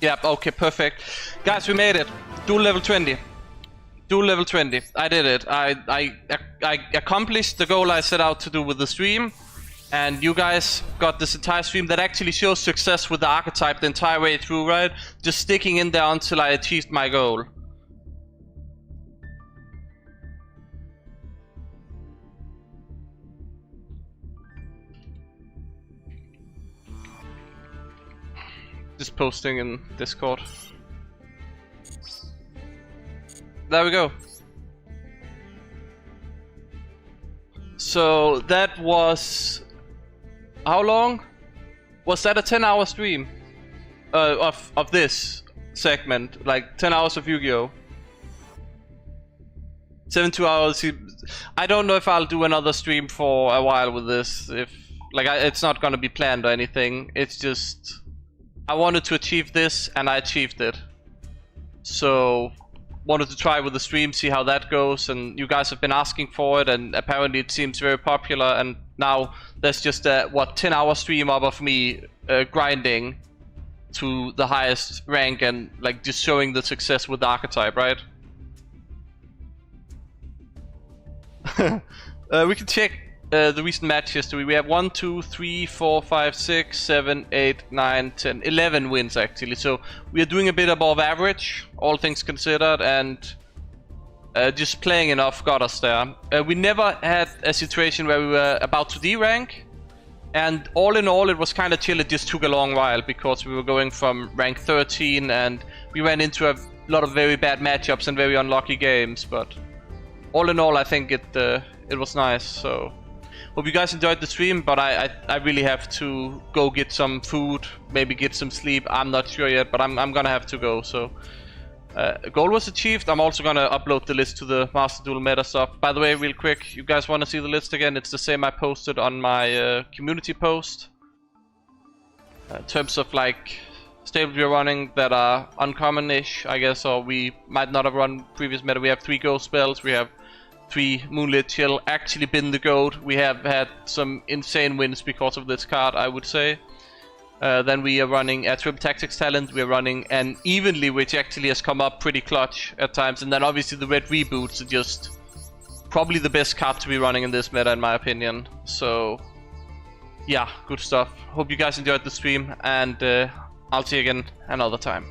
Yep, okay, perfect. Guys, we made it. Duel level 20. Duel level 20. I did it. I accomplished the goal I set out to do with the stream. And you guys got this entire stream that actually shows success with the archetype the entire way through, right? Just sticking in there until I achieved my goal. Just posting in Discord. There we go. So that was... How long? Was that a 10-hour stream? Of this segment? Like 10 hours of Yu-Gi-Oh! 72 hours. I don't know if I'll do another stream for a while with this. If like it's not gonna be planned or anything. It's just I wanted to achieve this and I achieved it. So wanted to try with the stream, see how that goes, and you guys have been asking for it, and apparently it seems very popular. And now there's just a 10-hour stream up of me grinding to the highest rank and like just showing the success with the archetype, right? We can check the recent match history. We have 1, 2, 3, 4, 5, 6, 7, 8, 9, 10, 11 wins actually. So we are doing a bit above average, all things considered, and just playing enough got us there. We never had a situation where we were about to D-rank, and all in all it was kind of chill. It just took a long while because we were going from rank 13 and we ran into a lot of very bad matchups and very unlucky games, but all in all I think it was nice. So hope you guys enjoyed the stream, but I really have to go get some food, maybe get some sleep. I'm not sure yet, but I'm gonna have to go. So goal was achieved. I'm also gonna upload the list to the Master Duel meta stuff. By the way, real quick, you guys want to see the list again? It's the same I posted on my community post. In terms of like stables we're running that are uncommon-ish, I guess, or we might not have run previous meta. We have 3 ghost spells. We have 3 Moonlit Chill, actually been the GOAT. We have had some insane wins because of this card, I would say. Then we are running a Triple Tactics Talent. We are running an Evenly, which actually has come up pretty clutch at times. And then obviously the Red Reboots are just probably the best card to be running in this meta, in my opinion. So yeah, good stuff. Hope you guys enjoyed the stream, and I'll see you again another time.